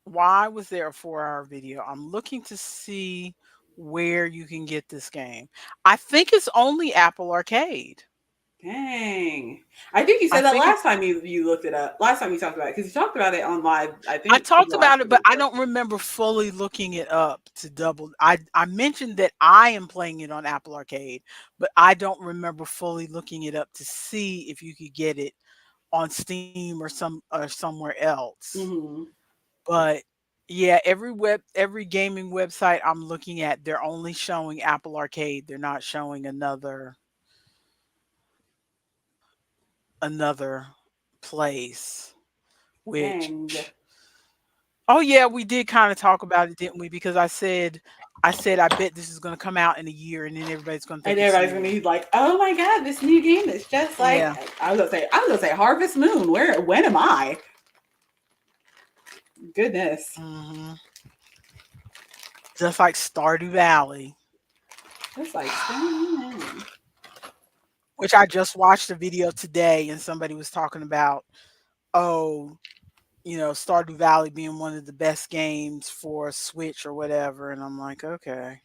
Why was there a 4 hour video? I'm looking to see where you can get this game. I think it's only Apple Arcade. Dang, I think you I said that think last it's time you looked it up. Last time you talked about it because you talked about it on live. I I think talked last about it, week but I before. don't remember fully looking it up to double. I mentioned that I am playing it on Apple Arcade, but I don't remember fully looking it up to see if you could get it on Steam or somewhere else. Mm-hmm. But yeah, every gaming website I'm looking at, they're only showing Apple Arcade. They're not showing another place, which Dang. oh yeah, we did kind of talk about it, didn't we? Because I said I bet this is going to come out in a year and then everybody's going to And think it's everybody's gonna new. be like, "Oh my god, this new game is just like." Yeah. I was gonna say Harvest Moon. When am I? Goodness, Hmm. Just like Stardew Valley, it's like Spider-Man. which I just watched a video today and somebody was talking about, oh, Stardew Valley being one of the best games for Switch or whatever. And I'm like, okay.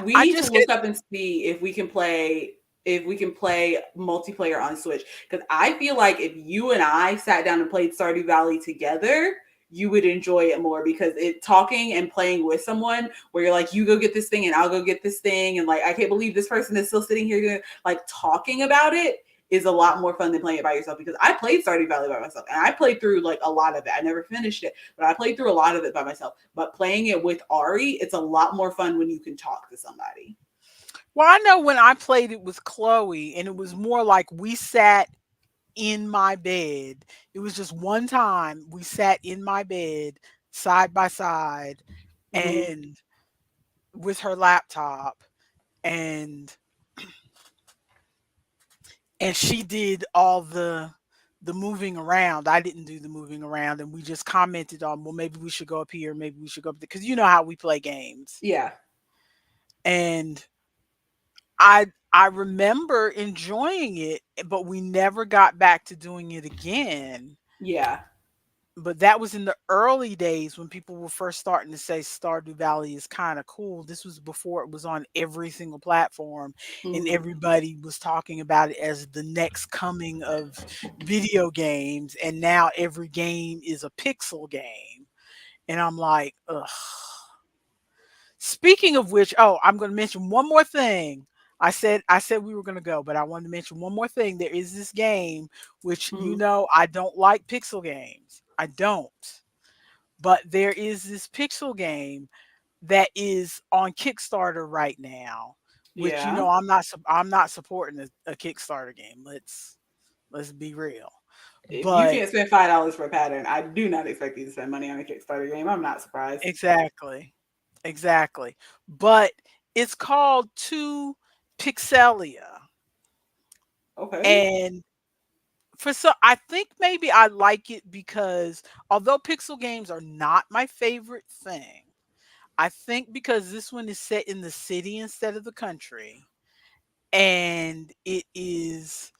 We I need to just get look up and see if we can play multiplayer on Switch because I feel like if you and I sat down and played Stardew Valley together, you would enjoy it more because it talking and playing with someone where you're like, you go get this thing and I'll go get this thing, and like I can't believe this person is still sitting here like talking about it is a lot more fun than playing it by yourself because I played Stardew Valley by myself and I played through like a lot of it. I never finished it, but I played through a lot of it by myself. But playing it with Ari, it's a lot more fun when you can talk to somebody. well, I know when I played it with Chloe, and it was more like we sat in my bed. It was just one time we sat in my bed side by side Mm-hmm. and with her laptop and she did all the moving around. I didn't do the moving around and we just commented on, well, maybe we should go up here, maybe we should go up there because you know how we play games. Yeah. And I remember enjoying it, but we never got back to doing it again. Yeah. But that was in the early days when people were first starting to say Stardew Valley is kind of cool. This was before it was on every single platform and Hmm. everybody was talking about it as the next coming of video games. And now every game is a pixel game. And I'm like, ugh. Speaking of which, oh, I'm going to mention one more thing. I said we were going to go, but I wanted to mention one more thing. There is this game which Hmm. I don't like pixel games. I don't. But there is this pixel game that is on Kickstarter right now, which Yeah. I'm not supporting a Kickstarter game. Let's be real. If you But can't spend $5 for a pattern, I do not expect you to spend money on a Kickstarter game. I'm not surprised. exactly. Exactly. But it's called 2 Pixelia. Okay. And I think maybe I like it because although pixel games are not my favorite thing, I think because this one is set in the city instead of the country, and Is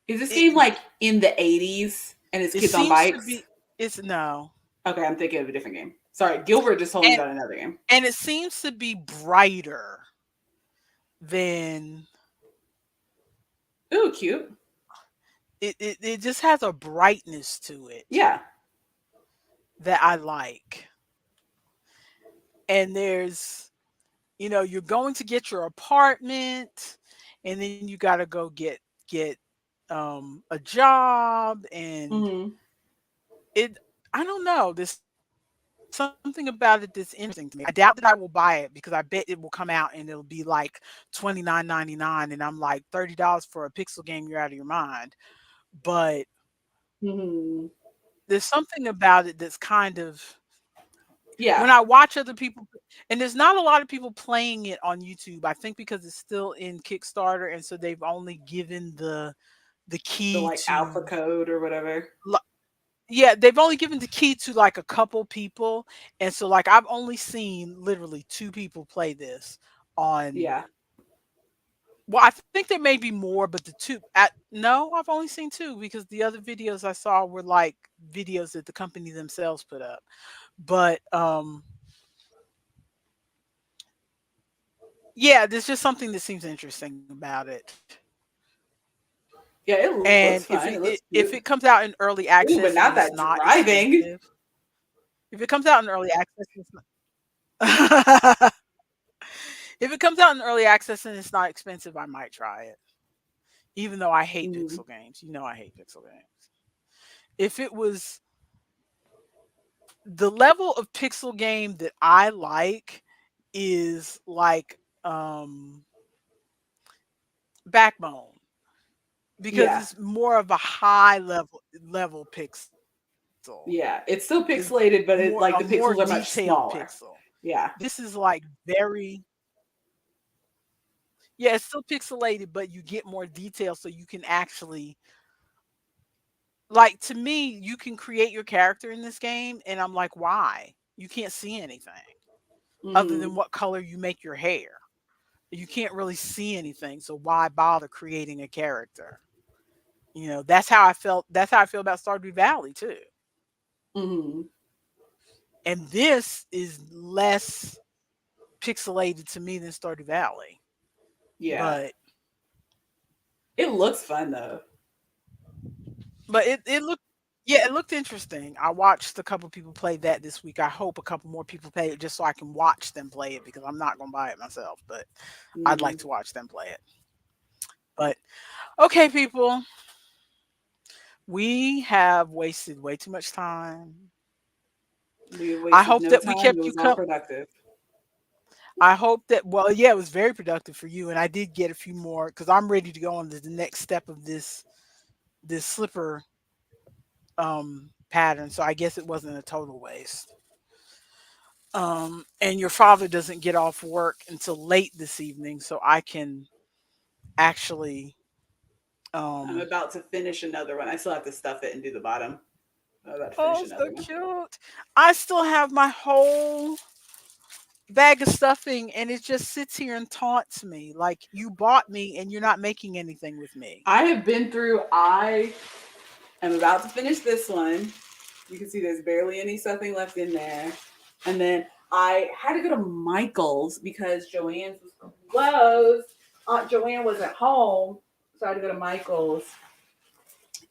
this it game like in the 80s and it's it kids on seems to bikes? be it's no. Okay, I'm thinking of a different game. Sorry, Gilbert just told me And about another game. and it seems to be brighter than Ooh, cute. it just has a brightness to it Yeah. that I like. And you're going to get your apartment and then you got to go get a job and Hmm. it I don't know. There's something about it that's interesting to me. I doubt that I will buy it because I bet it will come out and it'll be like $29.99 and I'm like $30 for a pixel game, you're out of your mind. But Hmm. there's something about it that's kind of when Yeah. I watch other people and there's not a lot of people playing it on YouTube. I think because it's still in Kickstarter and so they've only given the The key like alpha to code or whatever. yeah, they've only given the key to like a couple people. And so like I've only seen literally 2 people play this on Yeah. well, I think there may be more, but the 2 at no, I've only seen 2 because the other videos I saw were like videos that the company themselves put up. But yeah, there's just something that seems interesting about it. Yeah, it And looks fine. It looks if it cute. comes out in early Ooh, but access and not it's that not driving. expensive, if it comes out in early access, and it's not if it comes out in early access and it's not expensive, I might try it. Even though I hate Mm. pixel games, I hate pixel games. If it was the level of pixel game that I like is like Backbone because Yeah. it's more of a high level pixel. Yeah. It's It's still more pixelated, a but more it like the pixels are detailed much pixel. smaller. Yeah. This is like very yeah, it's still pixelated, but you get more detail so you can actually like to me, you can create your character in this game and I'm like, why? You can't see anything other Hmm. than what color you make your hair. You can't really see anything, so why bother creating a character? That's how I felt. That's how I feel about Stardew Valley too. Hmm. And this is less pixelated to me than Stardew Valley. Yeah. But It looks fun though. it looked yeah, it looked interesting. I watched a couple people play that this week. I hope a couple more people play it just so I can watch them play it because I'm not gonna buy it myself, but I'd like Hmm. to watch them play it. But okay, people, we have wasted way too much time. We have I wasted hope no that we time. It kept you was all com- productive. I hope that well, yeah, it was very productive for you, and I did get a few more because I'm ready to go on to the next step of this slipper pattern. So I guess it wasn't a total waste. And your father doesn't get off work until late this evening, so I can actually I'm um about to finish another one. I still have to stuff it and do the bottom. I'm about to finish oh, so another one. cute. I still have my whole bag of stuffing and it just sits here and taunts me like you bought me and you're not making anything with me. I have been through. I am about to finish this one. You can see there's barely any stuffing left in there. And then I had to go to Michael's because Joanne's was closed. Aunt Joanne wasn't home, so I had to go to Michael's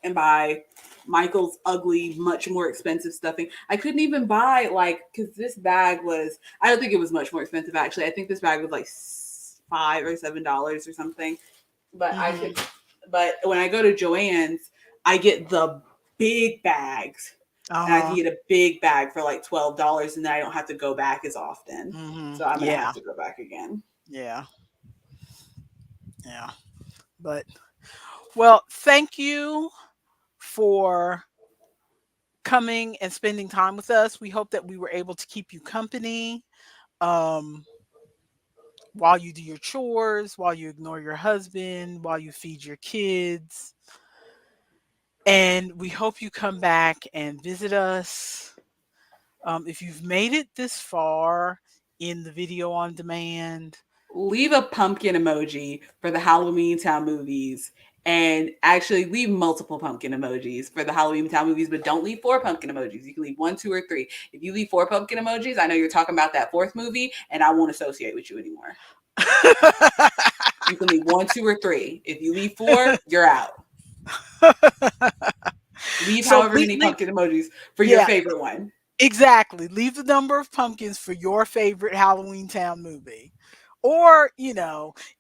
and buy Michael's ugly, much more expensive stuffing. I couldn't even buy like because this bag was. I don't think it was much more expensive actually. I think this bag was like $5 or $7 or something. But I Hmm. could. But when I go to Joanne's, I get the big bags, and I can Uh-huh. get a big bag for like $12, and then I don't have to go back as often. Hmm. So I'm gonna have Yeah. to go back again. Yeah. Yeah. But well, thank you for coming and spending time with us. We hope that we were able to keep you company um, while you do your chores, while you ignore your husband, while you feed your kids. And we hope you come back and visit us. If you've made it this far in the video on demand, Leave a pumpkin emoji for the Halloween Town movies. And actually, leave multiple pumpkin emojis for the Halloween Town movies, but don't leave 4 pumpkin emojis. You can leave 1, 2, or 3. If you leave 4 pumpkin emojis, I know you're talking about that fourth movie, and I won't associate with you anymore. You can leave 1, 2, or 3. If you leave 4, you're out. Leave so however many leave, pumpkin emojis for your yeah, favorite one. exactly. Leave the number of pumpkins for your favorite Halloween Town movie. Or,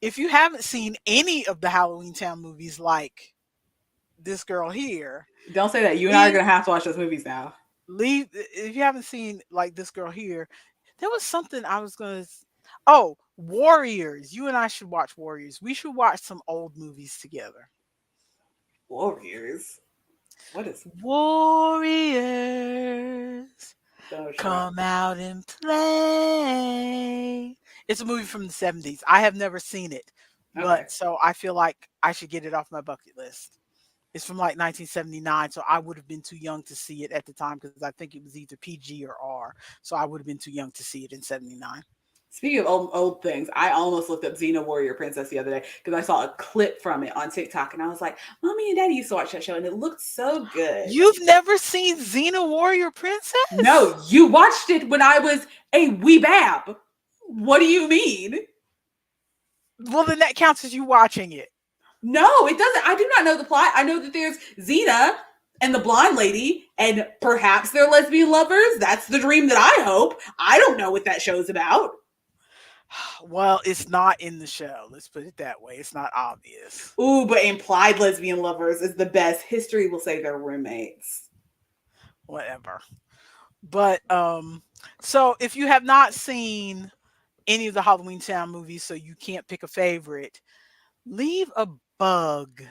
if you haven't seen any of the Halloween Town movies like this girl here, Don't say that. You and I are leave gonna have to watch those movies now. leave if you haven't seen like this girl here, there was something I was gonna oh, Warriors. You and I should watch Warriors. We should watch some old movies together. Warriors. What is? Warriors, Don't know what you're talking come out and play. It's a movie from the 70s. I have never seen it, about. Okay. but so I feel like I should get it off my bucket list. It's from like 1979, so I would have been too young to see it at the time because I think it was either PG or R. So I would have been too young to see it in 79. Speaking of old things, I almost looked up Xena Warrior Princess the other day because I saw a clip from it on TikTok, and I was like, "Mommy and Daddy used to watch that show, and it looked so good." You've never seen Xena Warrior No, Princess? you watched it when I was a wee bab. What do you mean? Well, then that counts as you watching it. No, it doesn't. I do not know the plot. I know that there's Xena and the blonde lady, and perhaps they're lesbian lovers. That's the dream that I hope. I don't know what that show's about. Well, it's not in the show. Let's put it that way. It's not obvious. Ooh, but implied lesbian lovers is the best. History will say they're roommates. Whatever. But so if you have not seen any of the Halloween Town movies, so you can't pick a favorite, leave a bug.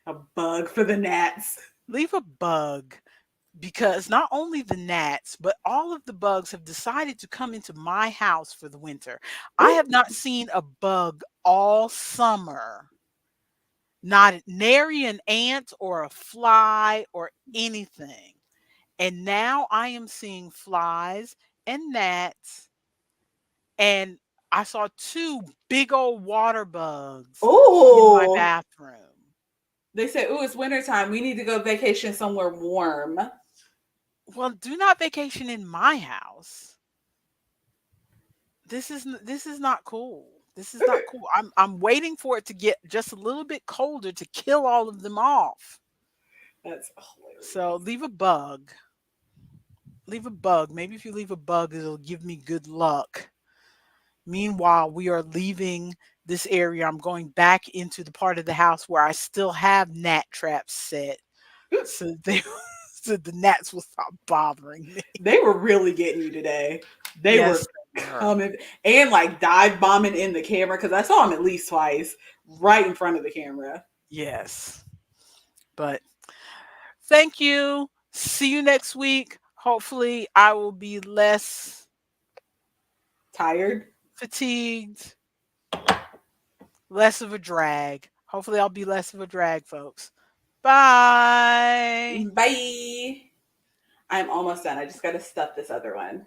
A bug for the gnats. Leave a bug because not only the gnats, but all of the bugs have decided to come into my house for the winter. I Ooh. have not seen a bug all summer. Not nary an ant or a fly or anything. And now I am seeing flies and gnats, and I saw two big old water bugs in my Ooh. bathroom. They say, ooh, it's wintertime. We need to go vacation somewhere warm. Well, do not vacation in my house. This is not cool. This is not cool. I'm waiting for it to get just a little bit colder to kill all of them off. That's So hilarious. leave a bug. Leave a bug. Maybe if you leave a bug, it'll give me good luck. Meanwhile, we are leaving this area. I'm going back into the part of the house where I still have gnat traps set. So they so the gnats will stop bothering me. They were really getting you today. They were Yes, they were. coming and like dive bombing in the camera because I saw them at least twice right in front of the camera. Yes. But thank you. See you next week. Hopefully, I will be less Tired? fatigued, less of a drag. Hopefully, I'll be less of a drag, folks. Bye. Bye. I'm almost done. I just got to stuff this other one.